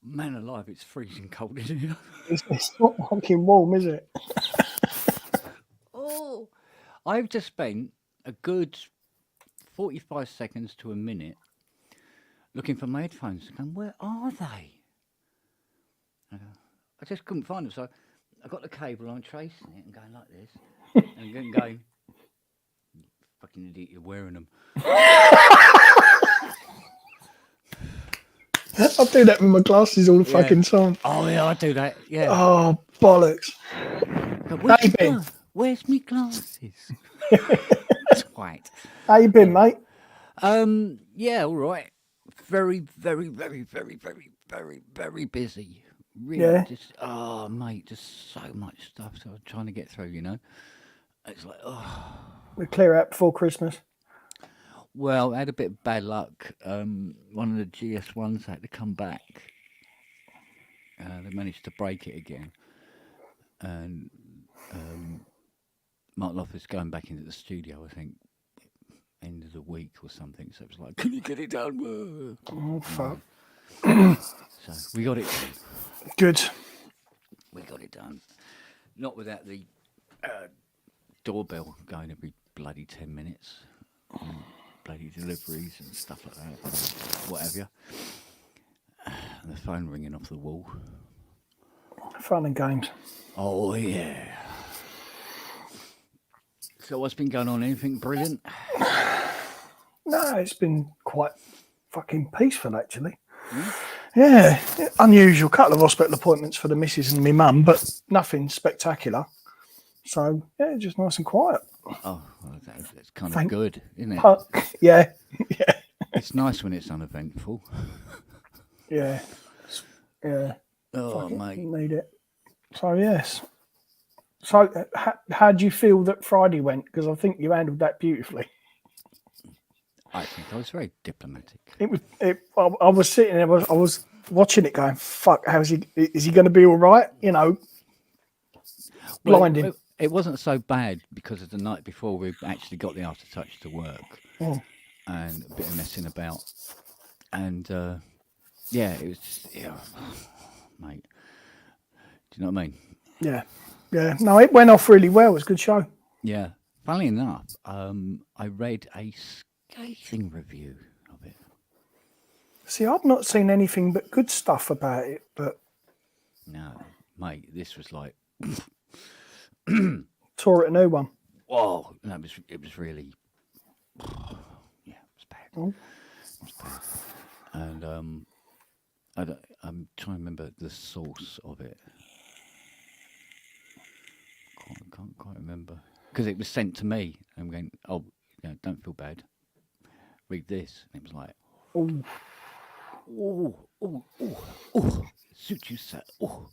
Man alive, it's freezing cold in here. It's not fucking warm, is it? Oh, I've just spent a good 45 seconds to a minute looking for my headphones. Going, where are they? I just couldn't find them. So I got the cable, I'm tracing it and going like this. And then going, fucking idiot, you're wearing them. I do that with my glasses all the Yeah. fucking time. Oh, yeah, I do that. Yeah. Oh, bollocks. Go, How you been? Where's me glasses? Twat. How you been, mate? Yeah, all right. Very, very, very, very, very, very, very busy. Really, Yeah. just oh, mate, just so much stuff. So I'm trying to get through. It's like oh. We clear out before Christmas. Well, I had a bit of bad luck. One of the GS1s had to come back. They managed to break it again, and Mark Loftus going back into the studio. I think end of the week or something. So it was like, can you get it done? Oh, fuck. So we got it. Good. We got it done. Not without the doorbell going every bloody 10 minutes. Bloody deliveries and stuff like that. What have you. And the phone ringing off the wall. Fun and games. Oh, yeah. So what's been going on? Anything brilliant? No, it's been quite fucking peaceful, actually. Yeah, unusual. Couple of hospital appointments for the missus and my mum, but nothing spectacular. So, yeah, just nice and quiet. Oh, well, that's kind of good, isn't it? Yeah. It's nice when it's uneventful. Yeah. Oh, mate. Need it. So, yes. So, how do you feel that Friday went? Because I think you handled that beautifully. I think I was very diplomatic. I was sitting there, I was watching it going, fuck, is he going to be all right? Blinding. Well, it wasn't so bad because of the night before we actually got the aftertouch to work and a bit of messing about. And yeah, it was just, mate. Do you know what I mean? Yeah. Yeah. No, it went off really well. It was a good show. Yeah. Funnily enough, I read a scathing review of it. See, I've not seen anything but good stuff about it, but No, mate, this was like tore it a new one. whoa, no, it was really yeah, it was bad. Oh. It was bad. And I'm trying to remember the source of it. Can't quite remember because it was sent to me. I'm going, oh, don't feel bad. Read this. And it was like, oh, suit you, sir. Oh.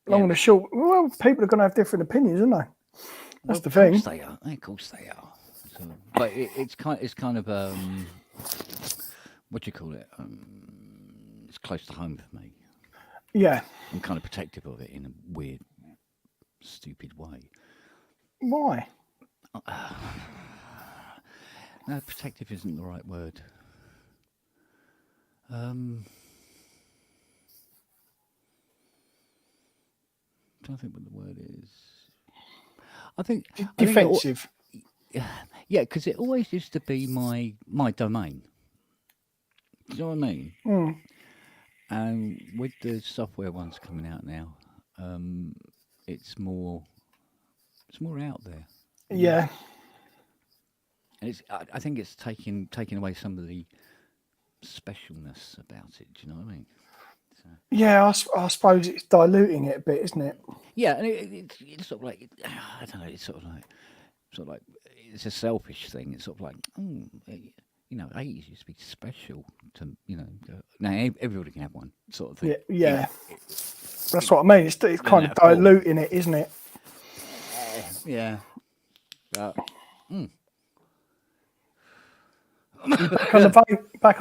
Long and the short, well, people are going to have different opinions, aren't they? That's the thing. Of course they are. Of course they are. So, but it's kind of what do you call it? It's close to home for me. Yeah. I'm kind of protective of it in a weird, stupid way. Why? No, protective isn't the right word. I'm trying to think what the word is. I think defensive. Yeah, because it always used to be my domain. Do you know what I mean? And with the software ones coming out now, it's more out there. Yeah. And I think it's taking away some of the specialness about it. Do you know what I mean? So. Yeah, I suppose it's diluting it a bit, isn't it? Yeah, and it's sort of like I don't know. It's sort of like it's a selfish thing. It's sort of like 80s used to be special to now everybody can have one sort of thing. Yeah. That's what I mean. It's kind of diluting it, isn't it? Yeah. Back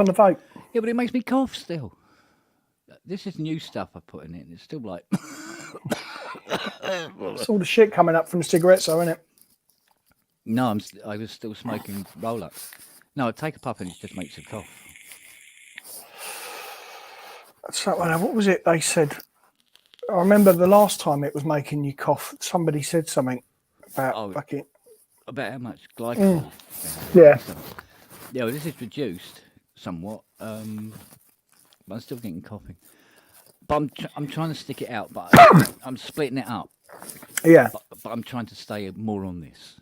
on the vote. Yeah, but it makes me cough still. This is new stuff I put in it, and it's still like it's all the shit coming up from the cigarettes, though, isn't it? No, I was still smoking roll-ups. No, I take a puff and it just makes you cough. So, what was it they said? I remember the last time it was making you cough. Somebody said something about fucking. About how much glycol. Yeah. Yeah, well, this is reduced somewhat, but I'm still getting coughing. But I'm trying to stick it out, but I'm splitting it up. Yeah. But I'm trying to stay more on this.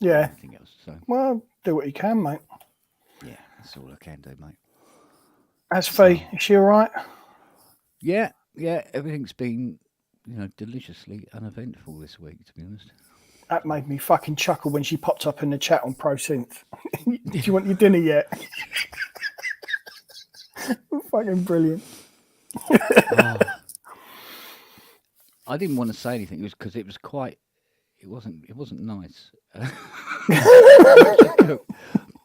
Yeah. Anything else? So Well, do what you can, mate. yeah, that's all I can do, mate. As Fee, is she all right? Yeah, everything's been, deliciously uneventful this week, to be honest. That made me fucking chuckle when she popped up in the chat on Pro Synth. Do you want your dinner yet? Fucking brilliant. I didn't want to say anything. It was because it was quite. It wasn't nice.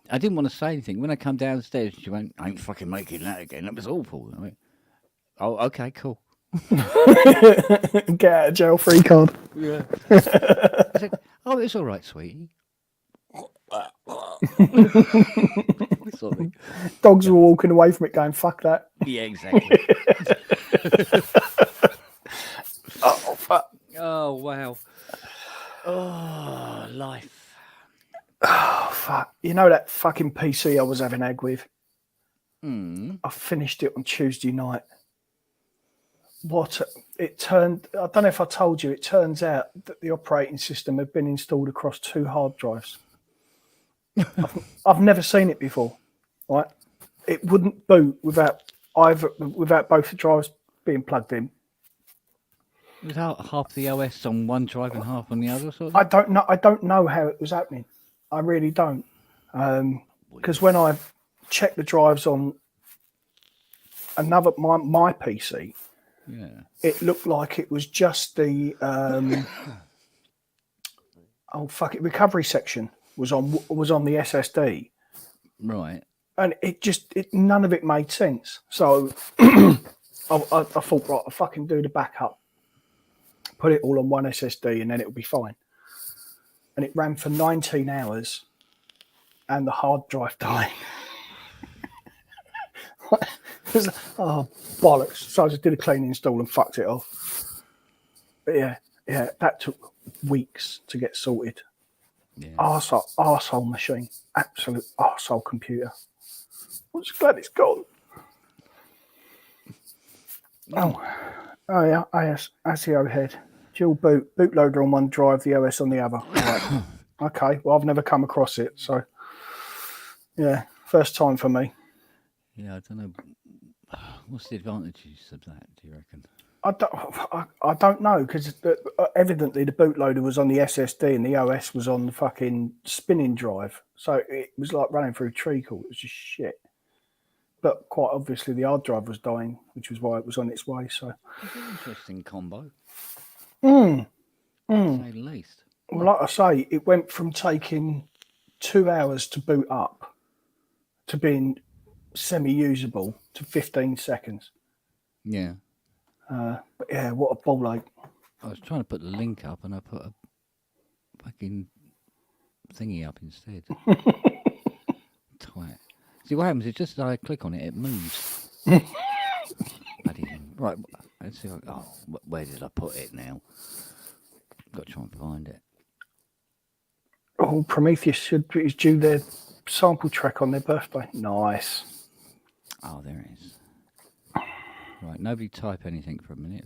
I didn't want to say anything. When I come downstairs, she went, "I ain't fucking making that again." That was awful. I went, "Oh, okay, cool." Get out of jail free card. Yeah. I said, "Oh, it's all right, sweetie." Sorry. Dogs were walking away from it going, fuck that. Yeah, exactly. Oh, fuck. Oh, wow. Oh, life. Oh, fuck. You know that fucking PC I was having ag with? I finished it on Tuesday night. It turned, I don't know if I told you, it turns out that the operating system had been installed across 2 hard drives. I've never seen it before, right? It wouldn't boot without both the drives being plugged in. Without half the OS on one drive and half on the other, sort of? I don't know how it was happening. I really don't. Because when I checked the drives on my PC, it looked like it was just the recovery section was on the SSD, right? And none of it made sense. So I thought, right, I'll fucking do the backup, put it all on one SSD, and then it'll be fine. And it ran for 19 hours, and the hard drive died. Oh, bollocks. So I just did a clean install and fucked it off. But yeah, that took weeks to get sorted. Yeah. Arsehole machine. Absolute arsehole computer. I'm just glad it's gone. Oh yeah, ASIO head. Dual bootloader on one drive, the OS on the other. Right. Okay, well, I've never come across it, so yeah, first time for me. Yeah, I don't know. What's the advantages of that, do you reckon? I don't know, because evidently the bootloader was on the SSD and the OS was on the fucking spinning drive. So it was like running through treacle. It was just shit. But quite obviously the hard drive was dying, which was why it was on its way. So it's an interesting combo. To say the least. Well, like I say, it went from taking 2 hours to boot up to being semi-usable to 15 seconds. Yeah. But yeah, what a ball ache. I was trying to put the link up and I put a fucking thingy up instead. Tight. See what happens is just as I click on it, it moves. Right, let's see. Where did I put it now? Got to try and find it. Oh, Prometheus is due their sample track on their birthday. Nice. Oh, there it is. Right, nobody type anything for a minute.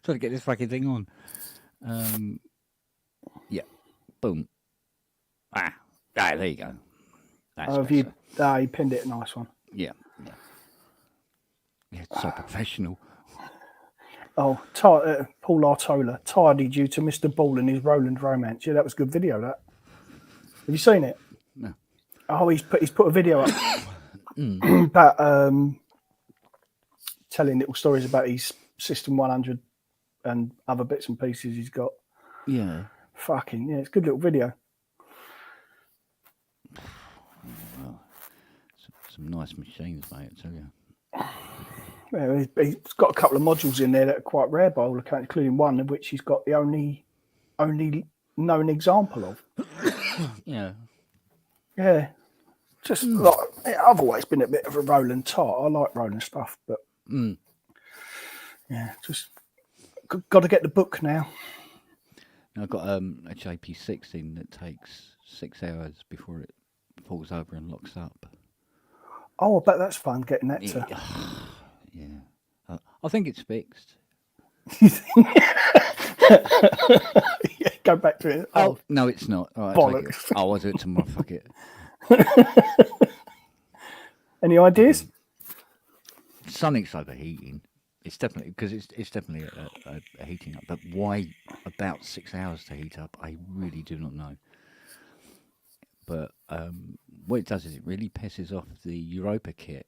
Trying to get this fucking thing on. Yeah. Boom. There you go. That's you pinned it. Nice one. Yeah. Yeah, it's so professional. Oh, Paul Artola, tardy due to Mr. Ball and his Roland romance. Yeah, that was a good video, that. Have you seen it? No. Oh, he's put a video up about telling little stories about his System 100 and other bits and pieces he's got. Yeah. Fucking, yeah, it's a good little video. Well, some nice machines, mate, I tell you. Yeah, he's got a couple of modules in there that are quite rare by all accounts, including one of which he's got the only known example of. Yeah. Yeah. Just like I've always been a bit of a Roland tot. I like Roland stuff, but yeah, just got to get the book now. I've got a JP16 that takes 6 hours before it falls over and locks up. Oh, I bet that's fun getting that to. Yeah. I think it's fixed. Yeah, go back to it. Oh, no, it's not. All right, bollocks. I'll do it tomorrow. Fuck it. Any ideas? Something's overheating. It's definitely because it's definitely a heating up. But why about 6 hours to heat up? I really do not know. But what it does is it really pisses off the Europa kit,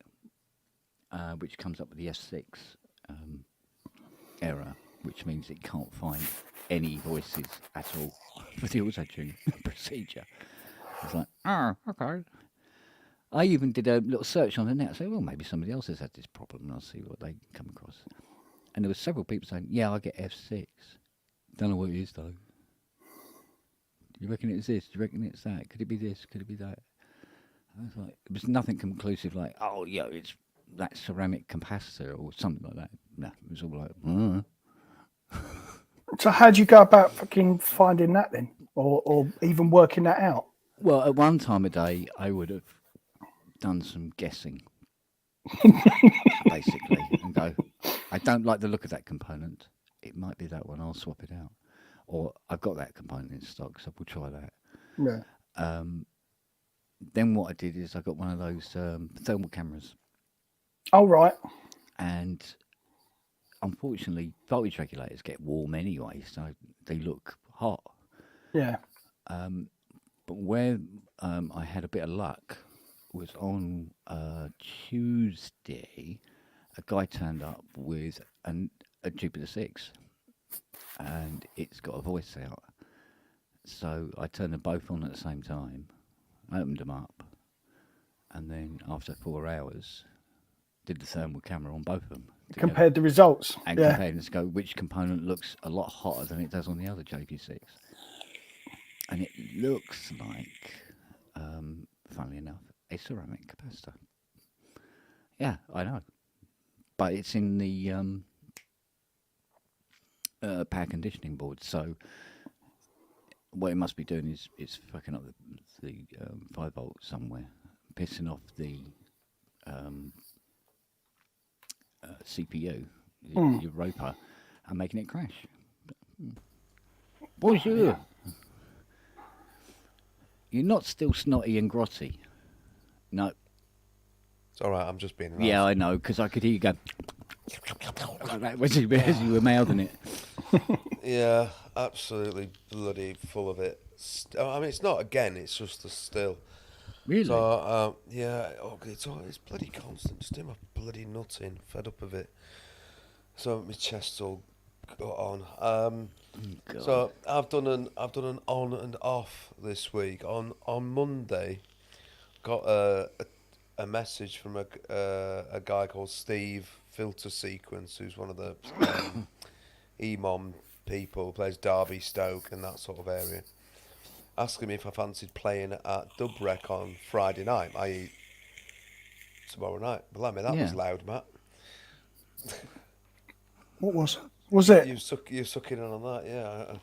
which comes up with the S6 error, which means it can't find any voices at all for the auto-tune procedure. It's like, oh, okay. I even did a little search on the net. I said, well, maybe somebody else has had this problem, and I'll see what they come across. And there were several people saying, yeah, I get F6. Don't know what it is, though. Do you reckon it's this? Do you reckon it's that? Could it be this? Could it be that? I was like, it was nothing conclusive like, oh, yeah, it's that ceramic capacitor or something like that. No, it was all like, So how do you go about fucking finding that then? Or even working that out? Well, at one time a day, I would have done some guessing, basically, and go, I don't like the look of that component. It might be that one. I'll swap it out. Or I've got that component in stock, so we'll try that. Yeah. Then what I did is I got one of those thermal cameras. Oh, right. And unfortunately, voltage regulators get warm anyway, so they look hot. Yeah. But where I had a bit of luck was on Tuesday, a guy turned up with a Jupiter 6, and it's got a voice out. So I turned them both on at the same time, opened them up, and then after 4 hours, did the thermal camera on both of them. Together. Compared the results. And compared to go which component looks a lot hotter than it does on the other JP6. And it looks like, funnily enough, a ceramic capacitor. Yeah, I know. But it's in the power conditioning board, so what it must be doing is it's fucking up the 5 volt somewhere, pissing off the CPU, your Europa, and making it crash. Bonjour. You're not still snotty and grotty. No. It's all right. I'm just being. Yeah, I know, because I could hear you go like that as you were mouthing it. Yeah, absolutely bloody full of it. I mean, it's not again. It's just the still. Really? So yeah, it's bloody constant. Just doing my bloody nut in. Fed up of it. So my chest's all got on. So I've done an on and off this week. On Monday, got a message from a guy called Steve Filter Sequence, who's one of the EMOM people, plays Derby, Stoke and that sort of area, asking me if I fancied playing at Dubrek on Friday night, i.e. tomorrow night. Blimey, that was loud, Matt. What was it? You're sucking in on that, yeah.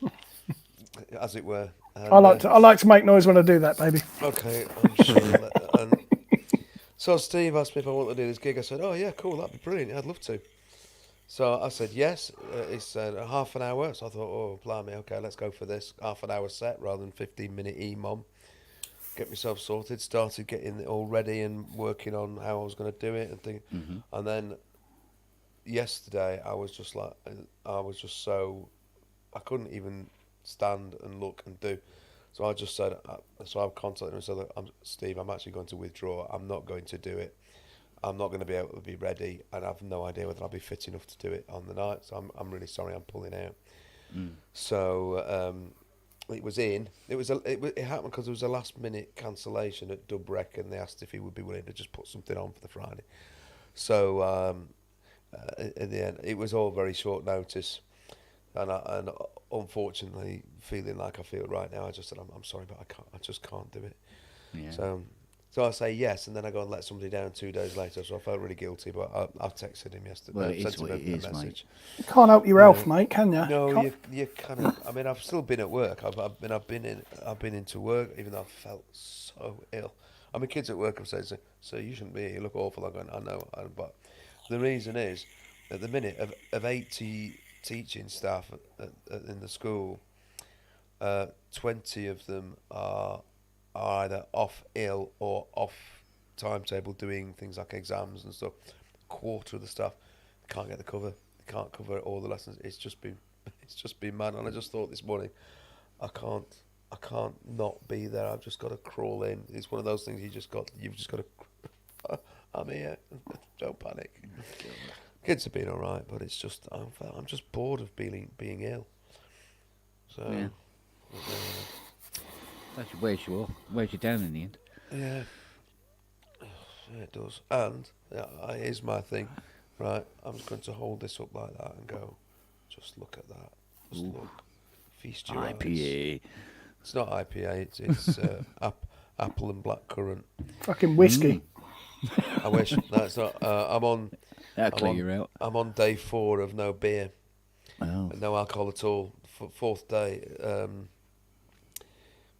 As it were. And, I like to make noise when I do that, baby. Okay, I'm sure. And so Steve asked me if I wanted to do this gig. I said, oh yeah, cool, that'd be brilliant. I'd love to. So I said yes. He said half an hour. So I thought, oh blimey, okay, let's go for this half an hour set rather than 15-minute EMOM. Get myself sorted. Started getting it all ready and working on how I was going to do it and things. Mm-hmm. And then yesterday I was just so I couldn't even stand and look and do. So I just said, so I've contacted him and said, Steve, I'm actually going to withdraw. I'm not going to do it. I'm not going to be able to be ready, and I have no idea whether I'll be fit enough to do it on the night. So I'm really sorry, I'm pulling out. So it was in. It happened because there was a last minute cancellation at Dubrek, and they asked if he would be willing to just put something on for the Friday. So in the end, it was all very short notice. And unfortunately, feeling like I feel right now, I just said, I'm sorry, but I just can't do it. Yeah. So So I say yes, and then I go and let somebody down 2 days later. So I felt really guilty, but I've texted him yesterday. Well, it is sent him what it is, mate. You can't help your health, mate, can you? No, Can't- you kind of. I mean, I've still been at work. I've been into work, even though I felt so ill. I mean, kids at work have said, "So you shouldn't be here. You look awful." I'm going, I know, but the reason is, at the minute of 80 teaching staff in the school, 20 of them are either off ill or off timetable doing things like exams and stuff. A quarter of the staff can't get the cover. They can't cover all the lessons. It's just been mad. And I just thought this morning, I can't not be there. I've just got to crawl in. It's one of those things you've just got to. I'm here. Don't panic. Kids have been all right, but it's just I'm just bored of being ill. So. Yeah. That wears you down in the end. Yeah. Yeah, it does. And here's my thing, right? I'm just going to hold this up like that and go, just look at that. Just look. Feast your eyes. IPA. It's not IPA, it's apple and blackcurrant. Fucking whiskey. I wish. No, it's not. That'll clear you out. I'm on day 4 of no beer. Oh. And no alcohol at all. Fourth day.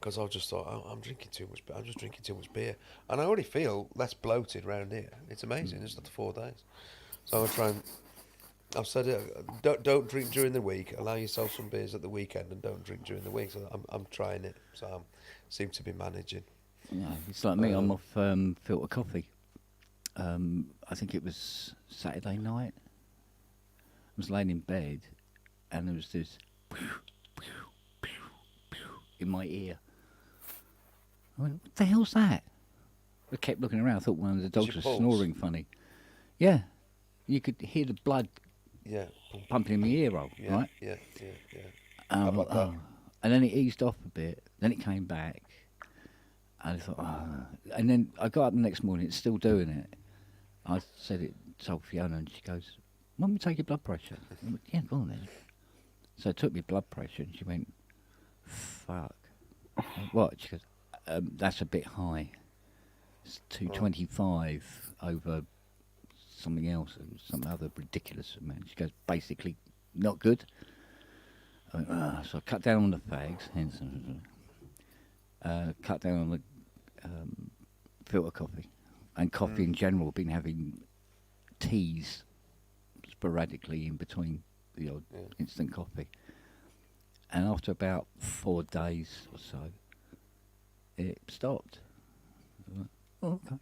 Because I just thought, I'm drinking too much. I'm just drinking too much beer, and I already feel less bloated around here. It's amazing. It's after 4 days, so I'm trying. I've said it. Don't drink during the week. Allow yourself some beers at the weekend, and don't drink during the week. So I'm trying it. So I seem to be managing. Yeah, it's like me. I'm off filter coffee. I think it was Saturday night. I was laying in bed, and there was this in my ear. I went, what the hell's that? I kept looking around. I thought one of the dogs was snoring funny. Yeah, you could hear the blood pumping in my ear roll, right? Yeah. How about that? And then it eased off a bit. Then it came back. And I thought, and then I got up the next morning. It's still doing it. I said it, told Fiona, and she goes, "Want me to take your blood pressure?" I went, yeah, go on then. So I took my blood pressure, and she went, "Fuck." I went, what? She goes, "That's a bit high. It's 225 over something else, some other ridiculous amount." She goes, "Basically, not good." I went, so I cut down on the fags, hence, cut down on the filter coffee and coffee in general. Been having teas sporadically in between the odd instant coffee. And after about 4 days or so, it stopped. Oh, okay.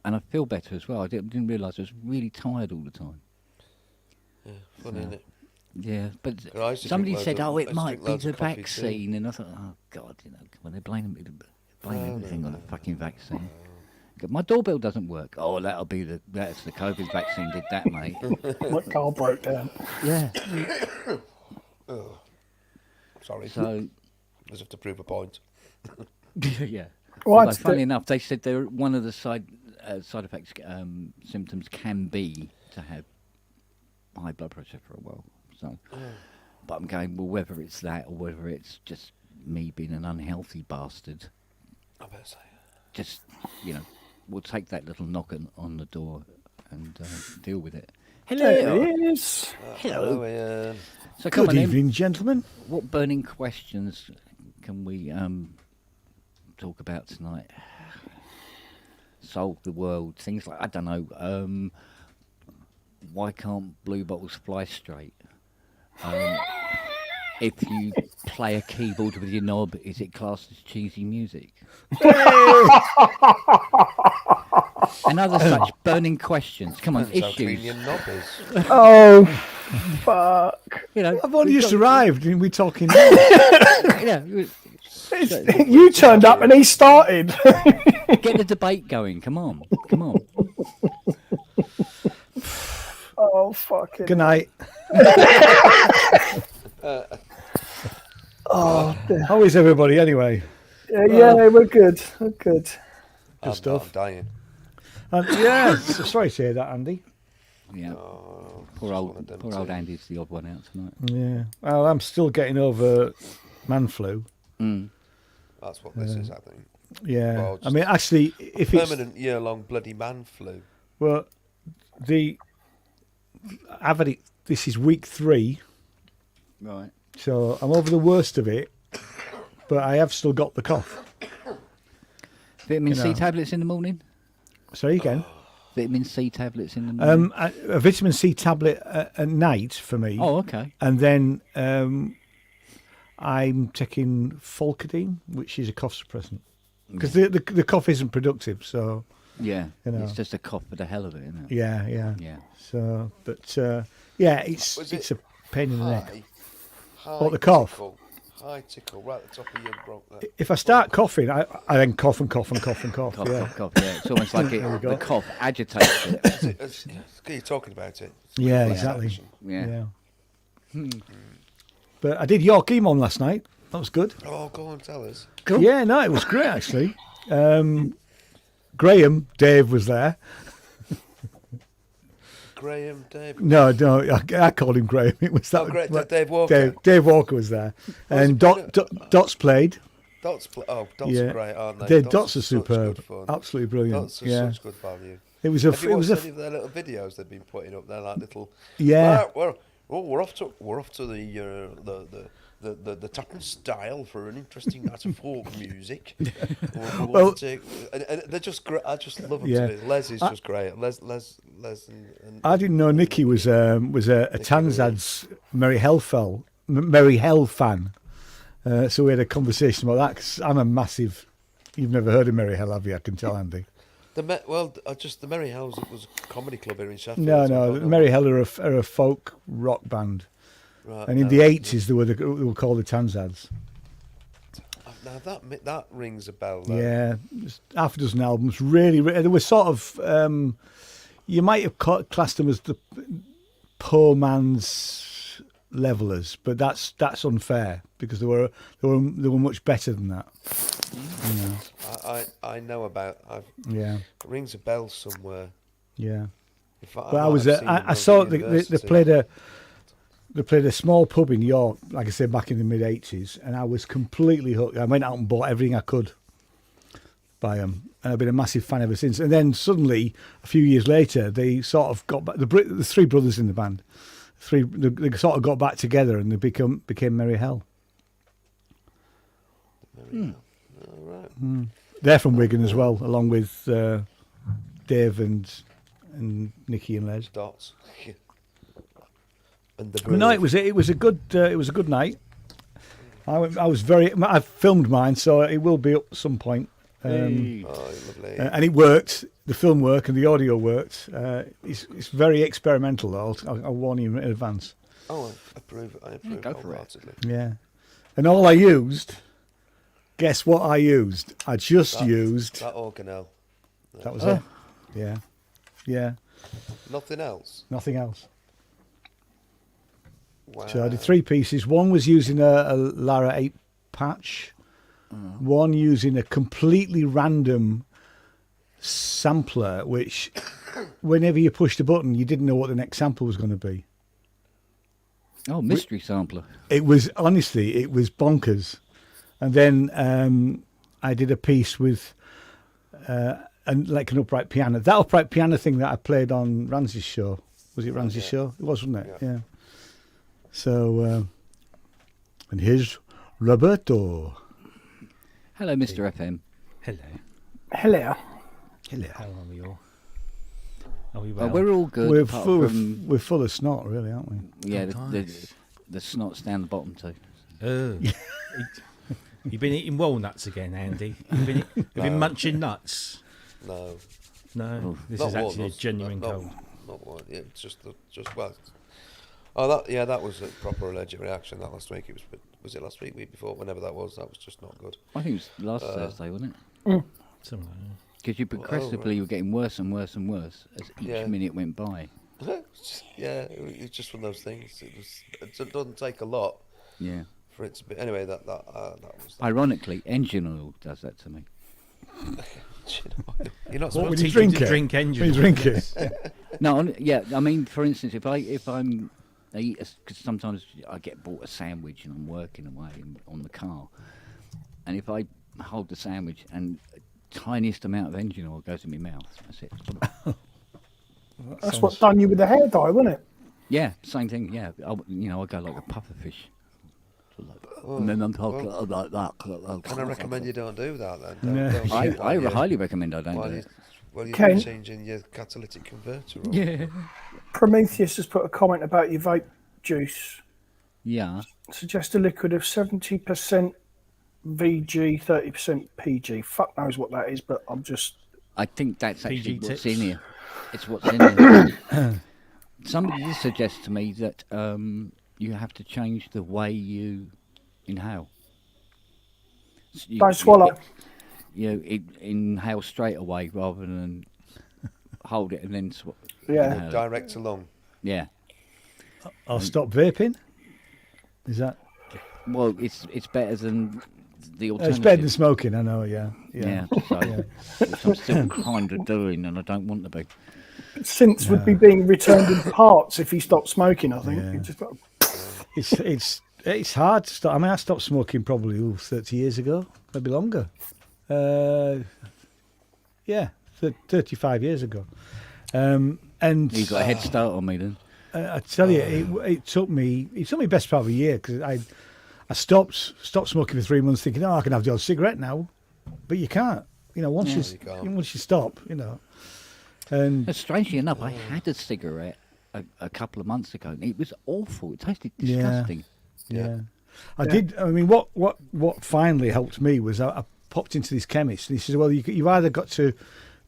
And I feel better as well. I didn't realise I was really tired all the time. Yeah, funny, isn't it? Yeah, but somebody said, it might be the vaccine. And I thought, oh, God, come on, they're blaming everything on the fucking vaccine. My doorbell doesn't work. Oh, that's the COVID vaccine did that, mate. My car broke down. Yeah. Oh, sorry. So, as if to prove a point. yeah. Well, Although, funnily enough, they said one of the side effects symptoms can be to have high blood pressure for a while. So, but I'm going, well, whether it's that or whether it's just me being an unhealthy bastard. I better say. Just, we'll take that little knock on the door and deal with it. Hello. There it is. Hello. Ian. So come Good on evening, gentlemen. What burning questions can we talk about tonight? Solve the world. Things like, I don't know, why can't blue bottles fly straight? If you play a keyboard with your knob, is it classed as cheesy music? And other such burning questions. Come on, How clean issues. your knob is. Oh, fuck. I've only just arrived and we're talking now. Yeah, You turned up and he started. get the debate going. Come on. Oh, fucking. Good night. Oh, dear. How is everybody anyway? Yeah, we're good. We're good. I'm stuff. dying. And, yeah, sorry to hear that, Andy. Yeah. Oh, Poor old Andy's the odd one out tonight. Yeah. Well, I'm still getting over man flu. Mm. That's what this is, I think. Yeah. Well, I mean, actually, if it's permanent year-long bloody man flu. well, I've had it. This is week 3, Right. so I'm over the worst of it, but I have still got the cough. Vitamin You C know. tablets in the morning? Sorry again. Vitamin C tablets in the morning? A vitamin C tablet at night for me. Oh, okay. And then I'm taking Folcadine, which is a cough suppressant, because the cough isn't productive. So Yeah. You know. It's just a cough for the hell of it, isn't it? yeah. Yeah. So, but yeah, it's Was it's it a pain in the neck. High What, the cough? Tickle, high tickle, right at the top of your bronch there. If I start coughing, I then cough and cough and cough and cough. Cough, Yeah, cough, cough. Yeah, it's almost like we go. the cough agitates it. You're talking about it. yeah, Reflex exactly. action. Yeah. But I did York Emon last night. That was good. Oh, go on, tell us. Cool. Yeah, no, it was great actually. Graham, Dave was there. Graham, Dave. No, I called him Graham. It was that. Oh, great, Dave Walker. Dave Walker was there, and Dots played. Dots are great, aren't they? Dots are such superb, good fun. absolutely brilliant. Dots are Yeah, such good value. it was Have you it was watched any of their little videos they've been putting up? They're like little. Yeah. We're off to the Tutton style for an interesting night of folk music. Well- And they're just great. I just love them. Yeah. To me. Les is just great. Les and I didn't know Nicky was a Tanzad's Merry Hell fan. So we had a conversation about that because I'm a massive. You've never heard of Merry Hell, have you? I can tell, Andy. the Merry Hells. It was a comedy club here in Sheffield. No, so I no. don't know. Merry Hell are a folk rock band, Right, and in no. the 80s they were called the Tanzads. Now that rings a bell. Though. Yeah, just half a dozen albums. Really, they were sort of. You might have classed them as the poor man's levelers, but that's unfair because they were much better than that. You know. I know about. Yeah, It rings a bell somewhere. yeah. In fact, But I saw they played a small pub in York, like I said, back in the mid '80s, and I was completely hooked. I went out and bought everything I could by them, and I've been a massive fan ever since. And then suddenly, a few years later, they sort of got back. The 3 brothers in the band, they sort of got back together, and they became Merry Hell. All right. They're from Wigan as well, along with Dave and Nicky and Les. Dots. And the But no, it was a good night. I filmed mine, so it will be up at some point. Hey. Oh, lovely. And it worked. The film worked and the audio worked. It's very experimental, though. I'll warn you in advance. I approve go for it. wholeheartedly. Yeah. And all I used, guess what I used? I just used. That organelle. That was it. Yeah. Yeah. Nothing else. Nothing else. Wow. So I did 3 pieces. One was using a Lara 8 patch. One using a completely random sampler, which whenever you pushed a button, you didn't know what the next sample was going to be. Oh, mystery sampler. It was, honestly, it was bonkers. And then I did a piece with like an upright piano. That upright piano thing that I played on Ramsey's show. Was it Ramsey's show? It was, wasn't it? Yeah. So, and here's Roberto. Hello, Mr. FM. Hello. Hello. Hello. How are we all? Are we Well, well? we're all good. We're apart full, from, we're full of snot, really, aren't we? yeah, Nice. the snot's down the bottom too. Oh. You've been eating walnuts again, Andy. You've been munching nuts. No. No, this Not is actually walnuts, a genuine not- cold. Not one. Yeah, it's just well. Oh, that was a proper allergic reaction. That last week, was it last week, week before, whenever that was just not good. I think it was last Thursday, wasn't it? Something like that. Because you progressively were getting worse and worse and worse as each Yeah. minute went by. It's just one of those things. It doesn't take a lot Yeah. for it to be. Anyway, that was. Ironically, engine oil does that to me. You're not What supposed would to. you drink to it? drink engine When you oil. drink it. No, yeah. I mean, for instance, if I'm because sometimes I get bought a sandwich and I'm working away on the car, and if I hold the sandwich, and tiniest amount of engine oil goes in my mouth. That's it. That's what done you with the hair dye, wasn't it? Yeah, same thing. Yeah, I go like a puffer fish. And then I'm talking like that. Can I recommend you don't do that then? No. Don't I shit while you're- highly recommend I don't while do you- it. Well, you're Ken? changing your catalytic converter. Or... Yeah. Prometheus has put a comment about your vape juice. Yeah. Suggest a liquid of 70% VG, 30% PG. Fuck knows what that is, but I'm just. I think that's actually PG what's tips. in here. It's what's in here. Somebody did suggest to me that you have to change the way you inhale. So Don't swallow. Inhale straight away rather than hold it and then Yeah. inhale it. Direct to lung. Yeah. I'll stop vaping. Is that? Well, it's better than the It's alternative. better than smoking. I know. Yeah. Yeah. So which I'm still kind of doing, and I don't want to be. Synths would be being returned in parts if he stopped smoking, I think. Yeah. He just got- It's hard to stop. I mean, I stopped smoking probably 30 years ago, maybe longer. 35 years ago. And You got a head start on me then. I tell you, it took me best part of a year because I stopped smoking for 3 months, thinking, I can have the odd cigarette now, but you can't. Once you can't. once you stop, and But strangely enough, I had a cigarette a couple of months ago, and it was awful. It tasted Yeah. disgusting. yeah. I did. I mean, what finally helped me was I popped into this chemist, and he says, "Well, you've either got to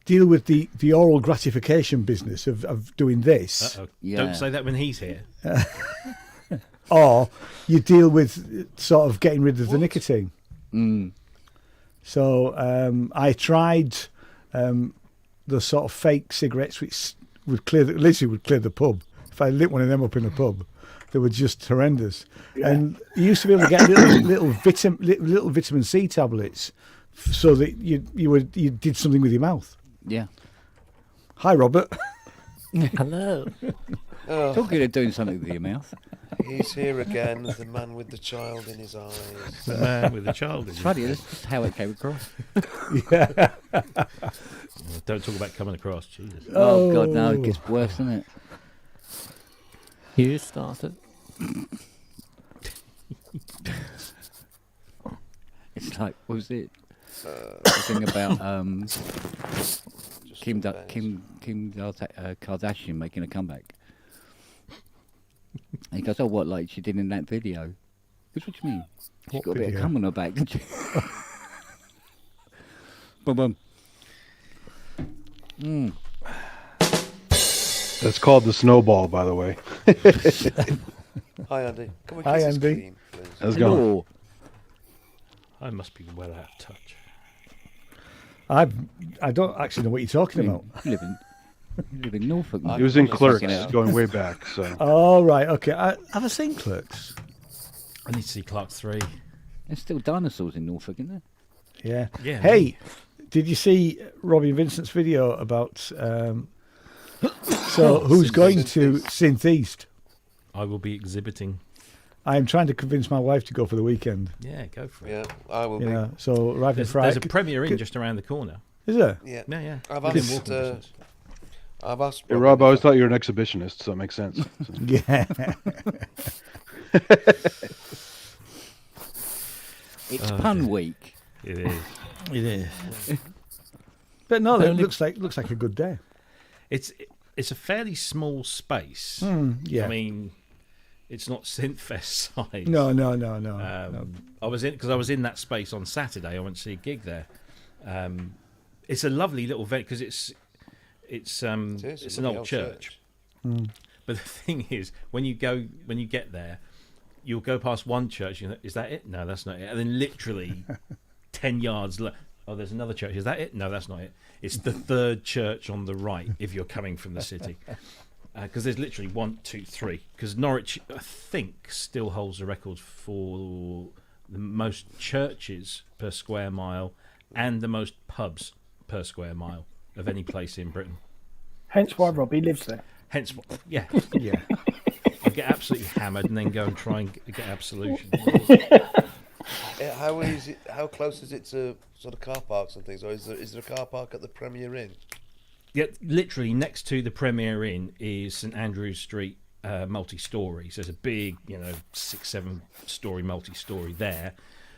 deal with the oral gratification business of doing this, Uh-oh. Yeah. Don't say that when he's here. or you deal with sort of getting rid of the nicotine." Mm. So I tried the sort of fake cigarettes which would literally would clear the pub. If I lit one of them up in the pub, they were just horrendous. Yeah. And you used to be able to get little vitamin C tablets, so that you did something with your mouth. Yeah. Hi, Robert. Hello. Talking of doing something with your mouth. He's here again, the man with the child in his eyes. The man with the child. in It's his funny, face. that's just how it came across. Don't talk about coming across. Jesus. Oh, God, no, it gets worse, doesn't it? You started. It's like, what was it? The thing about Kim Kardashian making a comeback. And he goes, "Oh, what, like she did in that video?" He goes, "What do you mean? She's got a bit of video? cum on her back, didn't she?" Boom, boom. Mm. That's called the snowball, by the way. Hi, Andy. Can we Hi, kiss his Andy. clean, please? How's it going? Hello. I must be well out of touch. I don't actually know what you're talking about. You live in Norfolk. He was in Fucking Clerks, hell. going way back. So Oh, right, okay. Have I seen Clerks? I need to see Clark 3. There's still dinosaurs in Norfolk, isn't there? Yeah. Yeah. Hey, did you see Robbie and Vincent's video about who's going to Synth East? I will be exhibiting. I am trying to convince my wife to go for the weekend. Yeah, go for it. Yeah, I will You be. know, so arriving There's Friday. a premiere in just around the corner. Is there? Yeah, Yeah, yeah. I've Within asked. walking distance. I've asked. hey, Rob, I always thought you were an exhibitionist, so it makes sense. So- Yeah. It's pun week. It is. It is. But no, it looks like a good day. It's a fairly small space. Yeah. I mean, it's not Synthfest size. No. I was in that space on Saturday. I went to see a gig there. It's a lovely little venue because it's an old church. But the thing is, when you get there, you'll go past one church. You know, is that it? No, that's not it. And then literally 10 yards. Oh, there's another church. Is that it? No, that's not it. It's the third church on the right if you're coming from the city. Because there's literally 1, 2, 3. Because Norwich, I think, still holds the record for the most churches per square mile and the most pubs per square mile of any place in Britain. Hence why Robbie lives there. Hence, yeah. I get absolutely hammered and then go and try and get absolution. How is it? How close is it to sort of car parks and things, or is there a car park at the Premier Inn? Yeah, literally next to the Premier Inn is St Andrews Street multi-story. So there's a big, 6-7 story multi-story there.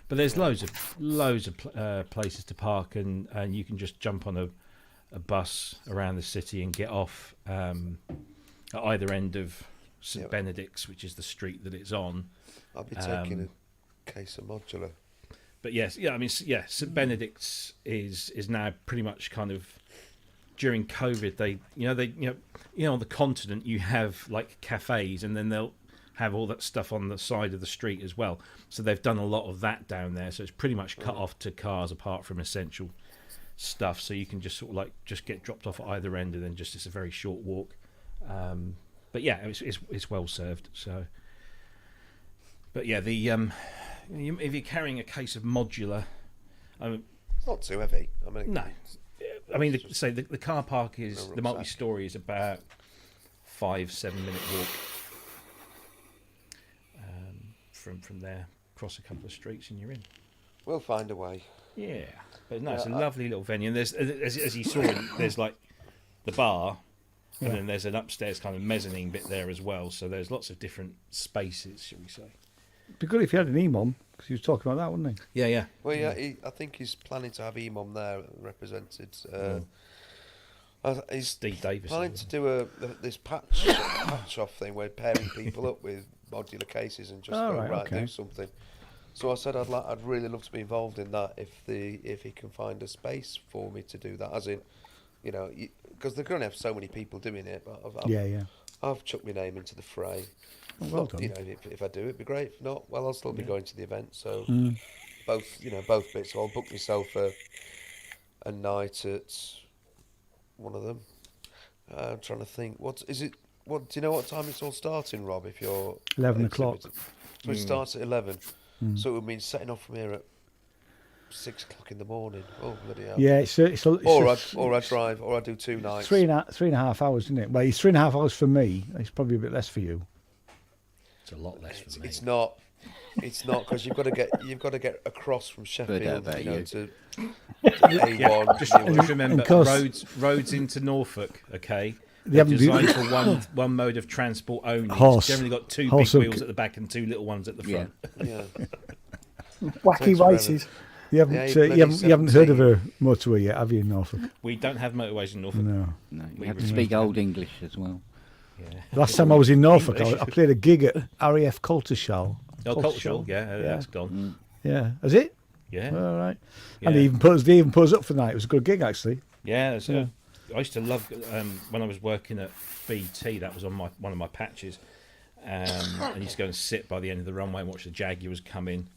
But there's loads of places to park, and you can just jump on a bus around the city and get off at either end of St Benedict's, which is the street that it's on. I'll be taking a case of modular. But St Benedict's is now pretty much kind of, during COVID, on the continent you have like cafes, and then they'll have all that stuff on the side of the street as well. So they've done a lot of that down there. So it's pretty much cut off to cars apart from essential stuff. So you can just sort of like just get dropped off at either end, and then it's a very short walk. But yeah, it's well served. So, but yeah, if you're carrying a case of modular, It's not too heavy. no. I mean, the car park is, the multi-story is about 5-7 minute walk from there, cross a couple of streets and you're in. We'll find a way. Yeah, but no, it's a lovely little venue. And there's, as you saw, there's like the bar, and then there's an upstairs kind of mezzanine bit there as well. So there's lots of different spaces, shall we say? It'd be good if you had an EMOM, because he was talking about that, wasn't he? Yeah. Well, I think he's planning to have EMOM there represented. He's Steve Davis. planning to do this patch off thing where pairing people up with modular cases and just do something. So I said I'd really love to be involved in that if he can find a space for me to do that. As in, because they're going to have so many people doing it. But I've chucked my name into the fray. Well done. If I do, it'd be great. If not, well, I'll still be going to the event. So both bits. So I'll book myself a night at one of them. I'm trying to think. What do you know what time it's all starting, Rob? If you're 11 o'clock. So it starts at 11. So it would mean setting off from here at 6 o'clock in the morning. Oh bloody hell! Yeah, or I drive, or I do 2 nights. 3.5 hours, isn't it? Well, it's 3.5 hours for me. It's probably a bit less for you. It's a lot less for me. It's not because you've got to get across from Sheffield, to A1. Just remember, roads into Norfolk, okay? They're designed for one mode of transport only. It's generally got two big wheels at the back and 2 little ones at the front. Yeah. Wacky races. You haven't heard of a motorway yet, have you, in Norfolk? We don't have motorways in Norfolk. No. You have to speak Old English as well. Yeah. Last time I was in Norfolk, I played a gig at RAF Coltershall. Oh, Coltershall, that's gone. Yeah, has it? Yeah. All right. Yeah. And they even put us up for the night. It was a good gig, actually. Yeah, I used to love when I was working at BT. That was on one of my patches, and I used to go and sit by the end of the runway and watch the Jaguars come in.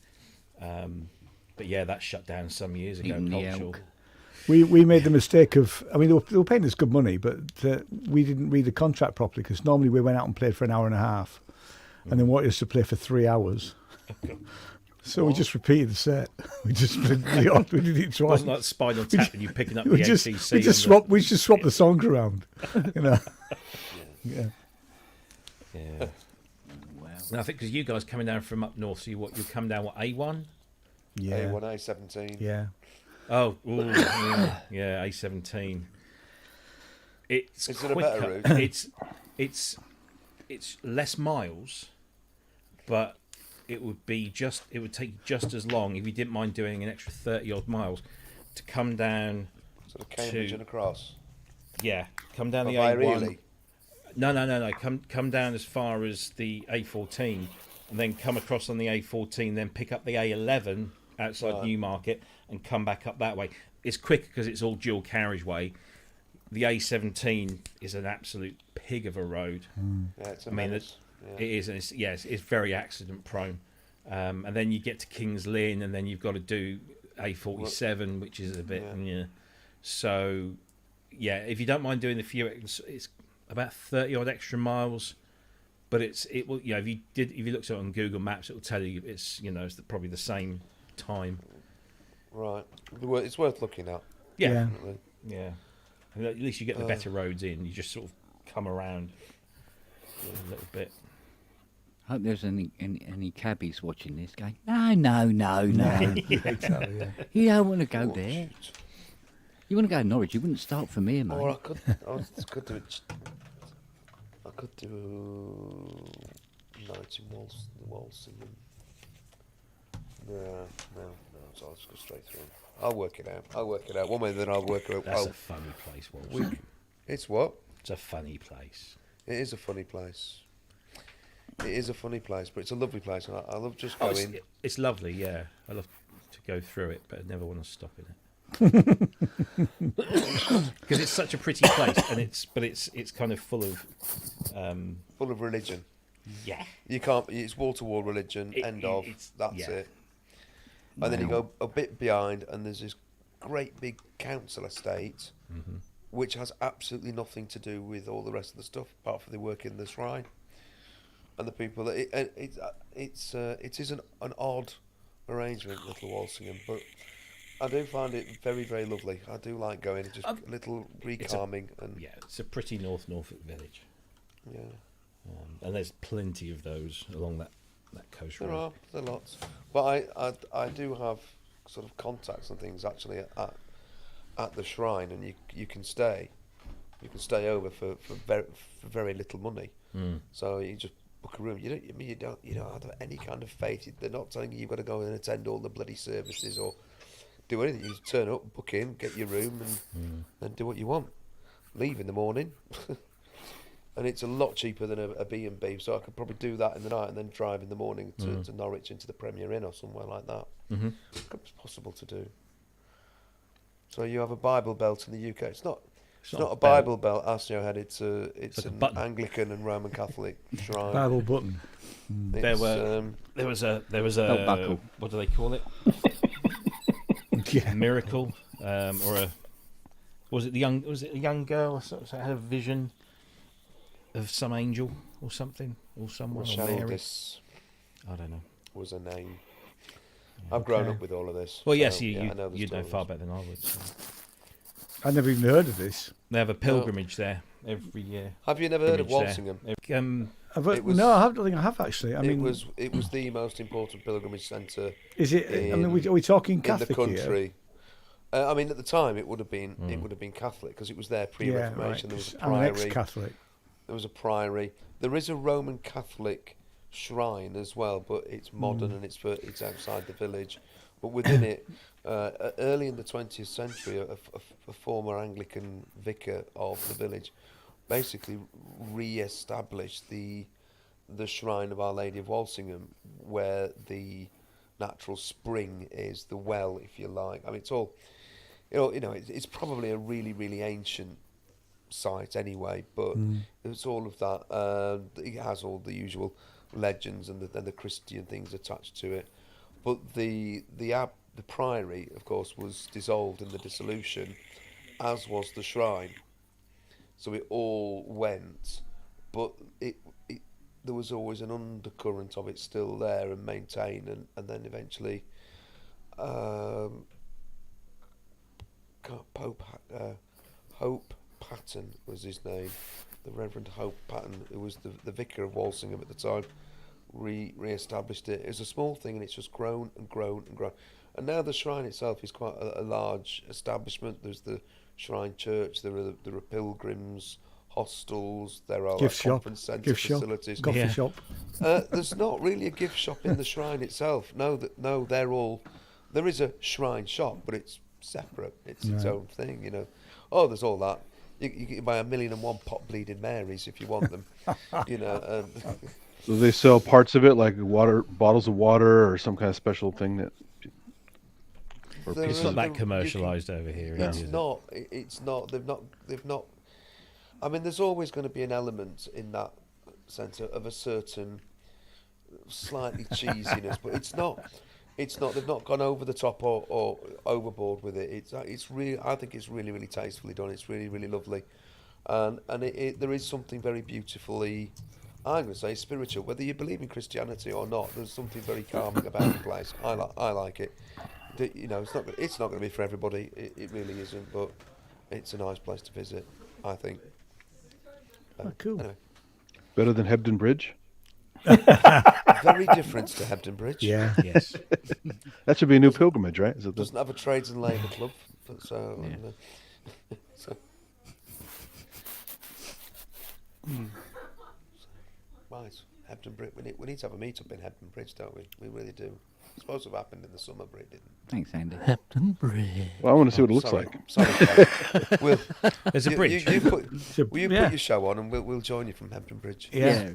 But yeah, that shut down some years ago. We made the mistake of, I mean, they were paying us good money, but we didn't read the contract properly, because normally we went out and played for an hour and a half, and then wanted us to play for 3 hours. So we just repeated the set. We just we did it twice. It wasn't like Spinal Tap and you picking up the ATC. We just swapped the songs around. Yeah. Wow. And I think because you guys coming down from up north, so you come down A1? Yeah. A1, A17. Yeah. Oh, yeah, A17. It's Is quicker. it a better route? It's less miles, but it would take just as long, if you didn't mind doing an extra 30 odd miles, to come down Sort of Cambridge and across. Yeah, come down the A1. Really? No. Come down as far as the A14, and then come across on the A14, then pick up the A11 outside Newmarket, and come back up that way. It's quick because it's all dual carriageway. The A17 is an absolute pig of a road. Yeah, it's a menace. It is, and it's very accident prone. And then you get to Kings Lynn, and then you've got to do A47, which is a bit. So, if you don't mind doing it's about 30 odd extra miles, but if you looked at it on Google Maps, it will tell you it's probably the same time. Right, it's worth looking at. Yeah. And at least you get the better roads in. You just sort of come around a little bit. Hope there's any cabbies watching this going, no. Yeah, exactly, yeah. You don't want to go Oh, there. shit. You want to go to Norwich, you wouldn't start from here, mate. Or I could do it. I could do night in Walsingham. No. So I'll just go straight through. I'll work it out. One way or another, I'll work it out. That's a funny place, Walsingham. It's what? It's a funny place. It is a funny place. It is a funny place, but it's a lovely place, and I love just Oh, going. it's lovely, yeah. I love to go through it, but I never want to stop in it. Because it's such a pretty place, and it's kind of full of Full of religion. yeah. You can't. It's wall to wall religion. That's yeah. it. And then you go a bit behind, and there's this great big council estate, which has absolutely nothing to do with all the rest of the stuff, apart from the work in the shrine and the people. It is an odd arrangement, Little Walsingham, but I do find it very, very lovely. I do like going, just a little recalming. It's a pretty Norfolk village. Yeah. And there's plenty of those along that coast There road. are lots, but I do have sort of contacts and things actually at the shrine, and you can stay over for very little money. So you just book a room. You don't have any kind of faith. They're not telling you you've got to go and attend all the bloody services or do anything. You just turn up, book in, get your room, and then do what you want. Leave in the morning. And it's a lot cheaper than a B&B, so I could probably do that in the night and then drive in the morning to Norwich into the Premier Inn or somewhere like that. It's possible to do. So you have a Bible Belt in the UK. It's not a Bible Belt, Asio had. It's an button. Anglican and Roman Catholic shrine. Bible button. There was a Belt buckle. what do they call it? Yeah. A miracle, or was it a young girl or something that had a vision of some angel or something or someone or Mary? This I don't know. was a name. I've grown up with all of this. Well, yes, so, you I know the you'd know stories. far better than I would. So. I never even heard of this. They have a pilgrimage there every year. Have you never heard of Pilgrimage Walsingham? there. It was- No, I don't think I have actually. I mean, it was the most important pilgrimage centre is it? I mean, are we talking in Catholic the here? country. I mean, at the time, it would have been Catholic because it was there Yeah, pre-Reformation. right. There was a 'cause I'm an priory. ex-Catholic. There was a priory. There is a Roman Catholic shrine as well, but it's modern and it's outside the village. But within it, early in the 20th century, a former Anglican vicar of the village basically re-established the shrine of Our Lady of Walsingham, where the natural spring is, the well, if you like. I mean, it's all, it's probably a really, really ancient site anyway, but it's all of that. It has all the usual legends and the Christian things attached to it. But the priory, of course, was dissolved in the dissolution, as was the shrine. So it all went, but there was always an undercurrent of it still there and maintained, and then eventually Hope Patton was his name, the Reverend Hope Patton, who was the vicar of Walsingham at the time, re-established it. It was a small thing, and it's just grown and grown and grown. And now the shrine itself is quite a large establishment. There's the shrine church, there are pilgrims, hostels, there are Gift shop, conference centre gift shop, facilities. coffee Yeah. shop. There's not really a gift shop in the shrine itself. No, they're all. There is a shrine shop, but it's separate. It's its own thing, Oh, there's all that. You can buy 1,000,001 pot bleeding Marys if you want them, So they sell parts of it, like bottles of water or some kind of special thing that. It's not that commercialised over here. It's is it? not. It's not. They've not. I mean, there's always going to be an element in that sense of a certain slightly cheesiness, but it's not. It's not. They've not gone over the top or overboard with it. It's really. I think it's really, really tastefully done. It's really, really lovely, and there is something very beautifully, I'm going to say, spiritual. Whether you believe in Christianity or not, there's something very calming about the place. I like it. It's not going to be for everybody. It really isn't. But it's a nice place to visit, I think. Cool. Anyway. Better than Hebden Bridge? Very different to Hebden Bridge. Yeah. Yes. That should be a new pilgrimage, right? Is it Doesn't have a trades and labour club, so. Yeah. So. Right, Hebden Bridge. We need to have a meet up in Hebden Bridge, don't we? We really do. It's supposed to have happened in the summer, but it didn't. Thanks, Andy. Captain Bridge. Well, I want to see what it looks Sorry. like. Sorry, Dave. We'll, There's a bridge. You put, will you yeah. put your show on, and we'll join you from Hebden Bridge. Yeah.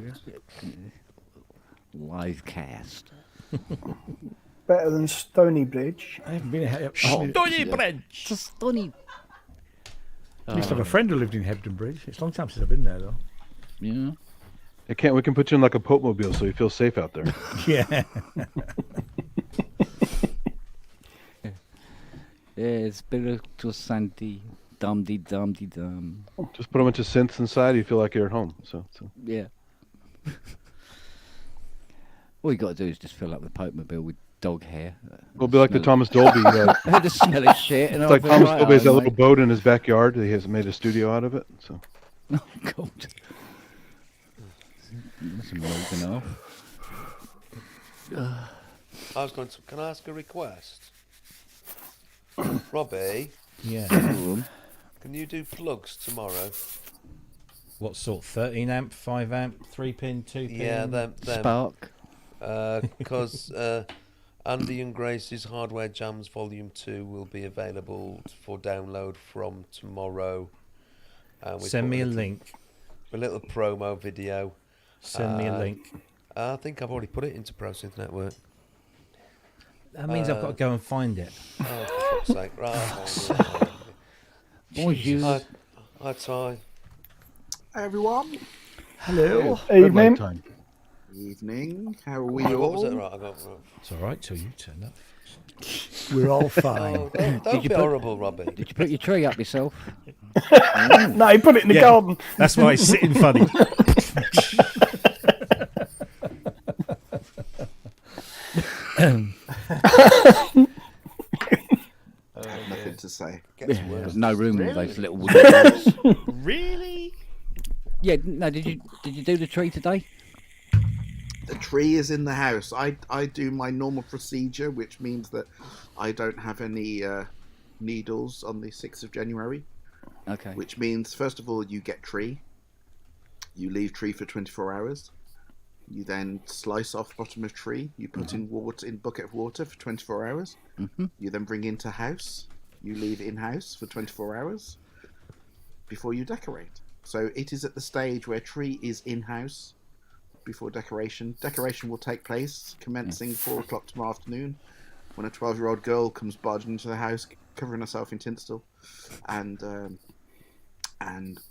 Live cast. Better than Stony Bridge. I haven't been ahead. Stony Bridge. Just funny. I used to have a friend who lived in Hebden Bridge. It's a long time since I've been there, though. Yeah. We can put you in like a Pope mobile so you feel safe out there. Yeah. Yeah, spiritual Santi. Dum-de-dum-de-dum. Just put a bunch of synths inside, you feel like you're at home. So. Yeah. All you got to do is just fill up the Pope mobile with dog hair. It'll be like the Thomas Dolby. The smell of shit. And It's like Thomas Dolby has that little boat in his backyard. He has made a studio out of it. So. Oh, God. That's a long enough. I was going to. Can I ask a request? Robbie, Yeah. can you do plugs tomorrow? What sort? 13 amp, 5 amp, 3-pin, 2-pin? Yeah, them. Spark. Because Andy and Grace's Hardware Jams Volume 2 will be available for download from tomorrow. We Send put me a link. A little promo video. Send me a link. I think I've already put it into ProSynth Network. That means I've got to go and find it. Oh, for fuck's sake. Right. Bonjour. Hi, Ty. Hi everyone. Hello. Red light Evening. time. Evening. How are we What was it? all? Right, I got right. It's all right till you turn up. We're all fine. Oh, don't you be put- horrible, Robbie. Did you put your tree up yourself? No, he put it in the Yeah. garden. That's why it's sitting funny. Nothing to say. Gets Yeah, worse. there's no room in those little wooden boats. Really? Yeah, no, did you do the tree today? The tree is in the house. I do my normal procedure, which means that I don't have any needles on the 6th of January, Okay. which means, first of all, you get tree. You leave tree for 24 hours. You then slice off bottom of tree. You put in water, in bucket of water for 24 hours. You then bring into house. You leave in house for 24 hours before you decorate. So it is at the stage where tree is in house before decoration. Decoration will take place commencing 4 o'clock tomorrow afternoon, when a 12-year-old girl comes barging into the house, covering herself in tinsel, and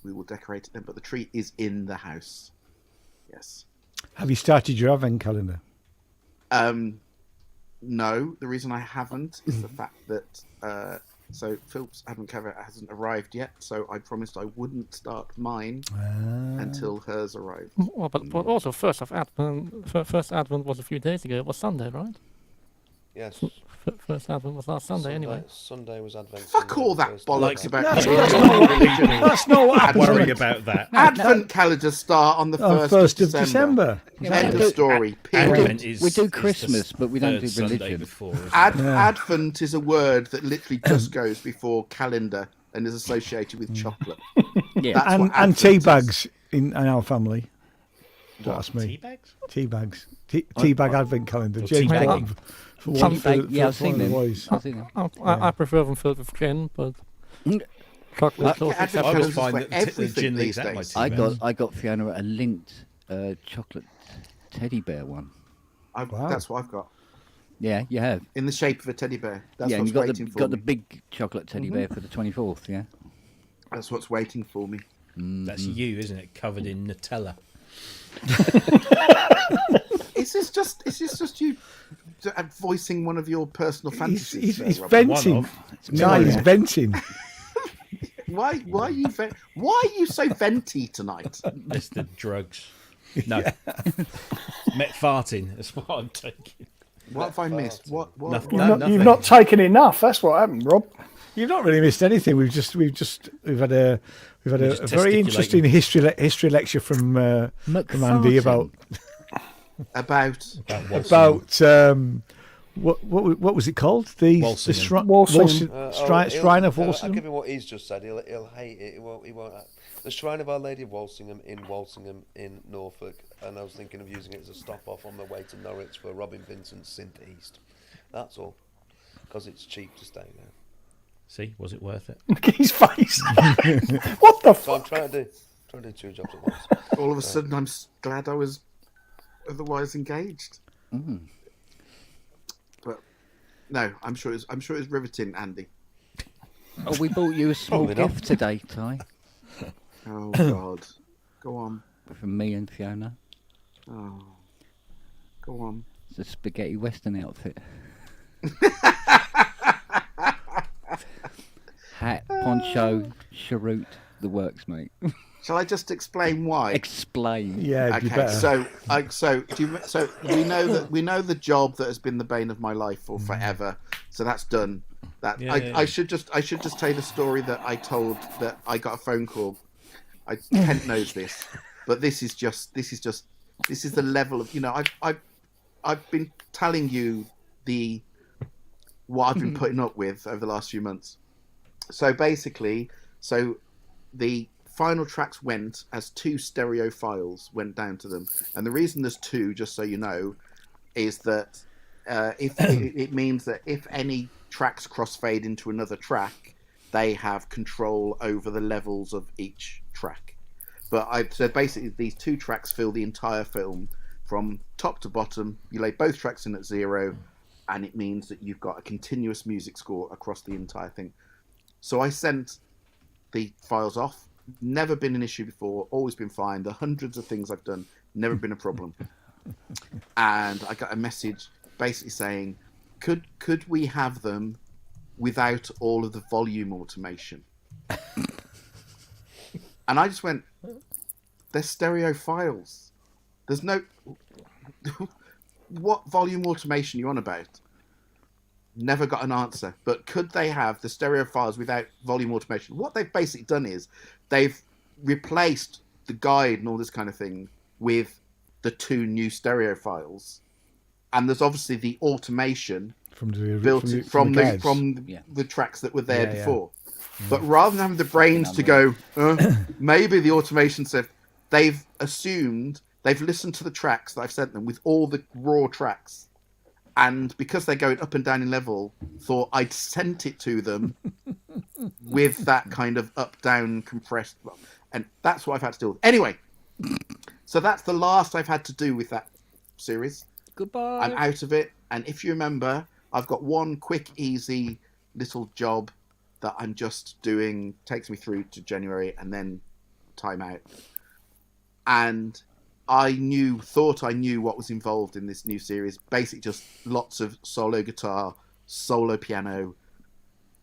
we will decorate it then. But the tree is in the house. Yes. Have you started your advent calendar? No, the reason I haven't is the fact that so Phil's advent calendar hasn't arrived yet. So I promised I wouldn't start mine until hers arrived. Well, but also first Advent was a few days ago. It was Sunday, right? Yes. First Advent was last Sunday, anyway. Sunday was Advent. Fuck Sunday all was that Thursday. bollocks about That's religion. That's not what happened. Worry about that. Advent calendars start on the 1st of December. End of story. Period. Advent is- we do is the Christmas, but we don't third do Sunday religion. before, isn't it? Advent is a word that literally just goes before calendar and is associated with chocolate. Yeah. That's what And Advent tea is. bags in our family. That's me. Tea bags? Tea bags. Tea bag advent calendar. Or James tea got bag. them for one for, Yeah, I've for one seen of the them. boys. I've seen them. I prefer them filled with gin, but Mm. chocolate Look sauce at Advent is I always calendars find for that the everything gin these leaves out my days. tea I bags. got Fiona a Lindt chocolate teddy bear one. Wow. That's what I've got. Yeah, you have. In the shape of a teddy bear. That's yeah, and what's you got waiting the for got the me. big chocolate teddy bear for the 24th. Yeah. That's what's waiting for me. That's you, isn't it? Covered in Nutella. Is this just you voicing one of your personal fantasies? He's Robert? venting. One of. No, he's venting. Why are you why are you so venty tonight? Mr. Drugs. No. Metfarting. That's what I'm taking. What have I missed? What? Nothing. You've Nothing. not taken enough. That's what happened, Rob. You've not really missed anything. We've had a just very interesting history lecture from Andy about About what was it called? The Shrine of Walsingham. I'll give him what he's just said. He'll hate it. He won't. The Shrine of Our Lady of Walsingham in Norfolk, and I was thinking of using it as a stop off on the way to Norwich for Robin Vincent's Synth East. That's all, because it's cheap to stay there. See, was it worth it? Look at his face. What the So fuck? I'm trying to do 2 jobs at once. all of a sudden, I'm glad I was otherwise engaged. But no, I'm sure it's riveting, Andy. Oh, we bought you a small Probably not. gift today, Ty, Oh God, go on. from me and Fiona. Oh, go on. It's a spaghetti western outfit. Hat, poncho, cheroot, the works, mate. Shall I just explain why? Explain. Yeah, you Okay, better. so we know the job that has been the bane of my life for forever. So that's done. I should just tell you the story that I told, that I got a phone call. Kent knows this, but this is the level of, I've been telling you what I've been putting up with over the last few months. So basically, the final tracks went as 2 stereo files went down to them, and the reason there's 2, just so you know, is that if it means that if any tracks crossfade into another track, they have control over the levels of each track. So basically these 2 tracks fill the entire film from top to bottom. You lay both tracks in at 0, and it means that you've got a continuous music score across the entire thing. So I sent the files off. Never been an issue before, always been fine. The hundreds of things I've done, never been a problem. And I got a message basically saying, could we have them without all of the volume automation? And I just went, they're stereo files. There's no... What volume automation are you on about? Never got an answer. But could they have the stereo files without volume automation? What they've basically done is they've replaced the guide and all this kind of thing with the 2 new stereo files, and there's obviously the automation from the tracks that were there before. But rather than having the brains to go, maybe the automation said, they've assumed, they've listened to the tracks that I've sent them with all the raw tracks. And because they're going up and down in level, thought I'd sent it to them with that kind of up-down compressed. And that's what I've had to deal with. Anyway, so that's the last I've had to do with that series. Goodbye. I'm out of it. And if you remember, I've got one quick, easy little job that I'm just doing, takes me through to January, and then time out. And I thought I knew what was involved in this new series. Basically just lots of solo guitar, solo piano,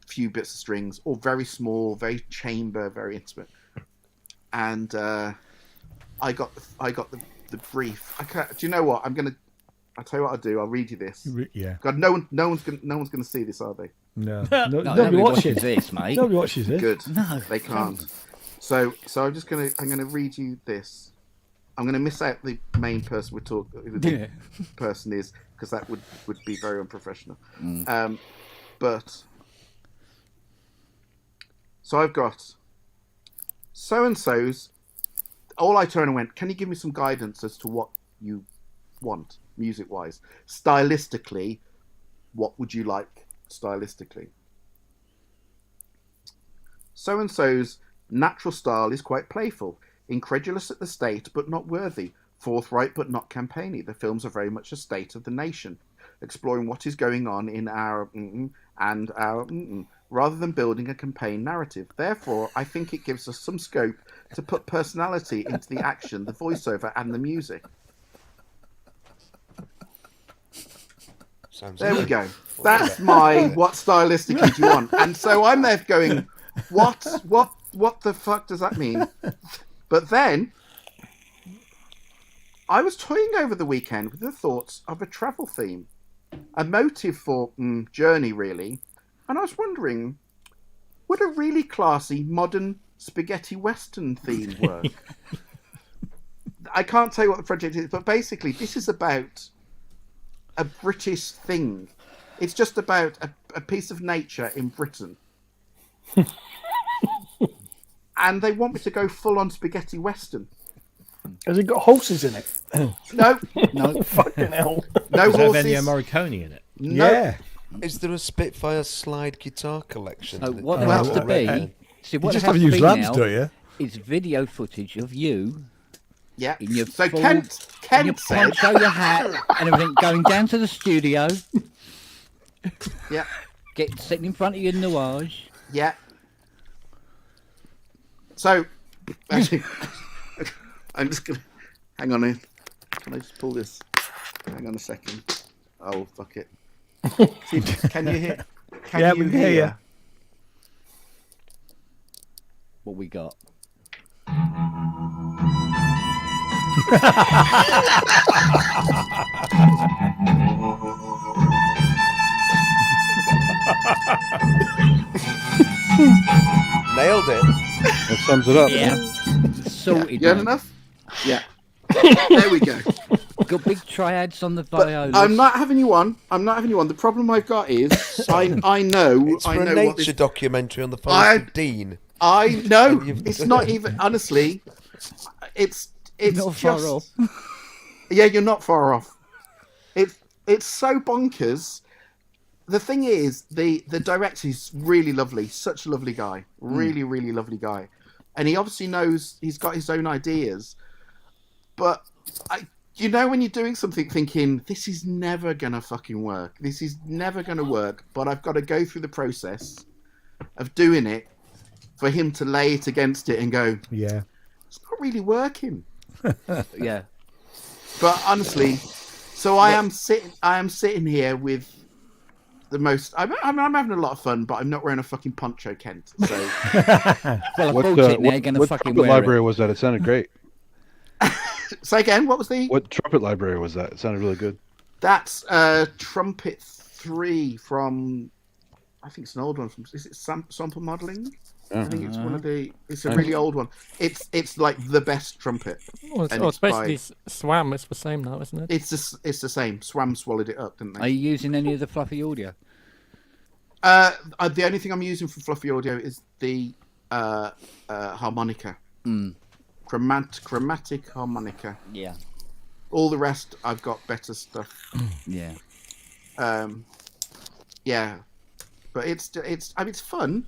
few bits of strings, all very small, very chamber, very intimate. And I got the brief. Do you know what? I'll tell you what I'll do. I'll read you this. Yeah. God, no one's gonna see this, are they? No. Nobody watches this, mate. Nobody watches this. Good. No, They can't. So I'm gonna read you this. I'm going to miss out the main person who the person is, because that would be very unprofessional. But so I've got so-and-so's. All I turned and went, can you give me some guidance as to what you want music-wise? Stylistically, what would you like stylistically? So-and-so's natural style is quite playful. Incredulous at the state, but not worthy. Forthright, but not campaigny. The films are very much a state of the nation, exploring what is going on in our and our rather than building a campaign narrative. Therefore, I think it gives us some scope to put personality into the action, the voiceover, and the music. There we go. That's my what stylistically do you want? And so I'm there going, what the fuck does that mean? But then I was toying over the weekend with the thoughts of a travel theme, a motive for journey, really. And I was wondering, would a really classy modern spaghetti western theme work? I can't tell you what the project is, but basically this is about a British thing. It's just about a piece of nature in Britain. And they want me to go full on spaghetti western. Has it got horses in it? No. No. Fucking hell. No Does it have horses. Ennio Morricone in it? No. Yeah. Is there a Spitfire slide guitar collection? So that what you there have has to already? be, see You what just there have to has to use be lamps, now don't you? is video footage of you Yeah. in your So full, Kent in your said, poncho, your hat, and everything, going down to the studio, yeah, sitting in front of your nuage. yeah. So, actually, I'm just gonna hang on here. Can I just pull this? Hang on a second. Oh, fuck it. See, can you hear? Yeah, we can hear you. What we got? Nailed it. That sums it up. Yeah. Sorted. You had mate. enough? Yeah. There we go. Got big triads on the But violas. I'm not having you on. The problem I've got is I know It's I for know a what this. nature documentary on the I- forest of Dean. I know And you've- it's not even honestly. It's Not just far off. Yeah, you're not far off. It's so bonkers. The thing is, the director is really lovely, such a lovely guy, really really lovely guy, and he obviously knows he's got his own ideas. But you know, when you're doing something, thinking this is never gonna fucking work. This is never gonna work. But I've got to go through the process of doing it for him to lay it against it and go, Yeah. it's not really working. Yeah. But honestly, so I am sitting here with the most. I'm having a lot of fun, but I'm not wearing a fucking poncho, Kent. So Well, I What, bought it now. You're going to what fucking trumpet wear library it. was that? It sounded great. say again, what was the? What trumpet library was that? It sounded really good. That's Trumpet 3 from. I think it's an old one from. Is it sample modeling? I think it's one of the. It's a really old one. It's like the best trumpet. Well, And it's it's by- basically Swam. It's the same now, isn't it? It's the same. Swam swallowed it up, didn't Are they? you using any of the fluffy audio? The only thing I'm using for fluffy audio is the harmonica, chromatic harmonica. Yeah. All the rest, I've got better stuff. Yeah. Yeah, but it's I mean it's fun,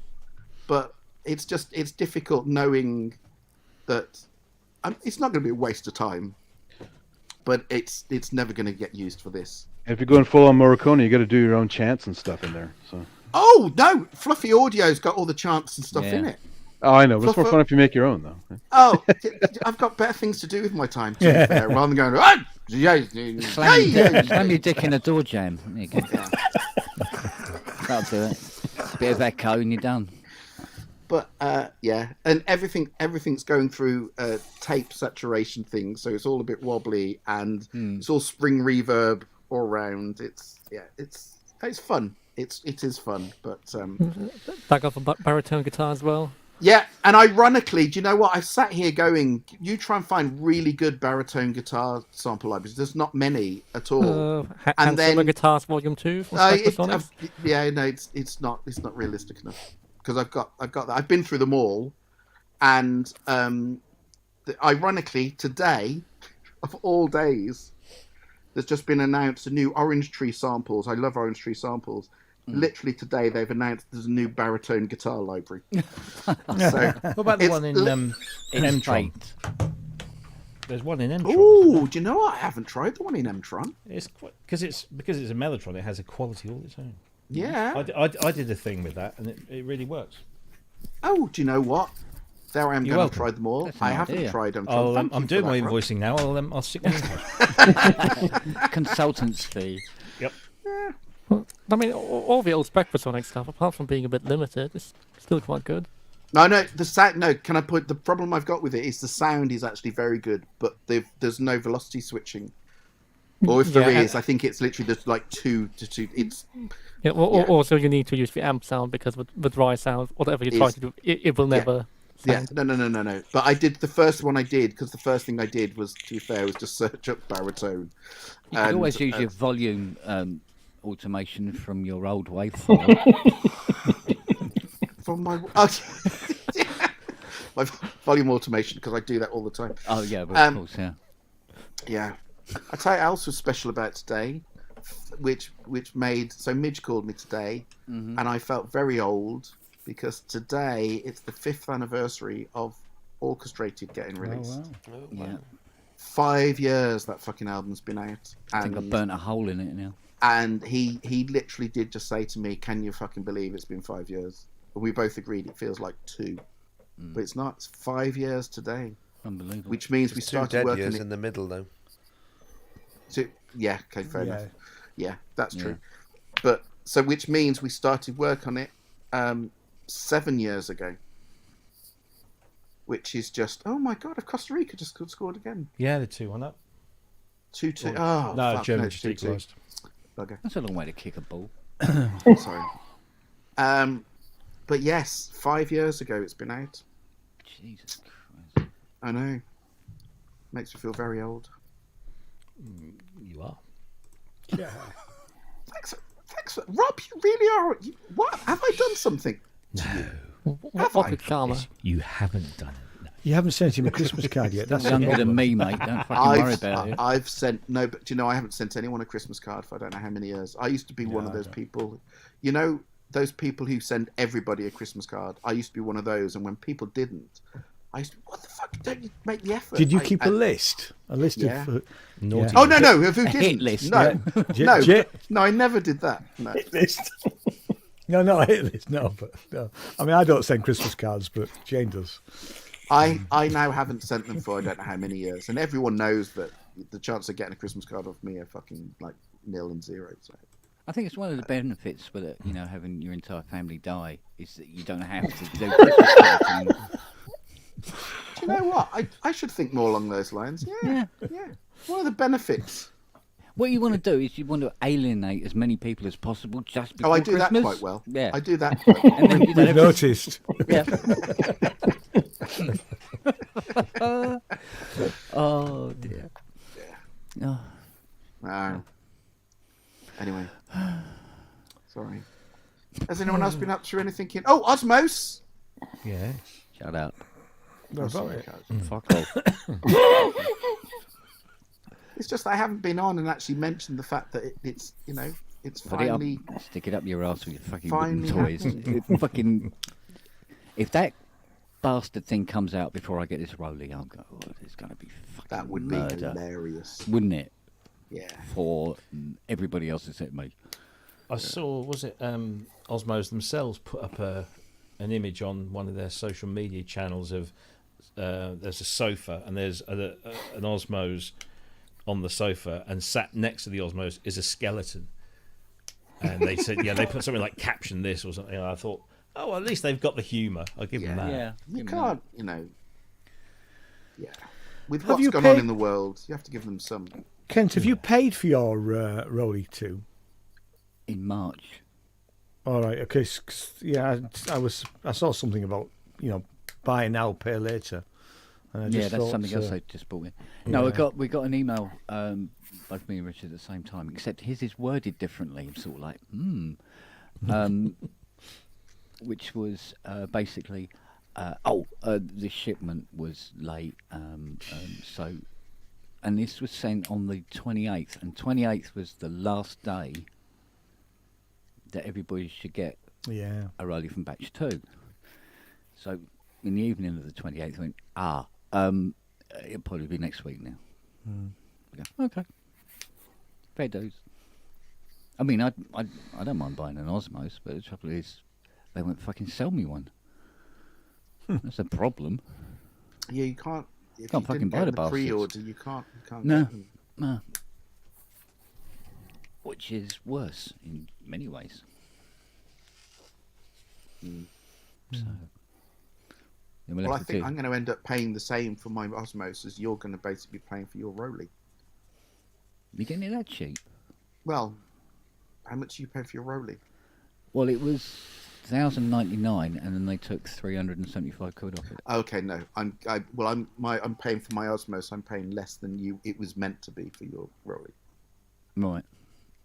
but it's difficult knowing that it's not going to be a waste of time, but it's never going to get used for this. If you're going full on Morricone, you got to do your own chants and stuff in there. So. Oh no, fluffy audio's got all the chants and stuff in Yeah. it. Oh, I know, but it's more Fluff- fun if you make your own, though. Oh, I've got better things to do with my time, to be fair, rather than going, "Ah, Slam your dick in a door jam. There you go. That'll do it. Bit of echo and you're done. But yeah, and everything's going through tape saturation things, so it's all a bit wobbly, and it's all spring reverb all around. It's fun. It is fun, but That got the baritone guitar as well. yeah. And ironically, do you know what? I've sat here going, you try and find really good baritone guitar sample libraries. There's not many at all. And then- then Guitars Volume 2 from Spectrasonics. Yeah, no, it's not realistic enough because I've got that. I've been through them all, and ironically, today, of all days, there's just been announced a new Orange Tree samples. I love Orange Tree samples. Literally today, they've announced there's a new baritone guitar library. So, What about the It's one in It's Mtron? fate. There's one in Mtron. oh, do you know what? I haven't tried the one in Mtron. It's because it's a Mellotron. It has a quality all its own. Yeah. I did a thing with that, and it really works. Oh, do you know what? There I am You're going to welcome. try them all. That's an I haven't idea. tried Mtron. Thank I'm you doing for my that, Rob. invoicing now. I'll stick my invoice. Consultant's fee. Yep. Well, I mean, all the old Spectrasonic stuff, apart from being a bit limited, is still quite good. No, the sound. No, can I put the problem I've got with it is the sound is actually very good, but there's no velocity switching, or if there Yeah. is, I think it's literally just like 2 to 2. It's Yeah, Yeah. Also, you need to use the amp sound because with the dry sound, whatever you try Is- to do, it will yeah. never Yeah, no. But I did the first one I did because the first thing I did was, to be fair, was just search up baritone. You could always use your volume automation from your old waveform. From my my volume automation, because I do that all the time. Oh yeah, but of course, yeah. Yeah, I tell you what else was special about today, which made so Midge called me today, and I felt very old because today it's the 5th anniversary of Orchestrated getting released. Oh, wow. Yeah. 5 years that fucking album's been out. I think I've burnt a hole in it now. And he literally did just say to me, "Can you fucking believe it's been 5 years?" And we both agreed it feels like 2, but it's not. It's 5 years today. Unbelievable. Which means we started working years in the middle, though. So, yeah, okay, fair enough. Yeah, that's true. But so, which means we started work on it 7 years ago. Which is just, oh my god, if Costa Rica just scored again. Yeah, the 2-1 up. 2-2. Oh, no, fuck, Germany no, just equalised. Okay. That's a long way to kick a ball. Sorry. But yes, 5 years ago it's been out. Jesus Christ. I know. Makes me feel very old. You are. Yeah. Thanks. Rob, you really are. What? Have I done something? No. What a karma. You haven't done it. No. You haven't sent him a Christmas card yet. That's Younger than me, mate. Don't fucking worry about it. I've sent but do you know I haven't sent anyone a Christmas card for I don't know how many years. I used to be one of those people. You know, those people who send everybody a Christmas card. I used to be one of those, and when people didn't, I used to, what the fuck? Don't you make the effort? Did you keep a list? A list of naughty. Oh no, who didn't? Hit list. No, Yeah. no, I never did that. No. Hit list. No, not a hit list. No, but no. I mean, I don't send Christmas cards, but Jane does. I now haven't sent them for I don't know how many years, and everyone knows that the chance of getting a Christmas card off me are fucking like 0 and 0. So. I think it's one of the benefits with it, having your entire family die is that you don't have to do Christmas cards anymore. Do you know what? I should think more along those lines. Yeah. One of the benefits. What you want to do is you want to alienate as many people as possible just before I do Christmas. that quite well. Yeah. I do that quite well. And then you don't We've have noticed. Yeah. Oh dear. Yeah. Oh. Anyway. Sorry. Has anyone else been up to anything? Oh, Osmos! Yeah. Shut up. No, sorry. Fuck off. It's just I haven't been on and actually mentioned the fact that it's finally. Stick it up your ass with your fucking finally wooden toys. If that bastard thing comes out before I get this rolling, I'll go. Oh, it's going to be fucking That would murder. be hilarious. Wouldn't it? Yeah. For everybody else except me. I saw, was it Osmos themselves put up an image on one of their social media channels of there's a sofa and there's an Osmos on the sofa, and sat next to the Osmos is a skeleton. And they said, they put something like caption this or something. And I thought, oh, at least they've got the humour. I'll give them that. Yeah. You can't, Yeah. With what's gone on in the world, you have to give them some. Kent, have you paid for your Rolly 2? In March. All right, okay. I saw something about buy now, pay later. And I just that's thought, something else I just bought in. No, we got an email, both me and Richard at the same time, except his is worded differently. I'm sort of like, which was basically, the shipment was late, so, and this was sent on the 28th, and 28th was the last day that everybody should get a Rolly from batch 2. So in the evening of the 28th, I went, it'll probably be next week now. We go, okay. Fair dues. I mean, I don't mind buying an Osmos, but the trouble is, they won't fucking sell me one. That's a problem. Yeah, you can't. If Can't you fucking didn't buy get the the bastards. pre-order, you can't. No. get them. No. Which is worse in many ways. So. then we'll Well, I have to think do- I'm going to end up paying the same for my Osmos as you're going to basically be paying for your Rolly. You getting it that cheap? Well, how much do you pay for your Rolly? Well, it was 1,099, and then they took 375 quid off it. Okay, no, I'm paying for my Osmos. I'm paying less than you. It was meant to be for your Rolly. Right.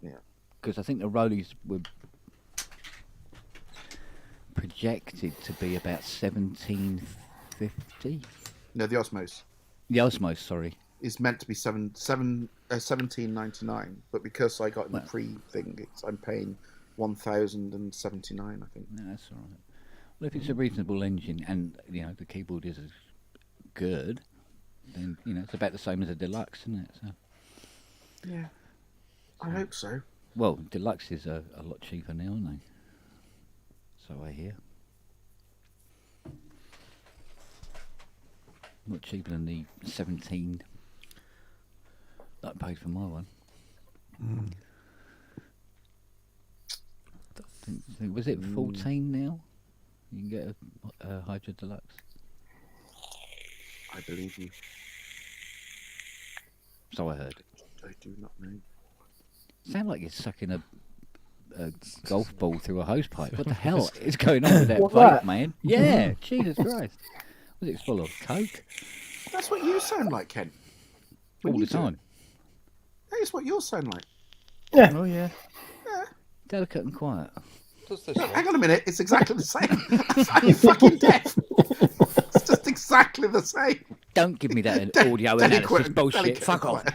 Yeah. Because I think the Rollies were projected to be about 1,750. No, the Osmos The Osmos, sorry. is meant to be 17.99, but because I got in the pre thing, I'm paying 1,079. I think. No, that's all right. Well, if it's a reasonable engine and the keyboard is as good, then it's about the same as a deluxe, isn't it? So. Yeah, I hope so. Well, deluxes are a lot cheaper now, aren't they? So I hear. Not cheaper than the 17 that I paid for my one. Was it 14 now? You can get a Hydra Deluxe. I believe you. So I heard. I do not know. Sound like you're sucking a golf ball through a hose pipe. What the hell is going on with that vape, man? Yeah, Jesus Christ. Was it full of coke? That's what you sound like, Ken. All the time. That is what you sound like. Yeah. Oh, yeah. Delicate and quiet. Does this Hang on a minute, it's exactly the same. Are you fucking deaf? It's just exactly the same. Don't give me that audio analysis bullshit. Fuck off.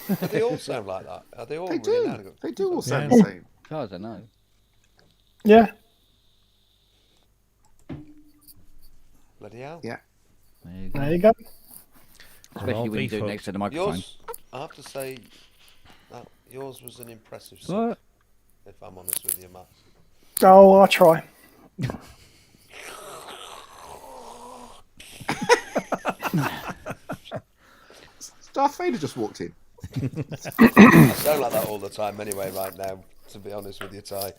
Do they all sound like that? Are they all They really do. inadequate? They do all sound the same. As far as I know. Yeah. Bloody hell. Yeah. There you go. Especially when you do it next to the microphone. Yours, I have to say, that yours was an impressive song, if I'm honest with you, Matt. Oh, I'll try. Darth Vader just walked in. I sound like that all the time anyway right now, to be honest with you, Ty.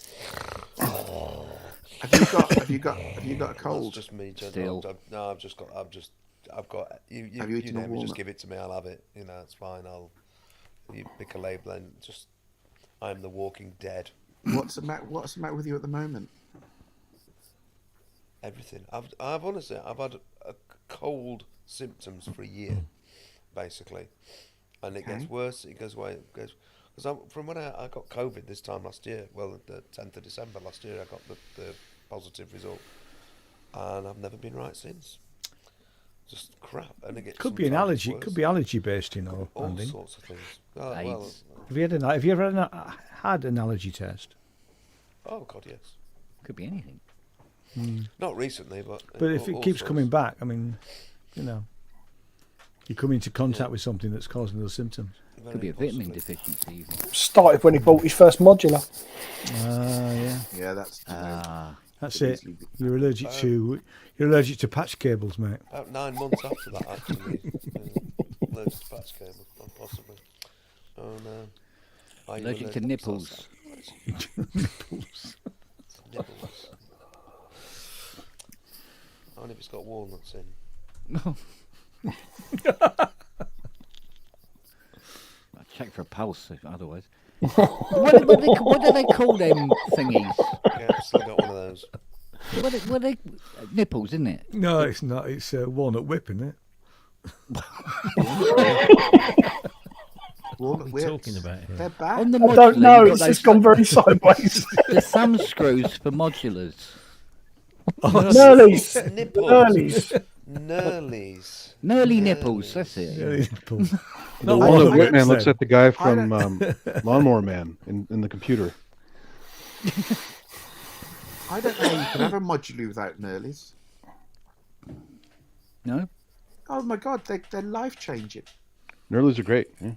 Have you got a cold? It's just me, Still. No, I've got. You Have you eaten a name it, just walnut? give it to me. I'll have it. It's fine. You pick a label and just. I'm the Walking Dead. What's the matter with you at the moment? Everything. I've honestly, I've had a cold symptoms for a year, basically, and it gets worse. It goes away. It goes. Because from when I got COVID this time last year, well, the 10th of December last year, I got the positive result, and I've never been right since. Just crap, and it gets. Could be an allergy. It could be allergy based, all Andy. sorts of things. Oh, well, Have you ever had an allergy test? oh God, yes. Could be anything. Not recently, but. But if it all keeps sorts. coming back, I mean, you come into contact with something that's causing those symptoms. Could be a vitamin possibly. deficiency even. Started when he bought his first modular. Yeah. Yeah, that's. That's it. You're allergic to patch cables, mate. About 9 months after that, actually. Allergic to patch cables, possibly. Oh no. Are you Allergic to nipples. Nipples. Only if it's got walnuts in. I'll check for a pulse otherwise. What do they call them thingies? Yeah, I've still got one of those. What are they? Nipples, isn't it? No, it's not. It's walnut whip, isn't it? What are we talking about here? They're bad. On the I don't modular, know. you've It's got just gone very sideways. the thumb screws for modulars. Nurlies. Nipples. Nurlies. Nurlies. Nurly nipples, that's it. The I walnut don't whip man know. looks at the guy from Lawnmower Man in the computer. I don't know how you can have a modular without Nurlies. No? Oh my God, they're life changing. Nurlies are great. Yeah.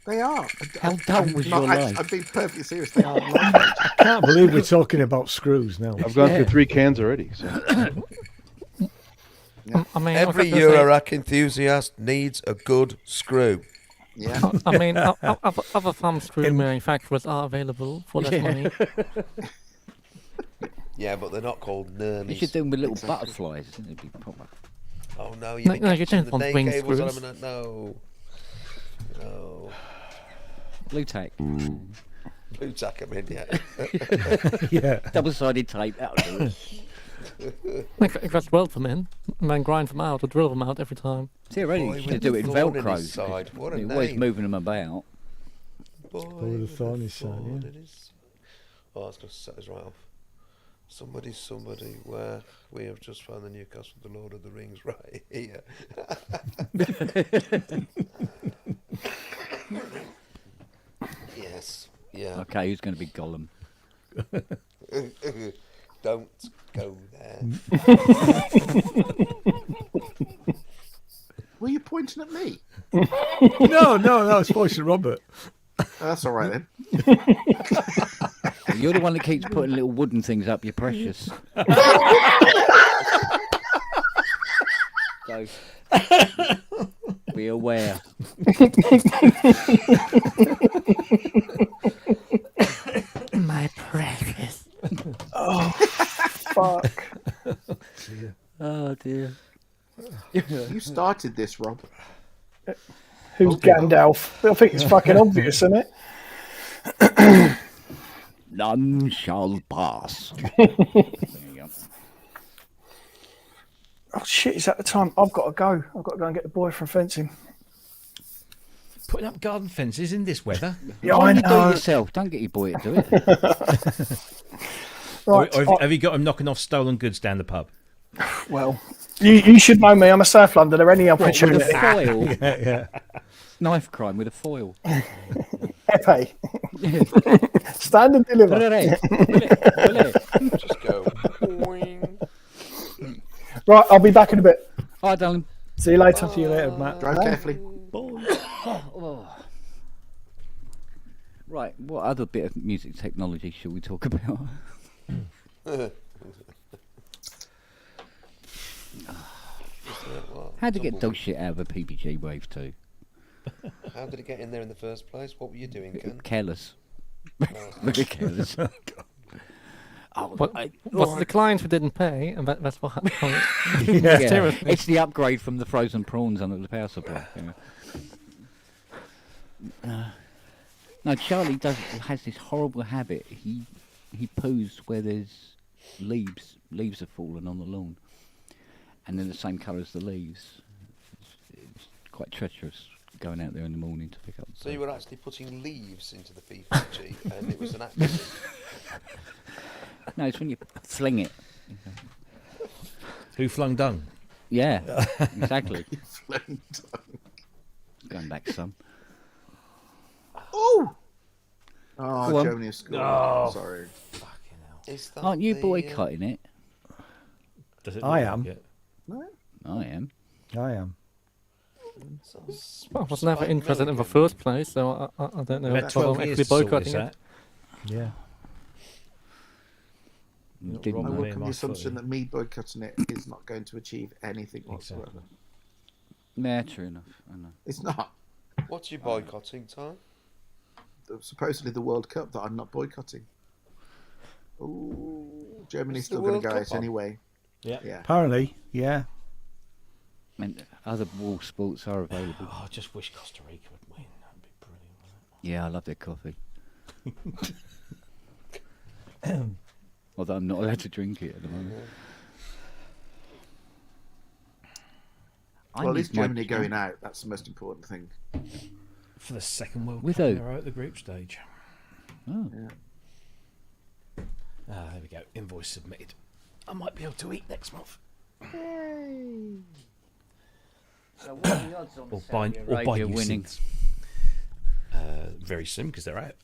They are. How dull was your life? I'm being perfectly serious. They are life changing. I can't believe we're talking about screws now. I've gone through 3 cans already. So. I mean, Every Eurorack enthusiast needs a good screw. Yeah. I mean, other thumb screw manufacturers are available for less money. Yeah, but they're not called Nurlies. You should do them with little butterflies, isn't it? It'd be proper. Oh no, No, you're you don't the want day wing cables on screws. them. No. Blue tack. Blue tack them in, yeah. Yeah. Double-sided tape. That'll do it. If that's weld them in, and then grind them out or drill them out every time. Theoretically, Boy you with should do it in the thorn in Velcro. his side. What a You're always name. moving them about. Boy with a thorn in his side, thorn yeah. in his- Oh, that's going to set us right off. Somebody, where we have just found the Newcastle, the Lord of the Rings, right here. Yes, yeah. Okay, who's going to be Gollum? Don't go there. Were you pointing at me? No, it's pointing at Robert. Oh, that's all right then. You're the one that keeps putting little wooden things up. You're precious. So, be aware. My precious. Oh, fuck. Oh dear. You started this, Rob. Who's Gandalf? I think it's fucking obvious, isn't it? None shall pass. There you go. Oh shit! Is that the time? I've got to go. I've got to go and get the boy from fencing. Putting up garden fences in this weather. Yeah, Why I don't you do it know. yourself? Don't get your boy to do it. Right. Or have you got him knocking off stolen goods down the pub? Well, you should know me. I'm a South Londoner. Any With opportunity. a foil. Yeah. Knife crime with a foil. Pepe. Stand and deliver. Will it? Just go. Boing. Right, I'll be back in a bit. All right, darling. See you later. See you later, Matt. Drive carefully. Right, what other bit of music technology should we talk about? How to get dog shit out of a PPG Wave 2? How did it get in there in the first place? What were you doing, Ken? Careless. Very careless. What the client who didn't pay, and that's what happened. Yeah, it's the upgrade from the frozen prawns under the power supply. No, Charlie has this horrible habit. He poos where there's leaves. Leaves have fallen on the lawn, and they're the same colour as the leaves. It's quite treacherous going out there in the morning to pick up. So you were actually putting leaves into the PPG, and it was an accident. No, it's when you fling it. Who flung dung? Yeah, exactly. Going back some. Oh, Go on. Germany is scoring. Sorry. Is that Aren't you the, boycotting it? Does it I look am. like it? I am. I am. Well, I was never interested in the first place, so I don't know We've had whether 12 I'm years actually to sort this boycotting it. out. Yeah. You Not didn't wrong I know. with work on my the assumption footy. that me boycotting it is not going to achieve anything whatsoever. Yeah, true enough. I know. It's not. What's you boycotting, Tom? Supposedly the World Cup that I'm not boycotting. Ooh, Germany's Is the still going World to go Cup out on? anyway. Yeah. Yeah. Apparently, yeah. And other wall sports are available. Oh, I just wish Costa Rica would win. That'd be brilliant. Yeah, I love their coffee. Although I'm not allowed to drink it at the moment. Well, at least need my Germany drink. going out. That's the most important thing. For the second World With Cup in who? a row at the group stage. Oh. Yeah. Ah, there we go. Invoice submitted. I might be able to eat next month. So what are the odds on Or Saudi buy Arabia you winning? Synth. Very soon because they're out.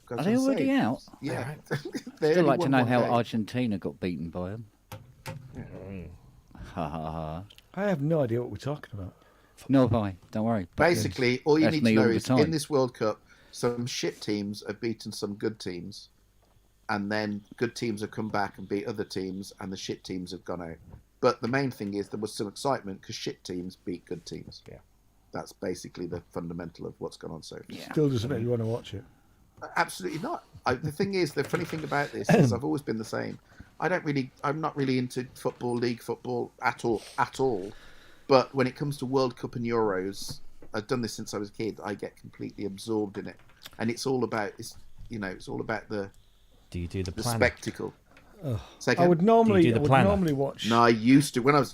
Goes Are they on already sale. out? Yeah. I'd still like to know how I. Argentina got beaten by them. Ha ha ha. I have no idea what we're talking about. No, bye. Don't worry. Basically, all you That's need me to know all the is time. in this World Cup, some shit teams have beaten some good teams, and then good teams have come back and beat other teams, and the shit teams have gone out. But the main thing is there was some excitement because shit teams beat good teams. Yeah. That's basically the fundamental of what's gone on so far. Yeah. Still doesn't make you want to watch it. Absolutely not. The thing is, the funny thing about this is I've always been the same. I'm not really into football, league football at all. But when it comes to World Cup and Euros, I've done this since I was a kid. I get completely absorbed in it, and it's all about it's all about the Do you do the the planner? spectacle. Say I again? would normally planner? watch. No, I used to when I was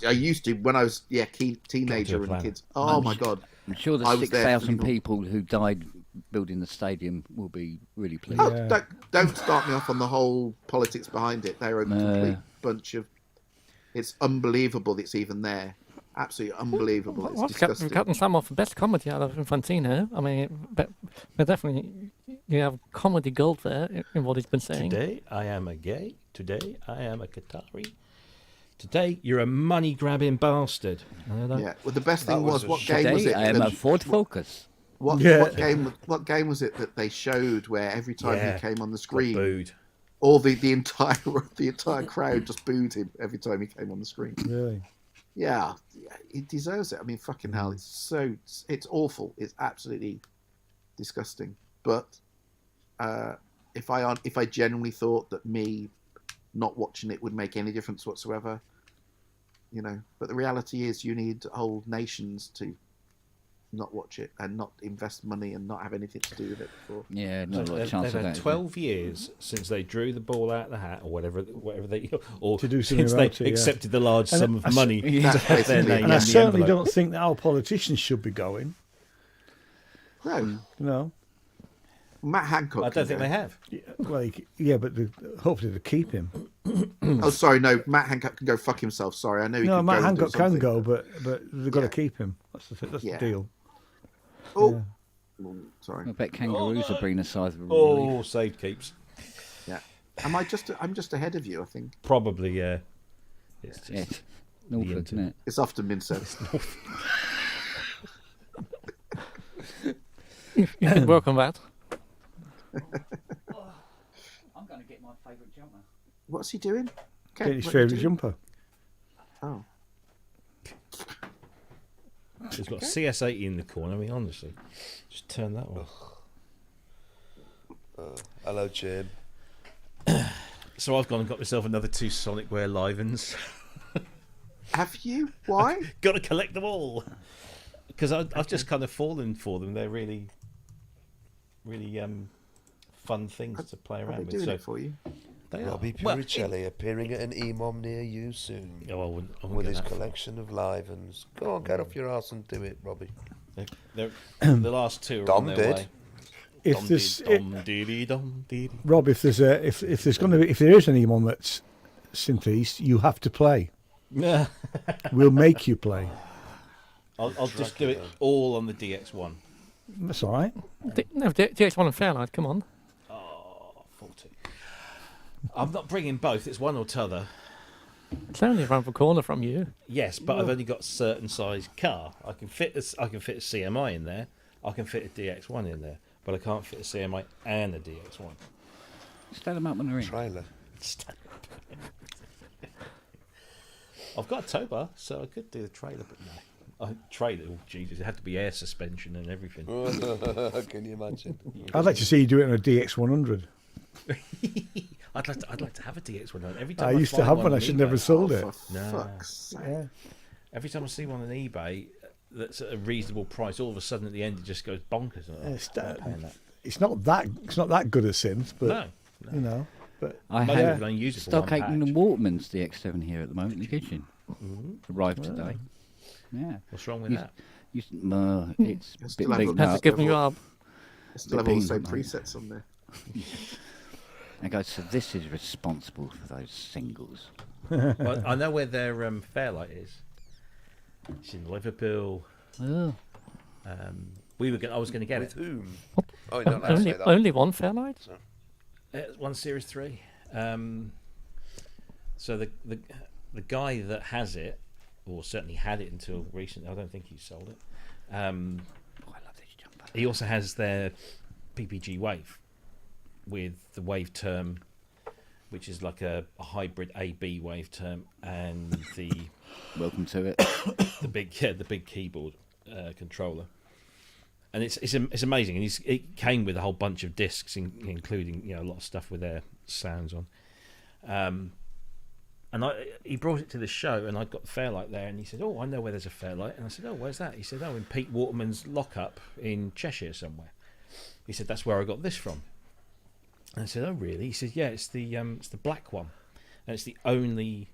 teenager and planner. kids. Oh my god, I'm sure the I was there 6,000 for the- people who died building the stadium will be really pleased. Oh, Yeah. don't start me off on the whole politics behind it. They're a complete bunch of. It's unbelievable that it's even there. Absolutely unbelievable. It's We've disgusting. gotten some of the best comedy out of Infantino. I mean, but definitely you have comedy gold there in what he's been saying. Today I am a gay. Today I am a Qatari. Today you're a money grabbing bastard. Yeah. Well, the best thing was a what game was Today it? I am that- a Ford Focus. What game was it that they showed where every time Yeah, he came on the Got screen, booed. all the entire crowd just booed him every time he came on the screen. Really? Yeah, he deserves it. I mean, fucking hell, it's awful. It's absolutely disgusting. But if I genuinely thought that me not watching it would make any difference whatsoever, but the reality is you need whole nations to not watch it and not invest money and not have anything to do with it before. Yeah, not a lot of They've chance of had that. 12 years since they drew the ball out of the hat, or whatever they, or To do something since they about it, yeah. accepted the large And sum I of s- money to That's have their basically name it. And I in the certainly envelope. don't think that our politicians should be going. No, No. Matt Hancock. I can don't think go. they have. Well, yeah, but hopefully to keep him. Oh, sorry, no. Matt Hancock can go fuck himself. Sorry, I know. He No, could Matt go and do Hancock can something. go, but they've got Yeah. to keep him. That's the Yeah. deal. Oh, sorry. I bet kangaroos are bring the size of a Oh, relief. saved keeps. Yeah. I'm just ahead of you. I think Probably, yeah. It's just, Yeah, Norfolk, isn't it? it's often been said. You could work on that. I'm going to get my favourite jumper. What's he doing? Get his what are you favourite doing? jumper. Oh, It's got CS80 in the corner. I mean, honestly, just turn that one. Hello, Jim. So I've gone and got myself another 2 Sonicware Livens. have you? Why? Got to collect them all because I've just kind of fallen for them. They're really, really fun things to play Are they around with. doing So it for you? they are. Robbie Well, Puricelli appearing at an EMOM near you soon I wouldn't with go his that far. collection of live uns. Go on, get off your ass and do it, Robbie. The last 2 are Dom on their did. way. If Dom there's dee dom dee dee dom dee dee. Rob, if there's if there is anyone that's Synth, you have to play. Yeah. We'll make you play. I'll just do it all on the DX1. That's all right. No, DX1 and Fairlight, come on. Oh, 40. I'm not bringing both. It's one or t'other. It's only around the corner from you. Yes, but I've only got a certain size car. I can fit a CMI in there. I can fit a DX1 in there, but I can't fit a CMI and a DX1. Stand them up when they're in. Trailer. I've got a tow bar, so I could do the trailer, but no. Trailer, oh Jesus, it had to be air suspension and everything. Can you imagine? I'd like to see you do it on a DX100. I'd like to have a DX1. Every time I used to find have one. I on should eBay- never sold it. For No. fuck's sake. Yeah. Every time I see one on eBay that's at a reasonable price, all of a sudden at the end it just goes bonkers. I'm It's, not paying that. it's not that good a synth, but No. you know. But I Most have people only use it for Stock one Aitken and patch. Waterman's DX7 here at the moment in the kitchen. Arrived today. Yeah. What's wrong with You- that? it's a bit Still have beaten a- Has up. to give me up. I still have all the Bit same beaten, presets on there. And goes, so this is responsible for those singles. Well, I know where their Fairlight is. It's in Liverpool. Oh. I was going to get With it. whom? Oh, you're not allowed to say that. Only one Fairlight? One Series 3. So the guy that has it, or certainly had it until recently, I don't think he sold it. Oh, I love this jumper. He also has their PPG Wave with the wave term, which is like a hybrid AB wave term, and the Welcome to it. the big keyboard controller. And it's amazing. And it came with a whole bunch of discs, including a lot of stuff with their sounds on. And he brought it to the show, and I got the Fairlight there, and he said, "Oh, I know where there's a Fairlight." And I said, "Oh, where's that?" He said, "Oh, in Pete Waterman's lockup in Cheshire somewhere." He said, "That's where I got this from." And I said, "Oh, really?" He said, "Yeah, it's the black one, and it's the only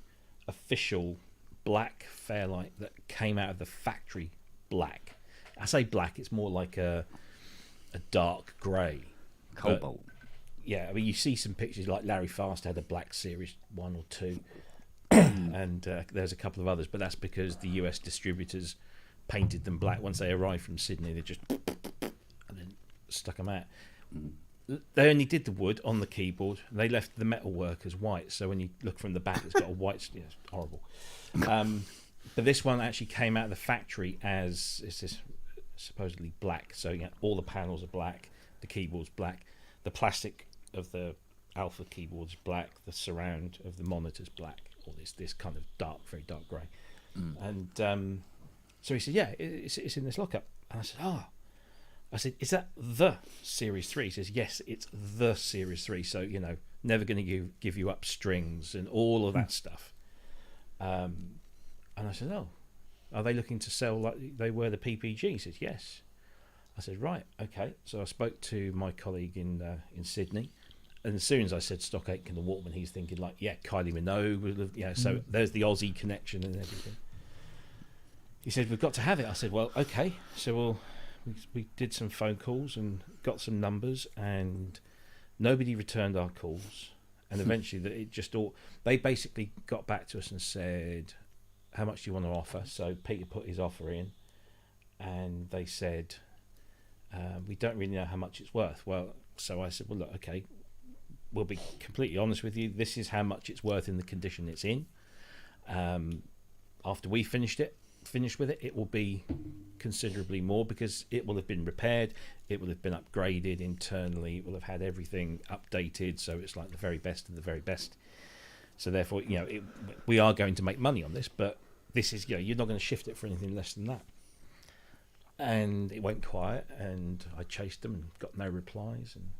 official black Fairlight that came out of the factory black. I say black; it's more like a dark grey, Cobalt. Yeah, I mean, you see some pictures like Larry Fast had a black Series 1 or 2, and there's a couple of others, but that's because the US distributors painted them black. Once they arrived from Sydney, they just and then stuck them out. They only did the wood on the keyboard, and they left the metalwork as white, so when you look from the back, it's got a white... it's horrible. But this one actually came out of the factory as it's this supposedly black, so all the panels are black, the keyboard's black, the plastic of the alpha keyboard's black, the surround of the monitor's black, all this kind of dark, very dark grey. And so he said, yeah, it's in this lockup. And I said, I said, is that the Series 3? He says, yes, it's the Series 3. So, never going to give you up strings and all of that stuff. And I said, oh, are they looking to sell like they were the PPG? He says, yes. I said, right, okay. So I spoke to my colleague in Sydney, and as soon as I said Stock Aitken and Waterman, he's thinking like, yeah, Kylie Minogue, so there's the Aussie connection and everything. He said, we've got to have it. I said, well, okay. So we did some phone calls and got some numbers, and nobody returned our calls. And eventually, they basically got back to us and said, how much do you want to offer? So Peter put his offer in, and they said, we don't really know how much it's worth. Well, so I said, well, look, okay, we'll be completely honest with you. This is how much it's worth in the condition it's in. After we finish with it, it will be considerably more because it will have been repaired, it will have been upgraded internally, it will have had everything updated, so it's like the very best of the very best. So therefore, we are going to make money on this, but this is, you're not going to shift it for anything less than that. And it went quiet, and I chased them and got no replies, and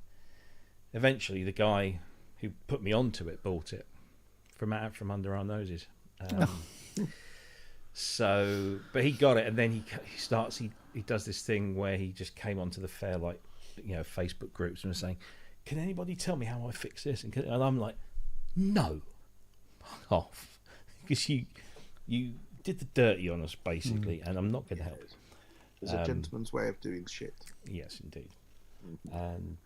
eventually the guy who put me onto it bought it from under our noses. So, but he got it, and then he does this thing where he just came onto the Fairlight, Facebook groups and was saying, "Can anybody tell me how I fix this?" And I'm like, "No, fuck off," because you did the dirty on us basically, and I'm not going to help. There's a gentleman's way of doing shit. Yes, indeed. And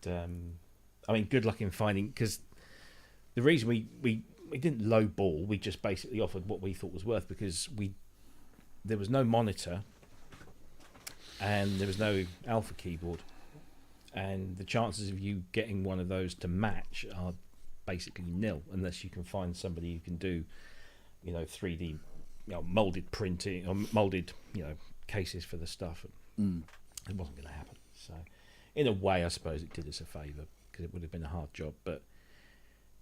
I mean, good luck in finding, because the reason we didn't lowball, we just basically offered what we thought was worth, because there was no monitor and there was no alpha keyboard, and the chances of you getting one of those to match are basically nil unless you can find somebody who can do 3D molded printing or molded cases for the stuff. It wasn't going to happen. So in a way, I suppose it did us a favour, because it would have been a hard job, but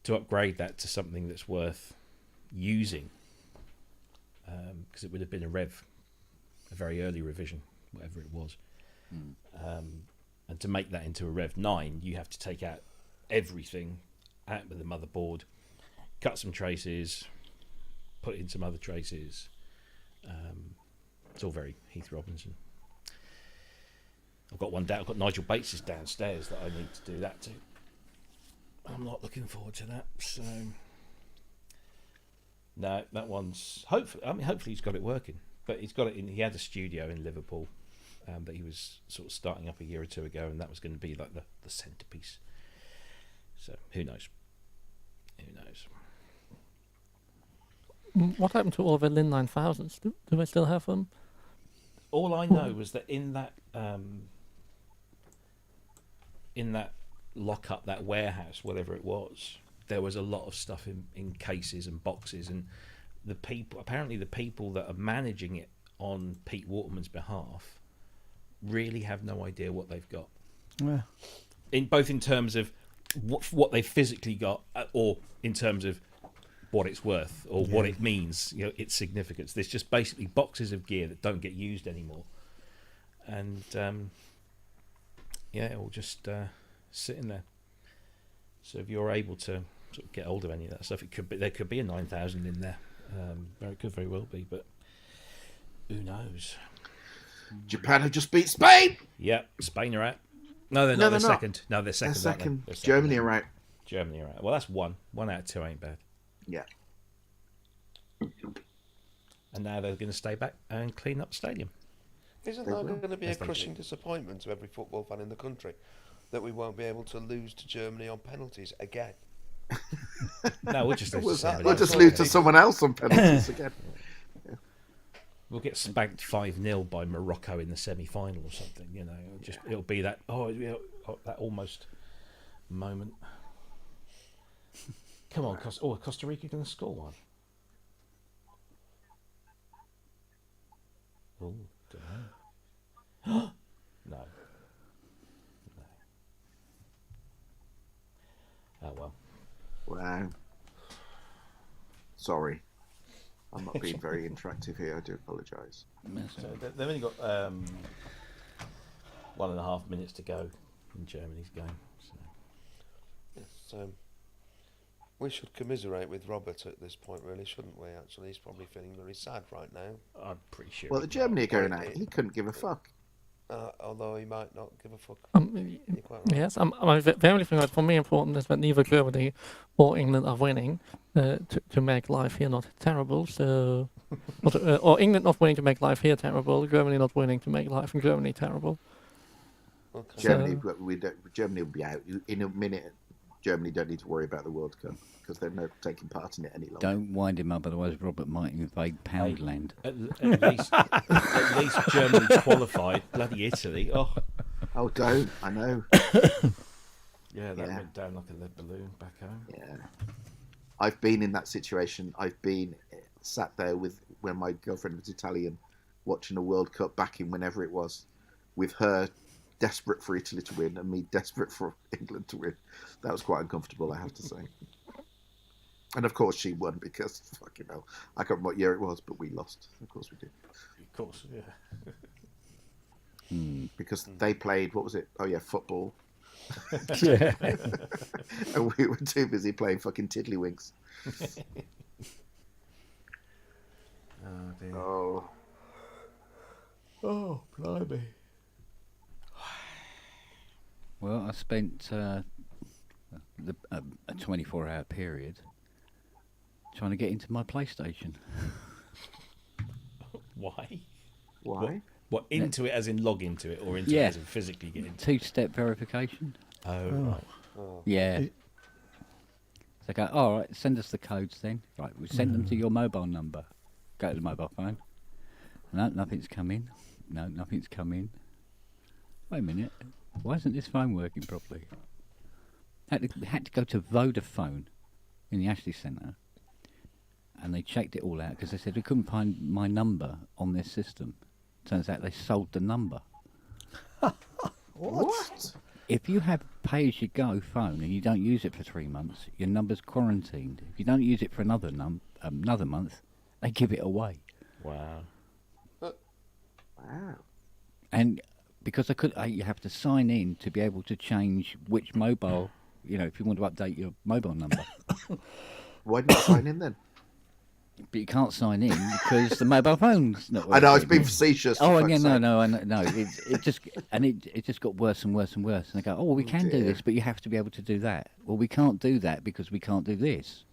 to upgrade that to something that's worth using, because it would have been a very early revision, whatever it was, and to make that into a Rev 9, you have to take out everything out with the motherboard, cut some traces, put in some other traces. It's all very Heath Robinson. I've got Nigel Bates's downstairs that I need to do that to. I'm not looking forward to that. So no, that one's hopefully he's got it working. But he's got it in. He had a studio in Liverpool that he was sort of starting up a year or two ago, and that was going to be like the centerpiece. So who knows? Who knows? What happened to all of the Lin 9000s? Do they still have them? All I know was that in that lockup, that warehouse, whatever it was, there was a lot of stuff in cases and boxes, and the people that are managing it on Pete Waterman's behalf really have no idea what they've got. Yeah. In terms of what they physically got, or in terms of what it's worth, or what it means, its significance. There's just basically boxes of gear that don't get used anymore, and it will just sitting there. So if you're able to sort of get hold of any of that stuff, there could be a 9000 in there. It could very well be, but who knows? Japan have just beat Spain. Yeah, Spain are out. No, they're not. They're second. No, they're second. They're second. They're second. Germany are out. Germany are out. Well, that's one. 1 out of 2 ain't bad. Yeah. And now they're going to stay back and clean up the stadium. Isn't They that will. going to be a Yes, they crushing do. disappointment to every football fan in the country that we won't be able to lose to Germany on penalties again? No, we'll just lose to somebody We'll else. just lose to someone else on penalties again. We'll get spanked 5-0 by Morocco in the semi-final or something. You know, it'll be that that almost moment. Come on, Costa Rica going to score one. Oh, don't know. No. Oh well. Wow. Sorry. I'm not being very interactive here. I do apologise. So they've only got 1.5 minutes to go in Germany's game. So. Yes, we should commiserate with Robert at this point, really, shouldn't we? Actually, he's probably feeling very sad right now. I'm pretty sure. Well, the Germany are going out. He couldn't give a fuck. Although he might not give a fuck. Yes, the only thing that's for me important is that neither Germany or England are winning to make life here not terrible. So, or England not winning to make life here terrible, Germany not winning to make life in Germany terrible. Okay. Germany, Germany will be out in a minute. Germany don't need to worry about the World Cup because they're not taking part in it any longer. Don't wind him up, otherwise Robert might invade Poundland. At least Germany qualified. Bloody Italy. Oh, don't. I know. Yeah, that went down like a lead balloon back home. Yeah. I've been in that situation. I've been sat there when my girlfriend was Italian, watching a World Cup back in whenever it was, with her desperate for Italy to win and me desperate for England to win. That was quite uncomfortable, I have to say. And of course she won because, fucking hell, I can't remember what year it was, but we lost. Of course we did. Of course, yeah. Because they played, what was it? Oh yeah, football. Yeah. And we were too busy playing fucking tiddlywinks. Oh, dear. Oh, blimey. Well, I spent a 24-hour period trying to get into my PlayStation. Why? Why? What, into it as in log into it, or into it as in physically get into it? Two-step verification. Oh, right. Yeah. So they go, all right, send us the codes then. Right, we send them to your mobile number. Go to the mobile phone. No, nothing's come in. No, nothing's come in. Wait a minute. Why isn't this phone working properly? Had to go to Vodafone in the Ashley Centre, and they checked it all out because they said we couldn't find my number on this system. Turns out they sold the number. What? If you have pay-as-you-go phone and you don't use it for 3 months, your number's quarantined. If you don't use it for another month, they give it away. Wow. Wow. And because you have to sign in to be able to change which mobile, if you want to update your mobile number. Why didn't you sign in then? But you can't sign in because the mobile phone's not working. I know, it's been facetious. Oh, yeah, no, it just got worse and worse and worse. And they go, oh, we can do this, but you have to be able to do that. Well, we can't do that because we can't do this.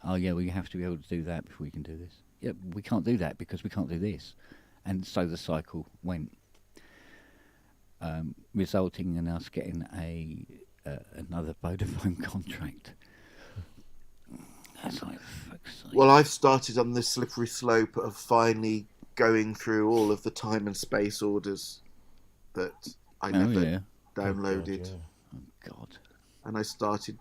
Oh, yeah, well, you have to be able to do that before we can do this. Yeah, we can't do that because we can't do this. And so the cycle went, resulting in us getting another Vodafone contract. That's like, fuck's sake. Well, I've started on this slippery slope of finally going through all of the time and space orders that I never downloaded. Oh, God. And I've started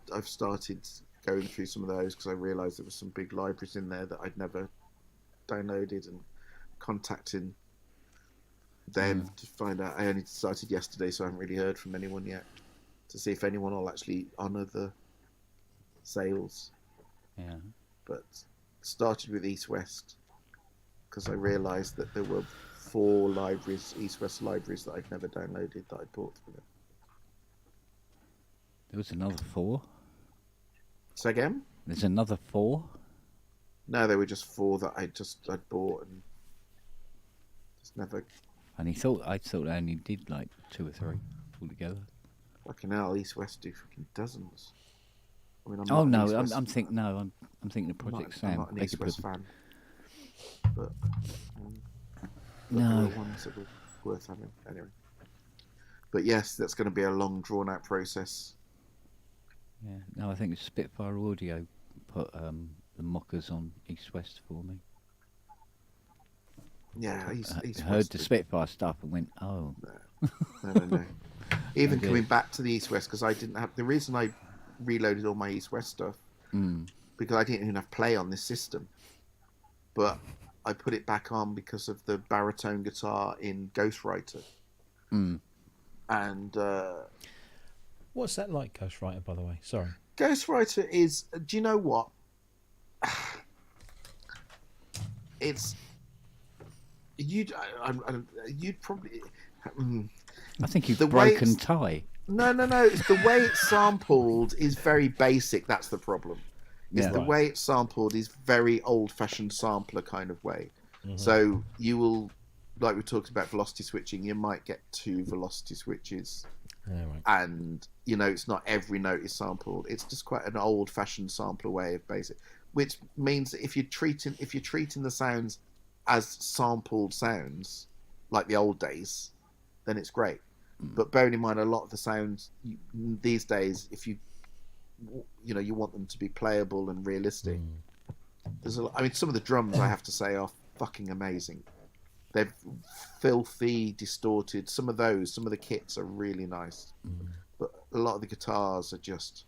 going through some of those because I realised there were some big libraries in there that I'd never downloaded, and contacting them to find out. I only started yesterday, so I haven't really heard from anyone yet to see if anyone will actually honour the sales. Yeah. But started with East West because I realised that there were 4 libraries, East West libraries, that I'd never downloaded that I bought for them. There was another 4. So again? There's another 4. No, there were just 4 that I'd bought and just never. And I thought I only did like 2 or 3 altogether. Fucking hell, East West do fucking dozens. I mean, I'm Oh not an no, East West I'm thinking no, I'm thinking of I'm Project not, Sam. I'm not an Beg East your West pardon. fan, but there No. were ones that were worth having anyway. But yes, that's going to be a long, drawn-out process. Yeah, no, I think Spitfire Audio put the mockers on East West for me. Yeah, East I heard West. the Spitfire stuff and went, oh. No. Even Okay. coming back to the East West, because I didn't have the reason I reloaded all my East West stuff because I didn't even have play on this system, but I put it back on because of the baritone guitar in Ghostwriter. And What's that like, Ghostwriter, by the way? Sorry. Ghostwriter is. Do you know what? It's you'd probably. I think you've The way broken it's- tie. No. It's the way it's sampled is very basic. That's the problem. It's Yeah. the way it's sampled is very old-fashioned sampler kind of way. So you will, like we talked about velocity switching, you might get 2 velocity switches, and it's not every note is sampled. It's just quite an old-fashioned sampler way of basic, which means that if you're treating the sounds as sampled sounds like the old days, then it's great. But bearing in mind, a lot of the sounds these days, if you want them to be playable and realistic. Some of the drums, I have to say, are fucking amazing. They're filthy, distorted. Some of the kits are really nice, but a lot of the guitars are just,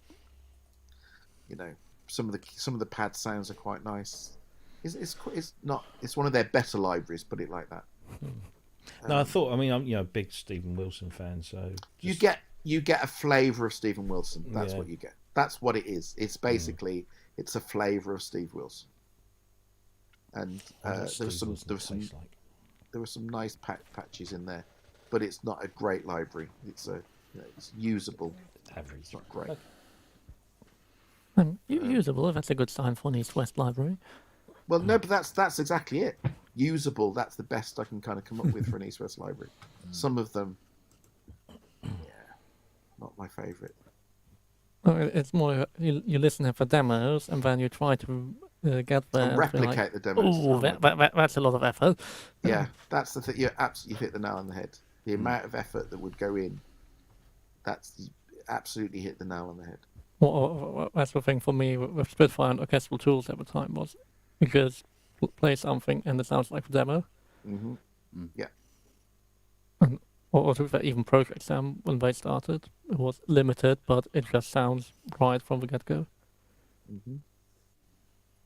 some of the pad sounds are quite nice. It's one of their better libraries, put it like that. No, I thought. I mean, I'm a big Stephen Wilson fan, so you get a flavour of Stephen Wilson. That's what you get. That's what it is. It's basically it's a flavour of Steve Wilson. And there were some nice patches in there, but it's not a great library. It's it's usable. Average. It's not great. Usable. That's a good sign for an East-West library. Well, no, but that's exactly it. Usable. That's the best I can kind of come up with for an East-West library. Some of them, not my favourite. It's more you listen for demos and then you try to get there And replicate the demos. Oh, that's a lot of effort. Yeah, that's the thing. You absolutely hit the nail on the head. The amount of effort that would go in, that's absolutely hit the nail on the head. Well, that's the thing for me with Spitfire and orchestral tools at the time was because play something and it sounds like a demo. Yeah. Or to even Project Sam when they started, it was limited, but it just sounds right from the get-go.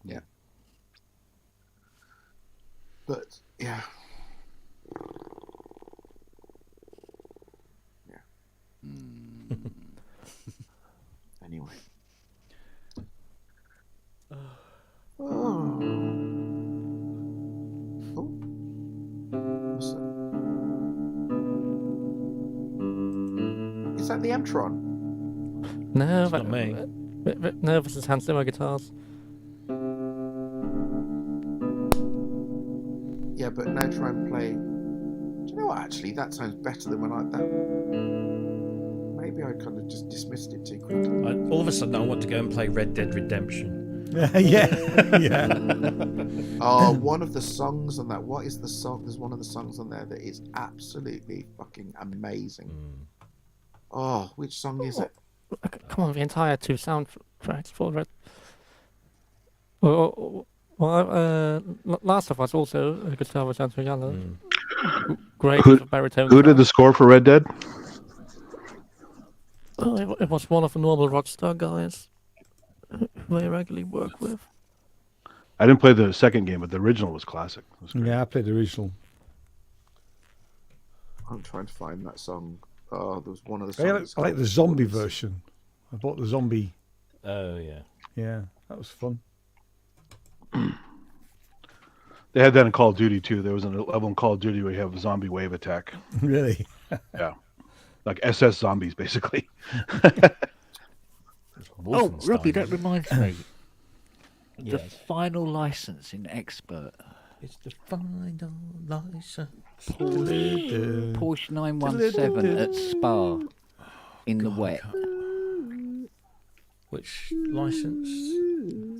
Yeah. But yeah. Anyway. What's that? Is that the Mtron? No, It's not me. No, this is Hans Zimmer guitars. Yeah, but now try and play. Do you know what? Actually, that sounds better than when I that. Maybe I kind of just dismissed it too quickly. All of a sudden, I want to go and play Red Dead Redemption. Yeah. Oh, one of the songs on that. What is the song? There's one of the songs on there that is absolutely fucking amazing. Oh, which song is it? Come on, the entire 2 soundtracks for Red. Last of Us also a guitar with Andrew Yellow. Great Who- baritone. Who did guitar. the score for Red Dead? Oh, it was one of the normal Rockstar guys who I regularly work with. I didn't play the second game, but the original was classic. It was great. Yeah, I played the original. I'm trying to find that song. Oh, there was one of the I songs. like the zombie version. I bought the zombie. Oh yeah. Yeah, that was fun. They had that in Call of Duty too. There was a level in Call of Duty where you have a zombie wave attack. Really? Yeah, like SS zombies basically. Oh, Robbie, that reminds me. The Yes. final license in Expert. It's the final license. Porsche 917 at Spa in the wet. Which license?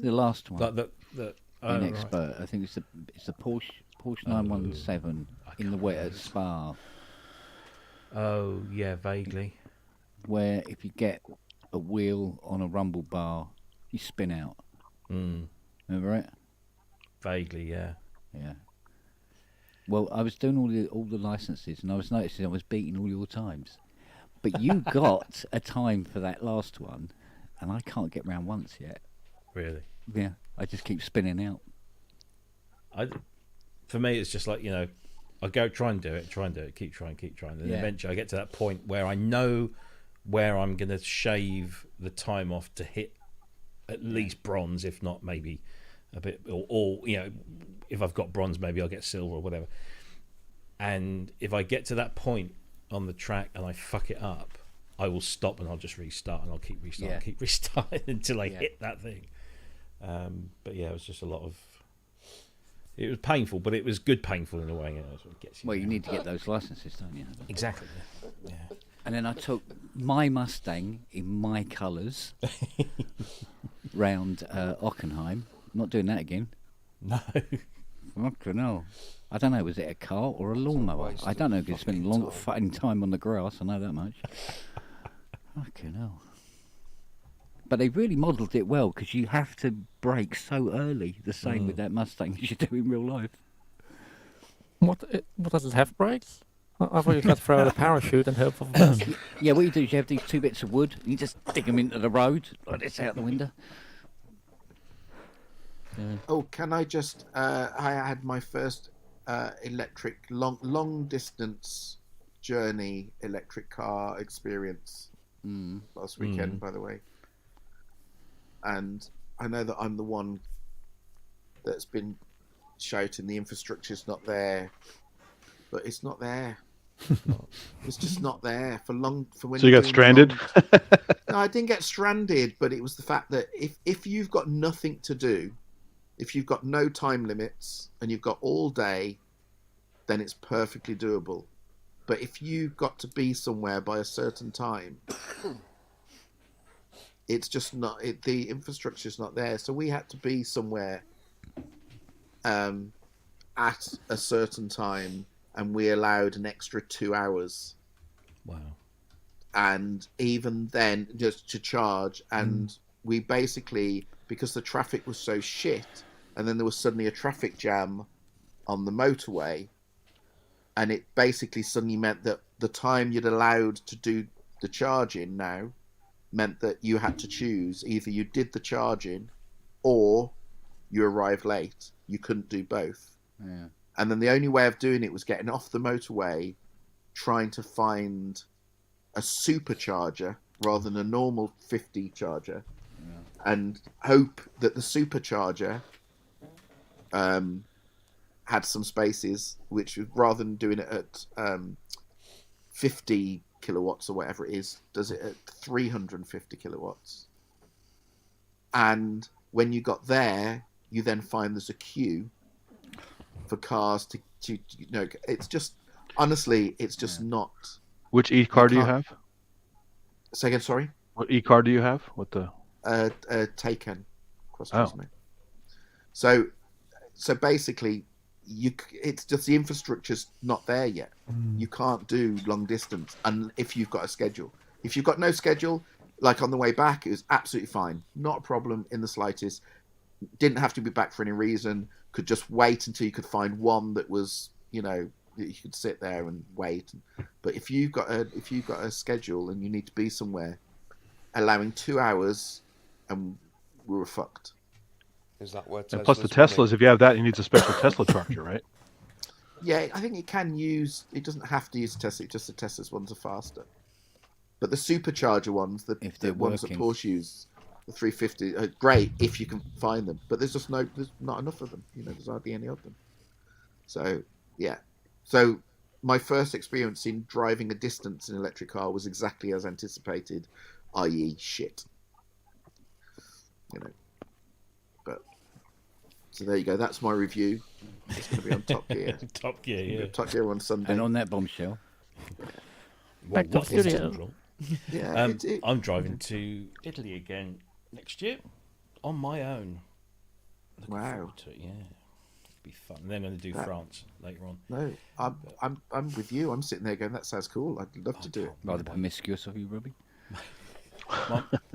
The last one. Like the oh, in right. Expert. I think it's the Porsche 917 in the wet at Spa, Oh yeah, vaguely. where if you get a wheel on a rumble bar, you spin out. Remember it? Vaguely, yeah. Yeah. Well, I was doing all the licenses, and I was noticing I was beating all your times. But you got a time for that last one, and I can't get round once yet. Really. Yeah, I just keep spinning out. For me, it's just like, I go try and do it, keep trying. And Yeah. eventually I get to that point where I know where I'm going to shave the time off to hit at least bronze, if not maybe a bit, or if I've got bronze, maybe I'll get silver or whatever. And if I get to that point on the track and I fuck it up, I will stop and I'll just restart, and I'll keep restarting until I hit that thing. But yeah, it was just a lot of. It was painful, but it was good painful in a way. It sort of gets you Well, you need to get those licenses, don't you? exactly. Yeah. And then I took my Mustang in my colours round Ockenheim. I'm not doing that again. No. Fucking hell. I don't know, was it a car or a lawnmower? I don't know, because it's been a long fucking time on the grass, I know that much. Fucking hell. But they really modelled it well, because you have to brake so early, the same with that Mustang as you do in real life. What does it have, brakes? I thought you had to throw out a parachute and hope for the best. Yeah, what you do is you have these 2 bits of wood, and you just dig them into the road, like this out the window. Oh, can I just? I had my first electric long distance journey electric car experience last weekend, by the way. And I know that I'm the one that's been shouting the infrastructure's not there, but it's not there. It's just not there for when. So you got stranded? No, I didn't get stranded, but it was the fact that if you've got nothing to do, if you've got no time limits and you've got all day, then it's perfectly doable. But if you've got to be somewhere by a certain time, it's just not. The infrastructure's not there. So we had to be somewhere at a certain time, and we allowed an extra 2 hours. Wow. And even then, just to charge, and we basically, because the traffic was so shit, and then there was suddenly a traffic jam on the motorway, and it basically suddenly meant that the time you'd allowed to do the charging now meant that you had to choose. Either you did the charging or you arrived late. You couldn't do both. Yeah. And then the only way of doing it was getting off the motorway, trying to find a supercharger rather than a normal 50 charger, and hope that the supercharger had some spaces, which rather than doing it at 50 kilowatts or whatever it is, does it at 350 kilowatts. And when you got there, you then find there's a queue for cars to it's just, honestly, it's just not. Which e-car do you have? Say again, sorry? What e-car do you have? What the? Taken. So basically, it's just the infrastructure's not there yet. You can't do long distance, and if you've got a schedule. If you've got no schedule, like on the way back, it was absolutely fine, not a problem in the slightest. Didn't have to be back for any reason. Could just wait until you could find one that was, that you could sit there and wait. But if you've got a schedule and you need to be somewhere, allowing 2 hours, and we were fucked. Is that where? And plus the Teslas, if you have that, you need a special Tesla charger, right? Yeah, I think it can use. It doesn't have to use a Tesla. Just the Tesla's ones are faster. But the supercharger ones, the ones that Porsche use, the 350, are great if you can find them. But there's not enough of them. There's hardly any of them. So yeah. So my first experience in driving a distance in an electric car was exactly as anticipated, i.e. shit. But so there you go. That's my review. It's going to be on Top Gear. Top Gear, yeah. Top Gear on Sunday. And on that bombshell. Back to the studio. Yeah, I'm driving to Italy again next year on my own. Looking Wow. forward to it, yeah. It'll be fun. And then I'm going to do France later on. No, I'm with you. I'm sitting there going, that sounds cool. I'd love to do it. Rather promiscuous of you, Robbie.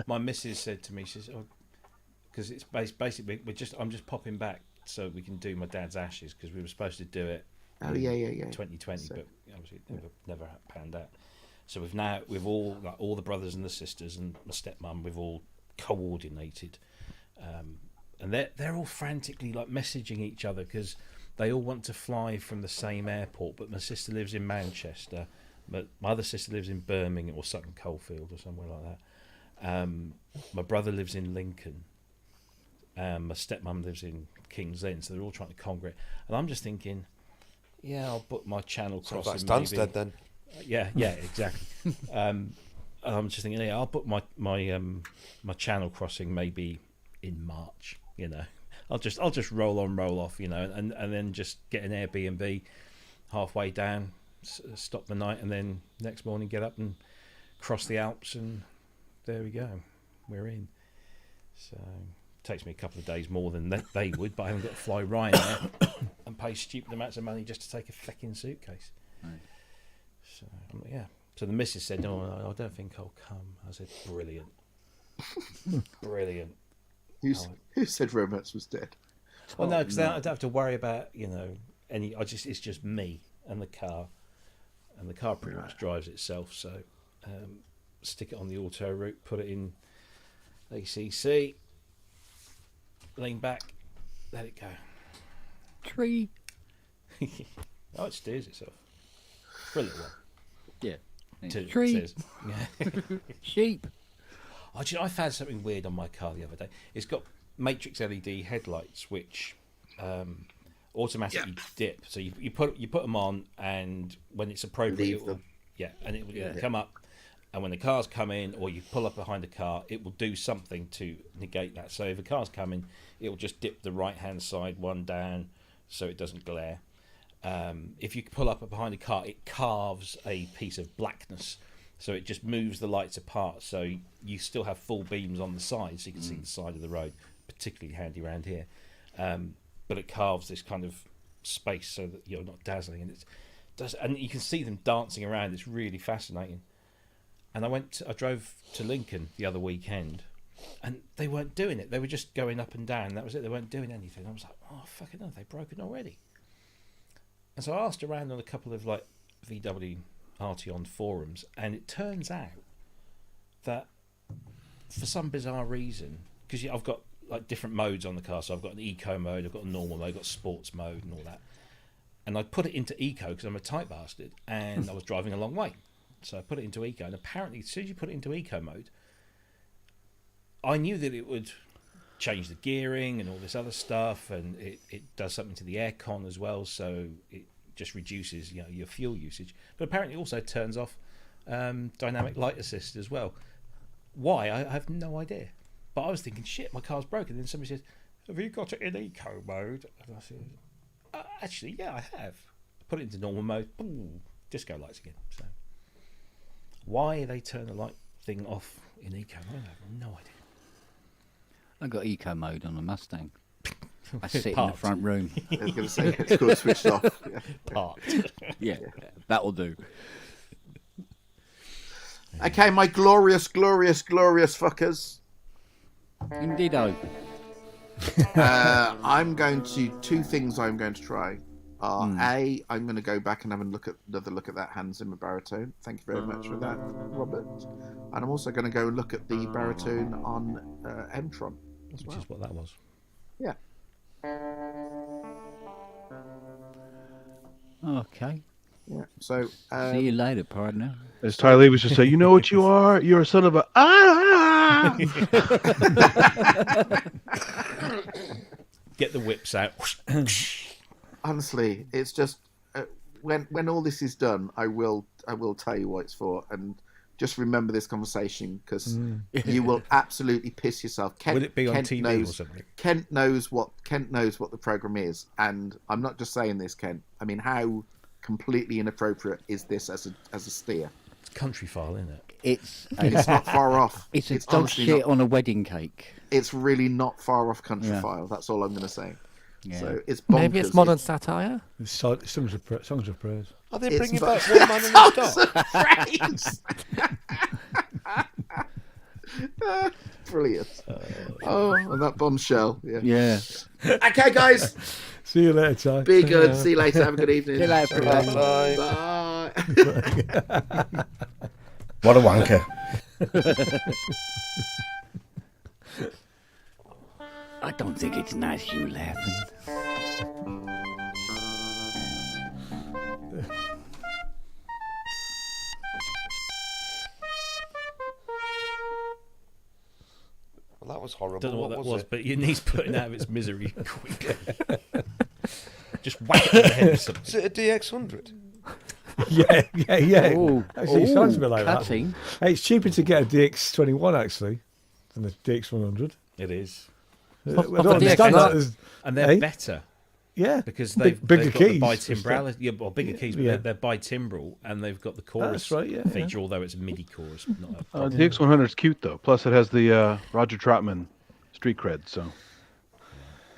My missus said to me, she says, because it's basically I'm just popping back so we can do my dad's ashes, because we were supposed to do it. Oh yeah. 2020, So- but obviously it never panned out. So we've all, like all the brothers and the sisters and my stepmom, we've all coordinated, and they're all frantically like messaging each other because they all want to fly from the same airport. But my sister lives in Manchester, but my other sister lives in Birmingham or Sutton Coldfield or somewhere like that. My brother lives in Lincoln. My stepmom lives in King's Lynn, so they're all trying to conquer it. And I'm just thinking, yeah, I'll book my channel Sounds crossing. like Stansted then. Yeah, exactly. I'm just thinking, yeah, I'll book my channel crossing maybe in March. You know, I'll just roll on, roll off. You know, and then just get an Airbnb halfway down, stop the night, and then next morning get up and cross the Alps, and there we go, we're in. So it takes me a couple of days more than they would, but I haven't got to fly Ryanair and pay stupid amounts of money just to take a fucking suitcase. Right. So yeah. So the missus said, "No, I don't think I'll come." I said, "Brilliant, brilliant." Who said romance was dead? Well, no, because I don't have to worry about any. It's just me and the car pretty much drives itself. So stick it on the auto route, put it in ACC, lean back, let it go. Tree. Oh, it steers itself for a little while. Yeah. Till it Tree. says, yeah. Sheep. I found something weird on my car the other day. It's got matrix LED headlights, which automatically dip. So you put them on, and when it's appropriate, Leave them. it will come up. And when the cars come in, or you pull up behind a car, it will do something to negate that. So if a car's coming, it will just dip the right-hand side one down, so it doesn't glare. If you pull up behind a car, it carves a piece of blackness. So it just moves the lights apart, so you still have full beams on the side, so you can see the side of the road, particularly handy around here. But it carves this kind of space so that you're not dazzling, and you can see them dancing around. It's really fascinating. And I drove to Lincoln the other weekend, and they weren't doing it. They were just going up and down. That was it. They weren't doing anything. I was like, oh fucking hell, they've broken already. And so I asked around on a couple of like VW Arteon forums, and it turns out that for some bizarre reason, because I've got like different modes on the car, so I've got an eco mode, I've got a normal mode, I've got sports mode and all that, and I put it into eco because I'm a tight bastard and I was driving a long way, so I put it into eco, and apparently as soon as you put it into eco mode, I knew that it would change the gearing and all this other stuff, and it does something to the aircon as well, so it just reduces your fuel usage, but apparently it also turns off dynamic light assist as well. Why? I have no idea, but I was thinking, shit, my car's broken. And then somebody says, have you got it in eco mode? And I said, actually, yeah, I have. I put it into normal mode, boom, disco lights again. So why they turn the light thing off in eco mode, I have no idea. I got eco mode on a Mustang. I sit in the front room. I was going to say, it's called switched off. Yeah. Parked. Yeah, that'll do. Okay, my glorious fuckers. Indeedo. I'm going to two things I'm going to try. A, I'm going to go back and have another look at that Hans Zimmer baritone. Thank you very much for that, Robert. And I'm also going to go and look at the baritone on M-Tron as Which well. is what that was. Yeah. Okay. Yeah. So See you later, partner. As Ty Lee was just say, you know what you are? You're a son of a Get the whips out. honestly, it's just when all this is done, I will tell you what it's for, and just remember this conversation because you will absolutely piss yourself. Will it be on TV or something? Kent knows what the program is, and I'm not just saying this, Kent. I mean, how completely inappropriate is this as a steer? It's country file, isn't it? It's It's not far off. it's a dog honestly shit not- on a wedding cake. It's really not far off country Yeah. file. That's all I'm going to say. Yeah. So it's bonkers. Maybe it's modern satire. Songs of praise. Are they It's bringing not- back One Man in the Dock? Praise. Brilliant. And that bombshell. Yeah. Yeah. Okay, guys. See you later, Ty. Be good. See you later. Have a good evening. See you later. Bye. Bye. What a wanker. I don't think it's nice you laughing. Well, that was horrible. Don't know what that was, it? but your knee's putting out of its misery quick. Just whack it on the head with something. Is it a DX100? Yeah. Oh, Actually, it sounds a bit like cutting. that. Hey, it's cheaper to get a DX21 actually than a DX100. It is. I Of don't the understand DX100. that. And they're Eh? better Yeah, because Big- they've bigger got the keys bitimbral. and Yeah, well, bigger keys, but Yeah. they're bitimbral and they've got the chorus That's right, yeah, feature, although it's a MIDI chorus. Not a The X100 is cute though. Plus, it has the Roger Troutman street cred. So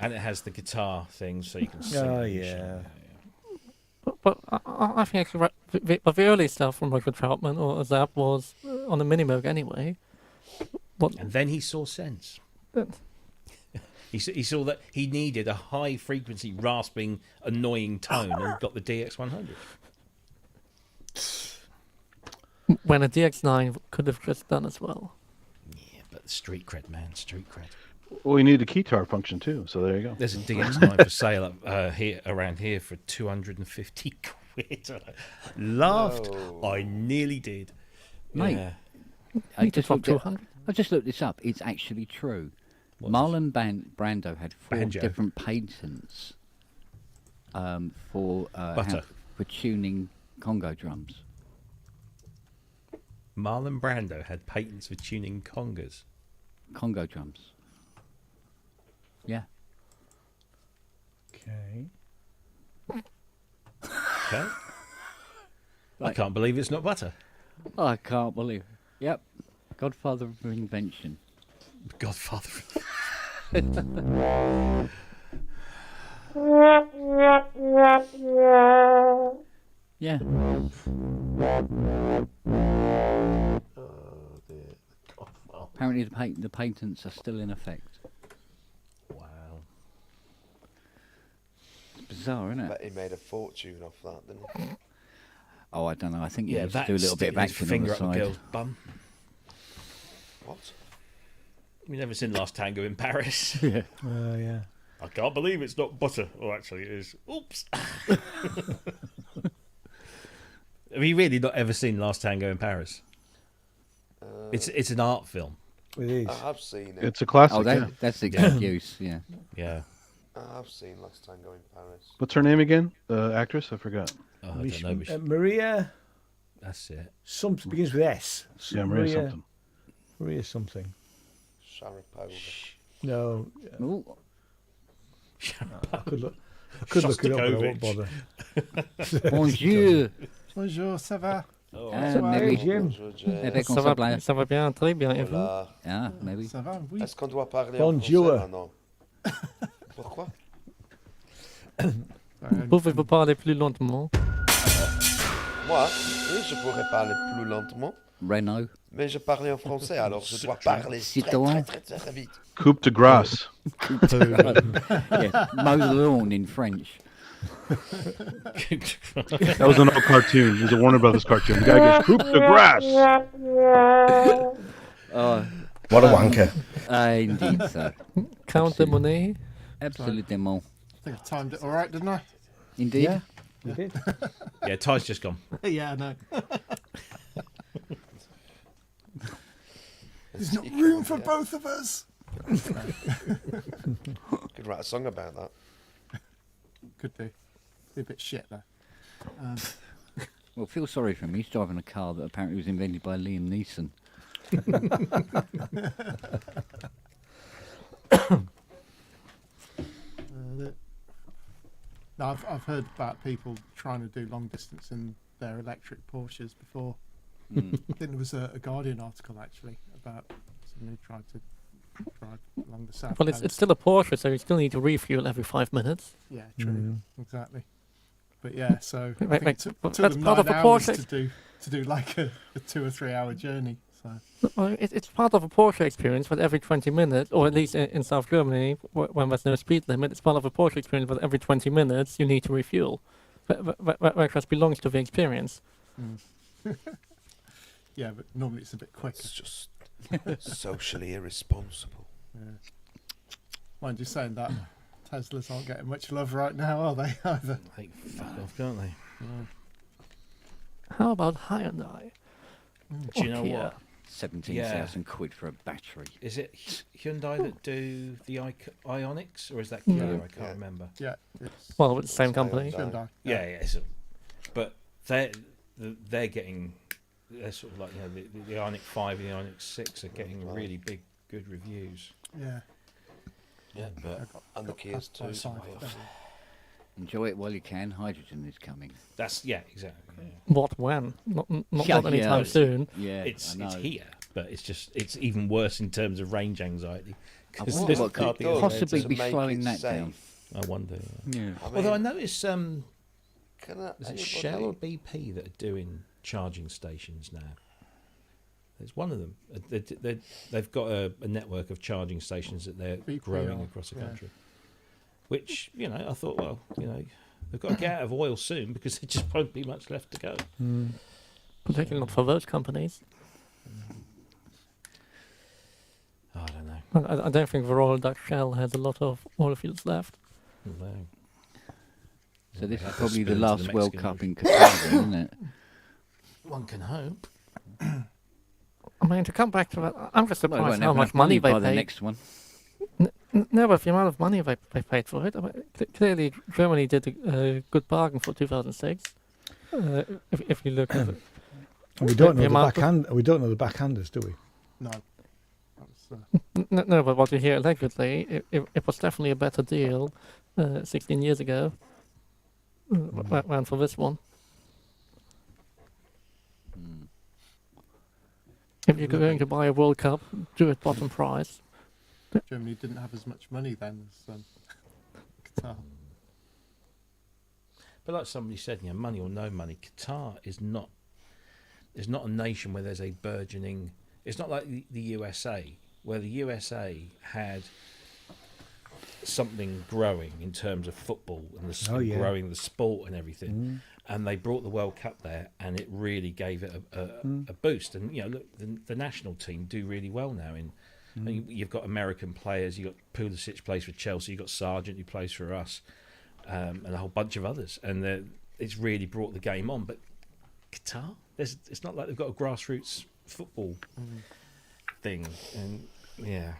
and it has the guitar thing, so you can sing. Oh, and yeah. But I think actually the early stuff from Roger Troutman or Zap was on the Minimoog anyway. And then he saw sense. He saw that he needed a high frequency, rasping, annoying tone, and got the DX100. When a DX9 could have just done as well. Yeah, but the street cred, man, street cred. well, you need a keytar function too. So there you go. There's a DX9 for sale up here around here for 250 quid. I laughed. No. I nearly did. Mate, Yeah. I Need to just, drop looked it, 200. I just looked this up. It's actually true. Marlon Brando had 4 Banjo. different patents for Butter. for tuning Congo drums. Marlon Brando had patents for tuning congas. Congo drums. Yeah. Okay. Okay. I can't believe it's not butter. I can't believe. Yep. Godfather of invention. Godfather. Yeah. Apparently the patents are still in effect. Wow. It's bizarre, isn't it? Bet he made a fortune off that, didn't he? Oh, I don't know. I think he Yeah, needs to that do a little bit of his acting on finger the up the side. girl's bum. What? You've never seen Last Tango in Paris? Yeah. Yeah. I can't believe it's not butter. Oh, actually, it is. Oops. Have you really not ever seen Last Tango in Paris? It's an art film. It is. I have seen it. It's a classic. Oh, yeah. that's the excuse. Yeah. Yeah. I have seen Last Tango in Paris. What's her name again? The actress? I forgot. Oh, I don't know. But Maria. that's it. Something begins with S. Yeah, Maria something. Maria something. Sharapova. No, Ooh. I could look it up, but I won't bother. Bonjour. Bonjour, ça va? Maybe. Jim. Maybe Ça va, ça va bien, très bien. Et vous? Voilà. Ah, maybe. Ça va, oui. Est-ce qu'on doit parler Bonjour. en français maintenant? Pourquoi? Pouvez-vous parler plus lentement? Moi, oui, je pourrais parler plus lentement, Renault. mais je parlais en français, alors je dois parler très, Citroën. très vite. Coupe de grasse. Yeah. Mow the lawn in French. That was an old cartoon. It was a Warner Brothers cartoon. The guy goes, coupe de grass. Oh, What a wanker. indeed, so. Count the money. Absolutely. I think I timed it all right, didn't I? Indeed. Yeah. You did. Yeah, Ty's just gone. Yeah, I know. There's not room for both of us. Could write a song about that. Could do. Be a bit shit though. Well, feel sorry for him. He's driving a car that apparently was invented by Liam Neeson. No, I've heard about people trying to do long distance in their electric Porsches before. I think there was a Guardian article actually about someone who tried to drive along the south Well, coast. it's still a Porsche, so you still need to refuel every 5 minutes. Yeah, true, exactly. But yeah, so I Wait, think it took that's them part 9 of a hours Porsche. to do like a 2 or 3 hour journey. So Well, it's part of a Porsche experience, but every 20 minutes, or at least in South Germany, when there's no speed limit, it's part of a Porsche experience, but every 20 minutes you need to refuel. That just belongs to the experience. yeah, but normally it's a bit quicker. It's just socially irresponsible. Yeah. Mind you saying that, Teslas aren't getting much love right now, are they? Either. They fuck off, don't they? How about Hyundai? Do you know what? 17,000 quid for a battery. Is it Hyundai that do the Ioniqs, or is that Kia? No. I can't remember. Yeah. It's Well, it's the same company. Hyundai. Yeah. But they're getting, they're sort of like, you know, the Ioniq 5 and the Ioniq 6 are getting really good reviews. Yeah. Yeah, but and the Kias too. Enjoy it while you can. Hydrogen is coming. That's exactly. Yeah. What, when? Not anytime soon. Yeah, It's here, but it's even worse in terms of range anxiety. Because What could possibly be slowing that down? I wonder. Yeah. Although I noticed is Is it Shell or BP that are doing charging stations now? There's one of them. They've got a network of charging stations that they're BP growing are, across the yeah. country. Which, you know, I thought, well, you know, they've got to get out of oil soon because there just won't be much left to go. Particularly not for those companies. I don't know. I don't think the Royal Dutch Shell has a lot of oil fields left. No. So this They is have to probably the spill into last the World Mexican Cup Ocean. in Qatar, then, isn't it? One can hope. I mean, to come back to that, I'm just Well, surprised won't how have much enough money they by the paid. next one. No, but the amount of money they paid for it. I mean, clearly, Germany did a good bargain for 2006. If you look at it. We don't know the amount of- backhand. We don't know the backhanders, do we? No. That's, No, but what you hear allegedly, it was definitely a better deal 16 years ago than for this one. If you're going to buy a World Cup, do it bottom price. Germany didn't have as much money then as Qatar. But like somebody said, you know, money or no money, Qatar is not a nation where there's a burgeoning. It's not like the USA, where the USA had something growing in terms of football and growing the sport and everything. And they brought the World Cup there, and it really gave it a boost. And you know, look, the national team do really well now. You've got American players. You've got Pulisic plays for Chelsea. You've got Sargent who plays for us, and a whole bunch of others. And it's really brought the game on. But Qatar, it's not like they've got a grassroots football thing. And yeah.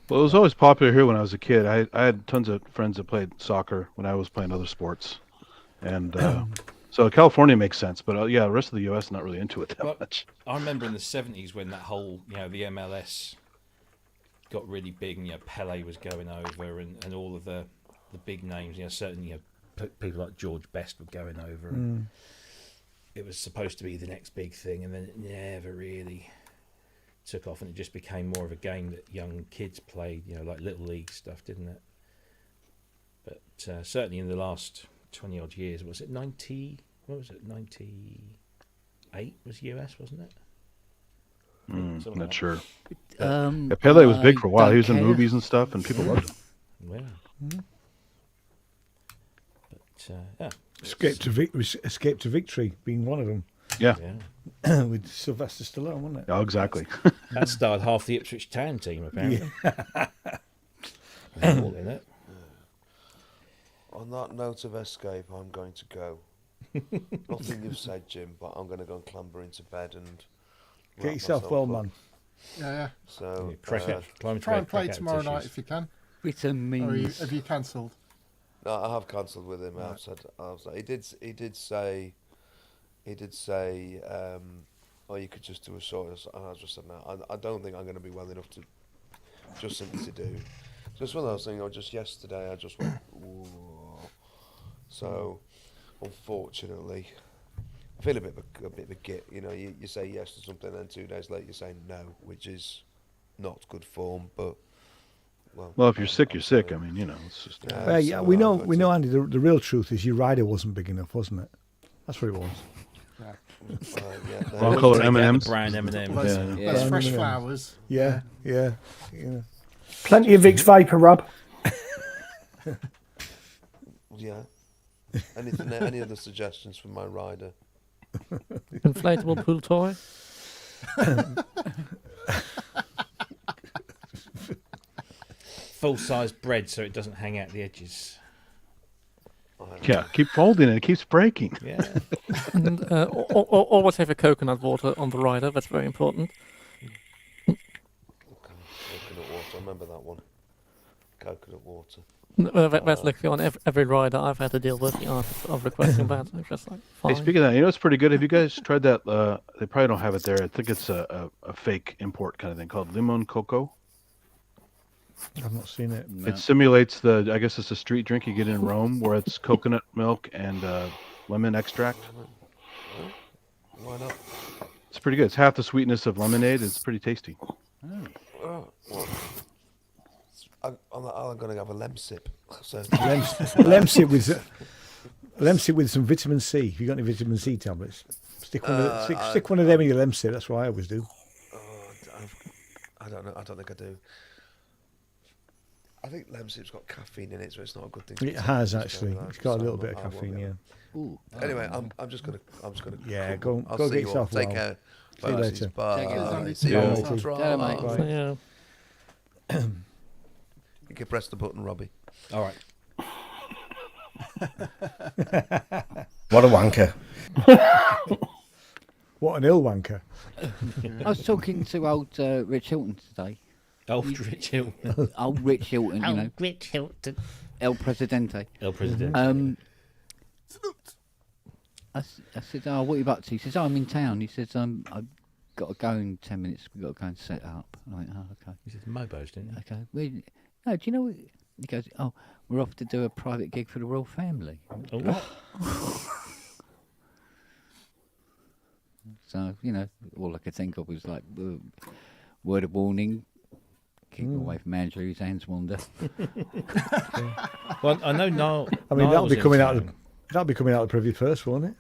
Well, it was always popular here when I was a kid. I had tons of friends that played soccer when I was playing other sports, and so California makes sense. But the rest of the U.S. not really into it that much. I remember in the 70s when that whole, you know, the MLS got really big, and you know, Pele was going over, and all of the big names, you know, certainly, you know, people like George Best were going over. And it was supposed to be the next big thing, and then it never really took off, and it just became more of a game that young kids played, you know, like little league stuff, didn't it? But certainly in the last 20 odd years, was it 90? What was it? 98 was US, wasn't it? Something Not like sure. That. Pele was big for a while. I He was in don't care. movies and stuff, and people loved him. Yeah. But yeah. Escape to Victory being one of them. Yeah. With Sylvester Stallone, wasn't it? Oh, exactly. That starred half the Ipswich Town team, apparently. They're all in it. On that note of escape, I'm going to go. Nothing you've said, Jim, but I'm going to go and clamber into bed and Get wrap yourself myself well, up. man. Yeah. So Try and play tomorrow night if you can. Vitamins. Or have you cancelled? no, I have cancelled with him. I've said he did say, oh, you could just do a short. And I just said no. I don't think I'm going to be well enough to just simply to do. Just one of those things. Just yesterday, I just went. Ooh. So, unfortunately, I feel a bit of a git. You know, you say yes to something, and then 2 days later you're saying no, which is not good form. But well, if you're sick, you're sick. I mean, you know, it's just. Yeah, we know, Andy. The real truth is your rider wasn't big enough, wasn't it? That's what it was. Wrong color Take out the M&Ms. brown M&Ms. Those fresh flowers. Yeah. Plenty of Vicks Vapor Rub. Yeah. Any other suggestions for my rider? Inflatable pool toy. Full-size bread so it doesn't hang out the edges. Yeah, keep folding it. It keeps breaking. Yeah. And always have a coconut water on the rider. That's very important. Coconut water. I remember that one. Coconut water. That's literally on every rider I've had to deal with. Of requesting that. It's just like, fine. Hey, speaking of that, you know it's pretty good. Have you guys tried that? They probably don't have it there. I think it's a fake import kind of thing called Limon Coco. I've not seen it. No. It simulates I guess it's a street drink you get in Rome where it's coconut milk and lemon extract. Why not? It's pretty good. It's half the sweetness of lemonade. It's pretty tasty. I'm going to have a lemsip. So Lemsip with some vitamin C. If you got any vitamin C tablets, stick one of them in your Lemsip. That's what I always do. I don't know. I don't think I do. I think lemsip's got caffeine in it, so it's not a good thing. It has actually. It's got a little bit of caffeine. Yeah. Ooh. Anyway, I'm just gonna. Yeah. Go I'll get see you all. yourself Take well. care. See you Bye. later. Bye. See See you you all. later. That's right. Yeah, mate. So, yeah. You can press the button, Robbie. All right. What a wanker. What an ill wanker. I was talking to old Rich Hilton today. Old Rich Hilton. Old Rich Hilton, you know. Rich Hilton. El Presidente. El Presidente. I said, "Oh, what are you up to?" He says, "Oh, I'm in town." He says, "I've got to go in 10 minutes. We've got to go and set up." I went, "Oh, okay." He said Mobos, didn't he? Okay. No, do you know what? He goes, "Oh, we're off to do a private gig for the royal family." Oh, what? So, you know, all I could think of was like, word of warning, keep away from Andrew, his hands wander. Well, I know Niall. I mean, Niall's in town. that'll be coming out of the privy first, won't it?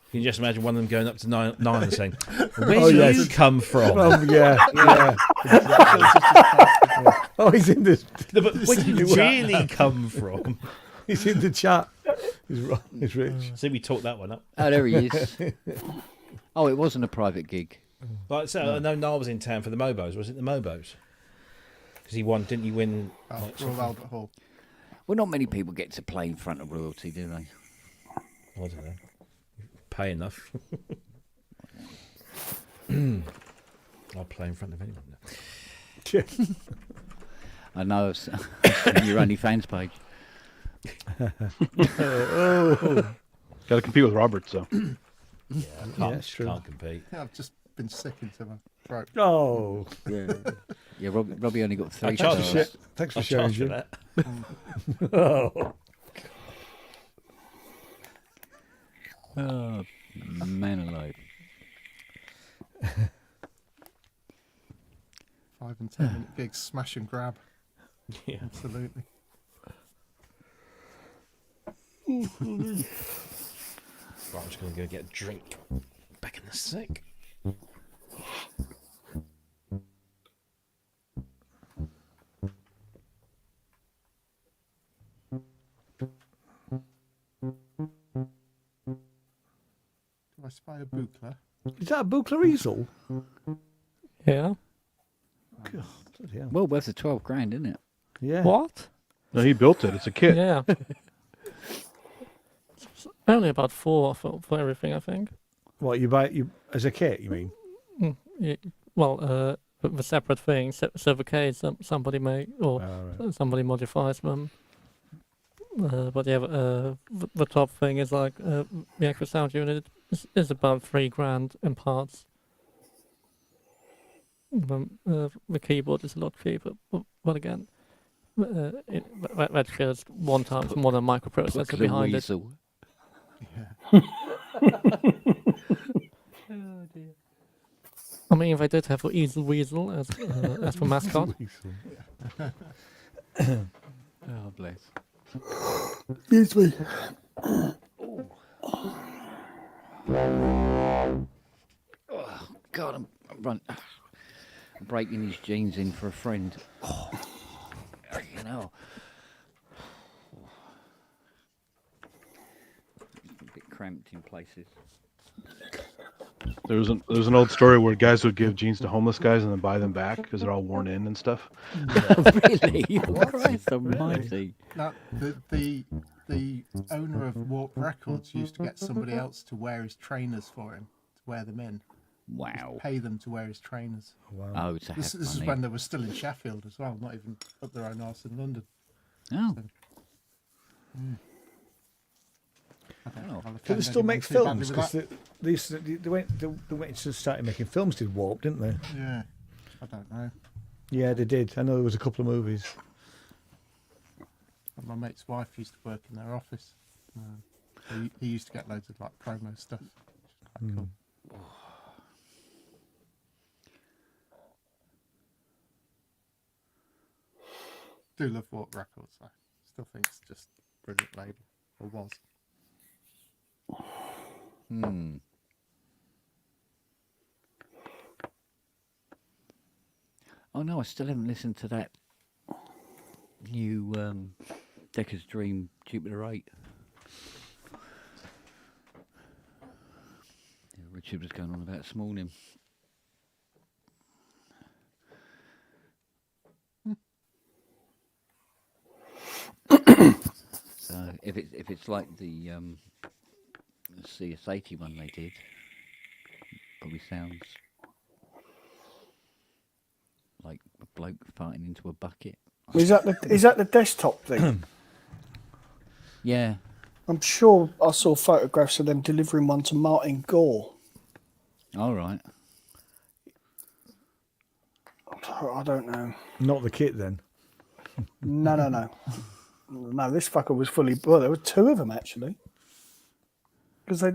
Can you just imagine one of them going up to Niall and saying, "Where do you come from?" Yeah. Oh, he's in this. But where do you really come from? He's in the chat. He's Rich. See, we talked that one up. Oh, there he is. Oh, it wasn't a private gig. Like, so I know Niall was in town for the Mobos. Was it the Mobos? Because he won, didn't he win? Royal Albert Hall. Well, not many people get to play in front of royalty, do they? I don't know. Pay enough. I'll play in front of anyone. I know. I've seen your OnlyFans page. Got to compete with Robert, so. Yeah, that's true. Can't compete. Yeah, I've just been sick into my throat. Oh, Yeah, Robbie only got 3 charge stars. thanks for I'll sharing, charge for Jim. that. Oh. Oh, man alive. 5 and 10 minute gigs, smash and grab. Yeah. Absolutely. Right, I'm just going to go get a drink. Back in the sink. Do I spy a Buchla? Is that a Buchla easel? Yeah. God, bloody hell. Well, worth of 12 grand, isn't it? Yeah. What? No, he built it. It's a kit. Yeah. Only about 4 for everything, I think. What you buy you as a kit? You mean? Well, the separate things. So the case somebody make or right. somebody modifies them. But yeah, the top thing is like the actual sound unit is about 3 grand in parts. The keyboard is a lot cheaper, but again, that shows 1 times more than microprocessor Look at the behind it. weasel. I mean, they did have an Easel Weasel as the mascot. Oh, bless. Excuse me. Oh, God, I'm breaking his jeans in for a friend. Oh, you know. A bit cramped in places. There's an old story where guys would give jeans to homeless guys and then buy them back because they're all worn in and stuff. Really? Christ almighty. Now, the owner of Warp Records used to get somebody else to wear his trainers for him, to wear them in. Wow. Pay them to wear his trainers. Oh, to This have is money. when they were still in Sheffield as well, not even up their own arse in London. Oh. So, I don't Oh. know, I'll Do they offend still anyone make too badly films? with Because that. they went to started making films. Did Warp, didn't they? Yeah, I don't know. Yeah, they did. I know there was a couple of movies. My mate's wife used to work in their office. He used to get loads of like promo stuff. Quite cool. Do love Warp Records though. Still think it's just a brilliant label, or was. Oh no, I still haven't listened to that new Decker's Dream Jupiter 8. Yeah, Richard was going on about this morning. So if it's like the CS80 one they did, probably sounds like a bloke farting into a bucket. Is that the desktop thing? Yeah. I'm sure I saw photographs of them delivering one to Martin Gore. All right. I don't know. Not the kit then. No. No, this fucker was fully. Well, there were 2 of them actually. Because they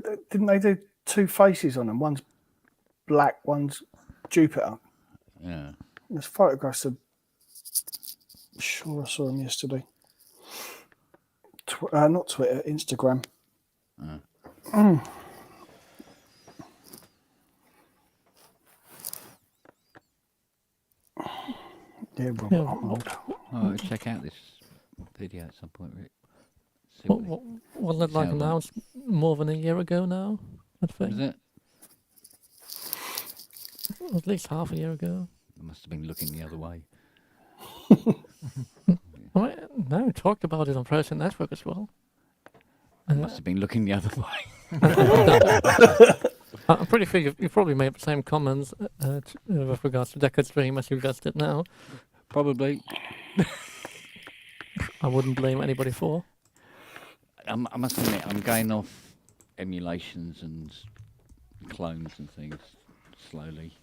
do 2 faces on them. One's black, one's Jupiter. Yeah. There's photographs of. I'm sure I saw them yesterday. Not Twitter, Instagram. Yeah, Rob, I'm old. Oh, check out this video at some point, Rick. See what What was it like sound now? It's more than a year ago now, I think. is it? At least half a year ago. I must have been looking the other way. No, we talked about it on Frozen Network as well. I must have been looking the other way. I'm pretty sure you probably made the same comments with regards to Decker's Dream as you just did now. Probably. I wouldn't blame anybody for. I must admit, I'm going off emulations and clones and things slowly.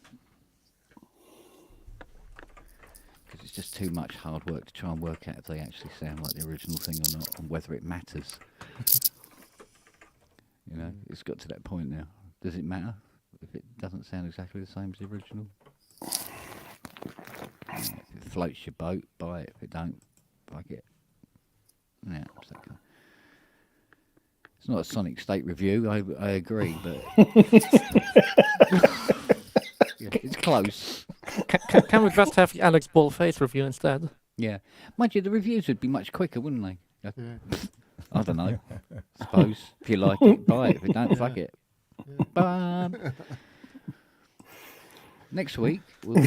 Because it's just too much hard work to try and work out if they actually sound like the original thing or not, and whether it matters. You know, it's got to that point now. Does it matter if it doesn't sound exactly the same as the original? If it floats your boat, buy it. If it don't, fuck it. Yeah, it's that kind. It's not a Sonic State review, I agree, but yeah, it's close. Can we just have the Alex Ball Face review instead? Yeah. Mind you, the reviews would be much quicker, wouldn't they? Yeah. I don't know. Suppose. If you like it, buy it. If you don't, fuck it. Bye. Next week, we'll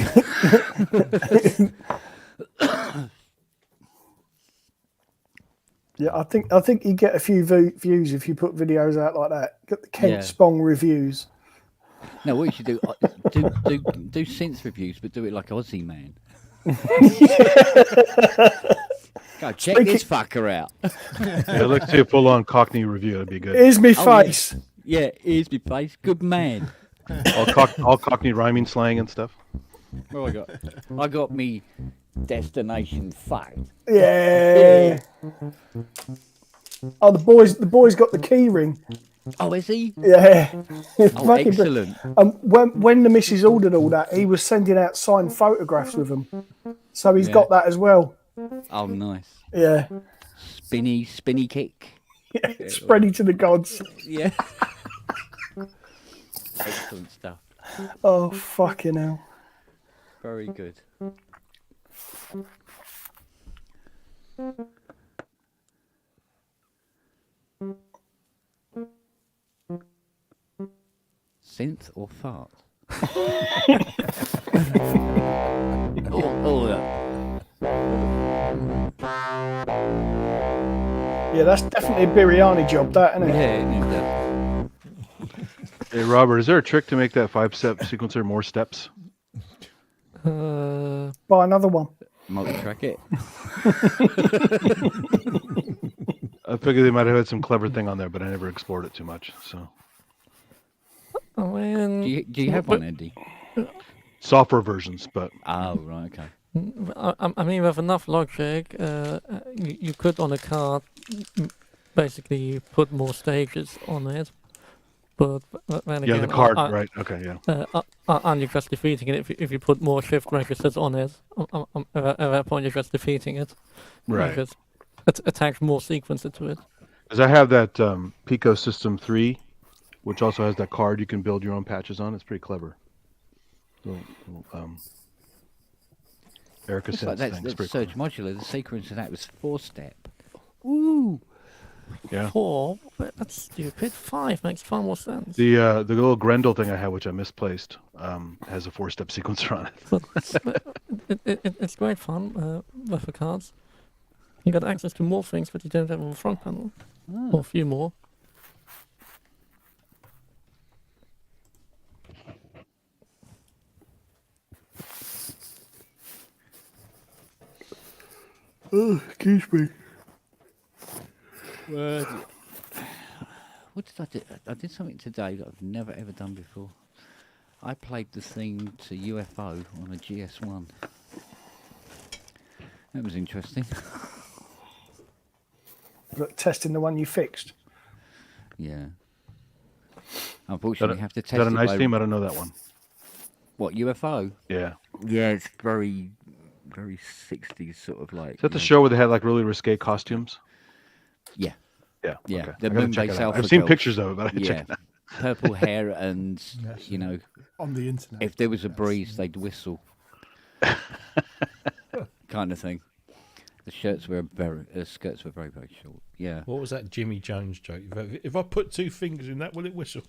Yeah, I think you get a few views if you put videos out like that. Get the Kent Yeah. Spong reviews. No, what you should do do synth reviews, but do it like Aussie man. Go check this fucker out. Yeah, let's do a full-on Cockney review. That'd be good. Here's me Oh, yeah. face. Yeah, here's my face. Good man. All Cockney rhyming slang and stuff. What I got me destination fact. Yeah. Oh, the boy's got the key ring. Oh, is he? Yeah. Oh, Fucking excellent. when the missus ordered all that, he was sending out signed photographs with them. So he's got that as well. Oh, nice. Yeah. Spinny kick. Yeah. Spreading to the gods. Yeah. Excellent stuff. Oh, fucking hell. Very good. Synth or fart? Yeah, that's definitely a biryani job, that, isn't it? Yeah, Hey, Robert, is there a trick to make that 5-step sequencer more steps? Buy another one. multi-track it. I figured they might have had some clever thing on there, but I never explored it too much. So, Do you have one, Andy? software versions, but Oh, right, okay. I mean, with enough logic, you could on a card basically put more stages on it. But then again, the card, right? Okay, yeah. And you're just defeating it if you put more shift registers on it. At that point, you're just defeating it. Right. Because it attacks more sequencer to it. Because I have that Pico System 3, which also has that card you can build your own patches on. It's pretty clever. Erica It's like said that Surge modular, the sequence of that was 4-step. Ooh. Yeah. 4? That's stupid. 5 makes far more sense. The little Grendel thing I have, which I misplaced, has a 4-step sequencer on it. But it's great fun with the cards. You got access to more things, but you don't have on the front panel. Or a few more. Oh, excuse me. What did I do? I did something today that I've never ever done before. I played the theme to UFO on a GS1. That was interesting. Look, testing the one you fixed. Yeah. Unfortunately, you have to test Is that a it nice by- theme? I don't know that one. What, UFO? Yeah. Yeah, it's very 60s sort of like. Is that the show where they had like really risque costumes? Yeah. Yeah. Yeah, Okay. the I gotta Moon check Base it out. Alpha I've seen girls. pictures of it, but I gotta check Yeah. it out. Purple hair and, you know, on the internet. if there was a breeze, they'd whistle. Kind of thing. The skirts were very very short. Yeah. What was that Jimmy Jones joke? If I put 2 fingers in that, will it whistle?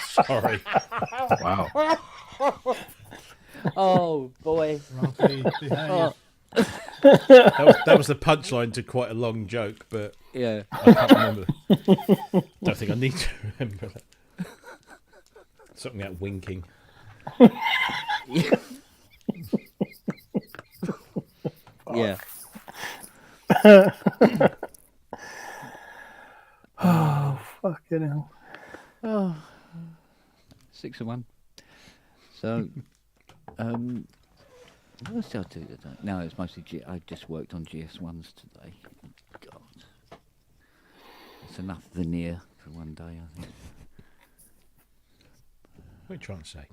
Sorry. Wow. Oh boy. That was the punchline to quite a long joke, but Yeah. I can't remember. Don't think I need to remember that. Something about winking. Yeah. Oh, fucking hell. Oh. 6 of 1. So, what else did I do today? No, it's mostly I just worked on GS1s today. God. It's enough veneer for one day, I think. What are you trying to say?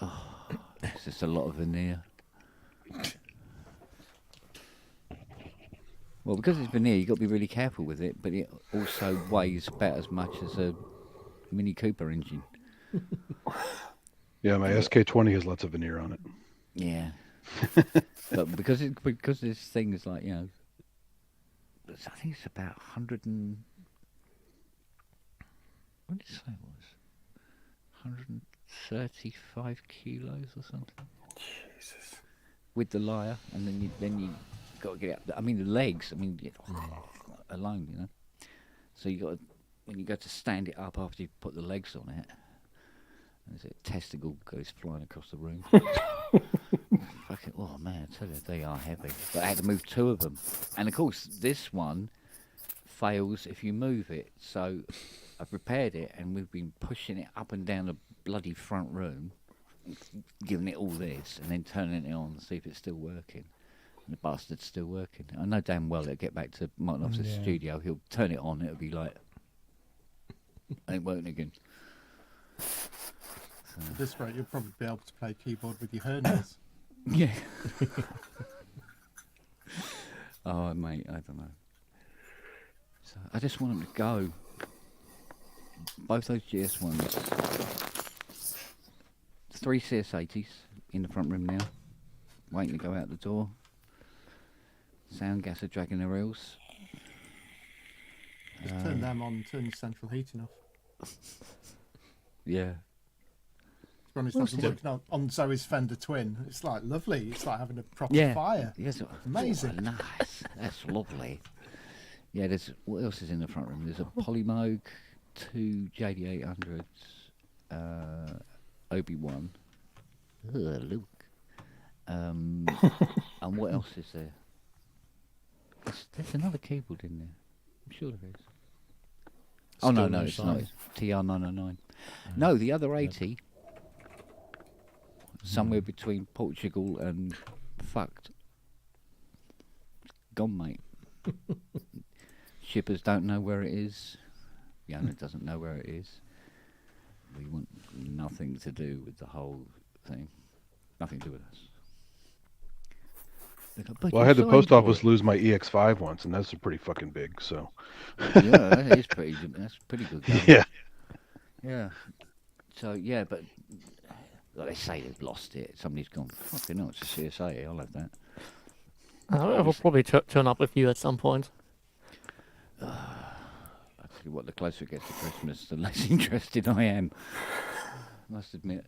Oh, it's just a lot of veneer. Well, because it's veneer, you've got to be really careful with it, but it also weighs about as much as a Mini Cooper engine. Yeah, my SK20 has lots of veneer on it. Yeah. But because this thing is like, you know, I think it's about 100 and... What did it say it was? 135 kilos or something. Jesus. With the lyre, and then you got to get out. I mean, the legs. I mean, alone, you know. So you got to, when you go to stand it up after you put the legs on it, and a testicle goes flying across the room. Fucking, oh man, I tell you, they are heavy. But I had to move 2 of them, and of course, this one fails if you move it. So I've repaired it, and we've been pushing it up and down the bloody front room, giving it all this, and then turning it on to see if it's still working. And the bastard's still working. I know damn well it'll get back to Martin Officer's studio. He'll turn it on. It'll be like, ain't working again. At this rate, you'll probably be able to play keyboard with your hernias. Yeah. Oh, mate, I don't know. So I just want them to go. Both those GS ones. 3 CS80s in the front room now, waiting to go out the door. Sound gas are dragging their reels. Just turn them on and turn your central heating off. Yeah. To be honest, I've been working on Zoe's Fender Twin. It's like lovely. It's like having a proper fire. Yes, amazing. Oh, nice. That's lovely. Yeah, there's what else is in the front room? There's a Polymoog, 2 JD800s, Obi-Wan. Luke. And what else is there? There's another keyboard in there. I'm sure there is. Oh no, it's not. It's TR909. No, the other 80. Somewhere between Portugal and fucked. Gone, mate. Shippers don't know where it is. The owner doesn't know where it is. We want nothing to do with the whole thing. Nothing to do with us. Well, I had the post office lose my EX5 once, and that's pretty fucking big. So. Yeah, that is pretty. That's pretty good. Yeah. Yeah. So yeah, but like they say they've lost it. Somebody's gone. Fucking hell, it's a CSA. I'll have that. I will probably turn up with you at some point. Actually, what the closer it gets to Christmas, the less interested I am. Must admit.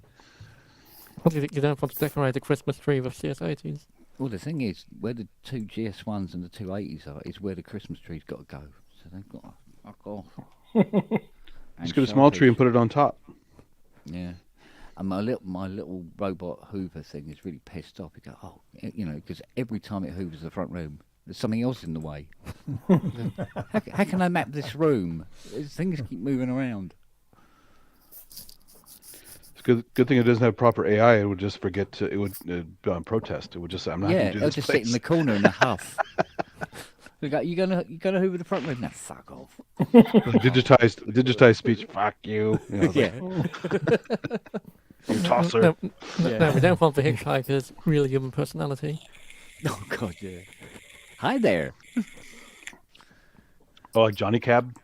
What do you think? You don't want to decorate a Christmas tree with CS80s? Well, the thing is, where the 2 GS1s and the 2 80s are, is where the Christmas tree's got to go. So they've got to fuck off. Just get a small tree and put it on top. Yeah. And my little robot Hoover thing is really pissed off. You go, because every time it hoovers the front room, there's something else in the way. how can I map this room? Things keep moving around. Good thing it doesn't have proper AI. It would just forget to. It would protest. It would just say, "I'm not going to do this." It'll just sit in the corner in a huff. You gonna hoover the front room? Now fuck off. digitized speech. Fuck you. Yeah. You tosser. No, we don't want the hitchhiker's real human personality. Oh god, yeah. Hi there. Oh, like Johnny Cab.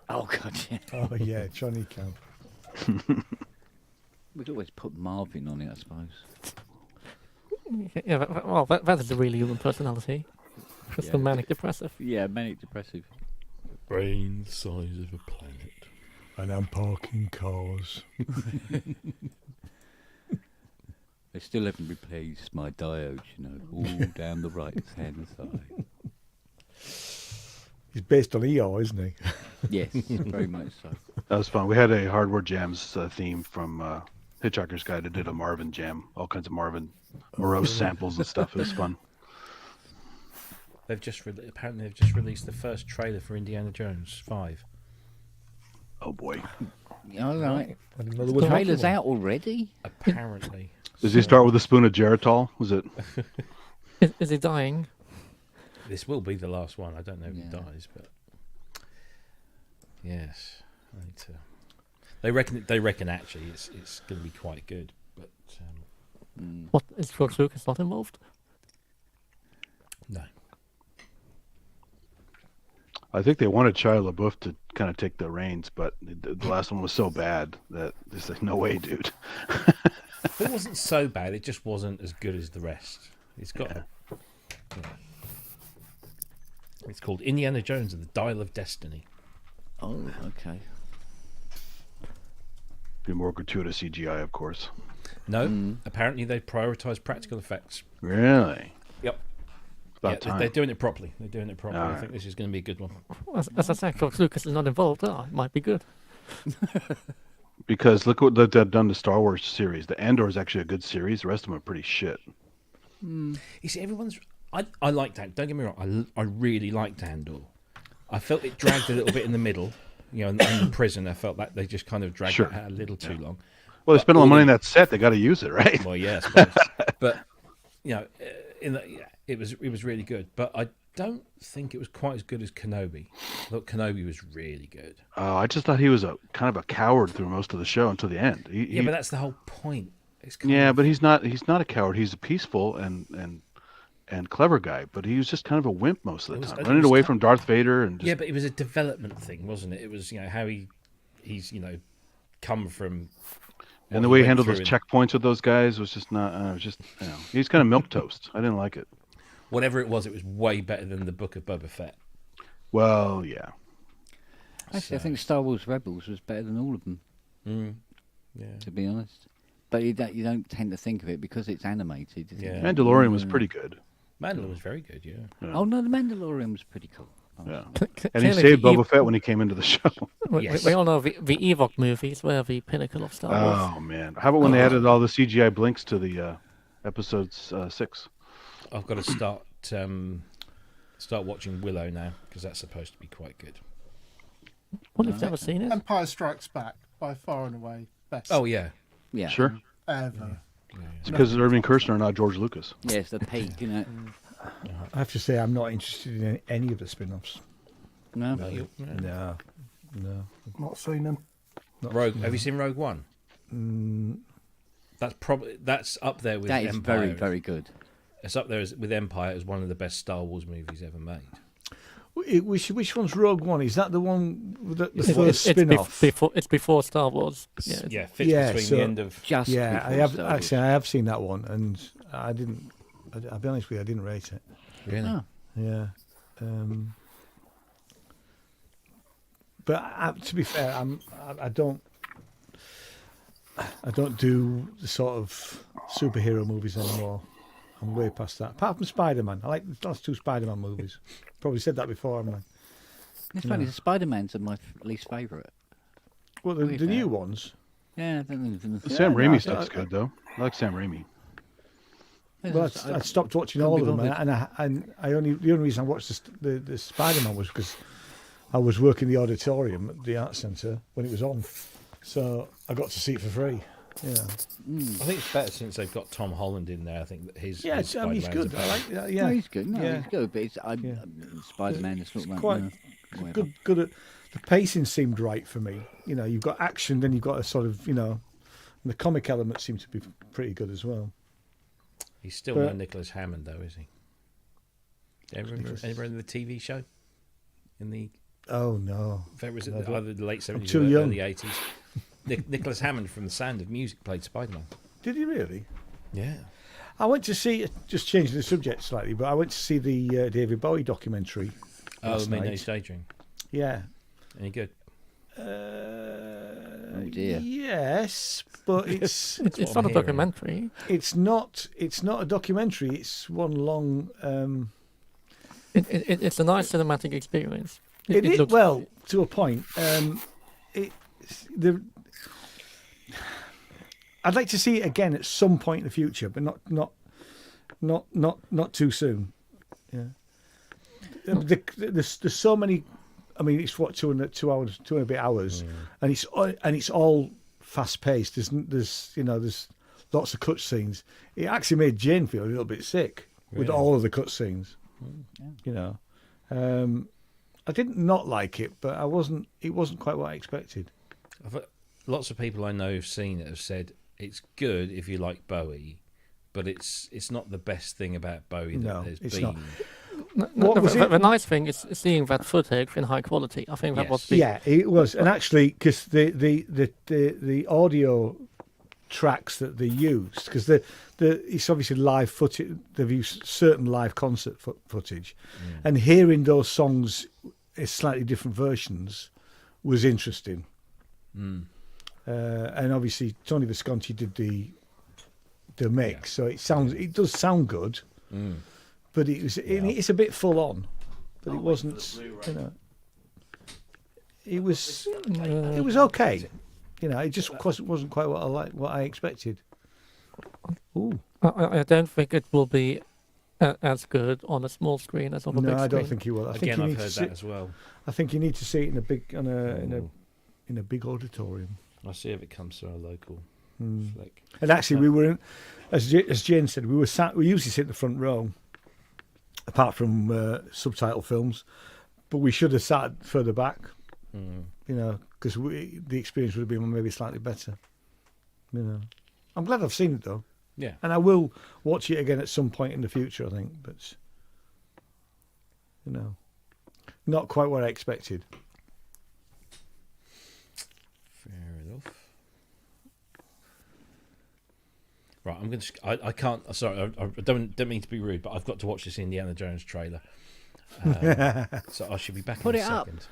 Oh god, yeah. Oh yeah, Johnny Cab. We'd always put Marvin on it, I suppose. Yeah, that is the real human personality. Just the manic depressive. Yeah, manic depressive. Brain the size of a planet. And I'm parking cars. They still haven't replaced my diodes, all down the right hand side. He's based on ER, isn't he? Yes, very much so. That was fun. We had a Hardware Jams theme from Hitchhiker's Guide. That did a Marvin jam, all kinds of Marvin morose samples and stuff. It was fun. Apparently they've just released the first trailer for Indiana Jones 5. Oh boy! All right. The trailer's out already. Apparently. Does he start with a spoon of Geritol? Was it? Is he dying? This will be the last one. I don't know if he dies, but yes, I need to. They reckon actually it's going to be quite good, but What is George Lucas not involved? No. I think they wanted Shia LaBeouf to kind of take the reins, but the last one was so bad that there's like no way, dude. It wasn't so bad. It just wasn't as good as the rest. It's got. Yeah. It's called Indiana Jones and the Dial of Destiny. Oh, okay. Be more gratuitous CGI, of course. No, apparently they prioritise practical effects. Really? Yep. They're doing it properly. I think this is going to be a good one. As I said, George Lucas is not involved. It might be good. Because look what they've done to Star Wars series. The Andor is actually a good series. The rest of them are pretty shit. You see, I liked that. Don't get me wrong. I really liked Andor. I felt it dragged a little bit in the middle, You know, and the prison, I felt that they just kind of dragged it out a little too long. Well, they spent all the money on that set. They got to use it, right? Well, yeah, I suppose. But you know, it was really good. But I don't think it was quite as good as Kenobi. I thought Kenobi was really good. Oh, I just thought he was a kind of a coward through most of the show until the end. Yeah, but that's the whole point. But he's not a coward. He's a peaceful and clever guy. But he was just kind of a wimp most of the time, running away from Darth Vader and yeah. But it was a development thing, wasn't it? It was how he's come from. And the way he handled those checkpoints with those guys was just not. He's kind of milquetoast. I didn't like it. Whatever it was way better than the Book of Boba Fett. Well, yeah. Actually, I think Star Wars Rebels was better than all of them. Yeah. To be honest, but you don't tend to think of it because it's animated. Yeah. Mandalorian was pretty good. Mandalorian was very good. Yeah. Oh no, the Mandalorian was pretty cool. Yeah. And he saved Boba Fett when he came into the show. We all know the Ewok movies were the pinnacle of Star Wars. Oh man, how about when they added all the CGI blinks to the episodes 6? I've got to start watching Willow now because that's supposed to be quite good. What if you've never seen it? Empire Strikes Back, by far and away best. Oh yeah, sure. Ever. It's because Irving Kershner, not George Lucas. Yeah, it's the peak, I have to say, I'm not interested in any of the spin-offs. No. No. Not seen them. Rogue. Have you seen Rogue One? That's up there with That is Empire. very, very good. It's up there with Empire as one of the best Star Wars movies ever made. Which one's Rogue One? Is that the one the first spin-off? It's before Star Wars. Fits between the end of I have seen that one, and I didn't. I'll be honest with you, I didn't rate it. Really? Oh. Yeah. But to be fair, I don't do the sort of superhero movies anymore. I'm way past that. Apart from Spider-Man, I like the last 2 Spider-Man movies. Probably said that before, haven't I? It's funny. The Spider-Man's are my least favourite. Well, the new ones. Yeah, Sam Raimi stuff's good though. I like Sam Raimi. Well, I stopped watching all of them, and the only reason I watched the Spider-Man was because I was working the auditorium at the Arts Centre when it was on, so I got to see it for free. Yeah, I think it's better since they've got Tom Holland in there. I think that his he's good. I like that. Yeah, no, he's good. He's good. But Spider-Man is not quite good. At the pacing seemed right for me. You've got action, then you've got a sort of and the comic element seemed to be pretty good as well. He's still no Nicholas Hammond, though, is he? Remember in the TV show? Oh no! Was it either the late 70s or early 80s? Nicholas Hammond from The Sound of Music played Spider-Man. Did he really? Yeah. I went to see, just changing the subject slightly, but I went to see the David Bowie documentary. Midnight Daydream. Yeah. Any good? Oh dear. Yes, but it's it's not a documentary. It's not a documentary. It's one long. It's a nice cinematic experience. It looks... Well, to a point. I'd like to see it again at some point in the future, but not too soon. Yeah. There's so many. I mean, it's 2 and a bit hours, and it's all fast paced. There's lots of cutscenes. It actually made Jane feel a little bit sick with all of the cutscenes. I didn't not like it, but it wasn't quite what I expected. Lots of people I know have seen it have said it's good if you like Bowie, but it's not the best thing about Bowie that there's been. Not. The nice thing is seeing that footage in high quality. I think that was big. Yeah, it was, and actually, because the audio tracks that they used, because it's obviously live footage. They've used certain live concert footage, and hearing those songs in slightly different versions was interesting. And obviously, Tony Visconti did the mix, so it does sound good. But it's a bit full on, but it wasn't. It was okay. It just wasn't quite what I expected. Ooh. I don't think it will be as good on a small screen as on a big No, screen. I don't think he will. I think Again, you I've need heard to see, that as well. I think you need to see it in a big in a big auditorium. I'll see if it comes to our local flick. And actually, we were, as Jane said, we usually sit in the front row, apart from subtitle films, but we should have sat further back, you know, because the experience would have been maybe slightly better. You know, I'm glad I've seen it though. Yeah. And I will watch it again at some point in the future, I think, but you know, not quite what I expected. Fair enough. Right, I'm going to. I can't. Sorry, I don't mean to be rude, but I've got to watch this Indiana Jones trailer. So I should be back Put in a it up. second.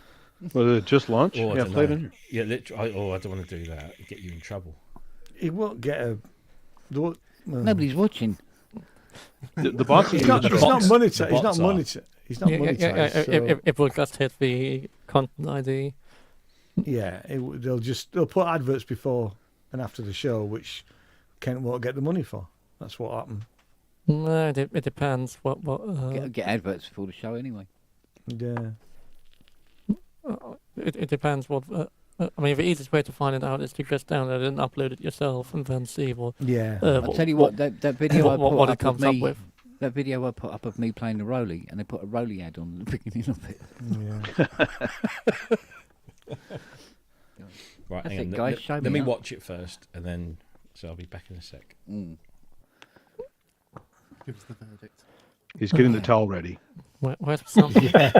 Well, did it just launch? Oh, I Yeah, don't play it know. in here. Yeah, literally. I don't want to do that. It'd get you in trouble. He won't get a. Nobody's watching. The box is He's not monetized. He's not bots are. monetized. He's not monetized. So, It will just hit the content ID. yeah, they'll put adverts before and after the show, which Kent won't get the money for. That's what happened. No, it depends. What Get adverts before the show anyway. Yeah. it depends what. I mean, the easiest way to find it out is to just download it and upload it yourself, and then see what. Yeah. I'll tell you what, that video I put what up it comes of up me, with. that video I put up of me playing the Rolly, and they put a Rolly ad on at the beginning of it. Yeah. Right, That's hang it, on. guys, show Let me me up. watch it first, and then so I'll be back in a sec. Give us the verdict. He's getting the towel ready. Where's something? yeah.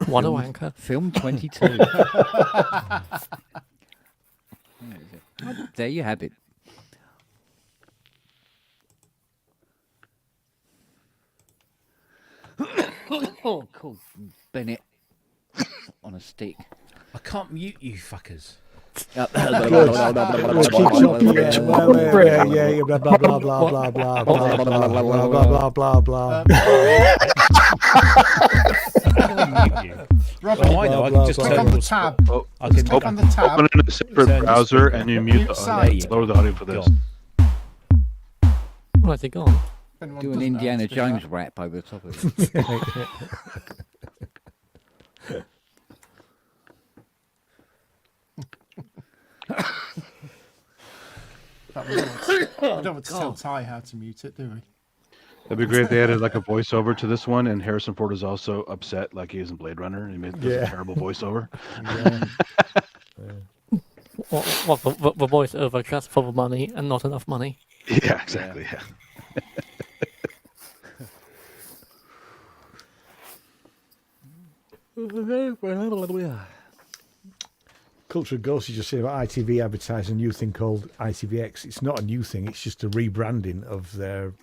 What a wanker! Film 22. There you have it. Oh, cool. Bennett on a stick. I can't mute you fuckers. Keeps up, yeah, blah blah blah blah blah blah blah blah blah blah blah blah. Robin, Oh, I know. I can just click turn on the the tab. I can Click on the tab. Open it in a separate Turn- browser and you mute the side. audio. Lower the audio for this. Where's it gone? If anyone Do an doesn't know how Indiana to do Jones that. rap over the top of it. We don't want to tell Ty how to mute it, do we? That'd be great if they added like a voiceover to this one, and Harrison Ford is also upset, like he is in Blade Runner. He made this a terrible voiceover. What the voiceover just for the money and not enough money? Yeah, exactly. Yeah. Culture of Ghost is just saying about ITV advertising a new thing called ITVX. It's not a new thing. It's just a rebranding of their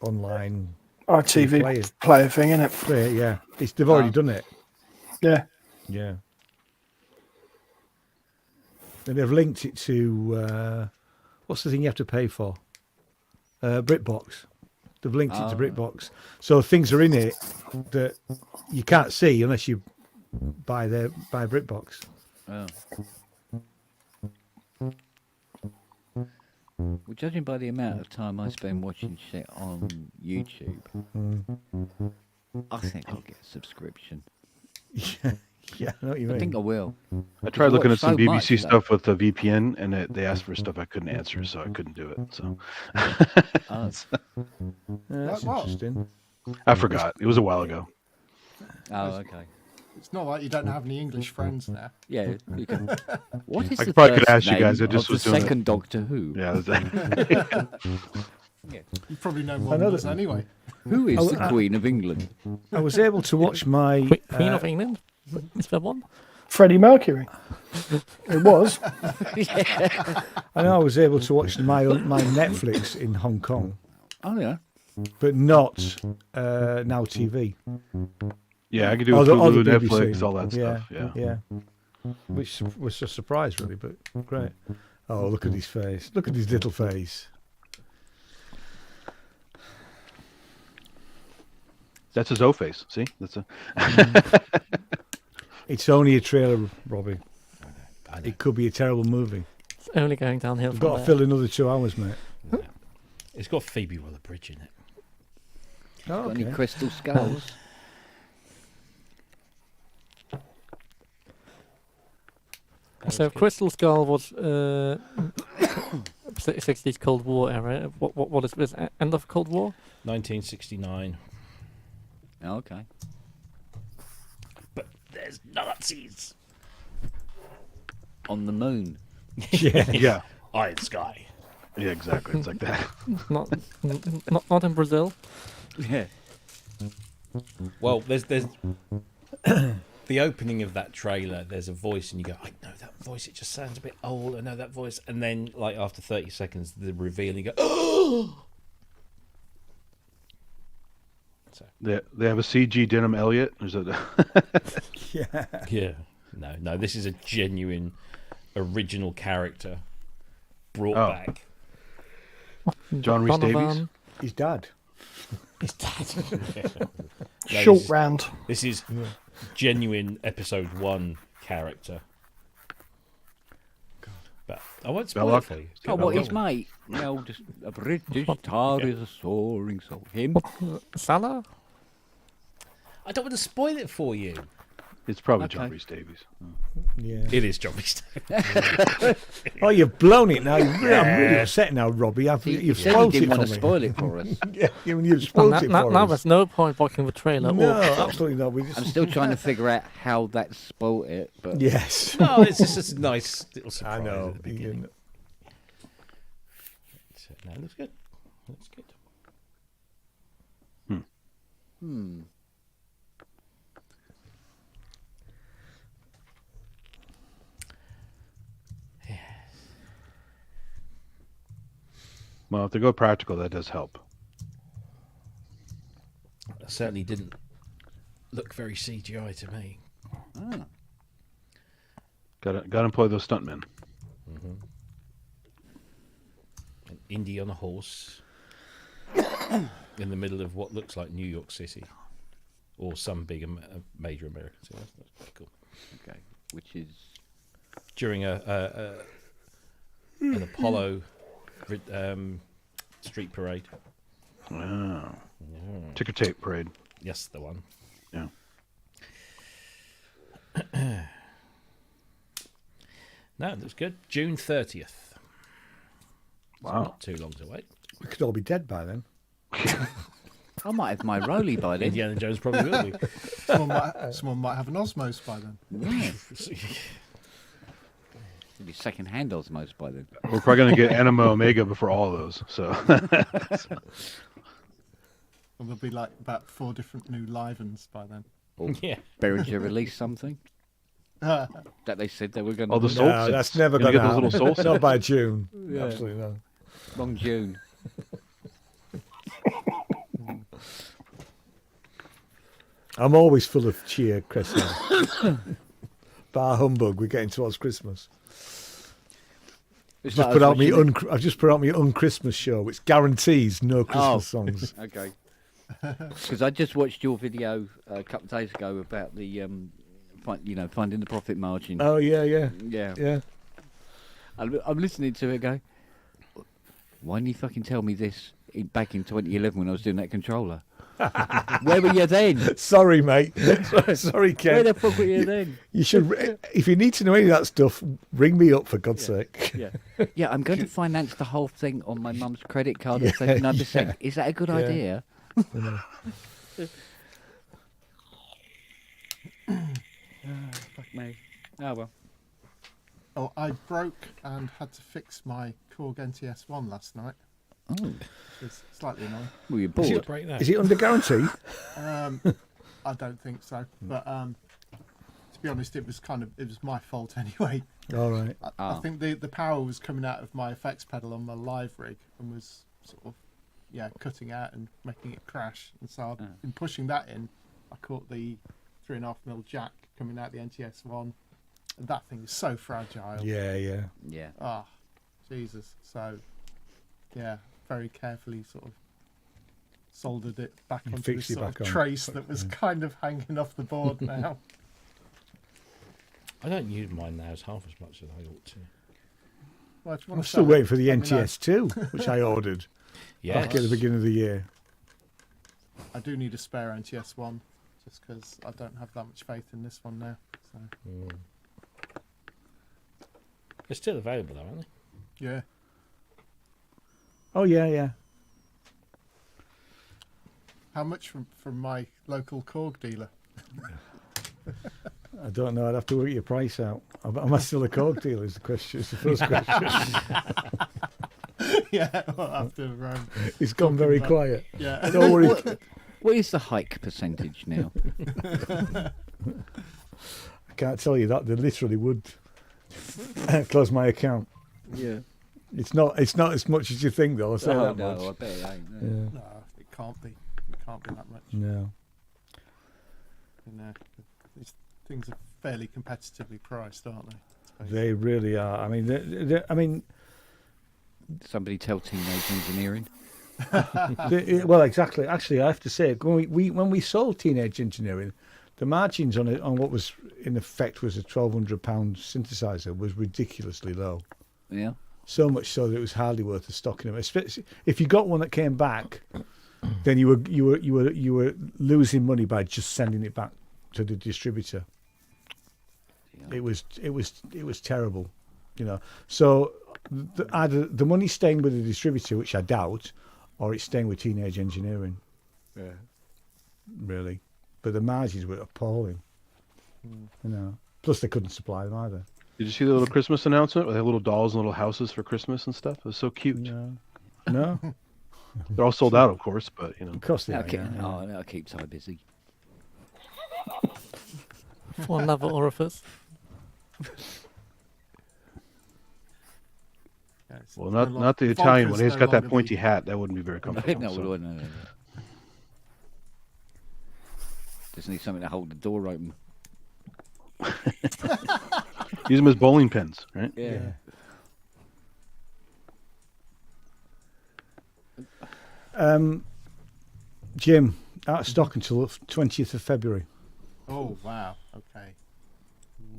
online RTV player thing, isn't it? player. Yeah, they've already done it. Yeah. Yeah. And they've linked it to what's the thing you have to pay for? BritBox. They've linked it to BritBox, so things are in it that you can't see unless you buy BritBox. Oh. Well, judging by the amount of time I spend watching shit on YouTube, I think I'll get a subscription. Yeah, I know what you I think I mean. will. I tried looking at some so much, BBC though. stuff with the VPN, and they asked for stuff I couldn't answer, so I couldn't do it. So Oh, That's What? interesting. I forgot. It was a while ago. oh, okay. It's not like you don't have any English friends now. Yeah, you can. What is I the probably could first ask you guys, name I just of was the doing it. second Doctor Who? Yeah. That's You probably know more than us anyway. Who is Oh, the Queen of England? I was able to watch my Queen of England? Is there one? Freddie Mercury. It was. I know I was able to watch my Netflix in Hong Kong, Oh yeah. but not Now TV. yeah, I could do Or the Hulu, BBC. Netflix, all that Yeah, stuff. Yeah. Which was a surprise, really, but great. Oh, look at his face! Look at his little face. That's his O face. See, that's a. It's only a trailer, Robbie. I know. It could be a terrible movie. It's only going downhill We've from got to there. fill another 2 hours, mate. got Phoebe Waller-Bridge in it. Oh, Got any okay. crystal skulls? So Crystal Skull was 60s Cold War era. What is this? End of Cold War? 1969. Oh, okay. But there's Nazis On the moon. Yeah. Iron Sky. Yeah, exactly. It's like that. Not in Brazil. Yeah. Well, there's the opening of that trailer. There's a voice, and you go, "I know that voice. It just sounds a bit old. I know that voice." And then, like after 30 seconds, the reveal, and you go, "Oh!" So They have a CG Denham Elliott. There's a Yeah. yeah, no. This is a genuine, original character brought back. John Rhys Davies. Donovan. His dad. His dad. Short round. This is genuine episode 1 character. But I won't spoil it for you. Oh, what his mate? Well, just a British tar is a soaring soul. Him? Salah? I don't want to spoil it for you. It's probably John Okay. Rhys Davies. Yeah. It is John Rhys Davies. Oh, you've blown it now. I'm really upset now, Robbie. You've Said he spoiled it didn't for want to me. spoil it for us. Yeah, you've Well, spoiled it now for us. there's no point watching the trailer. No, or absolutely not. We I'm just... still trying to figure out how that spoilt it, but Yes. No, it's just a nice little surprise I know. at the beginning. So, no, it looks good. Looks good. Well, if they go practical, that does help. It certainly didn't look very CGI to me. Got to employ those stuntmen. An Indy on a horse in the middle of what looks like New York City or some big major American city. That's pretty cool. okay, which is During an Apollo street parade. Wow. Ticker tape parade. Yes, the one. Yeah. No, it looks good. June 30th. So Wow. not too long to wait. We could all be dead by then. I might have my Rolly by then. Indiana Jones probably will be. Someone might have an Osmos by then. Yeah. It'll be second-hand Osmos by then. We're probably going to get Anima Omega before all of those. So Or there'll be like about 4 different new Livens by then. Yeah. Behringer released something that they said they were going to. all the do. soul No, sets. that's never Gonna going to get those little soul Not sets. by June. Yeah. Absolutely not. Wrong June. I'm always full of cheer, Chris. Bar humbug. We're getting towards Christmas. It's Just like put I out was me watching I've just put out my un-Christmas show, which guarantees no Christmas songs. Okay. Because I just watched your video a couple of days ago about the, finding the profit margin. Oh yeah, yeah, Yeah. yeah. I'm listening to it go, why didn't you fucking tell me this back in 2011 when I was doing that controller? Where were you then? Sorry, mate. Sorry, Ken. Where the fuck were you then? You should, if you need to know any of that stuff, ring me up for God's sake. Yeah. Yeah, I'm going to finance the whole thing on my mum's credit card at 39%. yeah. Is that a good idea? Fuck me. Oh, well. Oh, I broke and had to fix my Korg NTS1 last night. Oh. It's slightly annoying. Were you Is bored? it break that? Is it under guarantee? I don't think so, but to be honest, it was my fault anyway. All right. I think the power was coming out of my effects pedal on my live rig and was sort of cutting out and making it crash. And so I've been pushing that in. I caught the 3.5mm jack coming out the NTS1. And that thing is so fragile. Yeah, yeah. Yeah. Ah, Jesus. So, yeah, very carefully sort of soldered it back onto fixed this it sort of back on. trace that was kind of hanging off the board now. I don't use mine now as half as much as I ought to. Well, if you I'm want to still sell waiting it, for the let me know. NTS2, which I ordered. Yeah. back at the beginning of the year. I do need a spare NTS1 just because I don't have that much faith in this one now. So. They're still available, though, aren't they? Yeah. Oh yeah. How much from my local Korg dealer? I don't know. I'd have to work your price out. Am I still a Korg dealer? Is the question? Is the first question. Yeah, well, after It's gone very quiet. Yeah. Don't worry. What is the hike percentage now? I can't tell you that. They literally would close my account. Yeah. It's not as much as you think, though. I'll say Oh, that no, much. I bet it ain't. Yeah. No, it can't be. It can't be that much. No. You know, these things are fairly competitively priced, aren't they? I suppose. They really are. I mean, Somebody tell Teenage Engineering. well, exactly. Actually, I have to say, when we sold Teenage Engineering, the margins on it, on what was in effect was a £1,200 synthesizer, was ridiculously low. Yeah. So much so that it was hardly worth the stocking them. Especially if you got one that came back, then you were losing money by just sending it back to the distributor. Yeah. It was terrible, you know. So either the money's staying with the distributor, which I doubt, or it's staying with Teenage Engineering. Yeah. Really, but the margins were appalling. You know. Plus, they couldn't supply them either. Did you see the little Christmas announcement with the little dolls and little houses for Christmas and stuff? It was so cute. No. They're all sold out, of course, but you know. Of course they are. That'll keep Ty busy. For another orifice. Yeah, it's Well, no not the lo- Italian Volker's one. He's no got that longer pointy the- hat. That wouldn't be very No, comfortable. so. no. Just need something to hold the door open. Use them as bowling pins, right? Yeah. Jim, out of stock until 20th of February. Oh wow. Okay.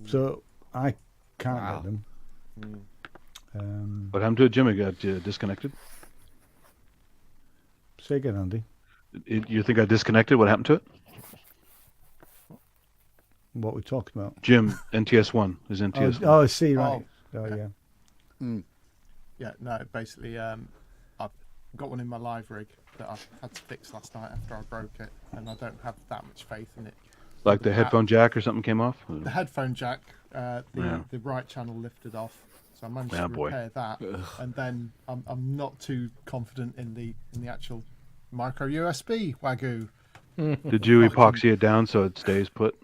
So I can't Wow. get them. What happened to it, Jim? It got disconnected. Say again, Andy. You think I disconnected? What happened to it? What we're talking about? Jim, NTS1 is NTS1. Oh, I see, right. Oh, yeah. Yeah. No. Basically, I've got one in my live rig that I had to fix last night after I broke it, and I don't have that much faith in it. Like the headphone jack or something came off? The headphone jack, Yeah. the right channel lifted off, so I managed Ah, to boy. repair that. And then I'm not too confident in the actual micro USB Wagyu. Did you epoxy it down so it stays put?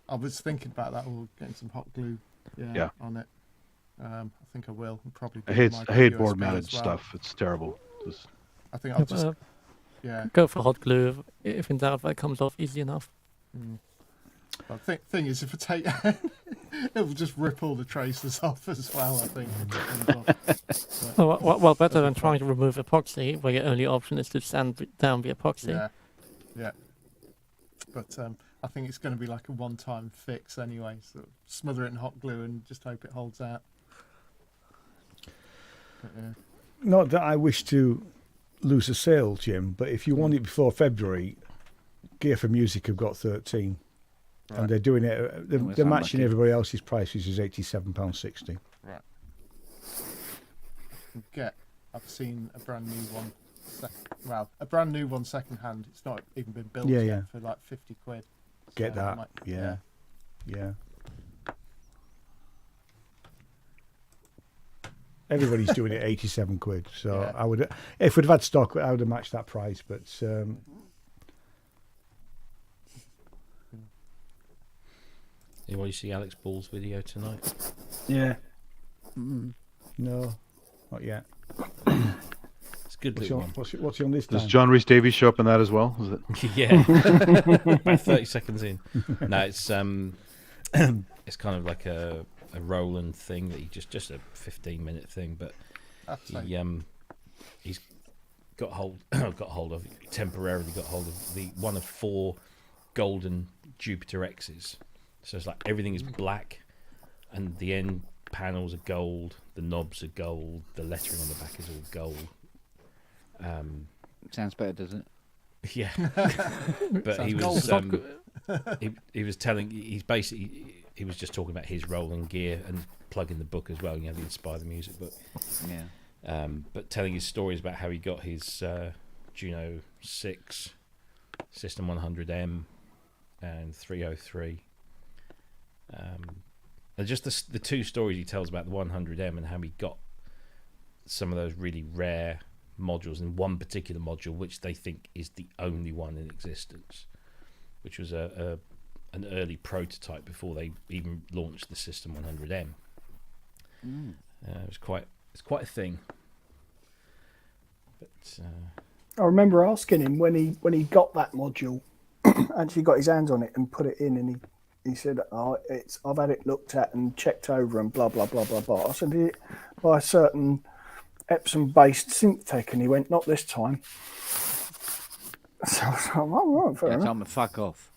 I was thinking about that, or getting some hot glue, Yeah. on it. I think I will. And probably. I do hate micro board USB mounted as well. stuff. It's terrible. I think I'll just Uh, yeah. Go for hot glue. If in doubt, that comes off easy enough. Well, thing is, if I take it will just rip all the traces off as well. I think. if it comes off. Well, better than trying to remove epoxy, where your only option is to sand down the epoxy. Yeah. But I think it's going to be like a one-time fix anyway. So smother it in hot glue and just hope it holds out. But, yeah. Not that I wish to lose a sale, Jim, but if you want it before February, Gear for Music have got 13. Right. And they're doing it, they're that's matching unlucky. everybody else's price, which is £87.60. Right. I've seen a brand new one. A brand new one second hand. It's not even been built Yeah, yet yeah. for like 50 quid. Get So I that. might- Yeah. Everybody's doing it 87 quid. So Yeah. I would, if we'd have had stock, I would have matched that price. But Anybody see Alex Ball's video tonight? Yeah. no, not yet. It's a good What's little he on, one. what's he on this Does time? John Rhys Davies show up in that as well? Is it? Yeah, about 30 seconds in. No, it's kind of like a Roland thing that he just a 15-minute thing, but That's like, he's temporarily got hold of the one of 4 golden Jupiter X's. So it's like everything is black, and the end panels are gold, the knobs are gold, the lettering on the back is all gold. Sounds better, doesn't it? Yeah, but he was he was telling he was just talking about his role in gear and plugging the book as well. You know, the Inspire the Music book. Yeah. But telling his stories about how he got his Juno 6, System 100M, and 303. And just the two stories he tells about the 100M and how he got some of those really rare modules in one particular module, which they think is the only one in existence, which was an early prototype before they even launched the System 100M. It's quite a thing. But I remember asking him when he got that module, actually got his hands on it and put it in, and he said, "Oh, I've had it looked at and checked over and blah blah blah blah blah." I said, "Is it by a certain Epsom-based synth tech?" And he went, "Not this time." So I was like, "Oh, right, fair enough." Time to fuck off.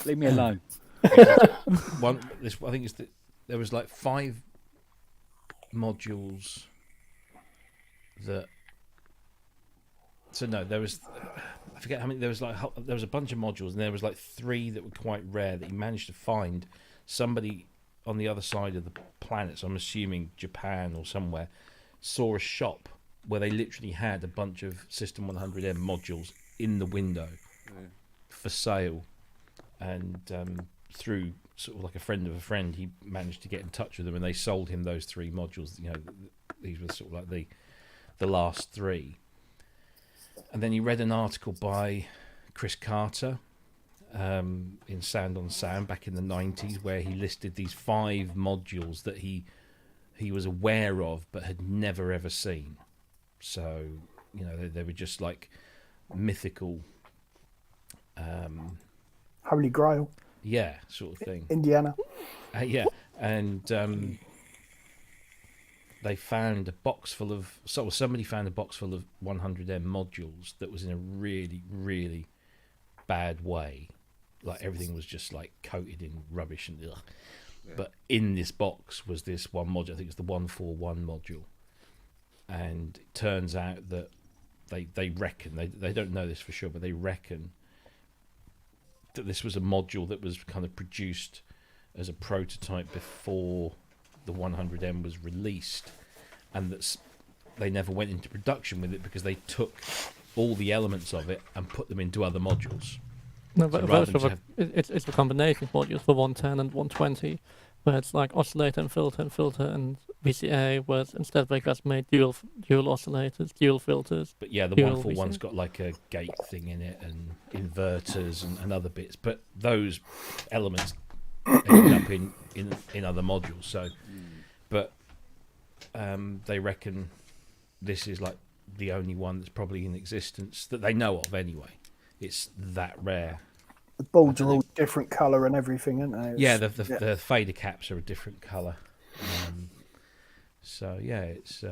Leave me alone. I think there was like 5 modules that. So no, there was. I forget how many. There was a bunch of modules, and there was like 3 that were quite rare that he managed to find. Somebody on the other side of the planet, so I'm assuming Japan or somewhere, saw a shop where they literally had a bunch of System 100M modules in the window for sale, and through sort of like a friend of a friend, he managed to get in touch with them, and they sold him those 3 modules. You know, these were sort of like the last 3. And then he read an article by Chris Carter in Sound on Sound back in the 90s, where he listed these 5 modules that he was aware of but had never ever seen. So, you know, they were just like mythical, Holy Grail. Yeah, sort of thing. Indiana. Yeah, and they found a box full of. Somebody found a box full of 100M modules that was in a really, really bad way. Like everything was just like coated in rubbish and ugh. Yeah. But in this box was this one module. I think it's the 141 module. And it turns out that they reckon, they don't know this for sure, but they reckon that this was a module that was kind of produced as a prototype before the 100M was released, and that they never went into production with it because they took all the elements of it and put them into other modules. No, but it's a combination of modules for 110 and 120, where it's like oscillator and filter and VCA, whereas instead they just made dual oscillators, dual filters. But yeah, the 141's got like a gate thing in it and inverters and other bits, but those elements ended up in other modules. So, but they reckon this is like the only one that's probably in existence that they know of anyway. It's that rare. The boards are all different colour and everything, aren't they? Yeah, the fader caps are a different colour. So yeah, it's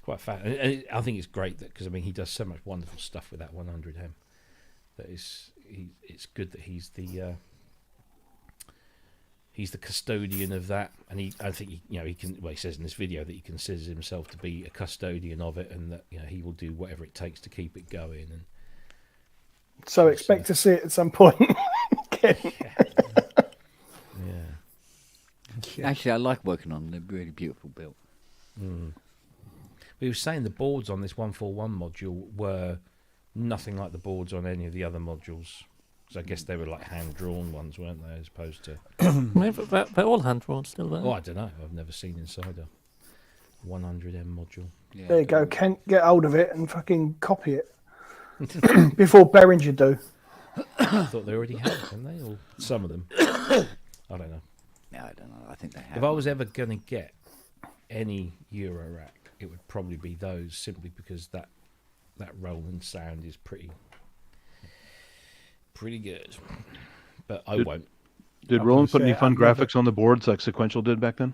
quite fat. And I think it's great that, because I mean he does so much wonderful stuff with that 100M. That it's good that he's the custodian of that, and I think he can. Well, he says in this video that he considers himself to be a custodian of it, and that he will do whatever it takes to keep it going. And so expect to see it at some point. Yeah. Actually, I like working on the really beautiful build. We were saying the boards on this 141 module were nothing like the boards on any of the other modules. So I guess they were like hand-drawn ones, weren't they, as opposed to... Maybe they're all hand-drawn still, there. Oh, I don't know. I've never seen inside a 100M module. Yeah, there you go, Kent. Get hold of it and fucking copy it. Before Behringer do. I thought they already had, didn't they? Or some of them. I don't know. No, I don't know. I think they have. If I was ever going to get any Euro rack, it would probably be those, simply because that Roland sound is pretty good. But I won't. Did Roland put any fun graphics on the boards like Sequential did back then?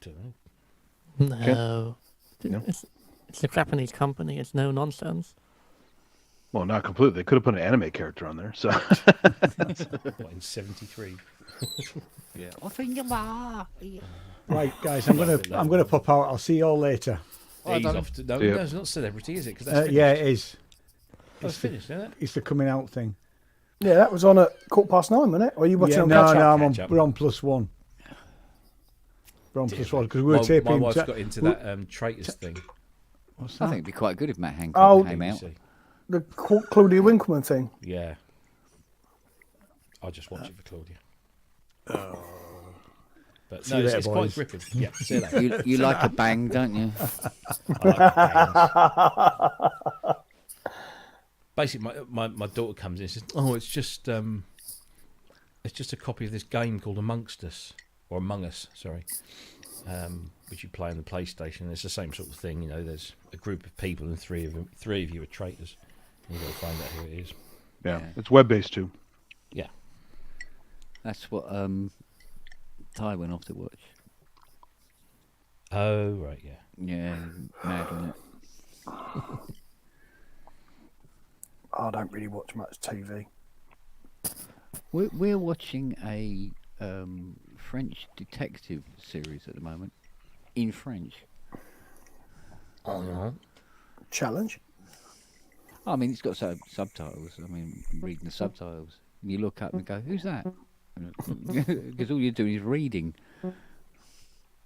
Don't know. No. No? It's a Japanese company. It's no nonsense. Well, not completely. They could have put an anime character on there. So What, in 73? Yeah. I think you are. Right, guys, I'm gonna pop out. I'll see you all later. He's off to, no, Yep. no, it's not celebrity, is it? Because that's Yeah, it is. That's finished, isn't it? It's the coming out thing. Yeah, that was on at 9:15, wasn't it? Or are you watching Yeah, on no, catch up? no, Catch up. we're on +1. We're on +1 because we were My taping. wife's got into that traitors thing. What's I that? think it'd be quite good if Matt Hancock Oh, came out. BBC. The Claudia Winkleman thing. Yeah. I'll just watch it for Claudia. But See no, you later, it's quite boys. gripping. Yeah, see you later. You like a bang, don't you? I like the bangs. Basically, my daughter comes in and says, "Oh, it's just a copy of this game called Amongst Us or Among Us, sorry, which you play on the PlayStation. It's the same sort of thing, you know. There's a group of people and three of you are traitors. And you've got to find out who it is. Yeah, Yeah. it's web based too. Yeah, That's what Ty went off to watch. oh right, yeah. Yeah, mad, wasn't it? I don't really watch much TV. We're watching a French detective series at the moment, in French. Challenge. I mean, it's got subtitles. I mean, I'm reading the subtitles. And you look up and go, who's that? Because all you're doing is reading.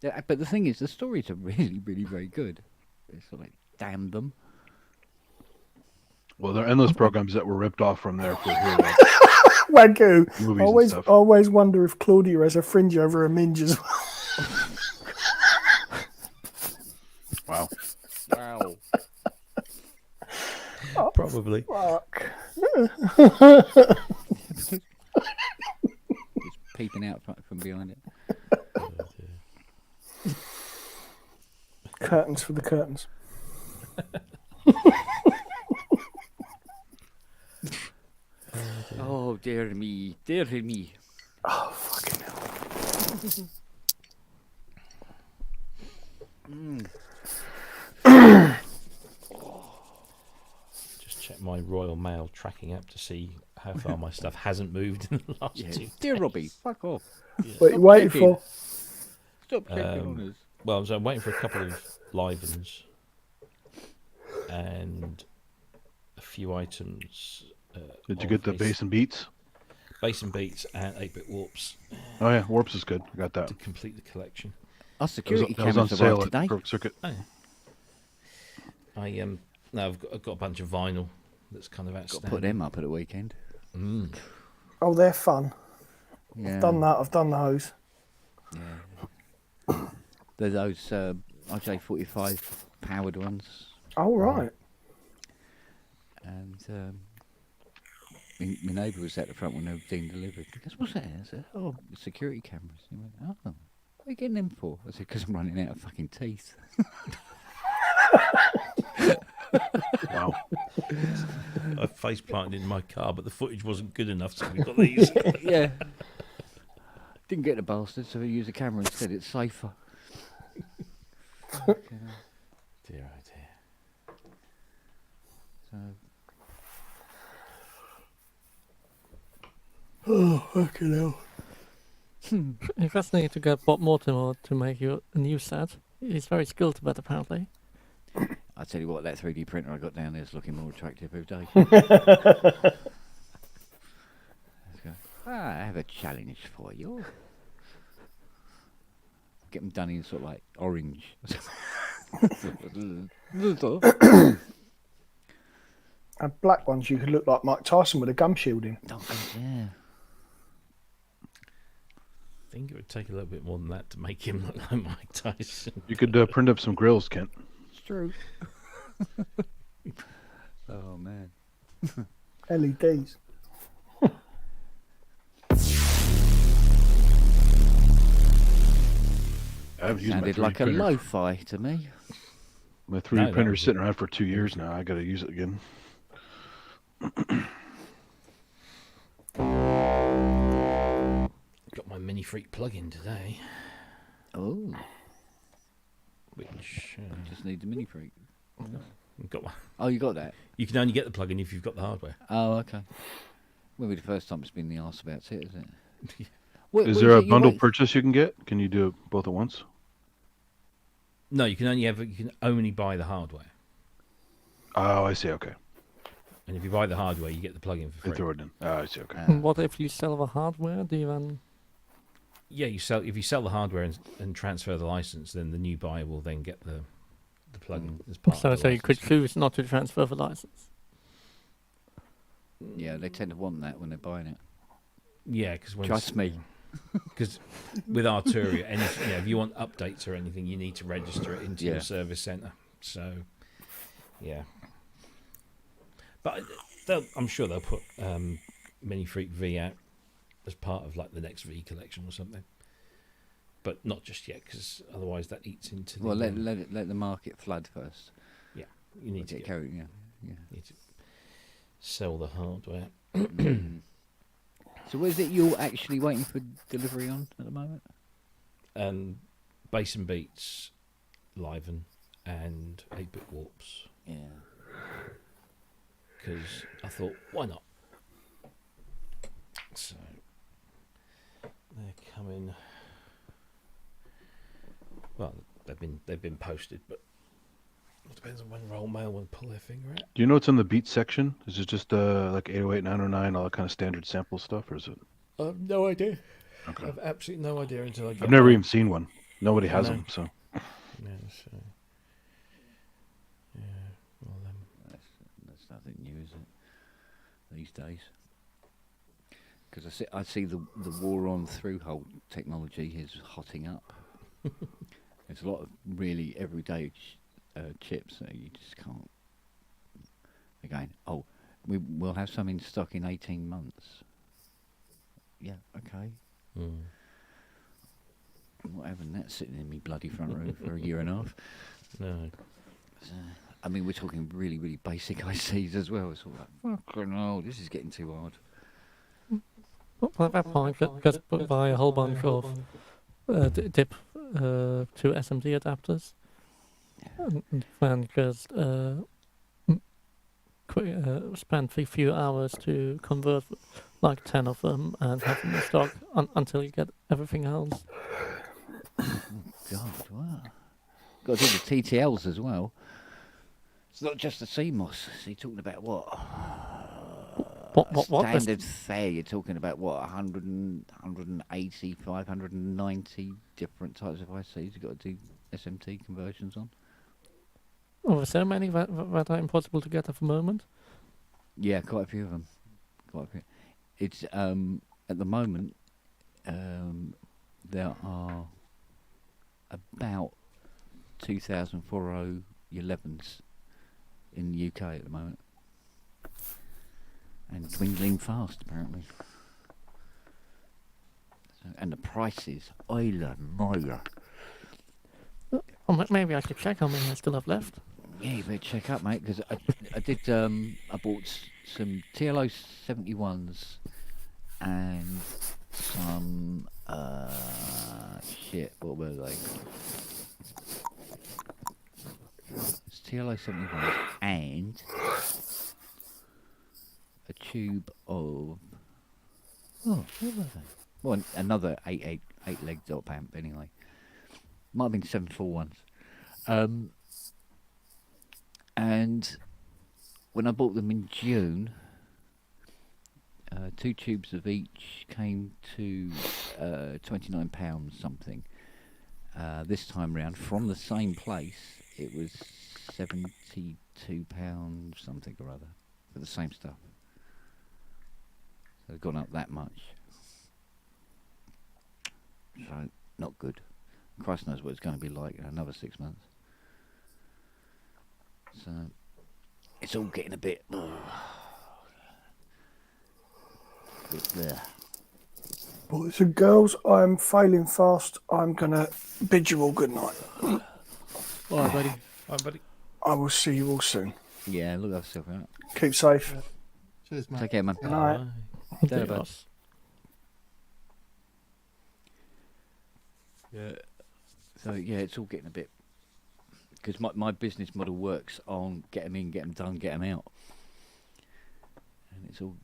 Yeah, but the thing is, the stories are really, really very good. It's like, damn them. Well, there are endless programs that were ripped off from there for here, like Wagyu. movies and stuff. Always wonder if Claudia has a fringe over her minge as well. Wow. Wow. Probably. Fuck. It's peeping out from behind it. Curtains for the curtains. Oh, dear me. Dear me. Oh, fucking hell. Just check my Royal Mail tracking app to see how far my stuff hasn't moved in the last Yeah. 2 Dear days. Robbie, fuck off. What are you waiting checking. for? Stop checking on us. Well, so I'm waiting for a couple of live-ins and a few items. Did you get the bass and beats? Bass and beats and 8-bit warps Oh yeah, Warps is good. I got that. to complete the collection. Our security That was on cameras sale arrived at today. Perfect Circuit. I've got a bunch of vinyl that's kind of Got outstanding. to put them up at the weekend. Mm. Oh, they're fun. Yeah. I've done that. I've done those. Yeah. They're those RJ45 powered ones. Oh, right. And my neighbour was at the front when they were being delivered. He goes, what's that? I said, oh, security cameras. He went, oh, what are you getting them for? I said, because I'm running out of fucking teeth. Wow. I face planted in my car, but the footage wasn't good enough, so we got these. Yeah. Didn't get the bastard, so we used a camera instead. It's safer. Dear, oh dear. So, Oh, fucking hell. You just need to get Bob Mortimer to make you a new set. He's very skilled at that, apparently. I tell you what, that 3D printer I got down there is looking more attractive every day. Let's go. I have a challenge for you. Get them done in sort of like orange. And black ones, you could look like Mike Tyson with a gum shielding. Oh, yeah. I think it would take a little bit more than that to make him look like Mike Tyson. You could print up some grills, Kent. It's true. Oh, man. LEDs. I've used my Sounded 3D like a printer. lo-fi to me. My 3D No, that printer's was sitting around for 2 years now. I got to use it again. Got my Mini Freak plug-in today, Oh, which just need the mini freak. got one. Oh, you got that? You can only get the plug-in if you've got the hardware. Oh, okay. Will be the first time it's been the arse about it, isn't it? Is there a What is it you bundle wait- purchase you can get? Can you do it both at once? No, you can only buy the hardware. Oh, I see. Okay. And if you buy the hardware, you get the plugin for And free. throw it in. Oh, I see. Okay. And what if you sell the hardware? Do you then? Yeah, if you sell the hardware and transfer the license, then the new buyer will then get the plugin as part of the So you could license. choose not to transfer the license. Yeah, they tend to want that when they're buying it. Yeah, because Trust me. Because with Arturia, if you want updates or anything, you need to register it into the service center. So, yeah. But I'm sure they'll put Mini Freak V out as part of like the next V collection or something. But not just yet, because otherwise that eats into. Well, let the market flood first. Yeah, you need to get carried. Yeah. Need to sell the hardware. So, what is it you're actually waiting for delivery on at the moment? Bass and Beats, Liven, and 8-Bit Warps. Yeah. Because I thought, why not? So they're coming. Well, they've been posted, but it depends on when Roll Mail will pull their finger out. Do you know what's in the beat section? Is it just like 808, 909, all that kind of standard sample stuff, or is it? No idea. Okay. I have absolutely no idea until I get I've never there. even seen one. Nobody has No. them, so. Yeah, so. Yeah, well, That's nothing new, is it? These days. Because I see the war on through-hole technology is hotting up. There's a lot of really everyday chips that you just can't. Again, we'll have some in stock in 18 months. Yeah, okay. Not having that sitting in me bloody front room for a year and a half. no. So, I mean, we're talking really, really basic ICs as well. It's all like, fucking hell, this is getting too hard. Well, at that point, just buy a whole bunch of DIP to SMD adapters, and then just spend a few hours to convert like 10 of them and have them in stock until you get everything else. Oh, God, wow. Got to do the TTLs as well. It's not just the CMOS. So you're talking about what? What? Standard fare, you're talking about what? 180, 590 different types of ICs you've got to do SMT conversions on. Oh, there's so many that are impossible to get at the moment. Yeah, quite a few of them. Quite a few. It's at the moment there are about 2,411s in the UK at the moment, and dwindling fast apparently. So, and the prices, Oila Moya. Oh, maybe I should check how many I still have left. Yeah, you better check up, mate, because I did. I bought some TLO 71s and some shit. What were they? It's TLO 71s and a tube of. Oh, what were they? Well, another 8 leg dot amp anyway. Might have been 741s. And when I bought them in June, 2 tubes of each came to £29 something. This time round, from the same place, it was £72 something or other for the same stuff. So it's gone up that much. So not good. Christ knows what it's going to be like in another 6 months. So it's all getting a bit there. Boys and girls, I'm failing fast. I'm going to bid you all good night. All right, buddy. Hi, buddy. I will see you all soon. Yeah, look after yourself out. Keep safe. Cheers, mate. Take care, man. Good night. There, bud. Yeah. So yeah, it's all getting a bit, because my business model works on get them in, get them done, get them out, and it's all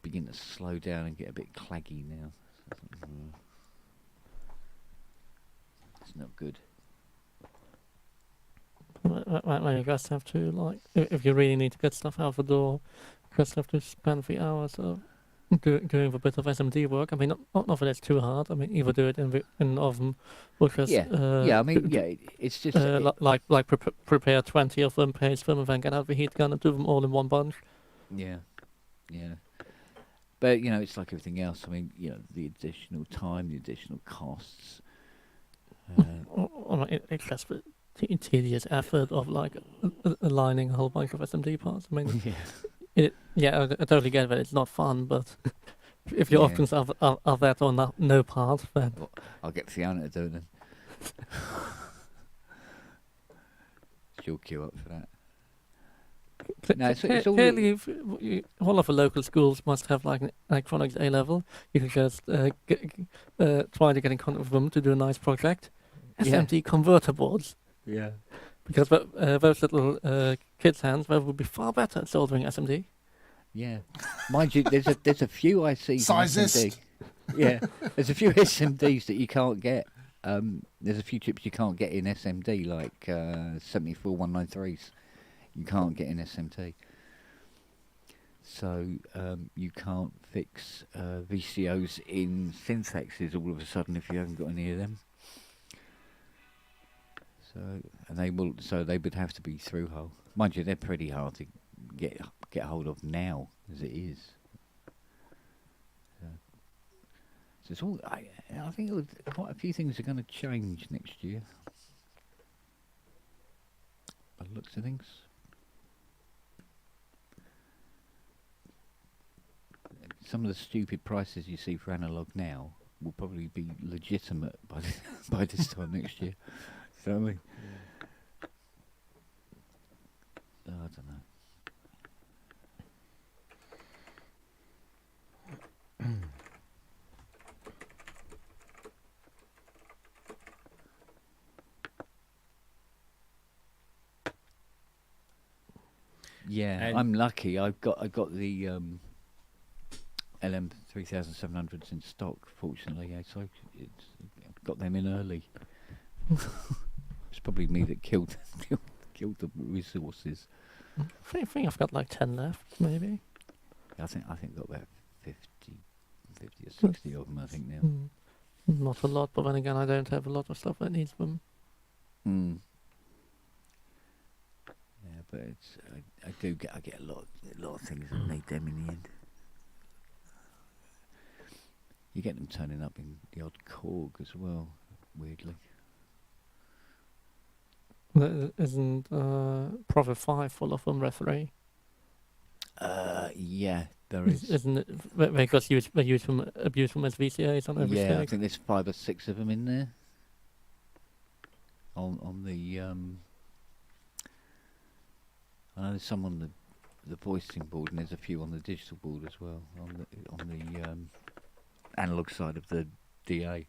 beginning to slow down and get a bit claggy now. It's not good. Well, you guys have to, like, if you really need to get stuff out the door, you guys have to spend the hours of doing a bit of SMD work. I mean, not that it's too hard. I mean, either do it in an oven or just I mean, it's just like prepare 20 of them, paste them, and then get out the heat gun and do them all in one bunch. Yeah. But it's like everything else. I mean, the additional time, the additional costs. It's just the tedious effort of like aligning a whole bunch of SMD parts. I mean, I totally get that it's not fun, but if your options are that or no part, then I'll get Fiona to do it then. She'll queue up for that. No, it's all clearly, all of the local schools must have like an electronics A level. You can just try to get in contact with them to do a nice project. SMD converter boards. Yeah. Because those little kids' hands, they would be far better at soldering SMD. Yeah. Mind you, there's a few I see from SMD. Yeah. There's a few SMDs that you can't get. There's a few chips you can't get in SMD, like 74193s. You can't get in SMT. So you can't fix VCOs in Synthexes all of a sudden if you haven't got any of them. So they would have to be through hole. Mind you, they're pretty hard to get hold of now as it is. So it's all. I think quite a few things are going to change next year. By the looks of things. Some of the stupid prices you see for analog now will probably be legitimate by this time next year. You know what I mean? I don't know. Yeah, I'm lucky. I've got the LM 3700s in stock. Fortunately, so I've got them in early. It's probably me that killed the resources. I think I've got like 10 left, maybe. I think I've got about 50 or 60 of them. I think now. Not a lot, but then again, I don't have a lot of stuff that needs them. Yeah, but I get a lot of things that need them in the end. You get them turning up in the odd Korg as well, weirdly. Isn't Prophet 5 full of them, Referee? Yeah, there is. Isn't it? Because they abuse them as VCAs on every Yeah, I stick. think there's 5 or 6 of them in there. On the I know there's some on the voicing board, and there's a few on the digital board as well. On the analog side of the DA.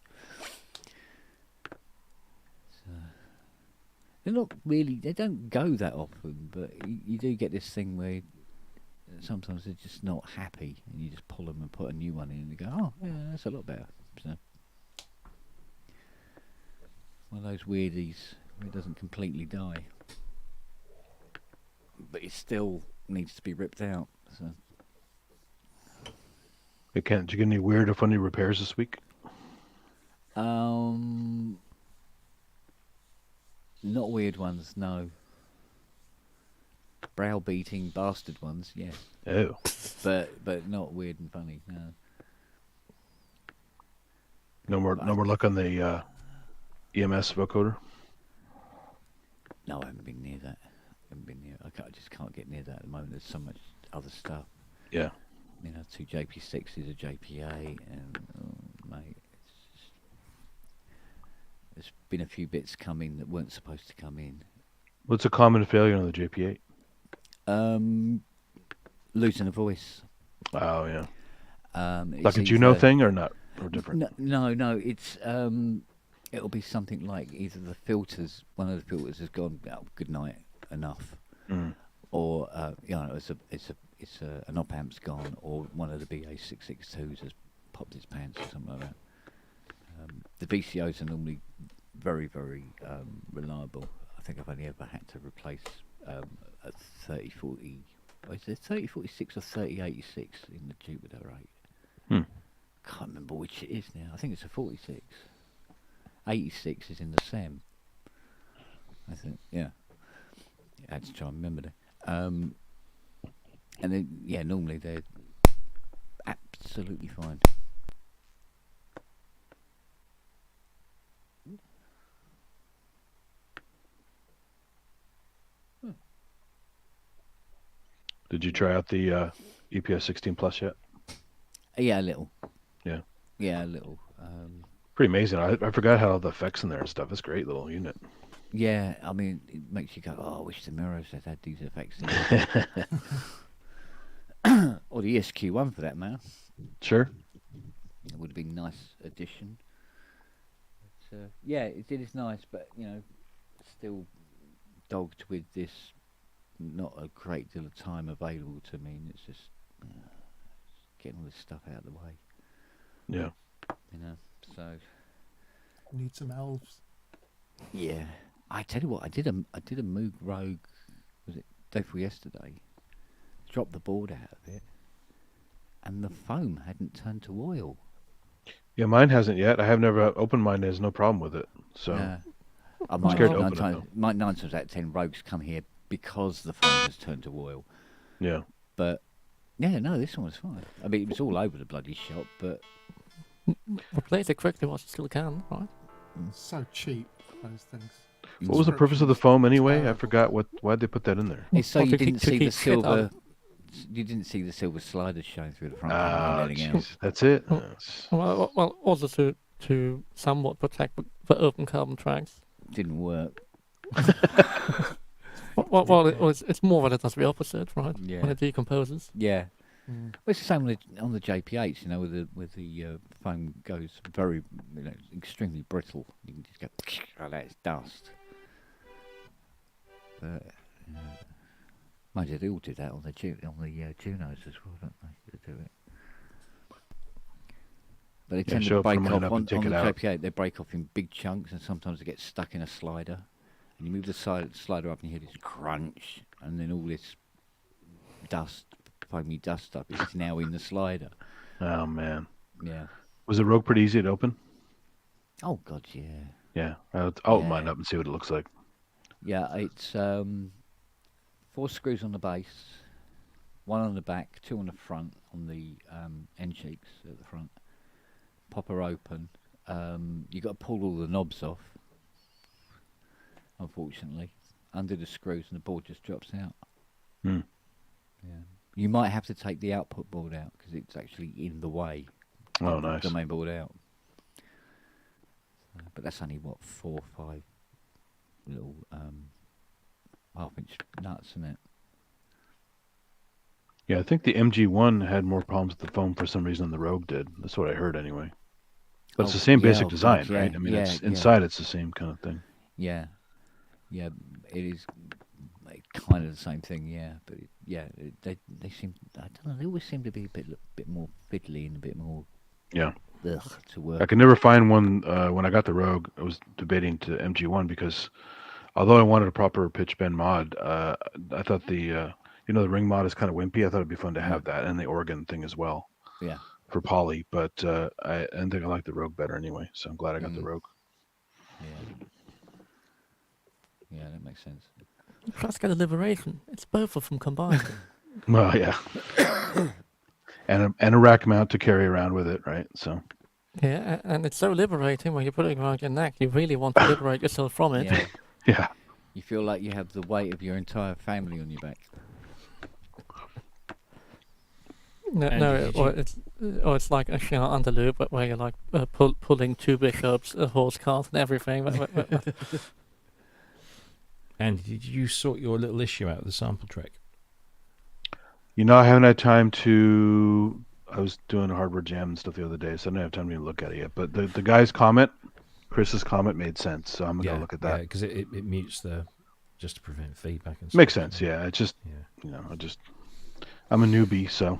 So they're not really. They don't go that often, but you do get this thing where sometimes they're just not happy, and you just pull them and put a new one in, and you go, "Oh, yeah, that's a lot better." So one of those weirdies where it doesn't completely die, but it still needs to be ripped out. So. Hey, Kent, did you get any weird or funny repairs this week? Not weird ones, no. Browbeating bastard ones, yes. Oh. But not weird and funny, no. No more luck on the EMS vocoder? No, I haven't been near that. I just can't get near that at the moment. There's so much other stuff. Yeah. Two JP6s, a JP8, and mate, there's been a few bits coming that weren't supposed to come in. What's a common failure on the JP8? Losing a voice. Oh yeah. Like a Juno thing or not, or different? No. It's it'll be something like either the filters, one of the filters has gone, oh, good night, enough, or it's an op amp's gone, or one of the BA662s has popped its pants or something like that. The VCOs are normally very, very reliable. I think I've only ever had to replace a 3040. Is it 3046 or 3086 in the Jupiter 8? Can't remember which it is now. I think it's a 46. 86 is in the SEM. I think, yeah. I had to try and remember that. And then, yeah, normally they're absolutely fine. Did you try out the EPS 16 Plus yet? Yeah, a little. Yeah. Yeah, a little. Pretty amazing. I forgot how the effects in there and stuff. It's a great little unit. Yeah, I mean, it makes you go, oh, I wish the mirrors had these effects in it. Or the ESQ1 for that matter. Sure. It would have been a nice addition. But, yeah, it is nice, but, you know, still dogged with this not a great deal of time available to me, and it's just getting all this stuff out of the way. Yeah. You know, so... Need some elves. Yeah. I tell you what, I did a Moog Rogue, was it day before yesterday? Dropped the board out of it, and the foam hadn't turned to oil. Yeah, mine hasn't yet. I have never opened mine. There's no problem with it. So I'm scared to open it, though. 9 times out of 10 Rogues come here because the foam has turned to oil. Yeah. But yeah, no, this one was fine. I mean, it was all over the bloody shop, but replace it quickly whilst you still can, right? So cheap, those things. What was the purpose of the foam anyway? I forgot why'd they put that in there. it's so Well, you to didn't keep see the shit out. silver. You didn't see the silver sliders showing through the front Ah, and everything else. jeez, that's it. Oh. Well, also to somewhat protect the open carbon tracks. Didn't work. It's more that it does the opposite, right? Yeah. When it decomposes. Yeah. Well, it's the same on the JP8s, you know, with the foam goes very, you know, extremely brittle. You can just go, oh, that's dust. But mind you, they all do that on the Junos as well, don't they? They do it. But they tend show to up for break mine off up on and take the it out. JP8. They break off in big chunks, and sometimes they get stuck in a slider. And you move the slider up, and you hear this crunch, and then all this dust, foamy dust up, it's now in the slider. Oh man. Yeah. Was the Rogue pretty easy to open? Oh God, yeah. Yeah. I'll open mine up and see what it looks like. Yeah, it's 4 screws on the base, 1 on the back, 2 on the front, on the end cheeks at the front. Pop her open. You got to pull all the knobs off. Unfortunately, under the screws, and the board just drops out. Yeah. You might have to take the output board out because it's actually in the way. Oh, nice. The main board out. But that's only 4 or 5 little half-inch nuts, isn't it? Yeah, I think the MG1 had more problems with the foam for some reason than the Rogue did. That's what I heard anyway. But it's the same basic design, right? I mean, it's inside it's the same kind of thing. Yeah. Yeah, it is kind of the same thing, yeah. But they seem, I don't know, they always seem to be a bit more fiddly and a bit more to work. I could never find one when I got the Rogue. I was debating to MG1 because although I wanted a proper pitch bend mod, I thought the the ring mod is kind of wimpy. I thought it'd be fun to have that and the organ thing as well. Yeah. For poly, but I think I like the Rogue better anyway. So I'm glad I got the Rogue. Yeah. Yeah, that makes sense. Classical Liberation. It's both of them combined. Well, yeah. and a rack mount to carry around with it, right? So. Yeah, and it's so liberating when you're putting it around your neck. You really want to liberate yourself from it. Yeah. Yeah. You feel like you have the weight of your entire family on your back. It's like a Shah Underloop, but where you're like pulling 2 bishops, a horse cart, and everything. And did you sort your little issue out with the sample track? I haven't had time to. I was doing a hardware jam and stuff the other day, so I didn't have time to even look at it yet. But the guy's comment, Chris's comment, made sense, so I'm gonna look at that. Yeah, because it mutes just to prevent feedback and stuff. Makes sense, yeah. It's just, I'm a newbie, so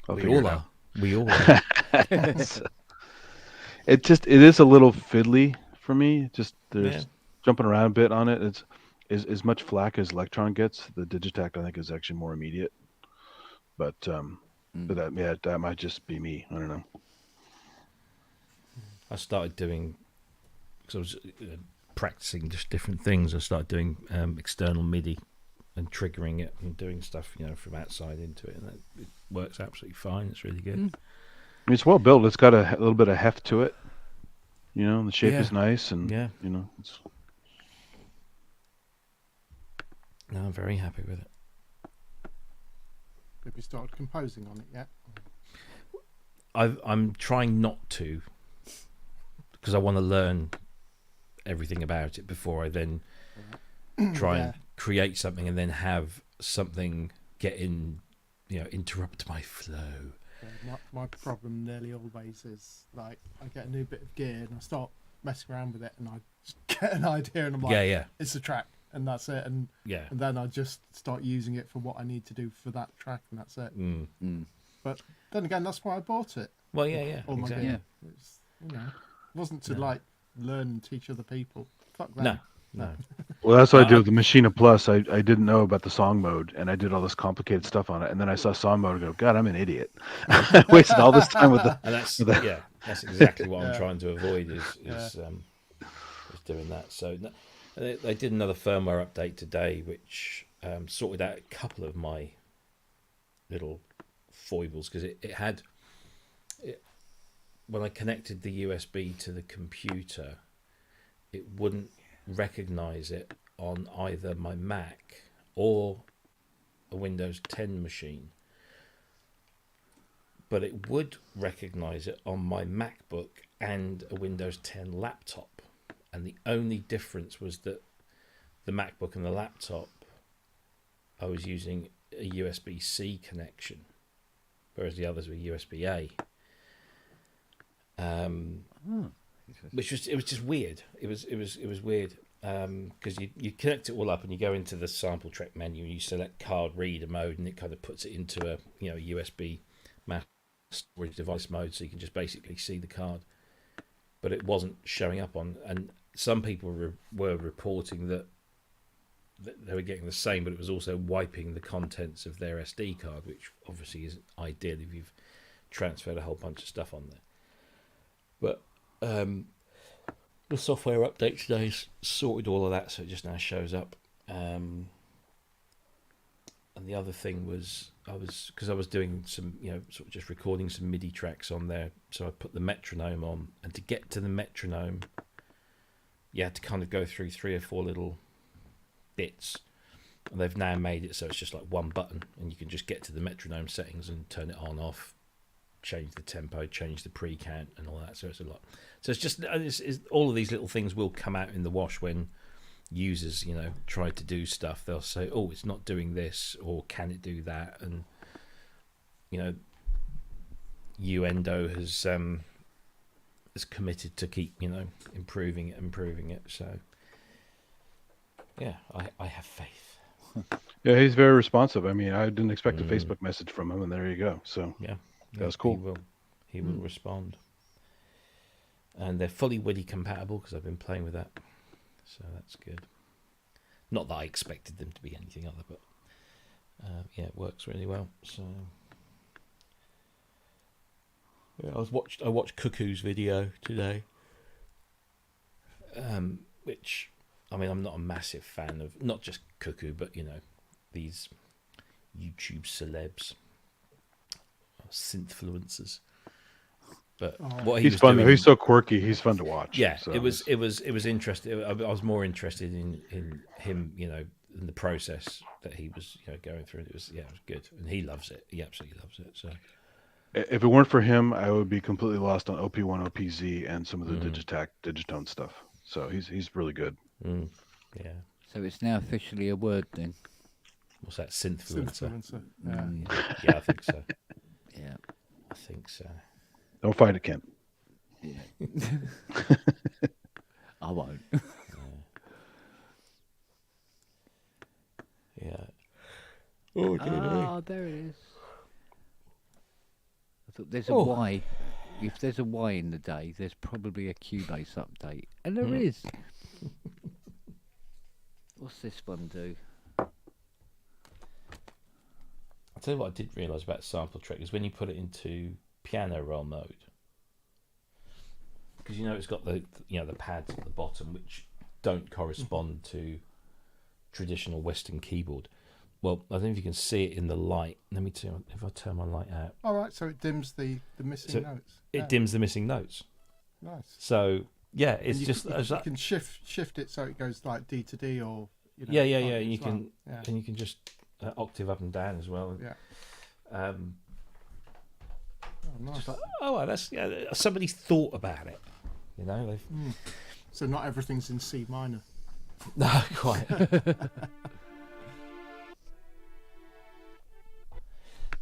I'll figure it out. We all are. It is a little fiddly for me. Just there's jumping around a bit on it. as much flack as Electron gets, the Digitact I think is actually more immediate. But that might just be me. I don't know. I started doing, because I was practicing just different things. I started doing external MIDI and triggering it and doing stuff, from outside into it, and it works absolutely fine. It's really good. I mean, it's well built. It's got a little bit of heft to it. The shape is nice, and it's. No, I'm very happy with it. Have you started composing on it yet? I'm trying not to, because I want to learn everything about it before I then try and create something and then have something get in, interrupt my flow. Yeah, my problem nearly always is like I get a new bit of gear and I start messing around with it and I just get an idea and I'm like, it's a track and that's it, and then I just start using it for what I need to do for that track and that's it. But then again, that's why I bought it. Well, exactly. It's, it wasn't to like learn and teach other people. Fuck that. No. Well, that's what I did with the Machina Plus. I didn't know about the song mode, and I did all this complicated stuff on it. And then I saw song mode and go, God, I'm an idiot. I wasted all this time with the. And that's exactly what I'm trying to avoid is doing that. So they did another firmware update today, which sorted out a couple of my little foibles, because it had when I connected the USB to the computer, it wouldn't recognize it on either my Mac or a Windows 10 machine, but it would recognize it on my MacBook and a Windows 10 laptop. And the only difference was that the MacBook and the laptop, I was using a USB-C connection, whereas the others were USB-A. Which was just weird. It was weird because you connect it all up and you go into the sample track menu and you select card reader mode and it kind of puts it into a USB mass storage device mode, so you can just basically see the card. But it wasn't showing up on, and some people were reporting that they were getting the same, but it was also wiping the contents of their SD card, which obviously isn't ideal if you've transferred a whole bunch of stuff on there. But the software update today sorted all of that, so it just now shows up. And the other thing was, I was doing some, sort of just recording some MIDI tracks on there, so I put the metronome on, and to get to the metronome, you had to kind of go through 3 or 4 little bits. And they've now made it so it's just like one button, and you can just get to the metronome settings and turn it on, off, change the tempo, change the pre-count and all that. So it's a lot. So it's just all of these little things will come out in the wash when users try to do stuff. They'll say, oh, it's not doing this, or can it do that? And Uendo has committed to keep improving it. So I have faith. Yeah, he's very responsive. I mean, I didn't expect a Facebook message from him, and there you go. So that was cool. He will respond. And they're fully WIDI compatible because I've been playing with that. So that's good. Not that I expected them to be anything other, but it works really well. So I watched Cuckoo's video today. Which, I mean, I'm not a massive fan of, not just Cuckoo, but these YouTube celebs, synthfluencers. But what he's fun. He's so quirky. He's fun to watch. Yeah, so it was interesting. I was more interested in him, in the process that he was going through. It was good, and he loves it. He absolutely loves it. So if it weren't for him, I would be completely lost on OP1, OPZ, and some of the Digitone stuff. So he's really good. Yeah. So it's now officially a word then. What's that? Synthfluencer. Yeah. I think so. Yeah, I think so. Don't fight it, Kent. Yeah. I won't. Yeah. Oh, there it is. I thought there's a Y. If there's a Y in the day, there's probably a Cubase update, and there is. What's this one do? I'll tell you what I did realise about sample track is when you put it into piano roll mode, because it's got the the pads at the bottom which don't correspond to traditional Western keyboard. Well, I don't know if you can see it in the light. Let me tell you if I turn my light out. All right, so it dims the missing notes. It dims the missing notes. Nice. So yeah, it's you just you can shift it so it goes like D to D or yeah. You can and you can just octave up and down as well. Yeah. Oh, nice. Just like, well, that's somebody thought about it. They've. So not everything's in C minor. No, quite.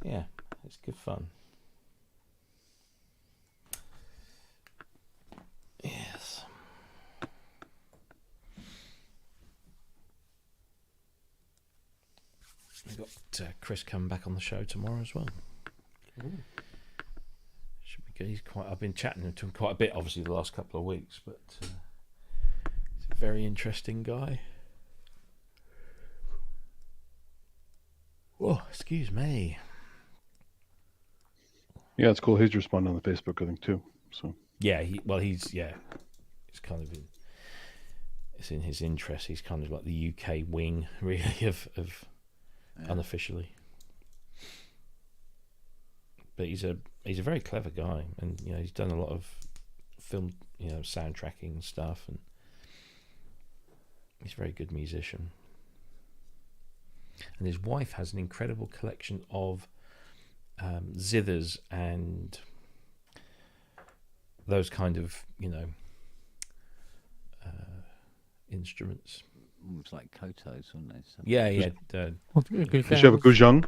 Yeah, it's good fun. Yes. We've got Chris coming back on the show tomorrow as well. Ooh. Should be good. I've been chatting to him quite a bit, obviously, the last couple of weeks, but he's a very interesting guy. Oh, excuse me. Yeah, it's cool. He's responding on the Facebook, I think, too. So yeah, he's kind of it's in his interest. He's kind of like the UK wing, really, of unofficially. But he's a very clever guy, and he's done a lot of film, soundtracking and stuff, and he's a very good musician. And his wife has an incredible collection of zithers and those kind of instruments. It's like kotos, wasn't it? Yeah. does she have a guzheng?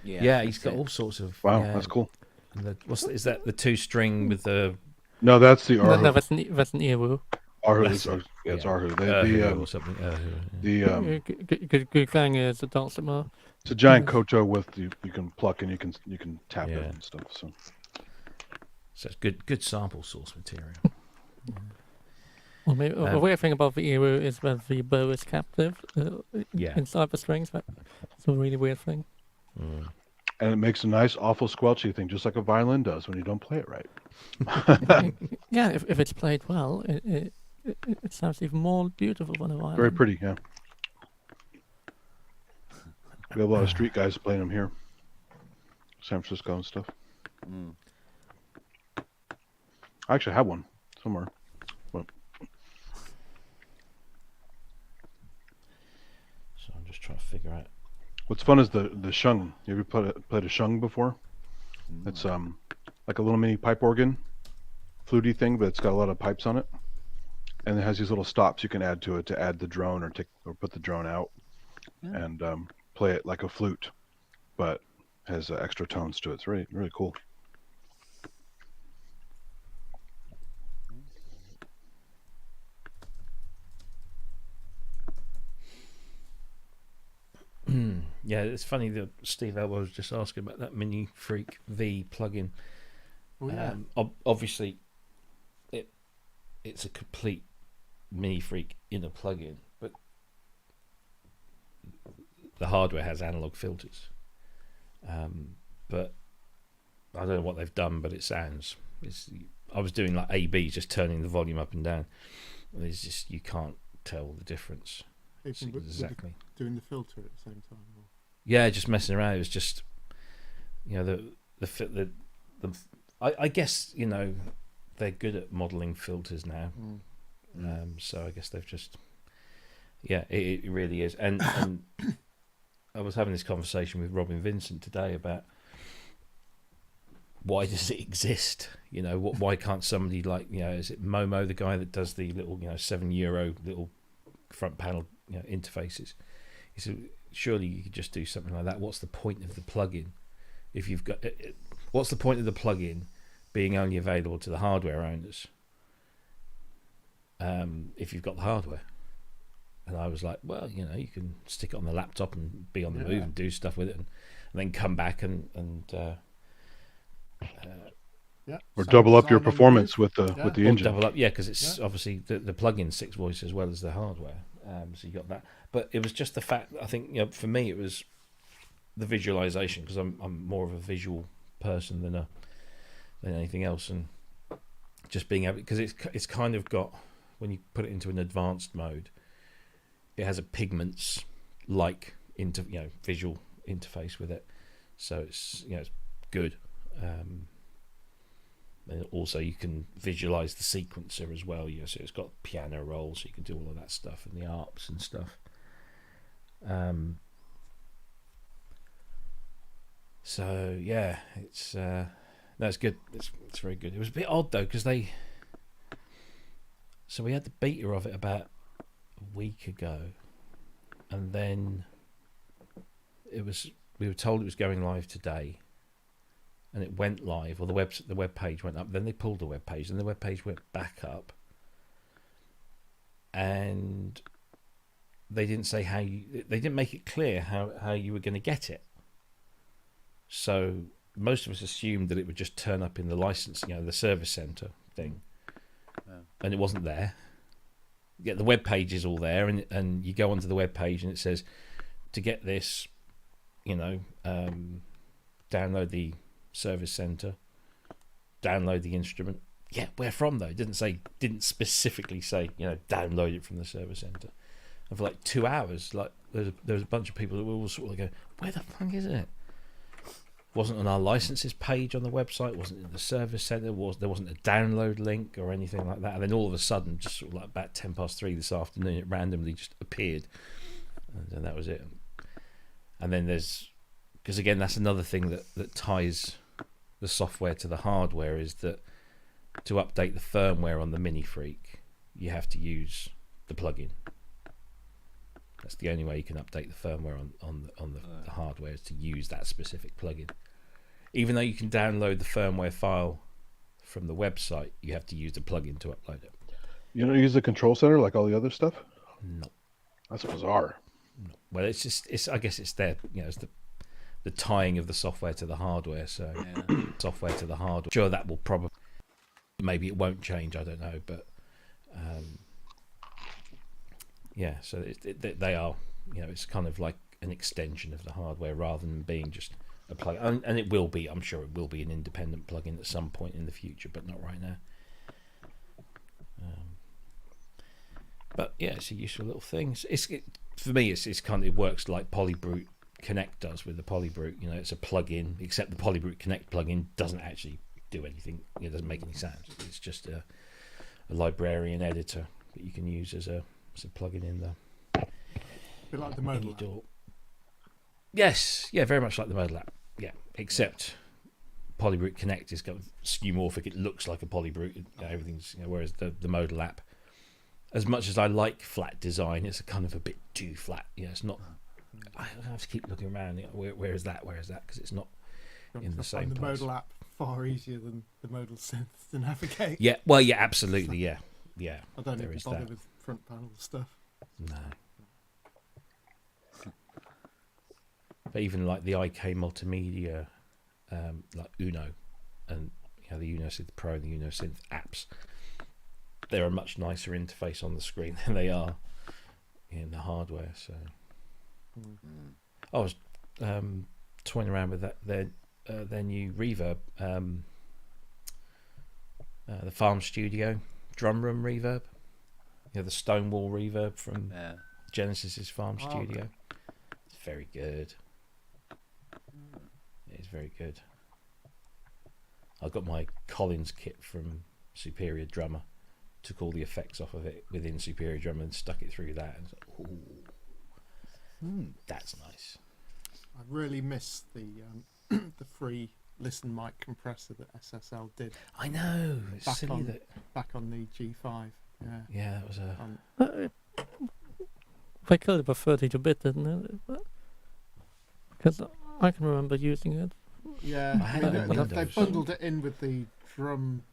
Yeah, he's got all sorts of. Wow, that's cool. And is that the 2-string with the? No, that's the Arhu. No, that's an Ewu. Arhu is it's Arhu. Or something. Guzheng is a dulcimer. It's a giant koto with you can pluck and you can tap it and stuff. So it's good sample source material. Well, maybe the weird thing about the Ewu is that the bow is captive inside the strings. It's a really weird thing. Mm. And it makes a nice, awful squelchy thing, just like a violin does when you don't play it right. Yeah, if it's played well, it sounds even more beautiful than a violin. Very pretty, yeah. We have a lot of street guys playing them here, San Francisco and stuff. I actually have one somewhere. But... So I'm just trying to figure out. What's fun is the shung. You ever played a shung before? It's like a little mini pipe organ, fluty thing, but it's got a lot of pipes on it, and it has these little stops you can add to it to add the drone or put the drone out, and play it like a flute, but has extra tones to it. It's really really cool. Yeah, it's funny that Steve Elbow was just asking about that Mini Freak V plugin. Oh, yeah. Obviously, it's a complete Mini Freak in a plugin, but the hardware has analog filters. But I don't know what they've done, but it sounds. I was doing like A/B, just turning the volume up and down. It's just you can't tell the difference. Exactly. Doing the filter at the same time. Yeah, just messing around. It was just, I guess they're good at modelling filters now. So I guess they've just, it really is. And I was having this conversation with Robin Vincent today about why does it exist? Why can't somebody like is it Momo, the guy that does the little €7 little front panel interfaces? He said, surely you could just do something like that. What's the point of the plugin? If you've got, what's the point of the plugin being only available to the hardware owners? If you've got the hardware, and I was like, well, you can stick it on the laptop and be on the move and do stuff with it, and then come back and or double up your performance with the engine. Double up, because it's obviously the plug-in 6 voice as well as the hardware. So you got that, but it was just the fact. I think for me it was the visualization, because I'm more of a visual person than anything else, and just being able, because it's kind of got, when you put it into an advanced mode, it has a pigments like visual interface with it, so it's it's good. And also you can visualize the sequencer as well. So it's got piano rolls, so you can do all of that stuff and the arps and stuff. So yeah, it's good. It's very good. It was a bit odd though, because so we had the beta of it about a week ago, and then we were told it was going live today, and it went live, or the web page went up. Then they pulled the web page, and the web page went back up, and they didn't say they didn't make it clear how you were going to get it. So most of us assumed that it would just turn up in the license, the service center thing, and it wasn't there. Yeah, the web page is all there, and you go onto the web page, and it says, to get this, download the service center, download the instrument. Yeah, where from though? It didn't specifically say, download it from the service center. And for like 2 hours, like there was a bunch of people that were all sort of going, where the fuck is it? Wasn't on our licenses page on the website, wasn't in the service center, there wasn't a download link or anything like that. And then all of a sudden, just sort of like about 3:10 this afternoon, it randomly just appeared, and that was it. And then because again, that's another thing that ties the software to the hardware, is that to update the firmware on the Mini Freak, you have to use the plugin. That's the only way you can update the firmware on the hardware, is to use that specific plugin. Even though you can download the firmware file from the website, you have to use the plugin to upload it. You don't use the control center like all the other stuff? No. That's bizarre. No. Well, I guess it's there. It's the tying of the software to the hardware. So software to the hardware. Sure, that will probably, maybe it won't change. I don't know, but yeah. So they are. It's kind of like an extension of the hardware rather than being just a plug, and it will be. I'm sure it will be an independent plugin at some point in the future, but not right now. But yeah, it's a useful little thing. For me, it's kind of, it works like Polybrute Connect does with the Polybrute. It's a plugin, except the Polybrute Connect plugin doesn't actually do anything. It doesn't make any sounds. It's just a librarian editor that you can use as a plugin in there. A bit like the modal app. Yes, yeah, very much like the modal app. Yeah, except Polybrute Connect is kind of skeuomorphic. It looks like a Polybrute. Everything's whereas the modal app, as much as I like flat design, it's a kind of a bit too flat. It's not. I have to keep looking around. Where is that? Where is that? Because it's not in the same place. place. The modal app far easier than the modal synth to navigate. Yeah, well, yeah, absolutely, yeah. I don't need to bother with front panel stuff. No. But even like the IK Multimedia, like Uno, and the Uno Synth Pro and the Uno Synth apps, they're a much nicer interface on the screen than they are in the hardware. So I was toying around with their new reverb, the Farm Studio drum room reverb, the Stonewall reverb from Genesis's Farm Studio. It's very good. It's very good. I got my Collins kit from Superior Drummer, took all the effects off of it within Superior Drummer and stuck it through that, and that's nice. I really miss the the free listen mic compressor that SSL did. I know. It's silly back on the G5. Yeah, that was they killed it by 32-bit, didn't it? Because I can remember using it. Yeah, they bundled it in with the drum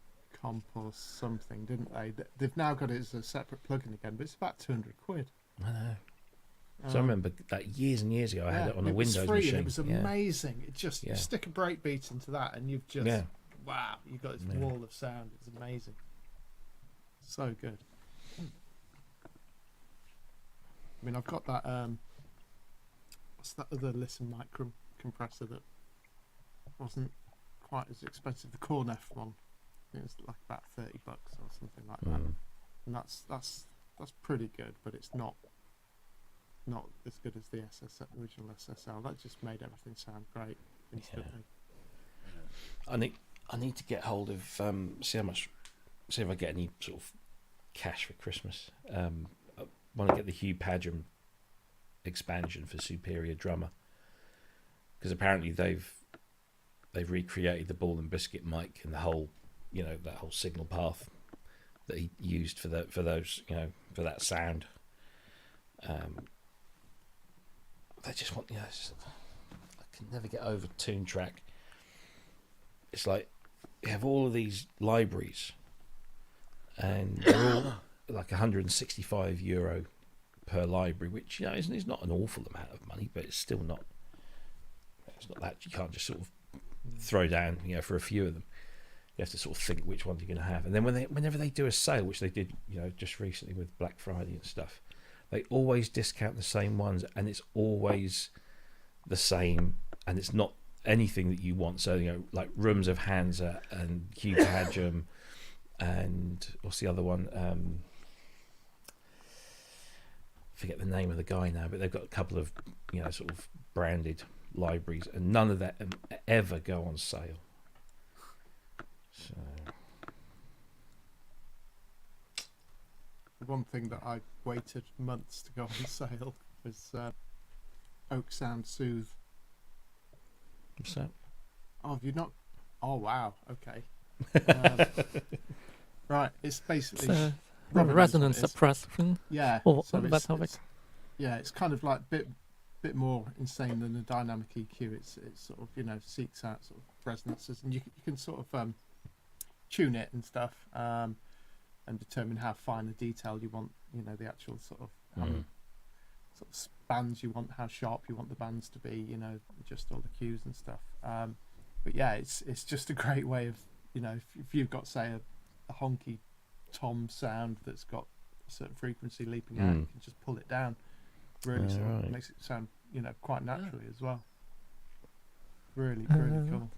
comp or something, didn't they? They've now got it as a separate plugin again, but it's about 200 quid. I know. So I remember that years and years ago, I had it on a Windows free machine. And it was amazing. It just you stick a breakbeat into that, and you've just wow, you've got this wall of sound. It's amazing. So good. I mean, I've got that. What's that other listen mic compressor that wasn't quite as expensive? The Cornef one. I think it was like about $30 or something like that. And that's pretty good, but it's not as good as the original SSL. That just made everything sound great instantly. Yeah. I need to get hold of see if I get any sort of cash for Christmas. I want to get the Hugh Padgham expansion for Superior Drummer, because apparently they've recreated the ball and biscuit mic and the whole, that whole signal path that he used for those, for that sound. They just want, I can never get over Tune Track. It's like you have all of these libraries, and they're all like €165 per library, which is not an awful amount of money, but it's still not. It's not that you can't just sort of throw down, for a few of them. You have to sort of think which ones you're going to have, and then whenever they do a sale, which they did, just recently with Black Friday and stuff, they always discount the same ones, and it's always the same, and it's not anything that you want. So like Rooms of Hansa and Hugh Padgham, and what's the other one? Forget the name of the guy now, but they've got a couple of sort of branded libraries, and none of that ever go on sale. So the one thing that I waited months to go on sale was Oak Sound Soothe. What's that? Oh, have you not? Oh, wow. Okay. Right, it's basically resonance suppression. Yeah. Or so that topic. It's kind of like bit more insane than a dynamic EQ. It's sort of seeks out sort of resonances, and you can sort of tune it and stuff, and determine how fine a detail you want. The actual sort of sort of bands you want, how sharp you want the bands to be. Just all the cues and stuff. But yeah, it's just a great way of if you've got, say, a honky tom sound that's got a certain frequency leaping out, you can just pull it down. Really sort of makes it sound quite naturally as well. Really cool.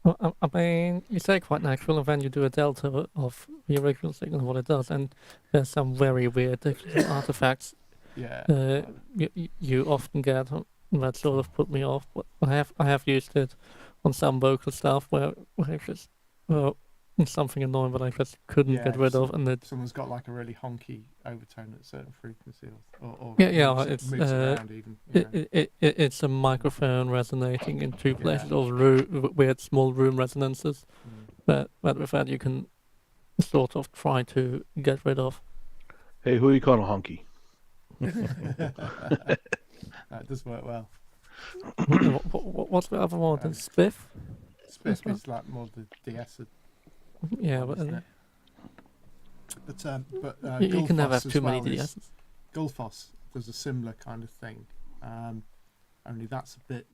Well, I mean, you say quite natural, and then you do a delta of the original signal, what it does, and there's some very weird digital artifacts. Yeah. You often get that sort of put me off. But I have used it on some vocal stuff where it's just something annoying that I just couldn't get rid of, and someone's got like a really honky overtone at a certain frequency, or it's moves around even. It's a microphone resonating in two places, or weird small room resonances. But with that you can sort of try to get rid of. Hey, who are you calling a honky? That does work well. What's the other one? Spiff? Spiff is like more the de-esser. Yeah, but you can never have too many DSs. Gullfoss does a similar kind of thing, only that's a bit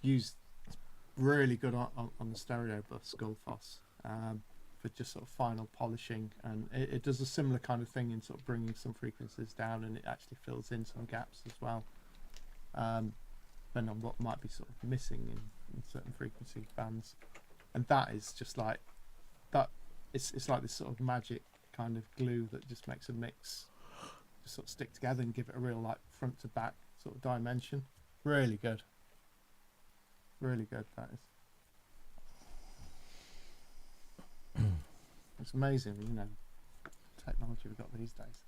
used. It's really good on the stereo bus, Gullfoss, for just sort of final polishing, and it does a similar kind of thing in sort of bringing some frequencies down, and it actually fills in some gaps as well, depending on what might be sort of missing in certain frequency bands, and that is just like that. It's like this sort of magic kind of glue that just makes a mix just sort of stick together and give it a real like front to back sort of dimension. Really good. Really good, that is. It's amazing, technology we've got these days.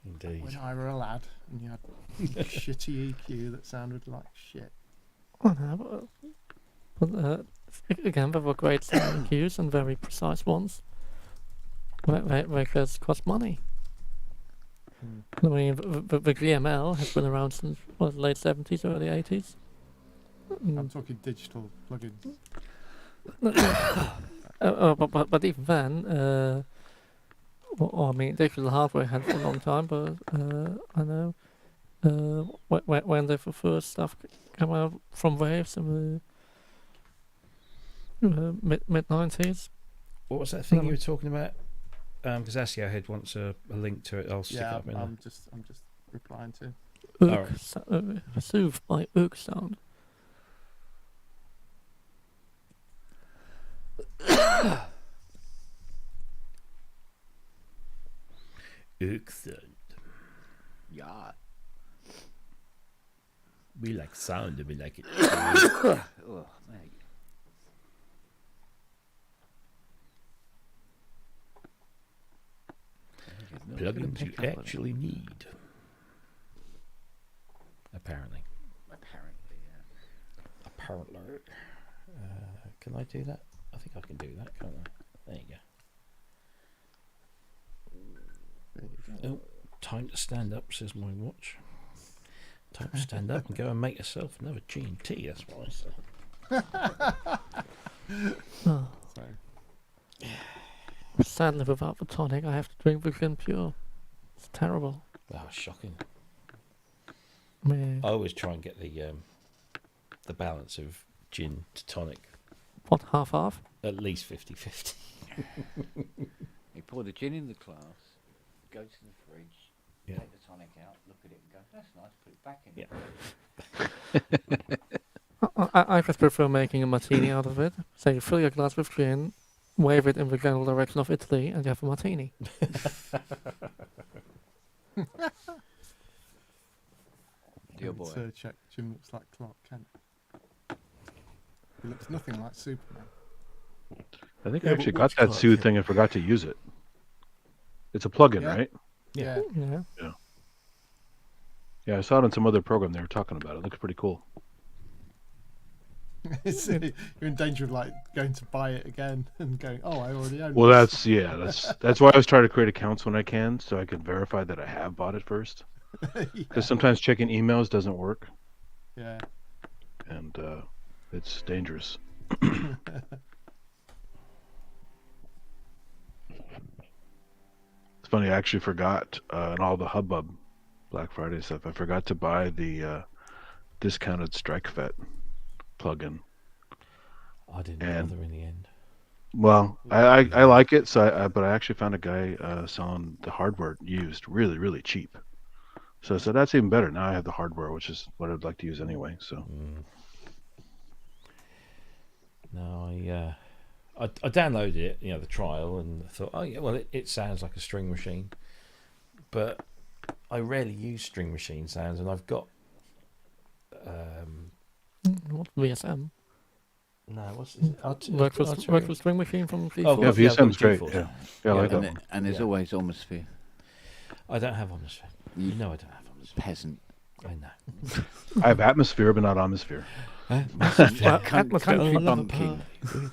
Indeed. When I were a lad and you had shitty EQ that sounded like shit. Oh, no, but again, there were great sound cues and very precise ones. They just cost money. I mean, the GML has been around since late 70s, early 80s. I'm talking digital plugins. But even then, I mean, digital hardware had for a long time, but I know when the first stuff came out from Waves in the mid-90s. What was that thing you were talking about? Because Asio Head wants a link to it. I'll stick it up in I'm just replying to. Soothed by Ook sound. Ook sound. Yeah. We like sound and we like it. Oh, mate. Plugins you actually need. Apparently. Apparently, yeah. Apparently. Can I do that? I think I can do that, can't I? There you go. Oh, time to stand up, says my watch. Time to stand up and go and make yourself another G&T, that's what I say. So Sadly, without the tonic, I have to drink the gin pure. It's terrible. Oh, shocking. Yeah. I always try and get the balance of gin to tonic. What, half? At least 50-50. You pour the gin in the glass, go to the fridge, Yeah. take the tonic out, look at it and go, that's nice, put it back in. Yeah. I just prefer making a martini out of it. So you fill your glass with gin, wave it in the general direction of Italy, and you have a martini. Dear boy. Check. Jim looks like Clark Kent. He looks nothing like Superman. I think Yeah, I but actually which got that Clark Soothe Kent? thing and forgot to use it. It's a plugin, Yeah. right? Yeah. Yeah. Yeah, I saw it on some other program they were talking about. It looks pretty cool. You're in danger of like going to buy it again and going, oh, I already own Well, this. that's why I was trying to create accounts when I can, so I can verify that I have bought it first. Because sometimes checking emails doesn't work, Yeah. and it's dangerous. It's funny, I actually forgot in all the hubbub Black Friday stuff. I forgot to buy the discounted StrikeFet plugin. I didn't And- bother in the end. Well, I like it, so but I actually found a guy selling the hardware used really, really cheap. So that's even better. Now I have the hardware, which is what I'd like to use anyway. So No, I downloaded it, the trial, and I thought, oh yeah, well it sounds like a string machine, but I rarely use string machine sounds, and I've got What, VSM? no, what's this? Virtual string machine from G4. Oh, yeah, yeah, I've got VSM's great. G4. Yeah, I like Yeah, that one. And there's Yeah. always Atmosphere. I don't have Atmosphere. You know I don't have Atmosphere. Peasant. I know. I have Atmosphere, but not Atmosphere. Country bumpkin.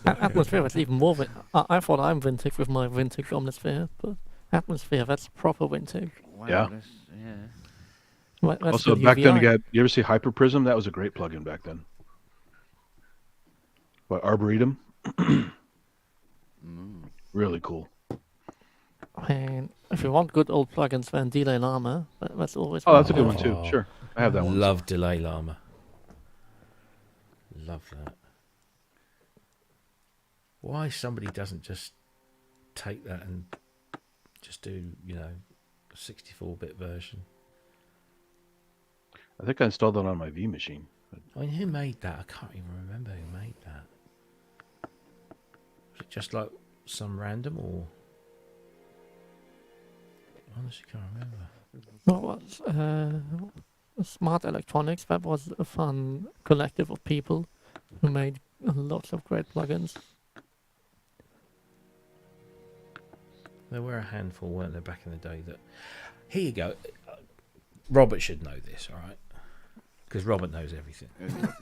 Atmosphere is even more. I thought I'm vintage with my vintage Omnisphere, but Atmosphere, that's proper vintage. Wow, Yeah. that's- yeah. Right, that's Also, good back then, UVI. you ever see Hyperprism? That was a great plugin back then. What, Arboretum? Really cool. And if you want good old plugins, then Delay Llama, that's always. Oh, that's a good one wonderful. too. Sure, I have that one. Love Delay Llama. Love that. Why somebody doesn't just take that and just do, a 64-bit version? I think I installed that on my V machine. I mean, who made that? I can't even remember who made that. Was it just like some random, or I honestly can't remember. Well, Smart Electronics, that was a fun collective of people who made lots of great plugins. There were a handful, weren't there, back in the day that... Here you go. Robert should know this, all right? Because Robert knows everything.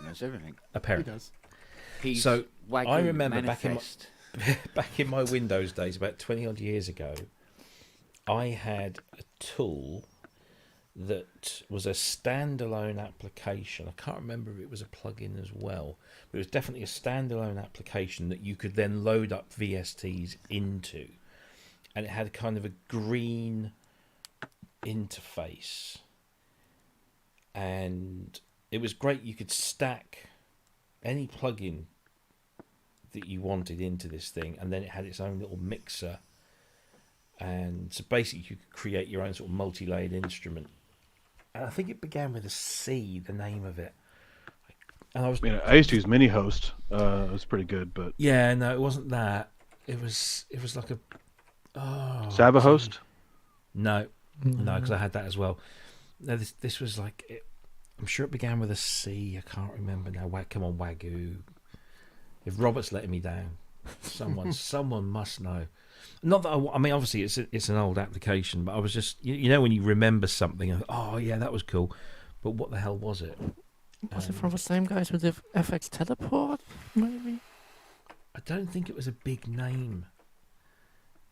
That's everything. He Apparently. does. He's So, Wagyu I remember manifest. back in my Windows days, about 20-odd years ago, I had a tool that was a standalone application. I can't remember if it was a plugin as well, but it was definitely a standalone application that you could then load up VSTs into. And it had kind of a green interface. And it was great. You could stack any plugin that you wanted into this thing, and then it had its own little mixer. And so basically you could create your own sort of multi-layered instrument And I think it began with a C, the name of it. And I used to use Mini Host. It was pretty good, but yeah, no, it wasn't that. It was like a Sava Host. No, because I had that as well. No, this was like I'm sure it began with a C. I can't remember now. Come on, Wagyu. If Robert's letting me down, someone must know. Not that I mean, obviously it's an old application, but I was just you know when you remember something, and, oh yeah, that was cool, but what the hell was it? Was it from the same guys with the FX Teleport? Maybe. I don't think it was a big name.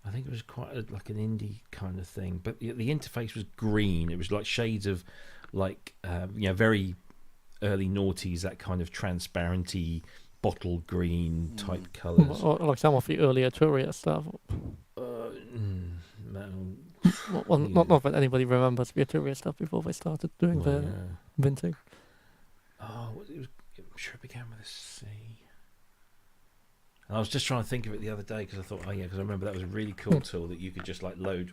I think it was quite like an indie kind of thing, but the interface was green. It was like shades of like very early noughties, that kind of transparency bottle green type colours. Or like some of the earlier Turia stuff. No. Well, not that anybody remembers the Turia stuff before they started doing the minting. I'm sure it began with a C. And I was just trying to think of it the other day because I thought, because I remember that was a really cool tool that you could just like load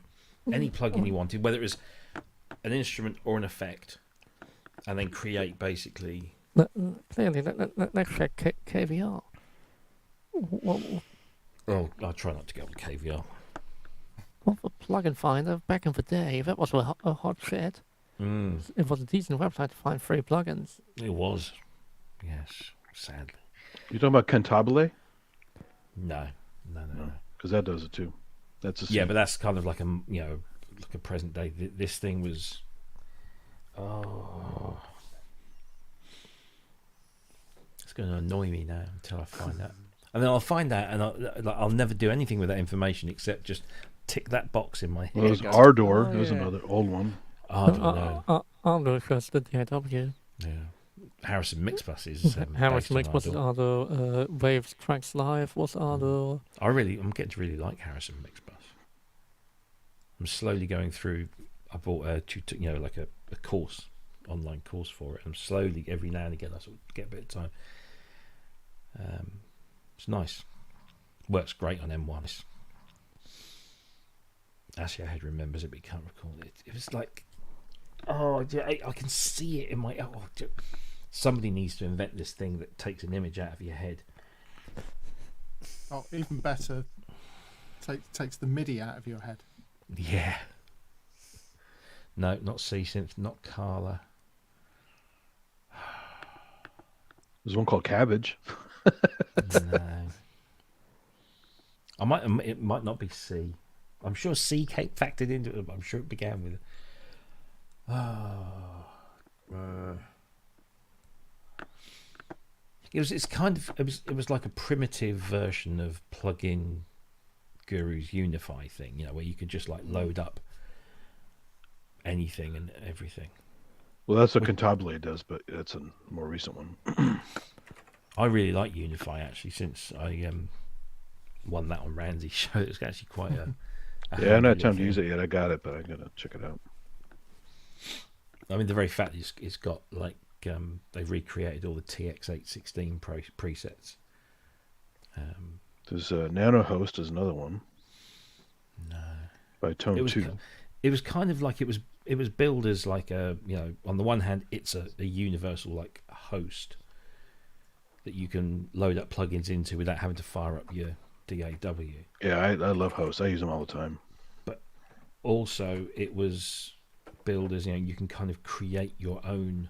any plugin you wanted, whether it was an instrument or an effect, and then create basically. Clearly, let's check KVR. Oh, I'll try not to go on KVR. Well, the plugin finder back in the day, that was a hot shit. It was a decent website to find free plugins. It was, yes, sadly. You talking about Cantabile? No. Because that does it too. That's a but that's kind of like like a present day. This thing was, it's going to annoy me now until I find that, and then I'll find that, and I'll never do anything with that information except just tick that box in my head. Well, it was Ardor. It was another old one. Ardor was the DAW. Yeah. Harrison Mixbus is Harrison Mixbus are the Waves Tracks Live was Ardor. I'm getting to really like Harrison Mixbus. I'm slowly going through. I bought like a course, online course for it. I'm slowly every now and again I sort of get a bit of time. It's nice. Works great on M1. Actually, I had remembers it, but you can't recall it. It was like, I can see it in my. Somebody needs to invent this thing that takes an image out of your head. Oh, even better, takes the MIDI out of your head. Yeah. No, not Synth, not Carla. There's one called Cabbage. No. It might not be C. I'm sure C factored into it, but I'm sure it began with. It was like a primitive version of plugin Guru's Unify thing, where you could just like load up anything and everything. Well, that's what Cantabile does, but that's a more recent one. I really like Unify actually, since I won that on Randy's show. It's actually quite a yeah, I don't have time to use it yet. I got it, but I gotta check it out. I mean, the very fact that it's got like they've recreated all the TX816 presets. There's Nano Host is another one. No, by Tone 2. It was kind of like it was billed as like a on the one hand it's a universal like host that you can load up plugins into without having to fire up your DAW. Yeah, I love hosts. I use them all the time. But also it was billed as you can kind of create your own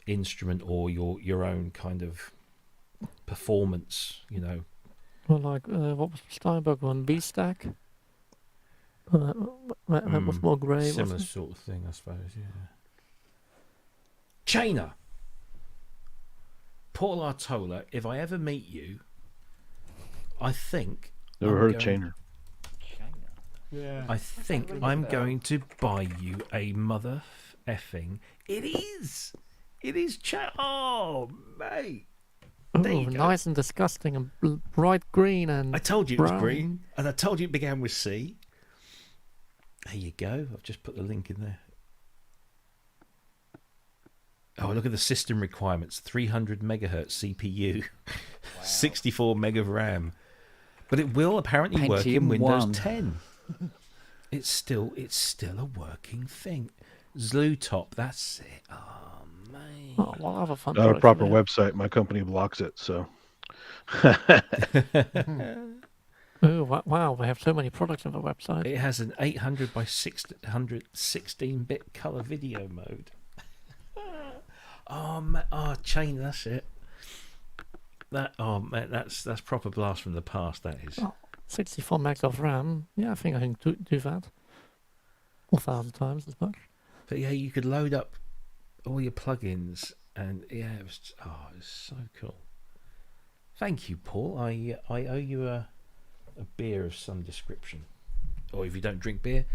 instrument or your own kind of performance, Well, like what was the Steinberg one? B-Stack. That was more grey. Similar sort of thing, I suppose. Yeah. Chainer. Paul Artola. If I ever meet you, I think. Never heard of Chainer. Yeah. I think I'm going to buy you a mother effing. It is. Oh, mate. Oh, nice and disgusting and bright green and. I told you brown. It was green, and I told you it began with C. There you go. I've just put the link in there. Oh, look at the system requirements: 300 megahertz CPU, 64 meg of RAM. But it will apparently work in Windows 10. It's still a working thing. Zlutop, that's it. Oh, mate. Oh, what other fun Not a products proper we have? website. My company blocks it, so. Oh, wow, we have so many products on the website. It has an 800 by 600 16-bit color video mode. Chain, that's it. Man, that's proper blast from the past. That is. Oh, 64 megs of RAM. Yeah, I think I can do that. 1,000 times as much. But yeah, you could load up all your plugins, and yeah, it was so cool. Thank you, Paul. I owe you a beer of some description, or if you don't drink beer,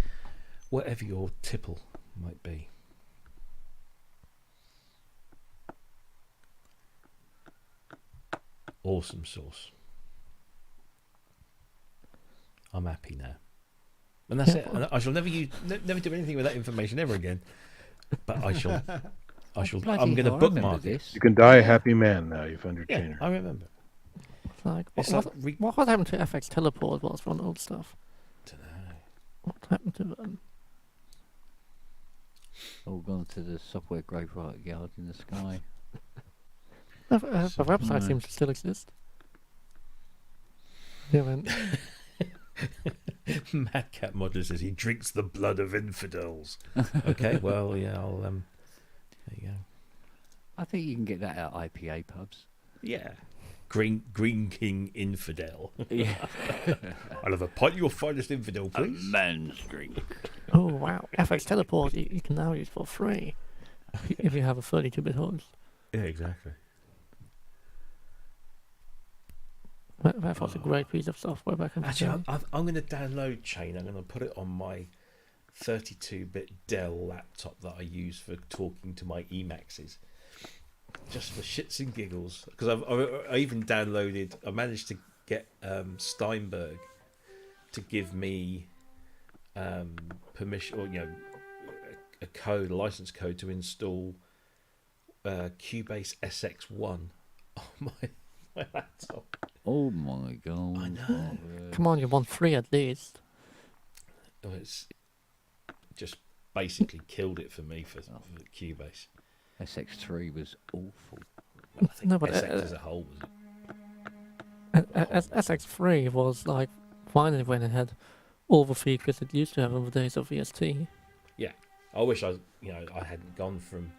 whatever your tipple might be. Awesome sauce. I'm happy now, and that's it. And I shall never do anything with that information ever again. But I shall. I'm going to bookmark this. You can die a happy man now. You found your chainer. I remember. Like, It's what happened to FX Teleport? What's one old stuff? Dunno. What happened to them? All gone to the software graveyard in the sky. The website seems to still exist. Yeah, man. Mad Cat Modeler says he drinks the blood of infidels. Okay, well, yeah, I'll there you go. I think you can get that at IPA pubs. Yeah. Green King Infidel. Yeah. I'll have a pint of your finest infidel, please. A man's drink. Oh, wow. FX Teleport you can now use for free if you have a 32-bit host. Yeah, exactly. That was a great piece of software back in the Actually, day. I'm going to download Chain. I'm going to put it on my 32-bit Dell laptop that I use for talking to my Emaxes. Just for shits and giggles, because I even downloaded. I managed to get Steinberg to give me permission, or a license code to install Cubase SX1 on my laptop. Oh my god! I know. Come on, you want free at least. It's just basically killed it for me for Cubase. SX3 was awful. I think No, but, SX as a whole was. SX3 was like finally when it had all the features it used to have in the days of VST. Yeah, I wish I hadn't gone from.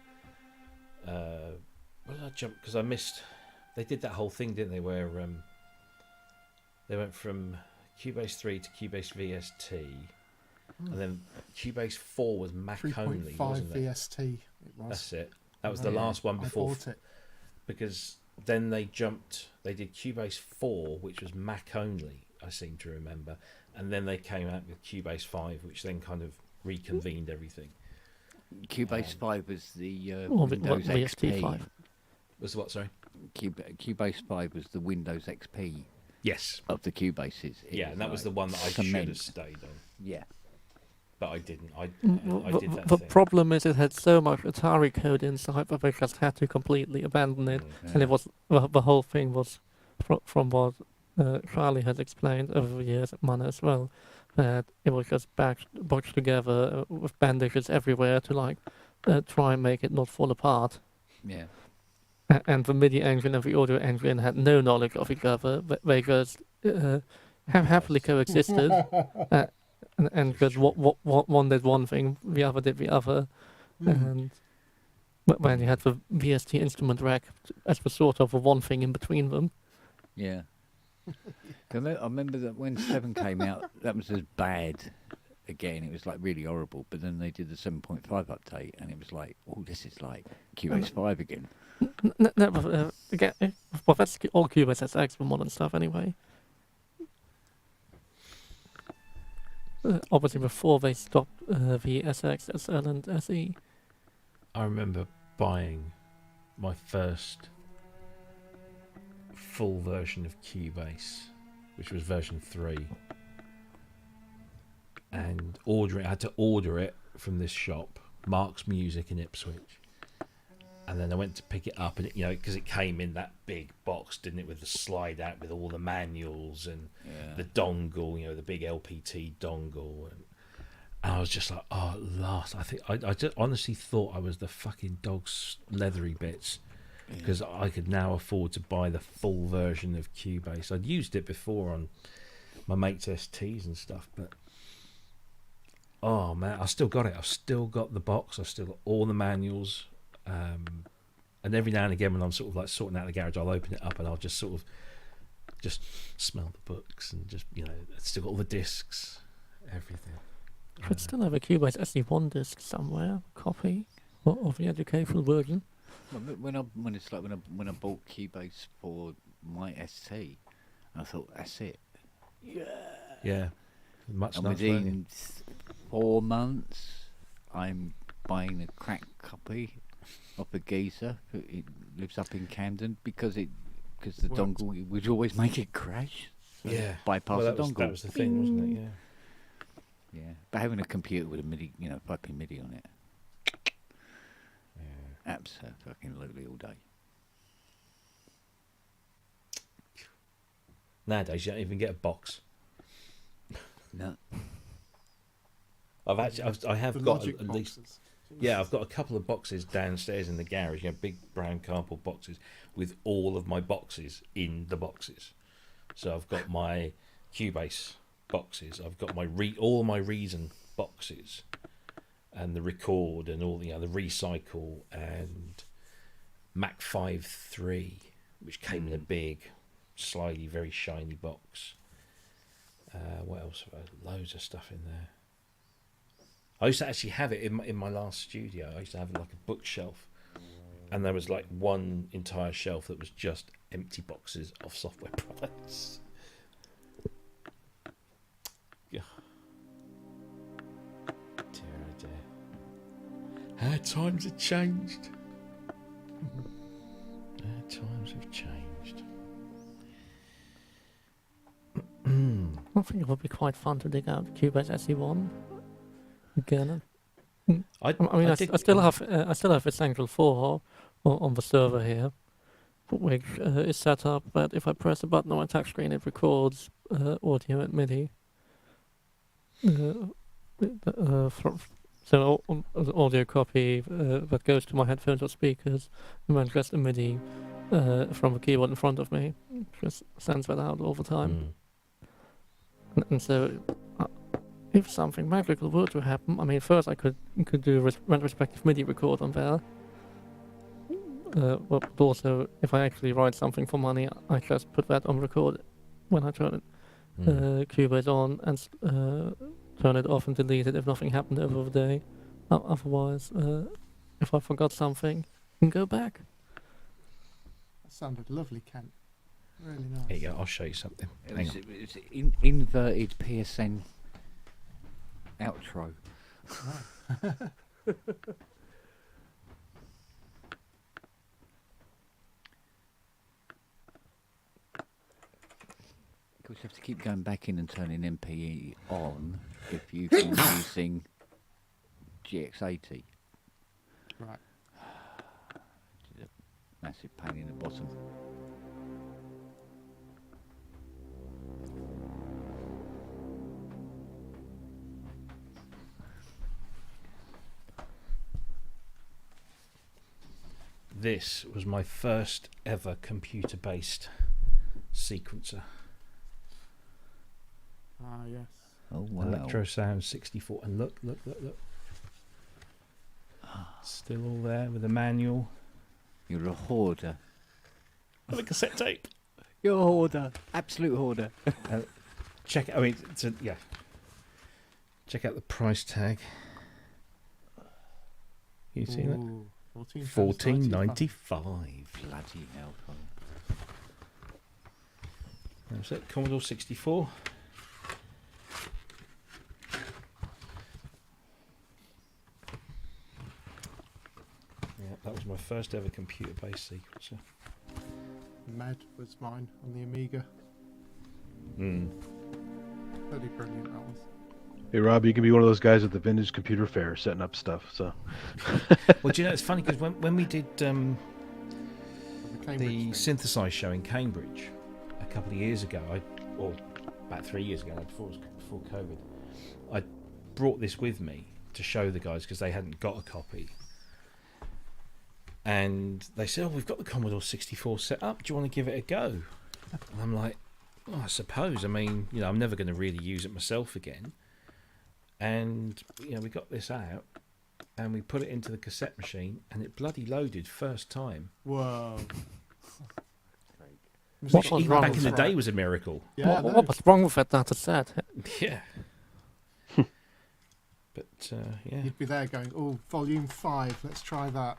Where did I jump? Because I missed. They did that whole thing, didn't they? Where they went from Cubase 3 to Cubase VST, and then Cubase 4 was Mac only, 3.5 wasn't it? VST. It was. That's it. That was the last one before. I bought it. Because then they jumped. They did Cubase 4, which was Mac only. I seem to remember, and then they came out with Cubase 5, which then kind of reconvened everything. Cubase 5 was the What Windows VST XP. 5? Was what? Sorry. Cubase 5 was the Windows XP Yes. of the Cubases. Yeah, and that was the one that I should have stayed on, Yeah. but I didn't. I The, did that the thing. problem is it had so much Atari code inside that they just had to completely abandon it, and it was the whole thing was from what Charlie has explained over the years at Mana as well, that it was just boxed together with bandages everywhere to try and make it not fall apart. Yeah. And the MIDI engine and the audio engine had no knowledge of each other. They just have happily coexisted, and just one did one thing, the other did the other. And when you had the VST instrument rack as the sort of the one thing in between them. Yeah. I remember that when 7 came out, that was as bad again. It was like really horrible. But then they did the 7.5 update, and it was like, oh, this is like Cubase 5 again. Again, well, that's all Cubase SX for modern stuff anyway. Obviously, before they stopped the SX, SL, and SE. I remember buying my first full version of Cubase, which was version 3, and I had to order it from this shop, Mark's Music in Ipswich. And then I went to pick it up, and because it came in that big box, didn't it, with the slide out with all the manuals and the dongle, the big LPT dongle, And I was just like, oh, at last. I think I just honestly thought I was the fucking dog's leathery bits, because I could now afford to buy the full version of Cubase. I'd used it before on my mate's STs and stuff, but oh man, I still got it. I've still got the box. I've still got all the manuals. And every now and again, when I'm sort of like sorting out the garage, I'll open it up and I'll just sort of just smell the books and just, you know, it's still got all the discs, everything. Should still have a Cubase SE1 disc somewhere, copy of the educational version. Well, when I bought Cubase for my ST, I thought that's it. Yeah, much And enough. within 4 months, I'm buying a cracked copy of a geezer who lives up in Camden because the dongle would always make it crash. So bypass the dongle. That was the thing, wasn't it? Yeah. Yeah, but having a computer with a MIDI, piping MIDI on it, absolutely all day. Nowadays, you don't even get a box. No. I have The got Logic at least. boxes. Yeah, I've got a couple of boxes downstairs in the garage. Big brown cardboard boxes with all of my boxes in the boxes. So I've got my Cubase boxes. I've got all my Reason boxes, and the Record, and all the Recycle, and Mac 5.3, which came in a big, slightly very shiny box. What else? Loads of stuff in there. I used to actually have it in my last studio. I used to have like a bookshelf, and there was like one entire shelf that was just empty boxes of software products. Yeah. Dear, oh dear. How times have changed. How times have changed. I think it would be quite fun to dig out Cubase SE1 again. I still have Essential 4 on the server here, which is set up that if I press a button on my touch screen, it records audio and MIDI. So an audio copy that goes to my headphones or speakers, and then just a MIDI from the keyboard in front of me. Just sends that out all the time. And so, if something magical were to happen, I mean, first I could do a retrospective MIDI record on there. But also, if I actually write something for money, I just put that on record when I turn it Cubase on and turn it off and delete it if nothing happened over the day. Otherwise, if I forgot something, I can go back. That sounded lovely, Kent. Really nice. Here you go, I'll show you something. Hang on. It was inverted PSN outro. Of course, you have to keep going back in and turning MPE on if you've been using GX80. Right. It's a massive pain in the bottom. This was my first ever computer-based sequencer. Ah, yes. Oh wow! Electro Sound 64, and look. Still all there with the manual. You're a hoarder. And the cassette tape. You're a hoarder. Absolute hoarder. Check. I mean, yeah. Check out the price tag. You see that? £14.95. Bloody hell! That's it. Commodore 64. Yeah, that was my first ever computer-based sequencer. Med was mine on the Amiga. Bloody brilliant that was. Hey Rob, you can be one of those guys at the vintage computer fair setting up stuff. So, well, do you know it's funny because when we did the thing. synthesize show in Cambridge a couple of years ago, or about 3 years ago, before COVID, I brought this with me to show the guys because they hadn't got a copy. And they said, "Oh, we've got the Commodore 64 set up. Do you want to give it a go?" And I'm like, "Oh, I suppose. I mean, I'm never going to really use it myself again." And we got this out, and we put it into the cassette machine, and it bloody loaded first time. Whoa. What was Even wrong back in with the it? day was a miracle. Yeah, What was wrong with that data set? Yeah. But yeah. You'd be there going, "Oh, volume 5, let's try that."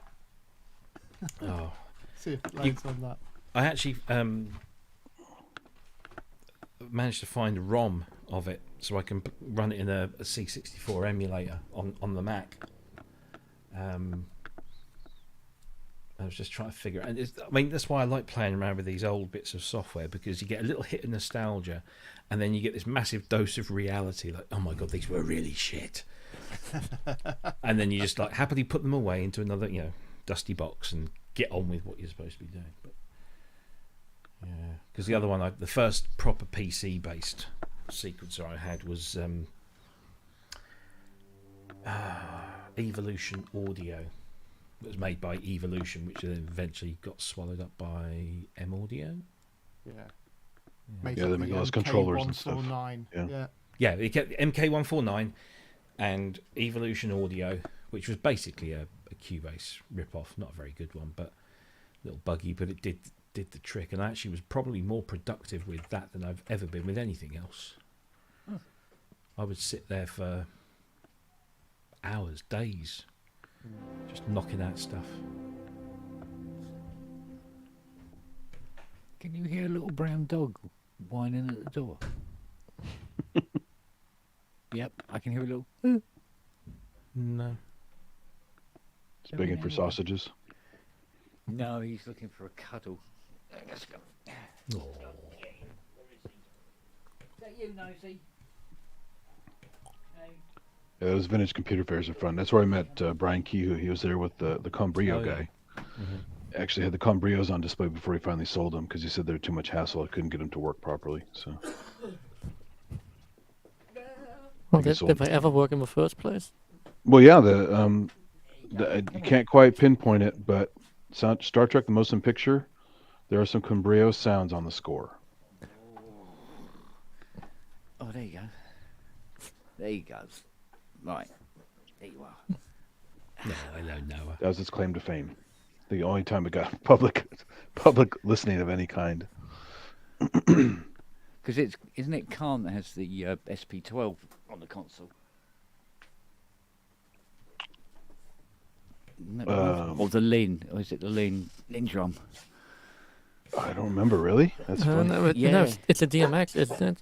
Oh. See if it loads on that. I actually managed to find a ROM of it so I can run it in a C64 emulator on the Mac. I was just trying to figure out. And that's why I like playing around with these old bits of software, because you get a little hit of nostalgia, and then you get this massive dose of reality. Like, oh my god, these were really shit. And then you just like happily put them away into another, dusty box and get on with what you're supposed to be doing. But yeah, because the other one, the first proper PC based sequencer I had was Evolution Audio. It was made by Evolution, which then eventually got swallowed up by M Audio. Yeah. Yeah, they make all those controllers and stuff. Yeah, it kept MK149 and Evolution Audio, which was basically a Cubase rip-off. Not a very good one, but a little buggy, but it did the trick. And I actually was probably more productive with that than I've ever been with anything else. I would sit there for hours, days, just knocking out stuff. Can you hear a little brown dog whining at the door? Yep, I can hear a little. No. It's begging for sausages. No, he's looking for a cuddle. Let's go. Oh. Is that you, Nosy? Yeah, those vintage computer fairs are fun. That's where I met Brian Kehoe. He was there with the Combrio guy. Mm-hmm. Actually had the Combrios on display before he finally sold them because he said they were too much hassle. I couldn't get them to work properly. So. Well, did they ever work in the first place? Well, yeah, you can't quite pinpoint it, but Star Trek: The Motion Picture, there are some Combrio sounds on the score. Oh, there you go. There he goes. Right, there you are. No, hello, Noah. That was its claim to fame. The only time it got public listening of any kind. Because isn't it Khan that has the SP12 on the console? Or the Lin, or is it the Lin drum? I don't remember, really. That's funny. No, it's a DMX, isn't it?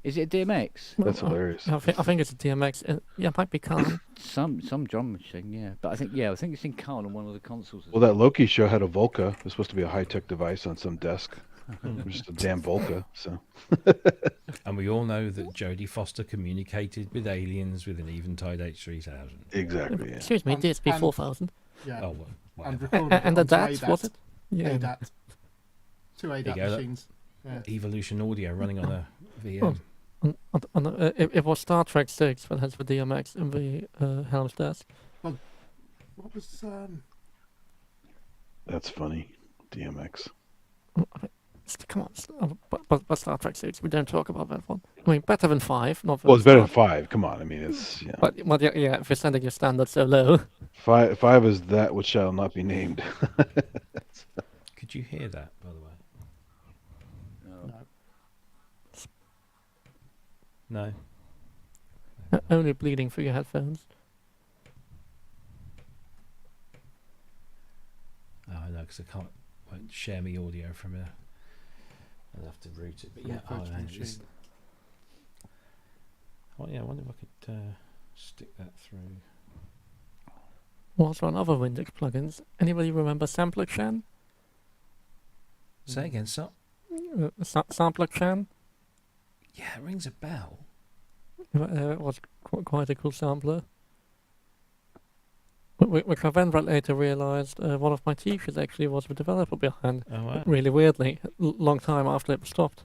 Is it a DMX? That's hilarious. I think it's a DMX. Yeah, it might be Khan. Some drum machine, yeah. But I think it's in Khan on one of the consoles. Well, that Loki show had a Volca. It was supposed to be a high-tech device on some desk. It was just a damn Volca. So. And we all know that Jodie Foster communicated with aliens with an Eventide H3000. Exactly. Yeah. Excuse me, DSP 4000. Yeah. Oh, well, and the DAT, was it? Yeah. ADAT. Two ADAT machines. Yeah. Evolution Audio running on a VM. It was Star Trek 6 that has the DMX in the Helm's desk. Well, what was... That's funny. DMX. Come on, but Star Trek 6, we don't talk about that one. I mean, better than 5. Not Well, it's better than 5. Come on, I mean, it's... Yeah. But yeah, if you're setting your standards so low. 5 is that which shall not be named. Could you hear that, by the way? No. Only bleeding through your headphones. Oh, no, because I won't share me audio from a... I'll have to route it. But yeah, I wonder if I could stick that through. What's on other Windex plugins? Anybody remember Sampler Chan? Say again, so? Sampler Chan? Yeah, it rings a bell. It was quite a cool sampler. Which I then later realised one of my teachers actually was the developer behind. Oh, wow. Really weirdly, long time after it was stopped.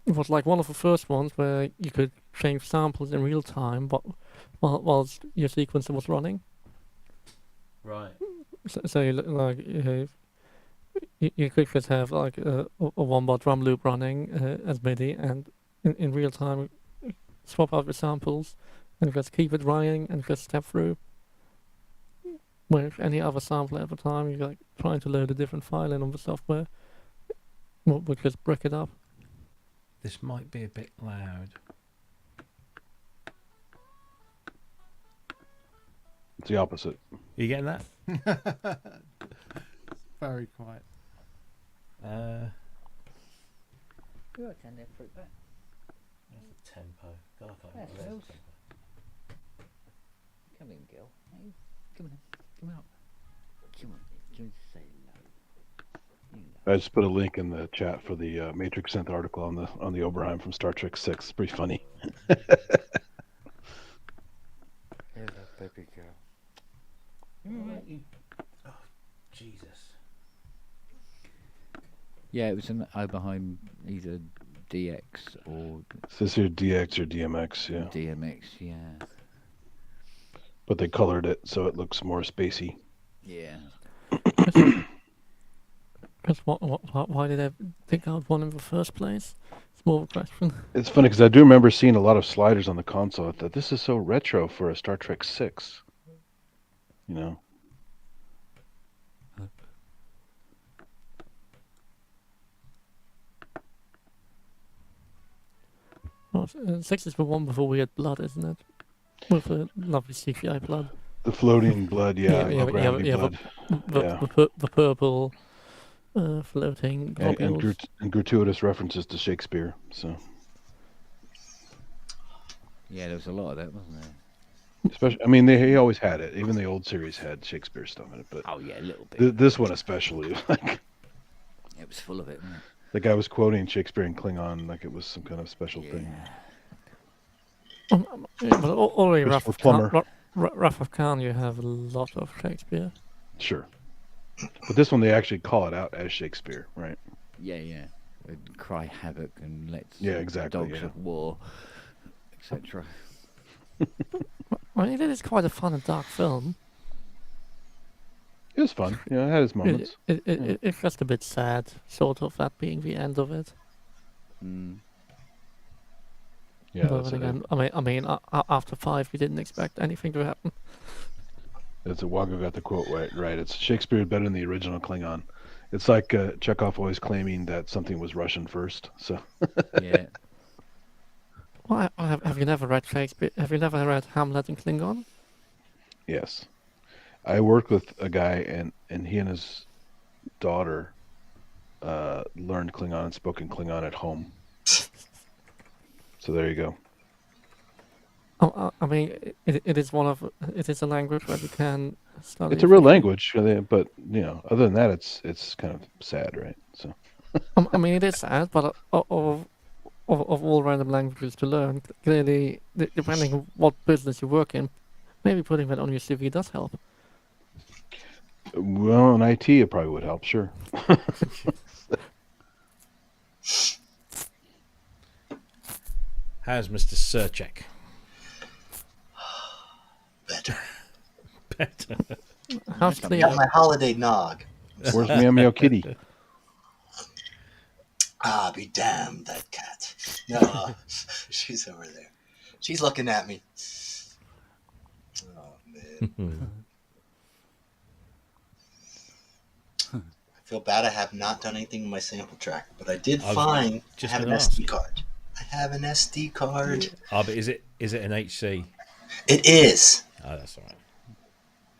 it was like one of the first ones where you could change samples in real time, but whilst your sequencer was running. Right. So you could just have like a one-bar drum loop running as MIDI, and in real time swap out the samples and just keep it running and just step through. With any other sample at the time, you're like trying to load a different file in on the software, would just brick it up. This might be a bit loud. It's the opposite. You getting that? Very quiet. Tempo. God, I can't Yeah, remember Hills. the tempo. Come in, Gil. Hey, come on. Come out. Come on. Come on, say hello. I just put a link in the chat for the Matrix Synth article on the Oberheim from Star Trek 6. It's pretty funny. Hello, baby girl. Oh, Jesus. Yeah, it was an Oberheim, either DX or It says here DX or DMX, yeah. DMX, yeah. But they colored it so it looks more spacey. Yeah. Because why did I pick out one in the first place? It's more of a question. It's funny because I do remember seeing a lot of sliders on the console. I thought this is so retro for a Star Trek 6. You know? Well, 6 is the one before we had blood, isn't it? With a lovely CGI blood. The floating blood, yeah. Yeah, blood. The purple floating globules. And gratuitous references to Shakespeare. So, Yeah, there was a lot of that, wasn't there? especially, I mean, he always had it. Even the old series had Shakespeare stuff in it, but Oh, yeah, a little bit. this one especially, like It was full of it, wasn't it? the guy was quoting Shakespeare in Klingon like it was some kind of special thing. Yeah, but already Wrath Christopher of Khan, Plummer. Wrath of Khan, you have a lot of Shakespeare. Sure, but this one they actually call it out as Shakespeare, right? Yeah, yeah. And cry havoc and let's Yeah, exactly, dogs yeah. of war, etc. I mean, it is quite a fun and dark film. It was fun. Yeah, it had its moments. It's just a bit sad, sort of, that being the end of it. Mm. Yeah, But that's then again, after 5, we didn't expect anything to happen. That's Wago got the quote right. It's Shakespeare better than the original Klingon. It's like Chekhov always claiming that something was Russian first. So Yeah. Well, have you never read Shakespeare? Have you never read Hamlet in Klingon? yes, I worked with a guy and he and his daughter learned Klingon and spoke in Klingon at home. So there you go. I mean, it is a language where you can study. It's a real language, but you know, other than that, it's kind of sad, right? So I mean, it is sad, but of all random languages to learn, clearly, depending on what business you work in, maybe putting that on your CV does help. well, in IT, it probably would help. Sure. How's Mr. Surchek? Better. Better. How's clear? Got my holiday nog. Where's Meow Meow Kitty? Ah, be damned, that cat. No, she's over there. She's looking at me. Oh, man. I feel bad I have not done anything with my sample track, but I did I was find I just have an gonna SD ask. card. I have an SD card. Oh, but is it an HC? It is. Oh, that's all right.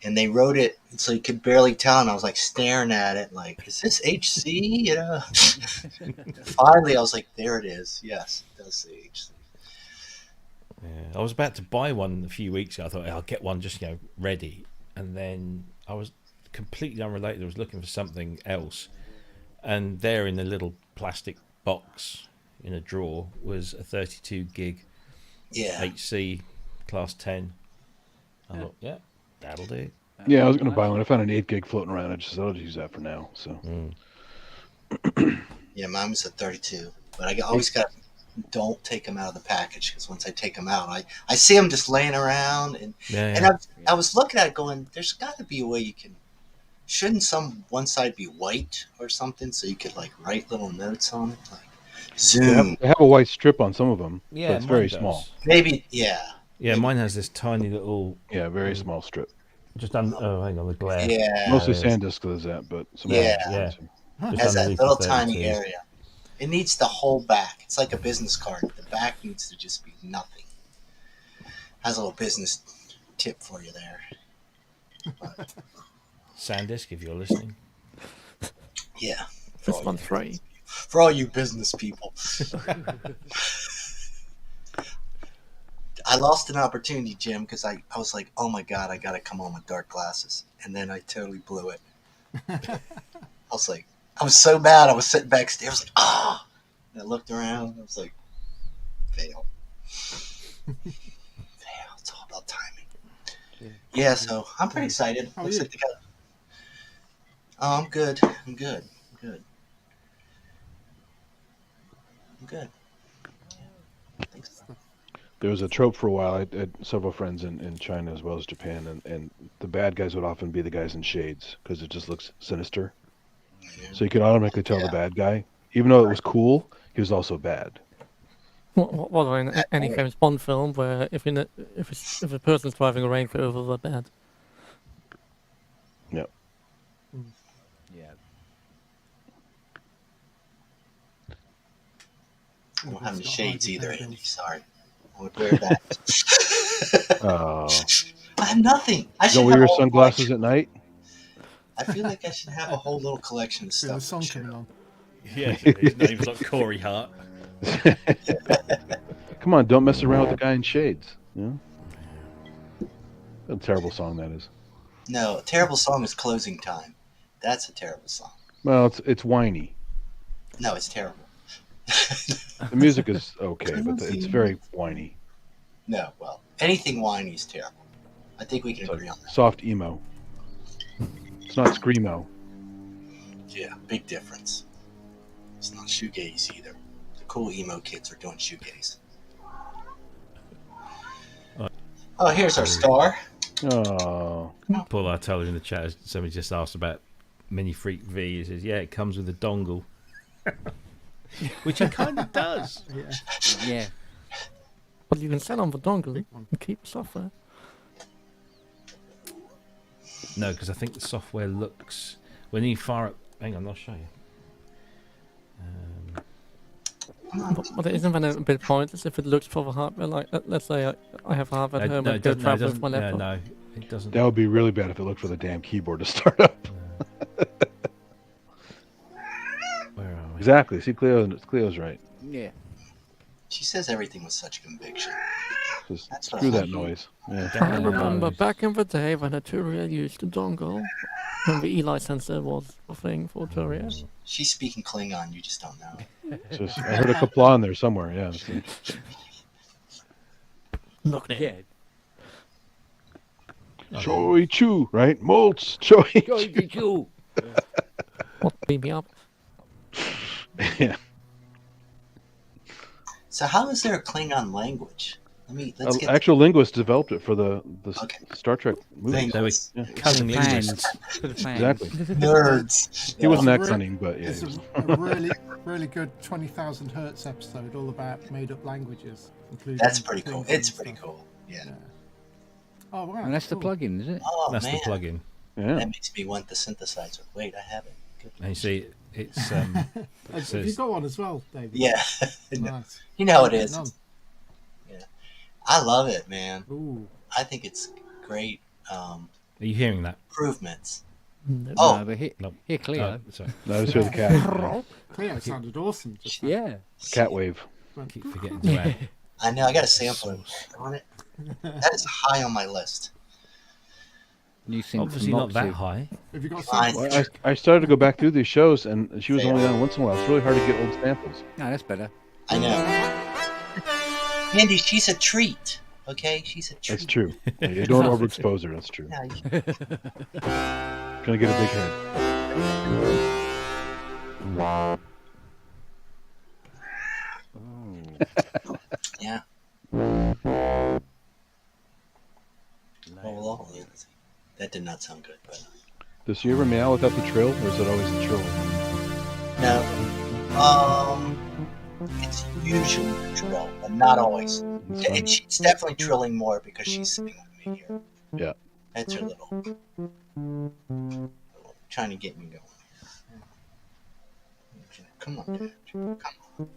And they wrote it so you could barely tell, and I was like staring at it like, is this HC? You know? Finally, I was like, there it is. Yes, it does say HC. Yeah, I was about to buy one a few weeks ago. I thought I'll get one just ready, and then I was completely unrelated. I was looking for something else, and there in the little plastic box in a drawer was a 32 gig Yeah. HC class 10. I thought, yeah, that'll do. Yeah, I was gonna buy one. I found an 8 gig floating around. I just thought I'll use that for now. So Yeah, mine was a 32, but I always got don't take them out of the package, because once I take them out, I see them just laying around, and I was looking at it going, there's got to be a way you can. Shouldn't one side be white or something so you could like write little notes on it, like zoom? They have a white strip on some of them. Yeah, but it's very small. Maybe, yeah. Yeah, mine has this tiny little. Yeah, very small strip. Just under. Oh, hang on, the glare. Yeah. Mostly SanDisk does that, but some Yeah. others do too. It has that little tiny area. It needs the whole back. It's like a business card. The back needs to just be nothing. Has a little business tip for you there. But, SanDisk, if you're listening. yeah. This one's free. For all you business people. I lost an opportunity, Jim, because I was like, oh my God, I got to come home with dark glasses. And then I totally blew it. I was like, I was so mad. I was sitting backstage. I was like, ah. And I looked around. I was like, fail. Fail. It's all about timing. Yeah, so I'm pretty excited. Looks like they got. Oh, I'm good. I'm good. Thanks. There was a trope for a while. I had several friends in China as well as Japan, and the bad guys would often be the guys in shades because it just looks sinister. So you could automatically tell the bad guy, even though it was cool, he was also bad. What in any famous Bond film where if a person's driving a Range Rover, they're bad. Yep. Yeah. I don't have any shades either, Andy. Sorry. I would wear that. Oh. I have nothing. I Don't wear your sunglasses at night? I feel like I should have a whole little collection of There's a stuff. song coming on. Yeah, his name's like Corey Hart. Come on, don't mess around with the guy in shades. Yeah. A terrible song that is. No, a terrible song is Closing Time. That's a terrible song. Well, it's whiny. No, it's terrible. The music is okay, but it's very whiny. No, well, anything whiny is terrible. I think we can It's agree like on that. soft emo. It's not screamo. Yeah, big difference. It's not shoegaze either. The cool emo kids are doing shoegaze. Oh, here's our star. Oh. Paul, I told you in the chat, somebody just asked about Mini Freak V. He says, yeah, it comes with a dongle. Which it kind of does. Yeah. But you can sell on the dongle and keep the software. No, because I think the software looks... When you fire up... Hang on, I'll show you. But isn't that a bit pointless if it looks for the hardware? Like, let's say I have hardware at home and go travel with my laptop. No, it doesn't. That would be really bad if it looked for the damn keyboard to start up. Where are we? Exactly. See, Cleo's right. Yeah. She says everything with such conviction. Just That's what screw I that like. noise. Yeah. I remember back in the day when a Turia used a dongle, when the Eli sensor was a thing for Turia. She's speaking Klingon, you just don't know. Just, I heard a kapla in there somewhere. Yeah. Look there. Choi Chu, right? Moltz. Choi Choi Chu. What beat me up? Yeah. So how is there a Klingon language? Let's get Actual linguists developed it for the Okay. Star Trek movie. Linguists. Yeah. Cunning linguist. For the fans. Exactly. Nerds. He wasn't that It's a cunning, but yeah. It's he was. a really, really good 20,000 Hertz episode all about made-up languages, including. That's pretty cool. Klingon It's and pretty stuff. cool. Yeah. Yeah. Oh wow. And that's the cool. plug-in, is it? Oh That's man, the plug-in. Yeah. that makes me want the synthesizer. Wait, I have it. Good. And you see, it's... Have says- you got one as well, David? Yeah. Nice. You know how it is. None. I love it, man. Ooh. I think it's great Are you hearing that? improvements. No. Oh. No, but here, No. here Cleo. Oh, sorry. No, I just heard the cat. Cleo sounded awesome. Just then. Yeah. Cat wave. Went, Keep forgetting to add. I know. I got a sampler on it. That is high on my list. New thing Obviously from not that Moxie. high. Have you got Fine. some? Well, I started to go back through these shows, and she was only on once in a while. It's really hard to get old samples. No, that's better. I know. Andy, she's a treat. Okay, she's a treat. That's true. Yeah, you don't overexpose her. That's true. Yeah, Gonna get a big head. Yeah. Well, yeah, that did not sound good, but Does you ever meow without the trill, or is it always the trill? no. It's usually the trill, but not always. She's definitely trilling more because she's sitting with me here. Yeah. That's her little trying to get me going. Come on, Dad. Come on.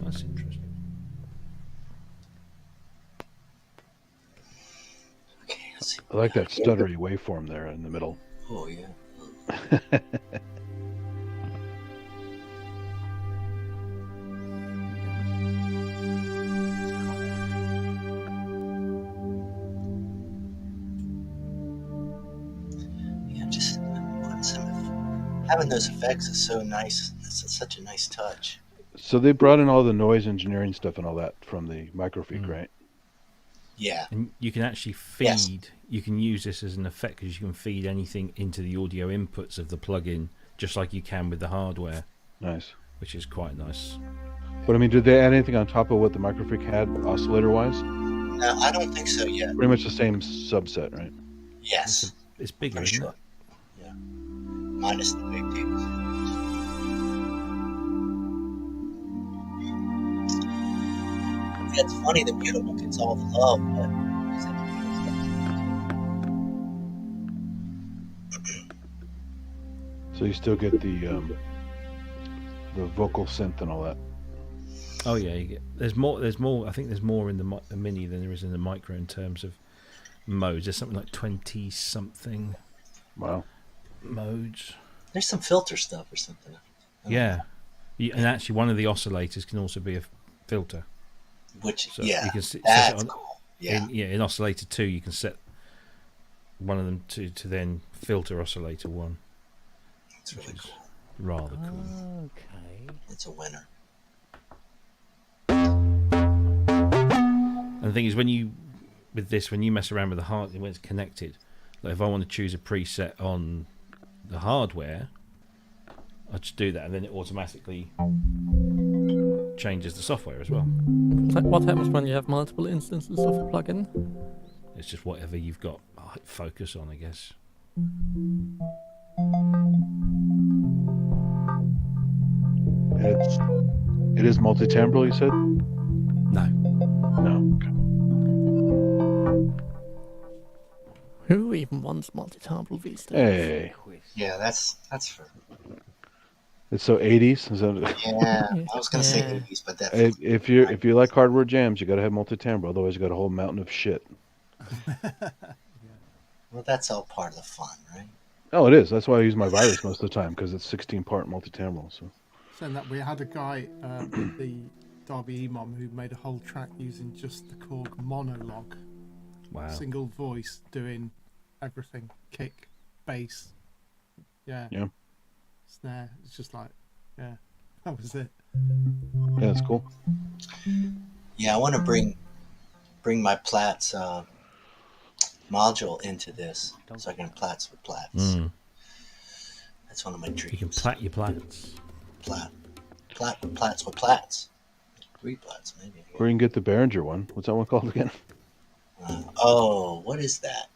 That's interesting. Okay, let's see. I like that stuttery waveform there in the middle. Oh, yeah. Yeah, just putting some. Having those effects is so nice. It's such a nice touch. So they brought in all the noise engineering stuff and all that from the microfiche, right? Yeah. And you can actually feed. Yes. You can use this as an effect because you can feed anything into the audio inputs of the plugin, just like you can with the hardware. Nice. Which is quite nice. But I mean, did they add anything on top of what the microfiche had, oscillator-wise? No, I don't think so yet. Pretty much the same subset, right? Yes. It's bigger, I'm isn't sure. it? Yeah. Minus the big tapes. Yeah, it's funny the Mutable gets all the love, but So you still get the vocal synth and all that. Oh yeah, you get, there's more. I think there's more in the mini than there is in the micro in terms of modes. There's something like 20 something. Wow. Modes. There's some filter stuff or something. Yeah. And actually, one of the oscillators can also be a filter. Which, so yeah, you can set that's it on, cool. Yeah. In oscillator 2, you can set one of them to then filter oscillator 1. It's really cool. Rather cool. Okay. It's a winner. And the thing is, when you mess around with the hardware when it's connected, like if I want to choose a preset on the hardware, I just do that, and then it automatically changes the software as well. What happens when you have multiple instances of a plugin? It's just whatever you've got focus on, I guess. It is multi-timbral, you said? No. No. Okay. Who even wants multi-timbral these days? Hey. Yeah, that's for. It's so 80s. Is that... Yeah, I was gonna say 80s, but that. If you like hardware jams, you got to have multi-timbral. Otherwise, you got a whole mountain of shit. Well, that's all part of the fun, right? Oh, it is. That's why I use my virus most of the time, because it's 16-part multi-timbral. So. Saying that, we had a guy with the Derby Emom who made a whole track using just the Korg monologue. Wow. Single voice doing everything. Kick, bass. Yeah. Snare. It's just like, yeah, that was it. Yeah, that's cool. Yeah, I want to bring my Platts module into this, so I can Platts with Platts. Mm. That's one of my dreams. You can plat your plats. Plat with Platts with Platts. 3 Platts, maybe. Or you can get the Behringer one. What's that one called again? What is that?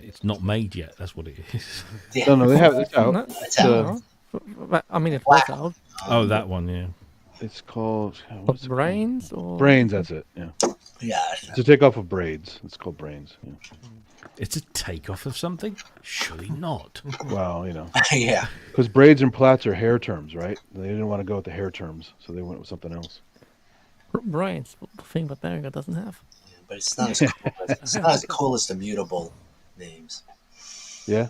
It's not made yet. That's what it is. Yeah. No, they have it out. It's out. I mean, it was out. Oh, that one, yeah. It's called What, Brains or Brains. That's it. Yeah. Yeah. It's a takeoff of Braids. It's called Brains. Yeah. It's a takeoff of something? Surely not. Well, Yeah. Because braids and plats are hair terms, right? They didn't want to go with the hair terms, so they went with something else. Brains? The thing that Behringer doesn't have. Yeah, but it's not as cool it's not as cool as the mutable names. Yeah.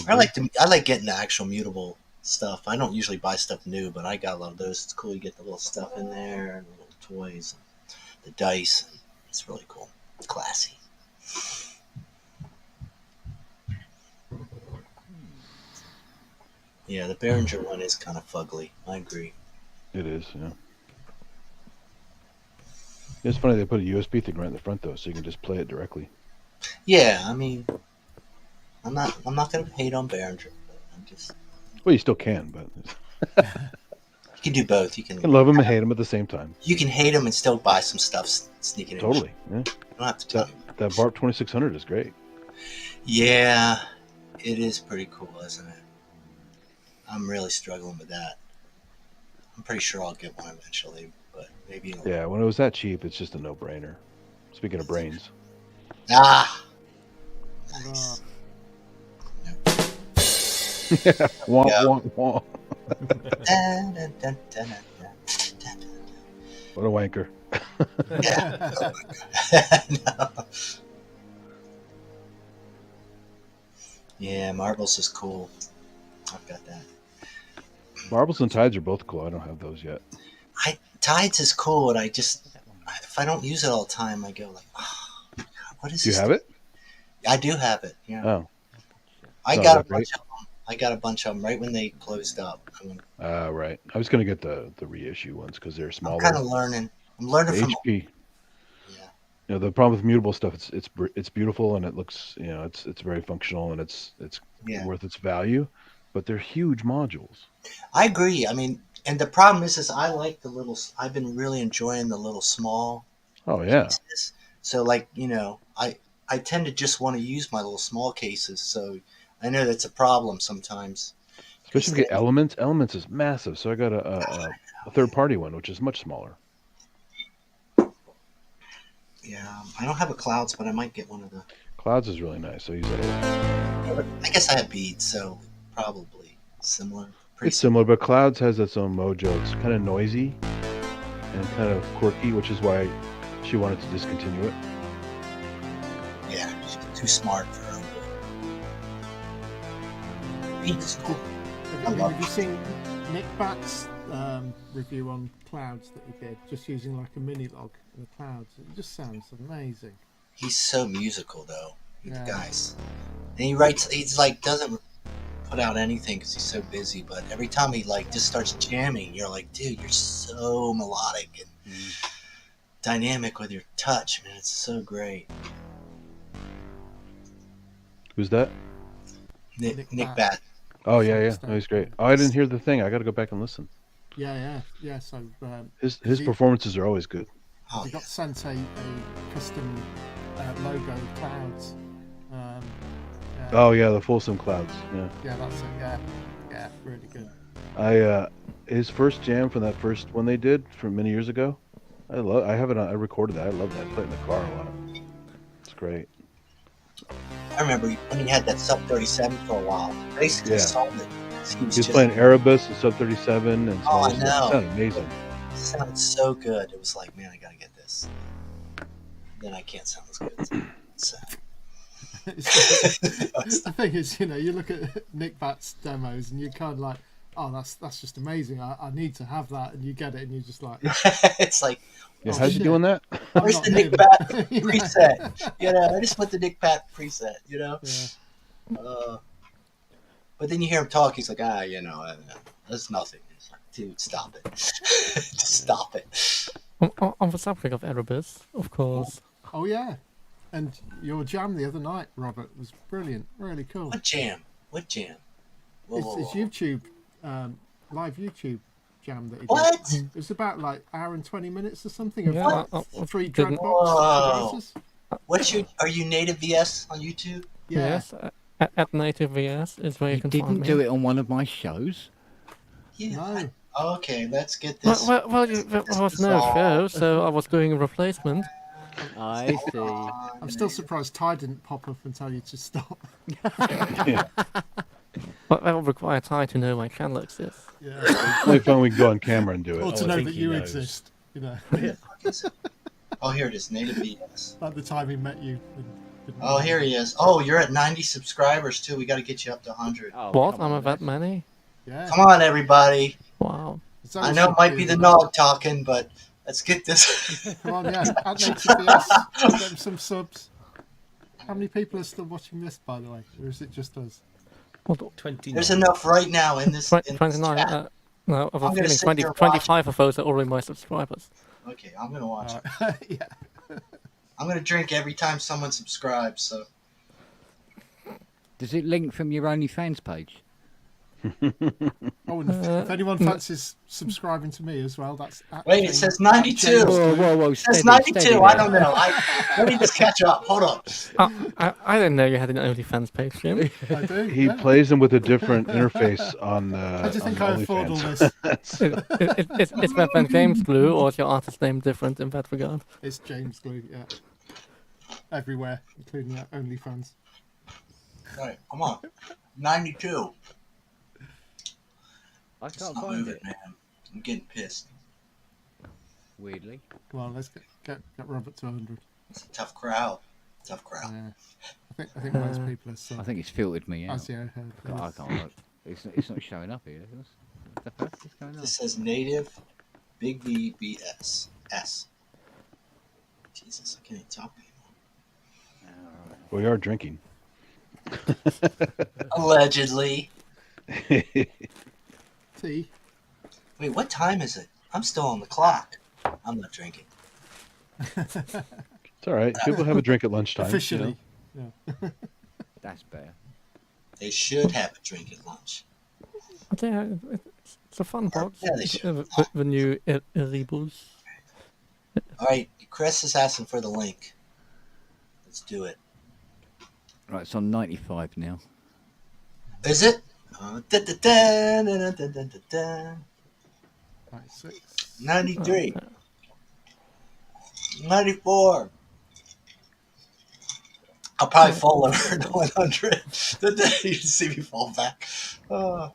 I like getting the actual mutable stuff. I don't usually buy stuff new, but I got a lot of those. It's cool. You get the little stuff in there, and the little toys, and the dice. And it's really cool. Classy. Yeah, the Behringer one is kind of fugly. I agree. It is, yeah. It's funny they put a USB thing right in the front though, so you can just play it directly. Yeah, I mean, I'm not gonna hate on Behringer. I'm just. Well, you still can, but You can do both. You you can can love him and him at the same time. you can hate him and still buy some stuff sneaking in. Totally. Yeah. You don't have to tell me. That Varp 2600 is great. Yeah, it is pretty cool, isn't it? I'm really struggling with that. I'm pretty sure I'll get one eventually, but maybe. Yeah, when it was that cheap, it's just a no-brainer. Speaking of brains. Ah. Nice. Yeah. Wah, Yeah. wah, wah. Dun, dun, dun, dun, dun, dun, dun. What a wanker. Yeah. Oh my God. No. Yeah, Marbles is cool. I've got that. Marbles and Tides are both cool. I don't have those yet. Tides is cool, and if I don't use it all the time, I go like, oh, God, what is Do you this? have it? I do have it. Yeah. Oh. I Oh, got a that's bunch of them. I got a bunch of them right when they closed up. Right. I was going to get the reissue ones because they're smaller. I'm kind of learning. I'm learning The from. HP. Yeah. You know, the problem with mutable stuff, it's beautiful and it looks, it's very functional and it's Yeah. worth its value, but they're huge modules. I agree. I mean, and the problem is I like the little. I've been really enjoying the little small. Oh yeah. Cases. So like I tend to just want to use my little small cases. So I know that's a problem sometimes. Especially if you get Elements. Elements is massive, so I got a third-party one, which is much smaller. Yeah, I don't have a Clouds, but I might get one of the. Clouds is really nice. I use that a lot. I guess I have Beads, so probably similar. It's similar, but Clouds has its own mojo. It's kind of noisy and kind of quirky, which is why she wanted to discontinue it. Yeah, she's too smart for her own good. Beads is cool. Have you seen Nick Bat's review on Clouds that he did, just using like a mini log in the Clouds? It just sounds amazing. He's so musical, though. Yeah. Guys, and he writes. He's like doesn't put out anything because he's so busy. But every time he like just starts jamming, you're like, dude, you're so melodic and dynamic with your touch, man. It's so great. Who's that? Nick Bat. Oh yeah. Oh, he's great. Oh, I didn't hear the thing. I got to go back and listen. Yeah. So his performances are always good. He got sent a custom logo of Clouds. Yeah. Oh yeah, the Folsom Clouds. Yeah. Yeah, that's it. Yeah, really good. His first jam from that first one they did from many years ago. I have it on. I recorded that. I love that. I play it in the car a lot. It's great. I remember when he had that Sub 37 for a while. Basically, sold it. He was playing Erebus and Sub 37, and I know. It sounded amazing. It sounded so good. It was like, man, I gotta get this. Then I can't sound as good. So. The thing is, you look at Nick Bat's demos and you're kind of like, oh, that's just amazing. I need to have that, and you get it, and you're just like, it's like, yeah, how's he doing that? Where's the Nick Bat preset? I just put the Nick Bat preset. Yeah. But then you hear him talk. He's like, that's nothing. It's like, dude, stop it. Just stop it. On the subject of Erebus, of course. Oh yeah, and your jam the other night, Robert, was brilliant. Really cool. What jam? It's YouTube, live YouTube jam that he did. What? It was about like hour and 20 minutes or something. Of Yeah, like 3 didn't- Dreadbox devices. Are you native VS on YouTube? Yeah. Yes, at Native VS is where you can didn't find me. do it on one of my shows. Yeah. No. Okay, let's get this. Well, there was no show, so I was doing a replacement. I see. I'm still surprised Ty didn't pop up and tell you to stop. But that would require Ty to know my channel exists. Yeah. It's really fun we can go on camera and do Or it. to I know think that he you knows. exist. Oh, here it is, native VS. Like the time he met you. Oh, here he is. Oh, you're at 90 subscribers too. We got to get you up to 100. Oh, What? come I'm on, at that many? Yeah. Come on, everybody. Wow. So I know it might be the nog talking, but let's get this. Come on, yeah. Add Native VS. Give them some subs. How many people are still watching this, by the way? Or is it just us? 29. There's enough right now in this. In this 29. chat. No, I have a I'm gonna feeling sit 20, here and 25 of those are already my subscribers. Okay, I'm gonna watch it. Yeah. I'm gonna drink every time someone subscribes. So Does it link from your OnlyFans page? Oh, and if anyone fancies subscribing to me as well, that's wait. It says 92. Whoa, It says 92. I don't know. Let me just catch up. Hold on. I didn't know you had an OnlyFans page, Jim. I do. He plays them with a different interface on. I just think on I afford all OnlyFans. this. Is that then James Blue, or is your artist name different in that regard? It's James Glue, yeah. Everywhere, including at OnlyFans. Right, come on. 92. I It's can't not find moving, it. man. I'm getting pissed. Weirdly. Come on, let's get Robert to 100. It's a tough crowd. Tough crowd. Yeah. I think most people are still. I think it's filtered me out. As you heard. I can't look. It's not showing up here. What the fuck is going on? This says native big BBS. S. Jesus, I can't even talk anymore. We are drinking. Allegedly. Tea. Wait, what time is it? I'm still on the clock. I'm not drinking. It's all right. People have a drink at lunchtime. Officially. That's better. They should have a drink at lunch. Yeah, it's a fun box. Yeah, they should. The new Erebus. All right, Chris is asking for the link. Let's do it. Right, it's on 95 now. Is it? Da, da, da, da, da, da, da, da. 96. 93. 94. I'll probably fall over to 100 the day you see me fall back. Oh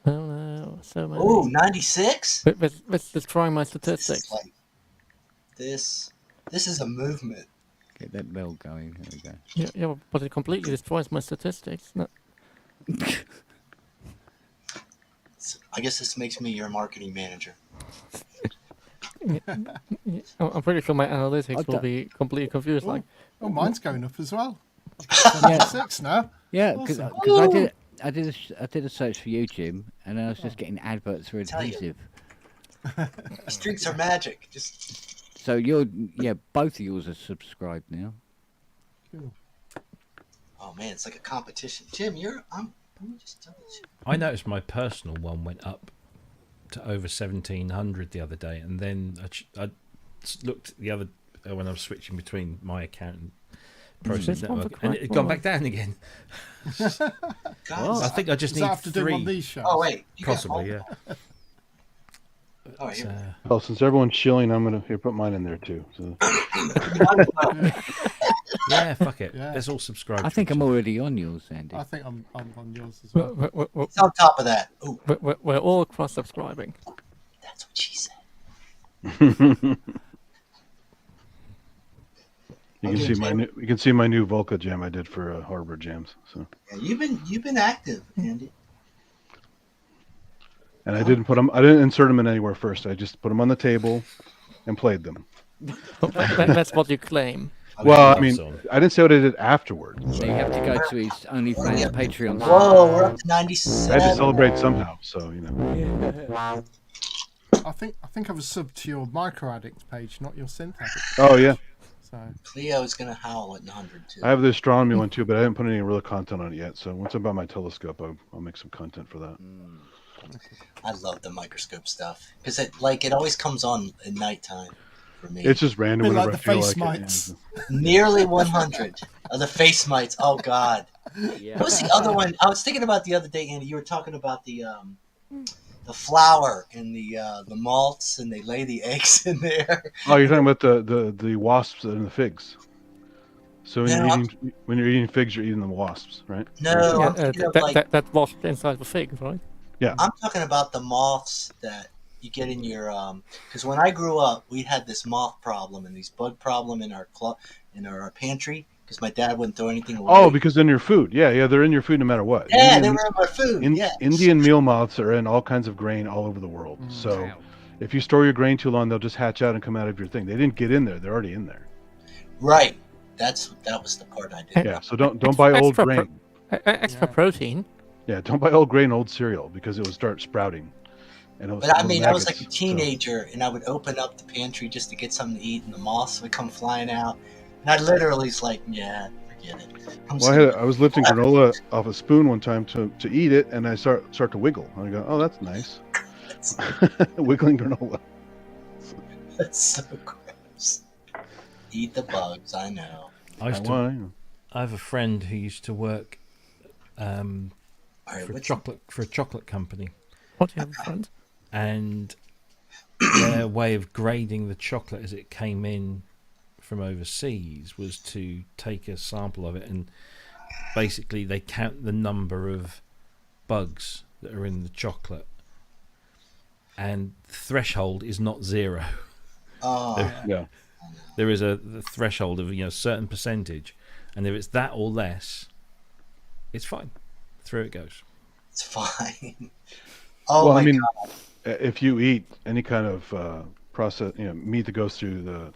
no, so many. Ooh, 96? Let's destroy my statistics. This is a movement. Get that bell going. There we go. Yeah, but it completely destroys my statistics. No. I guess this makes me your marketing manager. I'm pretty sure my analytics will be completely confused. Like, Oh, mine's going up as well. I've got 76 now. Yeah, because Awesome. I did a search for you, Jim, and I was just getting adverts for Tell you. adhesive. These drinks are magic. Just So both of yours are subscribed now. oh man, it's like a competition. Jim, let me just double check. I noticed my personal one went up to over 1,700 the other day, and then I looked the other when I was switching between my account and Process Network, and it had gone back down again. I think I just Does need that have to do 3. one of these shows? Oh wait, Possibly, yeah. Oh, here. Well, since everyone's shilling, I'm gonna put mine in there too. So. Yeah, fuck it. Yeah. Let's all subscribe. I think I'm already on yours, Andy. I think I'm on yours as well. It's on top of that. Ooh, we're all cross-subscribing. that's what she said. You can see my new Volca jam I did for Harbor Jams. So. Yeah, you've been active, Andy. And I didn't insert them in anywhere first. I just put them on the table and played them. That's what you claim. Well, I mean, I didn't say what I did afterwards. So you have to go to his OnlyFans Patreon. Whoa, we're up to I 97. had to celebrate somehow, so you know. I think I was subbed to your Micro Addict page, not your Synth Addict. Oh yeah. So Cleo's gonna howl at 100 too. I have the astronomy one too, but I didn't put any real content on it yet. So once I buy my telescope, I'll make some content for that. I love the microscope stuff because it always comes on at nighttime for me. It's just random Bit whenever like I the feel face like mites. it. Nearly 100 of the face mites. Oh God. Yeah. What was the other one? I was thinking about the other day, Andy. You were talking about the flour and the malts, and they lay the eggs in there. Oh, you're talking about the wasps and the figs. So when you're eating figs, you're eating the wasps, right? No, I'm thinking of that washed inside the fig, right? Yeah. I'm talking about the moths that you get in your because when I grew up, we had this moth problem and these bug problem in our pantry because my dad wouldn't throw anything away. Oh, because in your food, yeah, they're in your food no matter what. Yeah, they were in my food. Indian meal moths are in all kinds of grain all over the world. So if you store your grain too long, they'll just hatch out and come out of your thing. They didn't get in there; they're already in there. Right. That was the part I did. Yeah. So don't buy old grain. Extra protein. Yeah, don't buy old grain, old cereal, because it will start sprouting, And it was But I little mean, I was like a maggots, so- teenager, and I would open up the pantry just to get something to eat, and the moths would come flying out. And I literally was like, yeah, forget it. Well, I was lifting granola off a spoon one time to eat it, and I start to wiggle. And I go, oh, that's nice. Wiggling granola. That's so gross. Eat the bugs, I know. I have a friend who used to work for a chocolate company. What do you have a friend? And their way of grading the chocolate as it came in from overseas was to take a sample of it, and basically they count the number of bugs that are in the chocolate, and the threshold is not 0. There is the threshold of a certain percentage, and if it's that or less, it's fine. Through it goes. It's fine. Well, I mean, if you eat any kind of processed, meat that goes through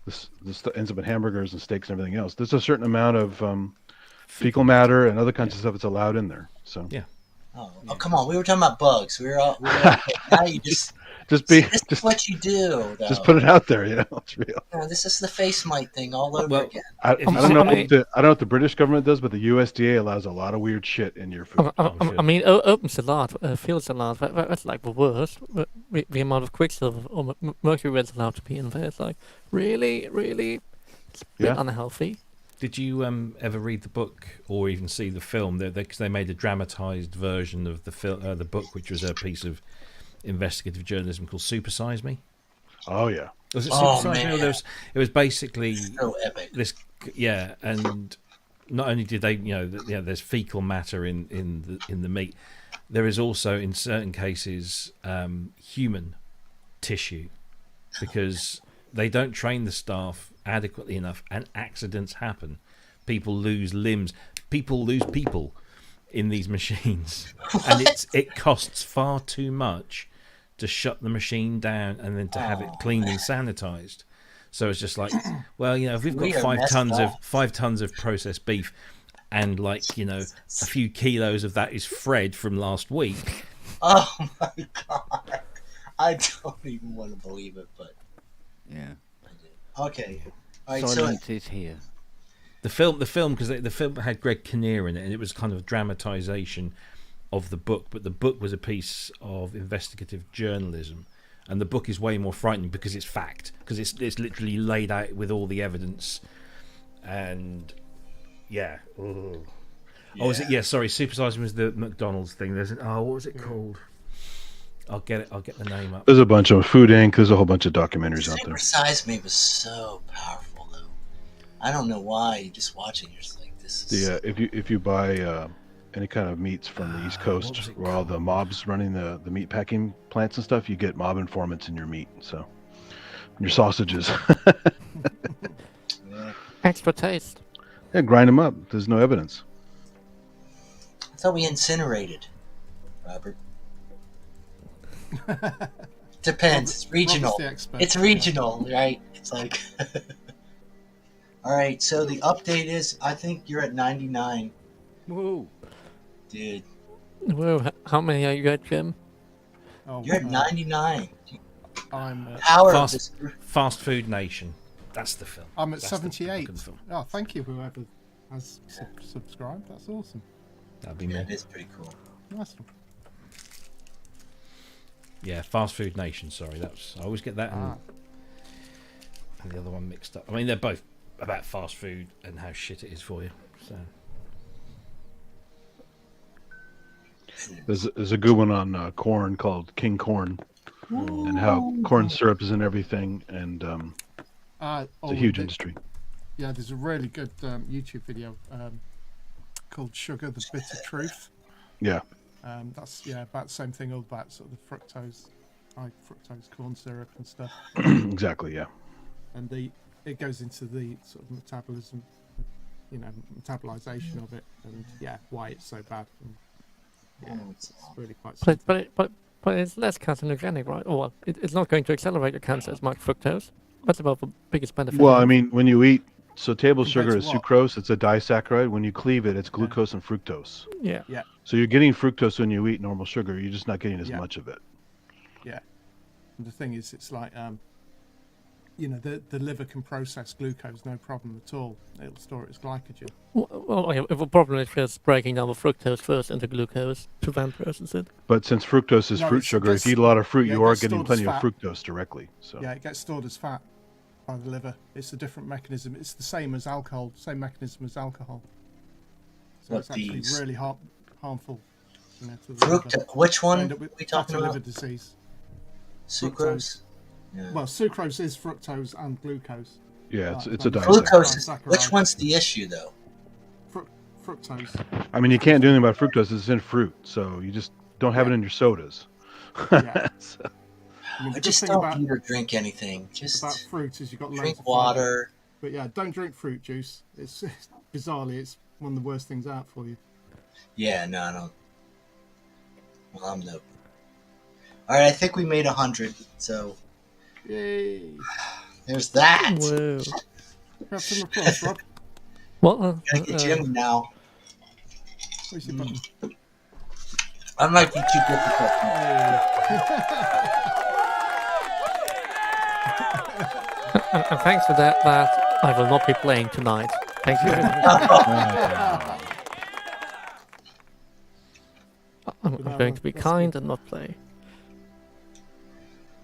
this ends up in hamburgers and steaks and everything else, there's a certain amount of fecal matter and other kinds of stuff that's allowed in there. So yeah. Oh, come on! We were talking about bugs. We were all now you just this is what you do. Though. Just put it out there. It's real. No, this is the face mite thing all over again. I don't know what the British government does, but the USDA allows a lot of weird shit in your food. I mean, open salad, field salad, that's like the worst. The amount of quicksilver or mercury is allowed to be in there. It's like, really? It's a bit unhealthy. Did you ever read the book or even see the film? Because they made a dramatized version of the book, which was a piece of investigative journalism called Super Size Me. Oh yeah. Was it Super Size Me? It was basically so epic. And not only did they, there's fecal matter in the meat. There is also, in certain cases, human tissue, because they don't train the staff adequately enough, and accidents happen. People lose limbs. People lose people in these machines, and it costs far too much to shut the machine down and then to have it cleaned and sanitized. So it's just like, well, if we've got 5 tons of processed beef, and a few kilos of that is Fred from last week. Oh my god! I don't even want to believe it, but yeah. Okay. All right, Silence is here. The film, because the film had Greg Kinnear in it, and it was kind of a dramatization of the book, but the book was a piece of investigative journalism, and the book is way more frightening because it's fact, because it's literally laid out with all the evidence, and was it? Yeah, sorry, Supersizing was the McDonald's thing. What was it called? I'll get the name up. There's a bunch of Food Inc. There's a whole bunch of documentaries out there. Size Me was so powerful, though. I don't know why. You just watch it, you're just like, this is. If you buy any kind of meats from the East Coast, where all the mobs running the meat packing plants and stuff, you get mob informants in your meat. So your sausages. Extra taste. Yeah, grind them up. There's no evidence. I thought we incinerated, Robert. Depends. It's regional. It's regional, right? It's like. All right. So the update is, I think you're at 99. Woo, dude. Whoa! How many are you at, Jim? You're at 99. I'm Fast Food Nation. That's the film. I'm at 78. Oh, thank you, whoever has subscribed. That's awesome. That'd be me. That is pretty cool. Nice one. Yeah, Fast Food Nation. Sorry, I always get that and the other one mixed up. I mean, they're both about fast food and how shit it is for you. So there's a good one on corn called King Corn, and how corn syrup is in everything, and it's a huge industry. Yeah, there's a really good YouTube video called "Sugar: The Bitter Truth." Yeah. That's about the same thing, all about sort of the high fructose corn syrup and stuff. Exactly, yeah. And it goes into the sort of metabolism, metabolization of it, and why it's so bad. And, it's really quite. But it's less carcinogenic, right? Or it's not going to accelerate your cancer as much fructose. That's about the biggest benefit. Well, I mean, when you eat. So table sugar is sucrose. It's a disaccharide. When you cleave it, it's glucose and fructose. Yeah. Yeah. So you're getting fructose when you eat normal sugar. You're just not getting as much of it. Yeah. And the thing is, it's like, you know, the liver can process glucose no problem at all. It'll store it as glycogen. Well, yeah, the problem is just breaking down the fructose first into glucose to then process it. But since fructose is No, fruit it's- sugar, gets- if you eat a lot of fruit, yeah, you it are gets getting stored as plenty of fat. fructose directly. So Yeah, it gets stored as fat by the liver. It's a different mechanism. It's the same as alcohol, same mechanism as alcohol. So What, it's actually these? really harmful, you know, to the liver. Which You one end up with we talking fatty about? liver disease. Sucrose? Yeah. Well, sucrose is fructose and glucose. yeah, Right, it's a but disaccharide. Glucose is, disaccharide. which one's the issue, though? Fructose. I mean, you can't do anything about fructose. It's in fruit, so you just don't have it Yeah. in your sodas. Yeah. So- I mean, the I good just thing don't about, eat or drink anything. about Just fruit is you've got loads drink of fibre. water. But yeah, don't drink fruit juice. It's bizarrely, it's one of the worst things out for you. Yeah, no, I don't. Well, I'm no. All right, I think we made 100. So Yay! there's that. Whoa. Have some applause, Rob. Well, Gotta get Jimmy now. Where's your button? I might be too difficult. and thanks for that, I will not be playing tonight. Thank you. I'm going to be kind and not play.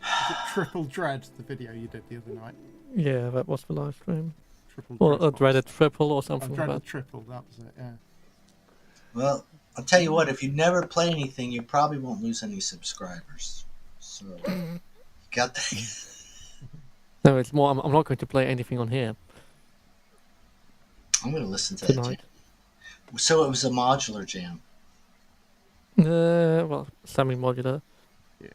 Is it Triple Dread, the video you did the other night? Yeah, that was the live stream. Triple Or a Dread. dreaded triple or I something like dreaded that. triple, that was it, yeah. Well, I'll tell you what. If you never play anything, you probably won't lose any subscribers. So you got that. No, it's more, I'm not going to play anything on here I'm gonna listen to that. tonight. Jam. So it was a modular jam. Well, semi-modular. Yeah.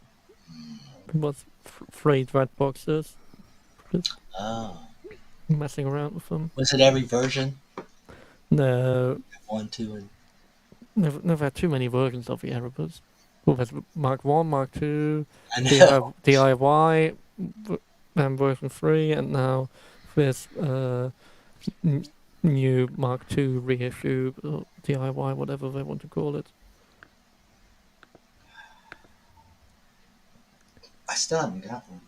It was 3 dread boxes. Oh, Messing around with them. was it every version? No, 1, 2, and never had too many versions of the Erebus. Well, there's Mark 1, Mark 2, I know. DIY, then version 3, and now this new Mark 2 reissue, or DIY, whatever they want to call it. I still haven't got one.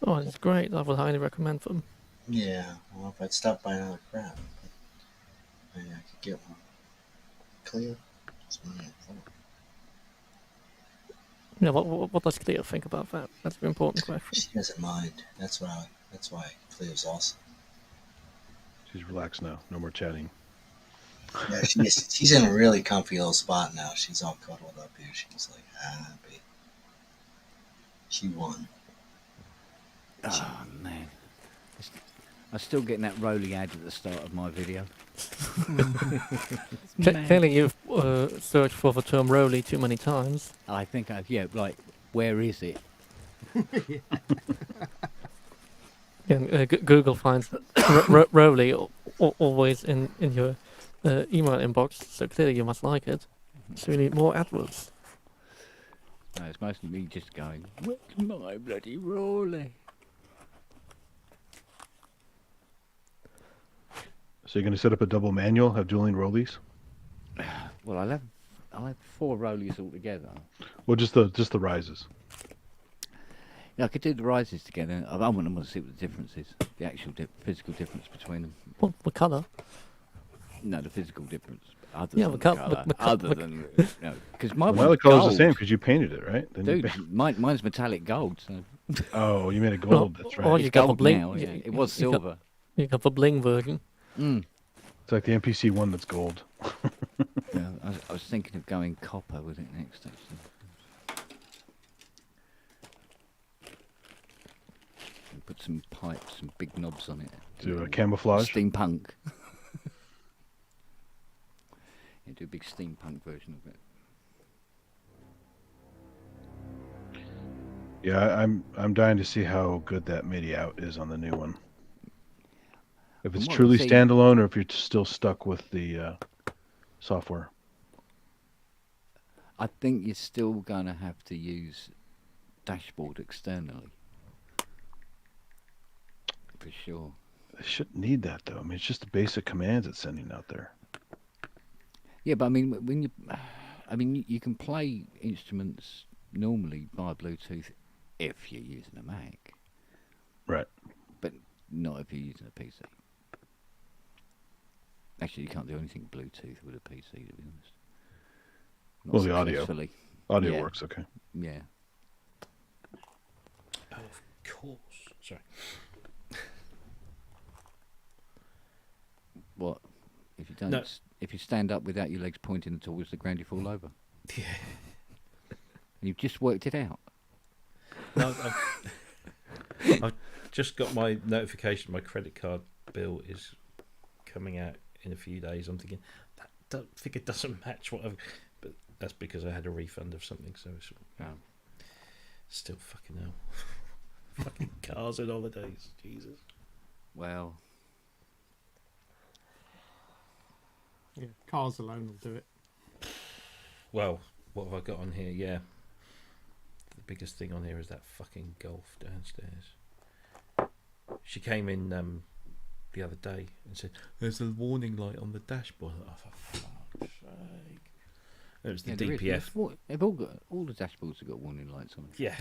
Oh, it's great. I would highly recommend them. Yeah. Well, if I'd stop buying other crap, but maybe I could get one. Clear. That's my fault. Yeah, what does Cleo think about that? That's the important question. She doesn't mind. That's why Cleo's awesome. She's relaxed now. No more chatting. Yeah, she's in a really comfy little spot now. She's all cuddled up here. She's like happy. She won. Oh man, I'm still getting that Rolly ad at the start of my video. Clearly, you've searched for the term Rolly too many times. I think like, where is it? Yeah, Google finds Rolly always in your email inbox, so clearly you must like it. So we need more AdWords. No, it's mostly me just going, where's my bloody Rolly? So you're going to set up a double manual, have dueling rollies? Well, I'll have 4 Rollies altogether. Well, just the rises. Yeah, I could do the rises together. I want them to see what the difference is, the actual physical difference between them. What the colour? No, the physical difference. Other Yeah, than the the col- colour. the col- Other the- than, because my Well, the one's color's gold. the same because you painted it, right? Then you Dude, mine's metallic gold. So oh, you made it gold. That's Oh, right. you it's got the gold bling. now. Yeah. It was you got- silver. You got the bling version. Mm. It's like the NPC one that's gold. Yeah, I was thinking of going copper with it next, actually. And put some pipes, some big knobs on it. Do a camouflage. Steampunk. Yeah, do a big steampunk version of it. Yeah, I'm dying to see how good that MIDI out is on the new one. If it's From what truly we see- standalone, or if you're still stuck with the software. I think you're still going to have to use dashboard externally. For sure. They shouldn't need that though. I mean, it's just the basic commands it's sending out there. Yeah, but I mean, when you I mean, you can play instruments normally via Bluetooth if you're using a Mac. Right. But not if you're using a PC. Actually, you can't do anything Bluetooth with a PC, to be honest. Not Well, the audio. successfully. Audio Yeah. works okay. Yeah. Of course. Sorry. What? If you don't, No. if you stand up without your legs pointing towards the ground, you fall over. Yeah. You've just worked it out. No, I've just got my notification. My credit card bill is coming out in a few days. I'm thinking that figure doesn't match what I've. But that's because I had a refund of something. So it's still fucking hell. Fucking cars and holidays. Jesus. Well, Yeah, cars alone will do it. Well, what have I got on here? Yeah. The biggest thing on here is that fucking Golf downstairs. She came in the other day and said, "There's a warning light on the dashboard." Oh, for fuck's sake! It was the there is. DPF. They've all the dashboards have got warning lights on them. Yeah.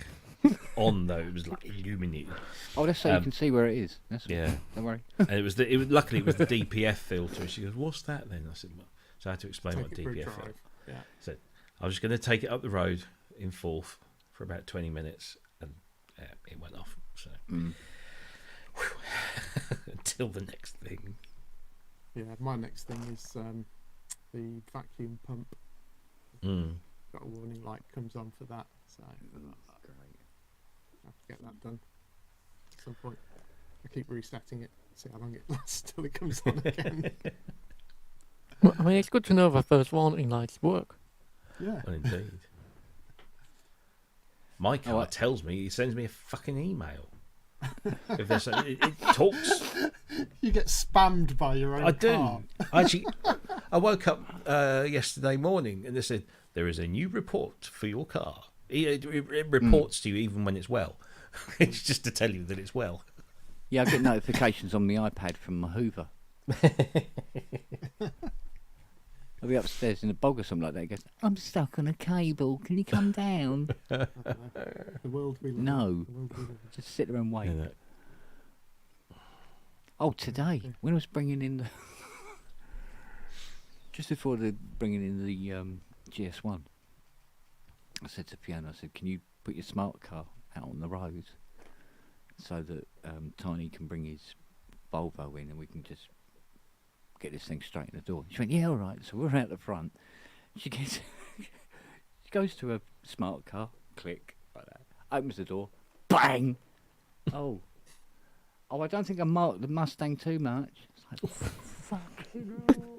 On though, it was like illuminated. Oh, that's so you can see where it is. That's Yeah. Don't worry. And it was luckily it was the DPF filter. She goes, "What's that then?" I said, well, so I had to explain what Take it for a DPF drive. is. Yeah. So I was just going to take it up the road in fourth for about 20 minutes, and it went off. So until the next thing. Yeah, my next thing is the vacuum pump. Got a warning light comes on for that, so I have to get that done at some point. I keep resetting it, see how long it lasts till it comes on again. Well, I mean, it's good to know that those warning lights work. Yeah. Well, indeed. My car tells me, he sends me a fucking email. If there's it talks. You get spammed by your own I do. car. I woke up yesterday morning and they said there is a new report for your car. It reports to you even when it's well. It's just to tell you that it's well. Yeah, I get notifications on my iPad from my Hoover. I'll be upstairs in a bog or something like that. He goes, "I'm stuck on a cable. Can you come down?" The world we live in. No. The world we live in. Just sit there and wait. Yeah. Oh, today, when I was bringing in the... just before bringing in the GS1, I said to Fiona, I said, "Can you put your smart car out on the road so that Tiny can bring his Volvo in and we can just get this thing straight in the door?" She went, "Yeah, all right." So we're out the front. She gets, she goes to a smart car, click, like that, opens the door, bang! Oh, I don't think I marked the Mustang too much. It's like, fucking hell.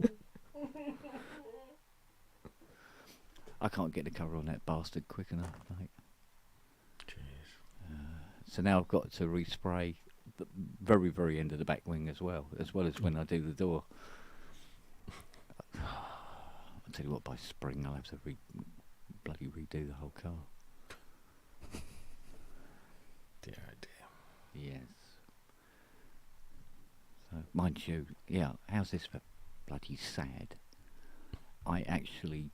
I can't get the cover on that bastard quick enough, mate. So now I've got to respray the very, very end of the back wing as well as when I do the door. I'll tell you what, by spring I'll have to bloody redo the whole car. Dear, oh dear. Yes. So, mind you, yeah, how's this for bloody sad? I actually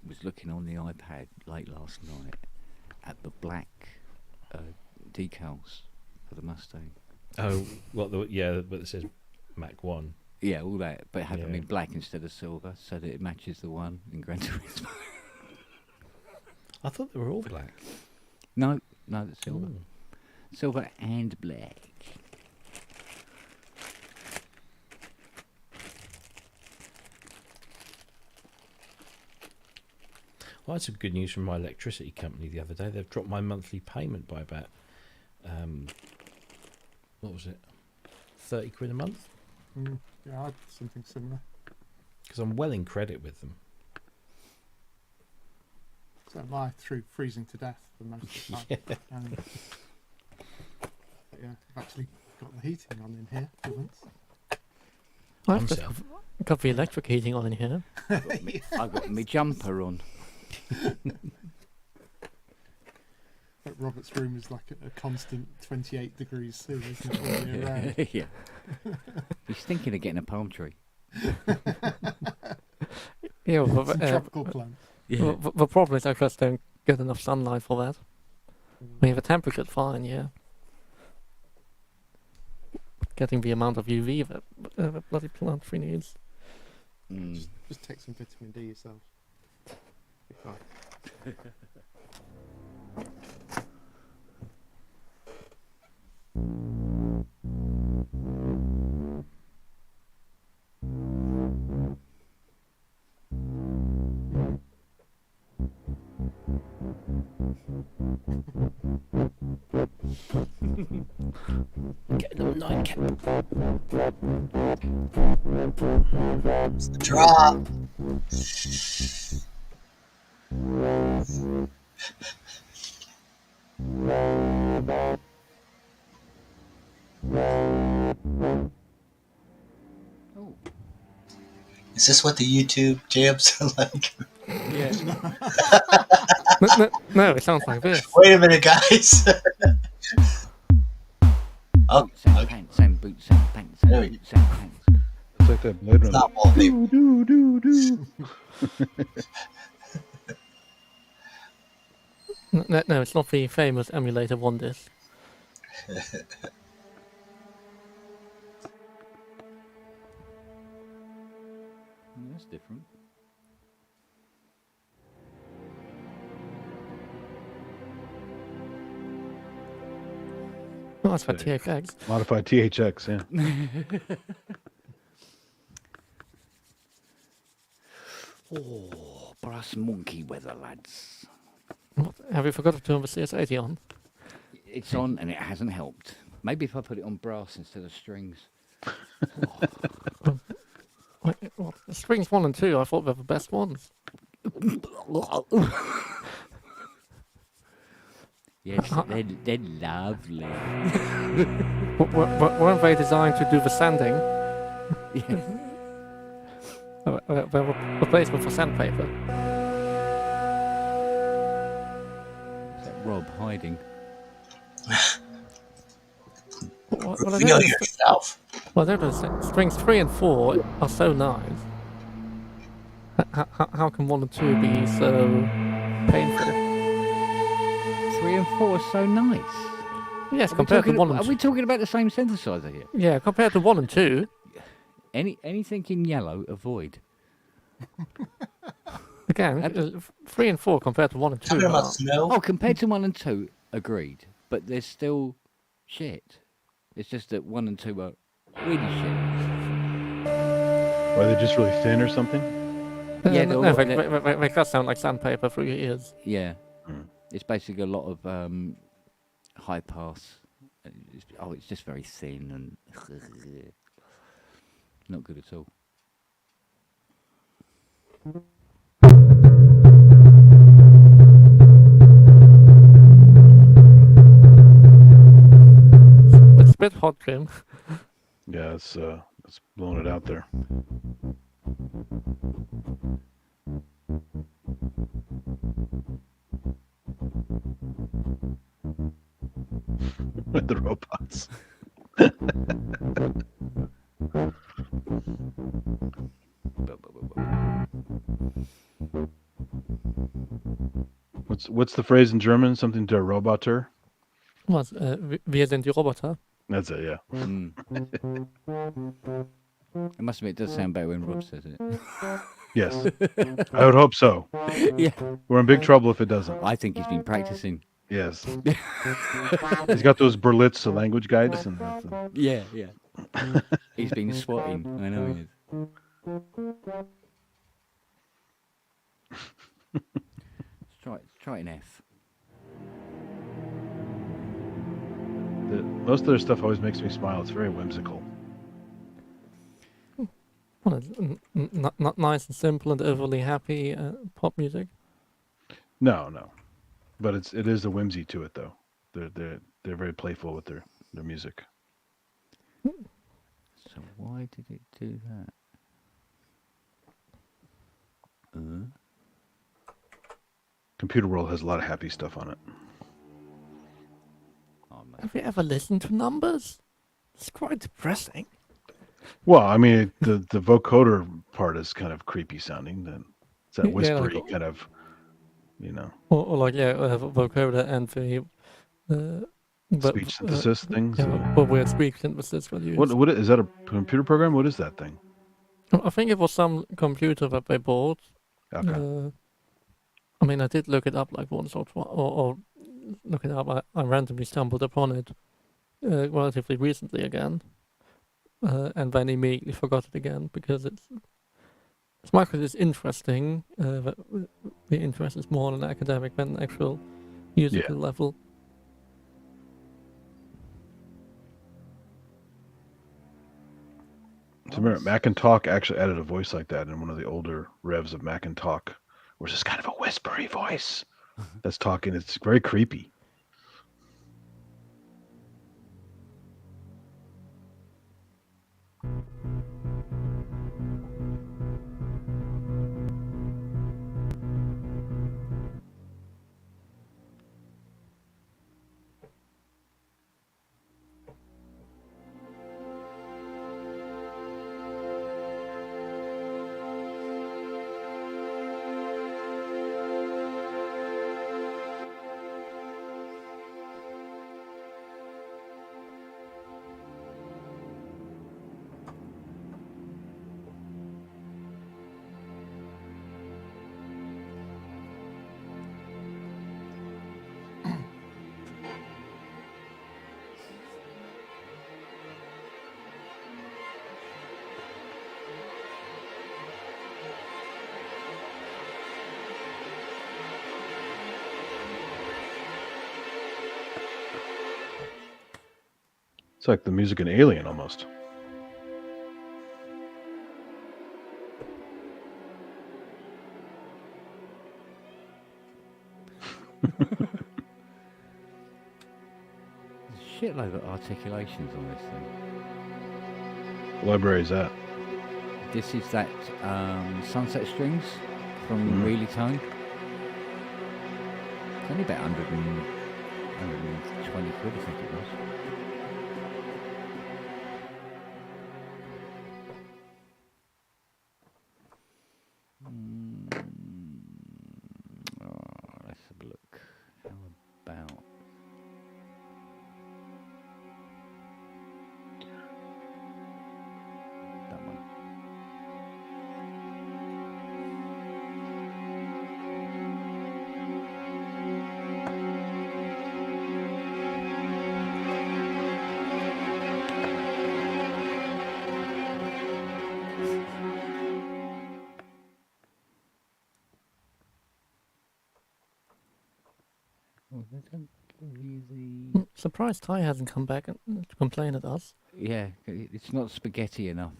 was looking on the iPad late last night at the black decals for the Mustang. Oh, but it says Mac 1. Yeah, all that, but have them Yeah. in black instead of silver so that it matches the one in Gran Turismo. I thought they were all black. No, that's silver. Ooh. Silver and black. Well, I had some good news from my electricity company the other day. They've dropped my monthly payment by about, what was it, 30 quid a month? Yeah, I had something similar. Because I'm well in credit with them. So am I, through freezing to death for most of the time. But yeah, I've actually got the heating on in here for once. I've got the electric heating on in here. I've got my jumper on. But Robert's room is like a constant 28 degrees C, isn't it, all year round? Yeah. He's thinking of getting a palm tree. Yeah, Some tropical plants. Yeah. The problem is I just don't get enough sunlight for that. I mean, the temperature's fine, yeah. Getting the amount of UV that the bloody plant tree needs. Just take some vitamin D yourself. Be fine. Get a little nightcap. Drop. Oh. Is this what the YouTube jams are like? Yeah. No, it sounds like this. Wait a minute, guys. Oh, Boots and okay. pants and boots and pants and There we boots and pants. It's like that Blade It's Runner. not wallpaper. No, it's not the famous emulator one disc. That's different. Oh, that's for THX. Modified THX, yeah. Oh, brass monkey weather, lads. What, have you forgot to turn the CS80 on? It's on and it hasn't helped. Maybe if I put it on brass instead of strings. What, the strings 1 and 2, I thought were the best ones. Yes, they're lovely. Weren't they designed to do the sanding? Yeah. They were replacement for sandpaper. Is that Rob hiding? Well, I Feel don't yourself. Well, I don't understand. Strings 3 and 4 are so nice. How can 1 and 2 be so painful? 3 and 4 are so nice. Yes, compared to 1 and 2. Are we talking about the same synthesizer here? Yeah, compared to 1 and 2. Anything in yellow, avoid. Again, 3 and 4 compared to 1 and 2. Talking about snow. Oh, compared to 1 and 2, agreed. But there's still shit. It's just that 1 and 2 are really shit. Are they just really thin or something? Yeah, no, they just sound like sandpaper through your ears. Yeah. It's basically a lot of high pass. It's just very thin and not good at all. It's a bit hot, Jim. Yeah, it's blowing it out there. With the robots. What's the phrase in German? Something der Roboter? Was, wir sind die Roboter. That's it, yeah. I must admit, it does sound better when Rob says it. Yes. I would hope so. Yeah. We're in big trouble if it doesn't. I think he's been practicing. Yes. He's got those Berlitz language guides. And Yeah. He's been swatting. I know he is. Let's try an F. Most of their stuff always makes me smile. It's very whimsical. Well, it's not nice and simple and overly happy pop music. No. But it is a whimsy to it, though. They're very playful with their music. So why did it do that? Computer World has a lot of happy stuff on it. Oh, man. Have you ever listened to numbers? It's quite depressing. Well, I mean, the vocoder part is kind of creepy sounding. Then it's that Yeah, whispery like- kind of you know, Or like vocoder and the speech synthesis things. but weird speech synthesis will use. What is that, a computer program? What is that thing? I think it was some computer that they bought. Okay. I mean, I did look it up like once or twice, or look it up. I randomly stumbled upon it relatively recently again, and then immediately forgot it again because it's much as it's interesting. The interest is more on an academic than an actual musical level. So remember, Macintalk actually added a voice like that in one of the older revs of Macintalk, where it's just kind of a whispery voice that's talking. It's very creepy. It's like the music in Alien almost. Shitload of articulations on this thing. What library is that? This is that Sunset Strings from Really Tone. It's only about 120 quid, I think it was. Let's have a look. How about... that one? Oh, they don't give you the... Surprised Ty hasn't come back to complain at us. Yeah, it's not spaghetti enough.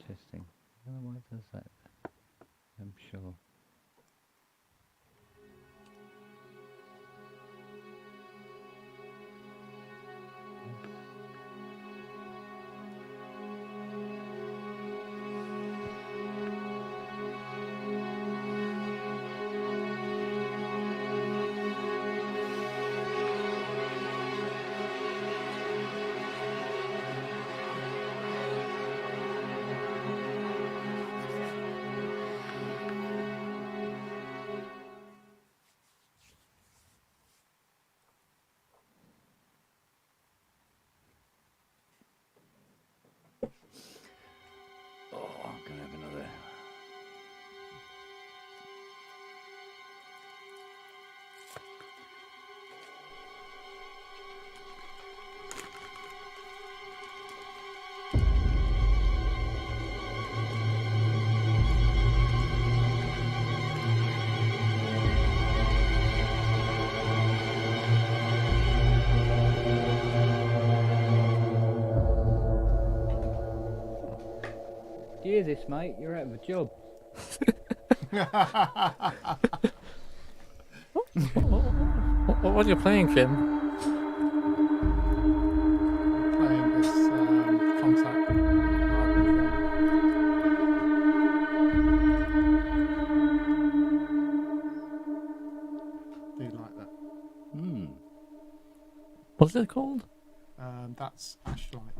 Interesting. I don't know why it does that. I'm sure. Oh, I'm going to have another. Do you hear this, mate? You're out of a job. What are you playing, Jim? Playing this contact library thing. Do you like that? Hmm. What's it called? That's Ashlight.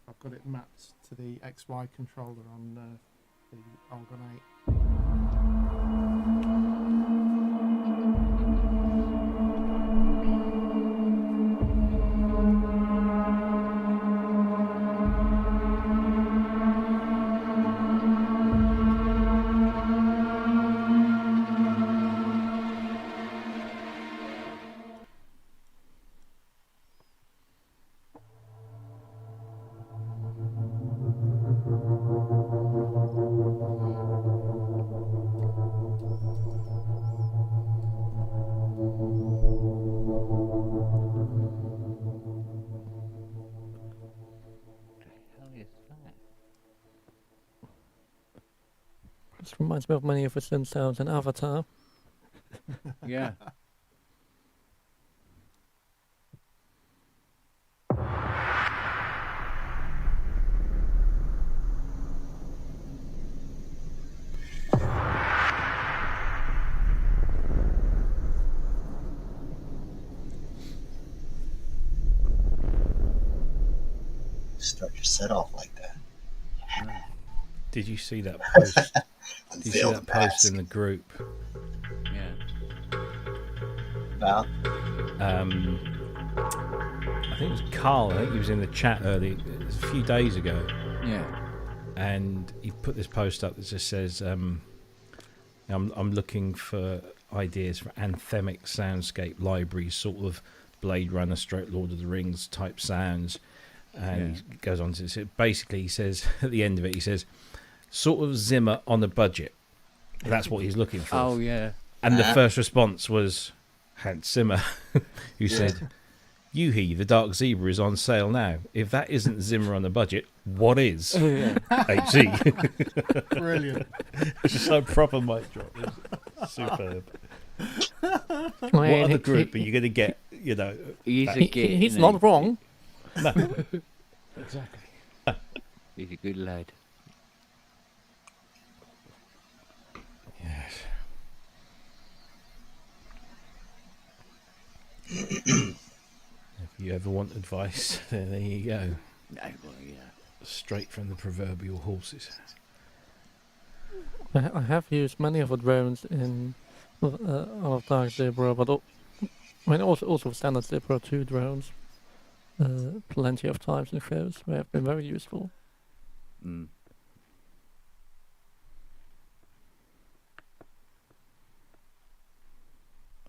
I've got it mapped to the XY controller on the Argon 8. This reminds me of many of the synth sounds in Avatar. Yeah. Start your set off like that. Did you see that post? Did you see Unveil that the post mask. in the group? Yeah. About I think it was Carl. I think he was in the chat early, a few days ago, Yeah. and he put this post up that just says, "I'm looking for ideas for anthemic soundscape libraries, sort of Blade Runner, / Lord of the Rings type sounds." And he goes on to say, basically, he says at the end of it, he says, "Sort of Zimmer on a budget." That's what he's looking for. Oh yeah. And the first response was Hans Zimmer, who said, "Yuhi, the Dark Zebra is on sale now. If that isn't Zimmer on a budget, what is?" HC. Brilliant. It's just like proper mic drop. It's superb. What What other group are you going to get, you know? He's a git, He's isn't not wrong. No. Exactly. He's a good lad. Yes. If you ever want advice, then there you go. No, well, yeah. Straight from the proverbial horses. I have used many of the drones in of Dark Zebra, but also standard Zebra 2 drones. Plenty of times in shows where have been very useful. Mm.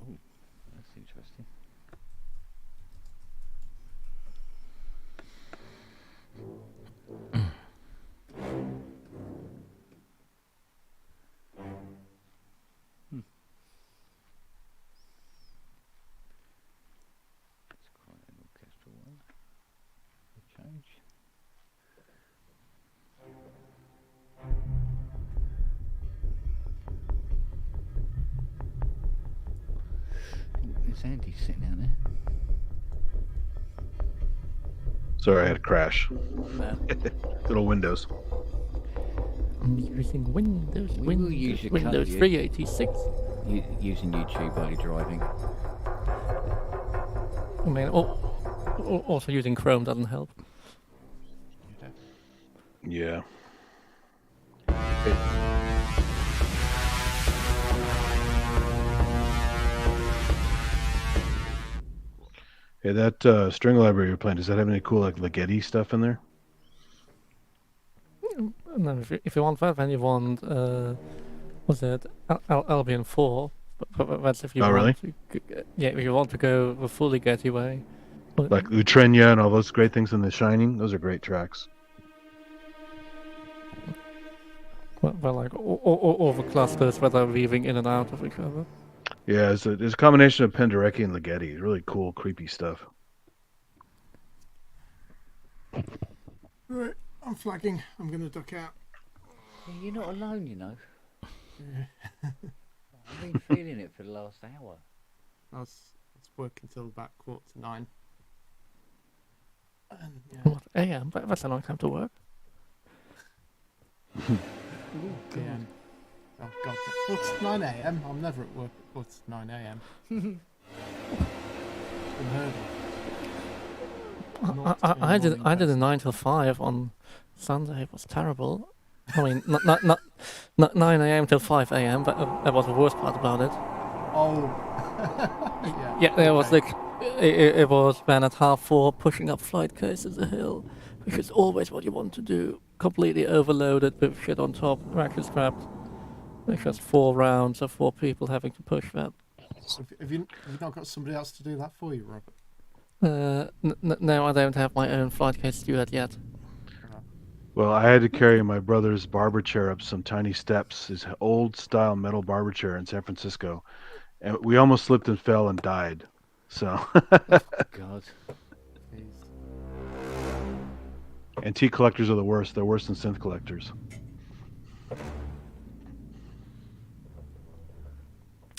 Oh, that's interesting. That's quite an orchestral one. Change. There's Andy sitting out there. Sorry, I had a crash. Little Windows. I'm using Windows. We will use your Windows code, 386. Using YouTube while you're driving. I mean, also using Chrome doesn't help. Yeah. Hey, that string library you're playing, does that have any cool like Ligeti stuff in there? No, if you want that, then you want what's it? Albion 4. But that's if you want really? if you want to go the fully Getty way. Like Utrenya and all those great things in The Shining? Those are great tracks. Well, like all the clusters that are weaving in and out of each other. Yeah, it's a combination of Penderecki and Ligeti. It's really cool, creepy stuff. Right, I'm flagging. I'm going to duck out. Yeah, you're not alone, you know. I've been feeling it for the last hour. I was working till about 9:15. And, yeah. What, AM? That's a long time to work. PM. Oh God! Well, it's 9 a.m. I'm never at work at 9 a.m. Unheard of. I did a 9 till 5 on Sunday. It was terrible. I mean, not 9 a.m. till 5 a.m. But that was the worst part about it. Oh. Yeah, there was like it was then at 4:30 pushing up flight cases the hill, which is always what you want to do. Completely overloaded with shit on top, rack is strapped. There's just 4 rounds of 4 people having to push that. Have you not got somebody else to do that for you, Robert? No, I don't have my own flight case to do that yet. Well, I had to carry my brother's barber chair up some tiny steps, his old style metal barber chair in San Francisco. And we almost slipped and fell and died. So, God. antique collectors are the worst. They're worse than synth collectors.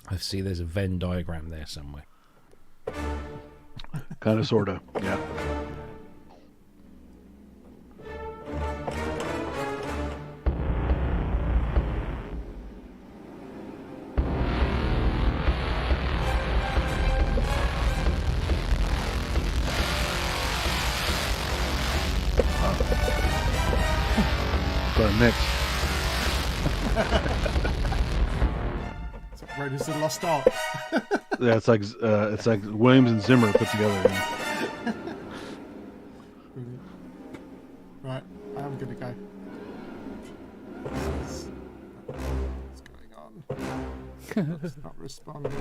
I see there's a Venn diagram there somewhere. Kind of, sort of, yeah. Got a mix. Raiders of the Lost Ark. Yeah, it's like Williams and Zimmer put together. Brilliant. Right, I'm gonna go. What's going on? It's not responding.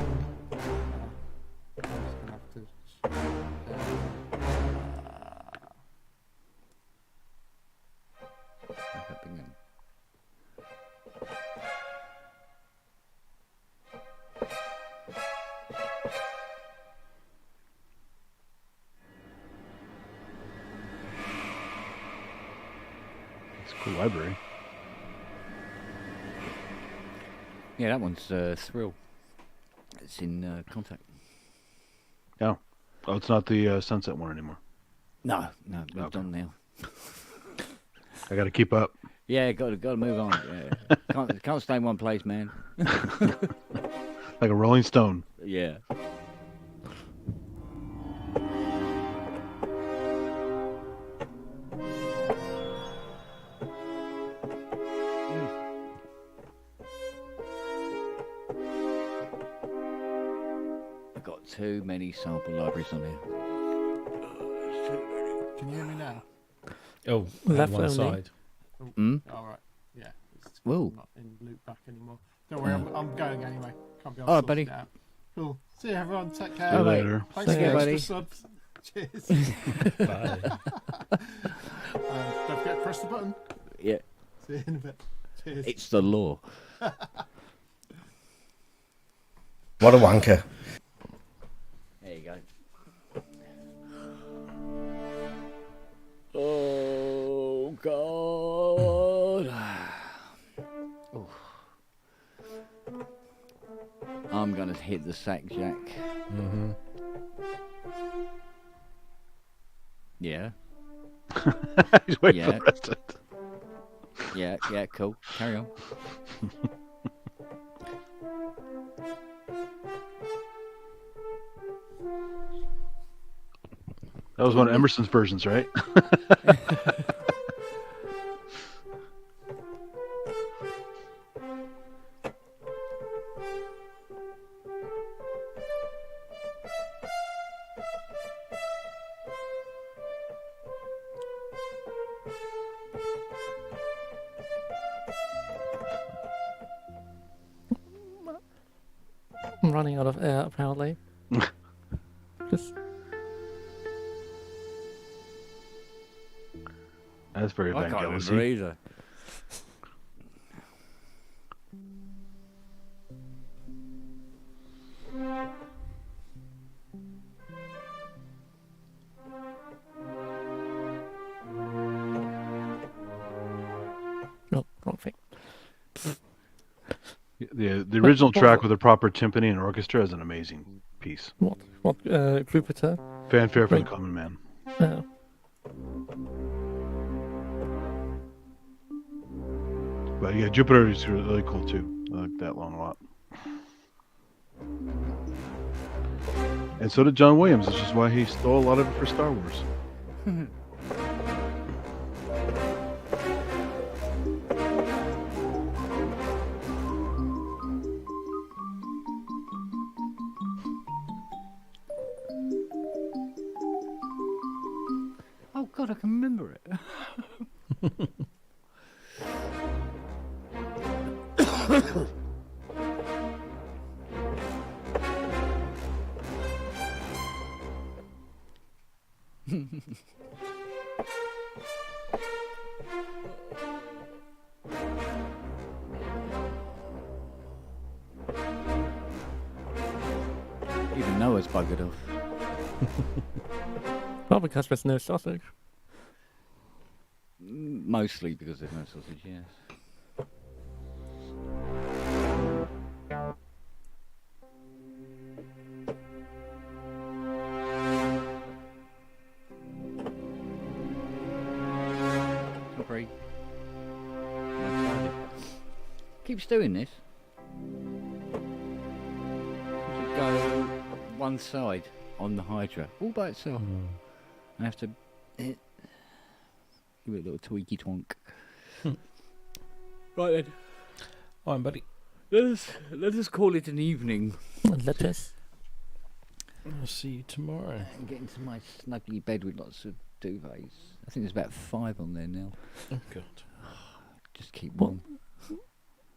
I'm just gonna have to. It's a cool library. Yeah, that one's Thrill. It's in Contact. Oh, it's not the Sunset one anymore. No, we've done now. I got to keep up. Yeah, got to move on. Yeah. can't stay in one place, man. Like a Rolling Stone. Yeah. I've got too many sample libraries on here. Can you hear me now? Oh, Left one only. side. Mm? All right. Yeah. It's Whoa. not in loop back anymore. Don't worry, I'm going anyway. Can't be All right, sorted buddy. out. Cool. See you everyone. Take care. See you later. Thanks See for you, the buddy. extra subs. Cheers. Bye. Don't forget to press the button. Yeah. See you in a bit. Cheers. It's the law. What a wanker. There you go. Oh, God. Oof. I'm going to hit the sack, Jack. Mm-hmm. Yeah. He's waiting for Yeah. the rest of it. Yeah, cool. Carry on. That was one of Emerson's versions, right? I'm running out of air apparently. Just That's very I can't Vangelis. remember either. no, wrong thing. The original track with a proper timpani and orchestra is an amazing piece. What group is that? Fanfare for the Common Man. Oh. But yeah, Jupiter is really cool too. I like that one a lot. And so did John Williams, which is why he stole a lot of it for Star Wars. Oh God, I can remember it. Even Noah's buggered off. Probably because there's no sausage. Mostly because there's no sausage, yes. Sorry. Keeps doing this. Should go one side on the Hydra, all by itself. I have to give it a little tweaky twonk. Right then. All right, buddy. Let us call it an evening. Let us. I'll see you tomorrow. And get into my snuggly bed with lots of duvets. I think there's about 5 on there now. Oh God. Just keep warm.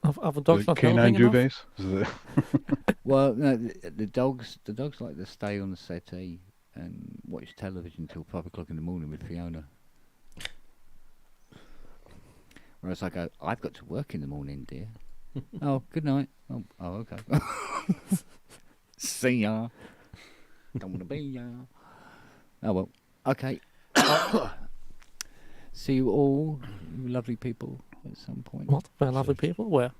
Are the dogs not Canine helping enough? duvets? Well, no, the dogs like to stay on the settee and watch television till 5 o'clock in the morning with Fiona. Whereas I go, I've got to work in the morning, dear. Oh, good night. Oh, okay. See ya. Don't want to be ya. Oh well. Okay. See you all, you lovely people, at some point. What? They're lovely people? Where?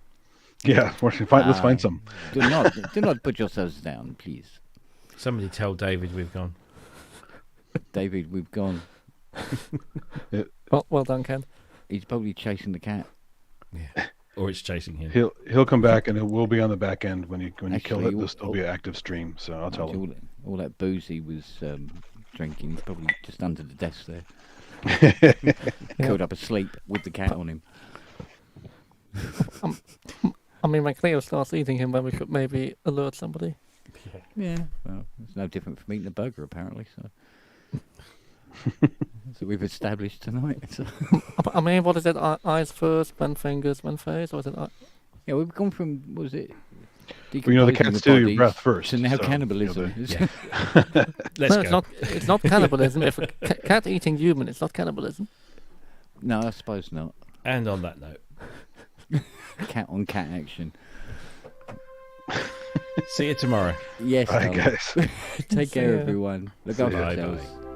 Yeah, let's find some. Do not put yourselves down, please. Somebody tell David we've gone. David, we've gone. Well done, Ken. He's probably chasing the cat. Yeah. Or it's chasing him. He'll come back and it will be on the back end when you kill Actually, it. There'll still be an active stream, so I'll tell him. All that booze he was drinking, he's probably just under the desk there. Curled up asleep with the cat on him. I mean, when Cleo starts eating him, then we could maybe alert somebody. Yeah. Well, it's no different from eating a burger, apparently. So, so we've established tonight. So. I mean, what is it? Eyes first, then fingers, then face, or is it? Yeah, we've gone from, what was it? Well, the cats steal your breath first. So now cannibalism. Yeah. No, go. It's not cannibalism. If a cat eating human, it's not cannibalism. No, I suppose not. And on that note, cat on cat action. see you tomorrow. Yes, Bye, guys. Take care, ya. everyone. Look See after ya. yourselves. Bye.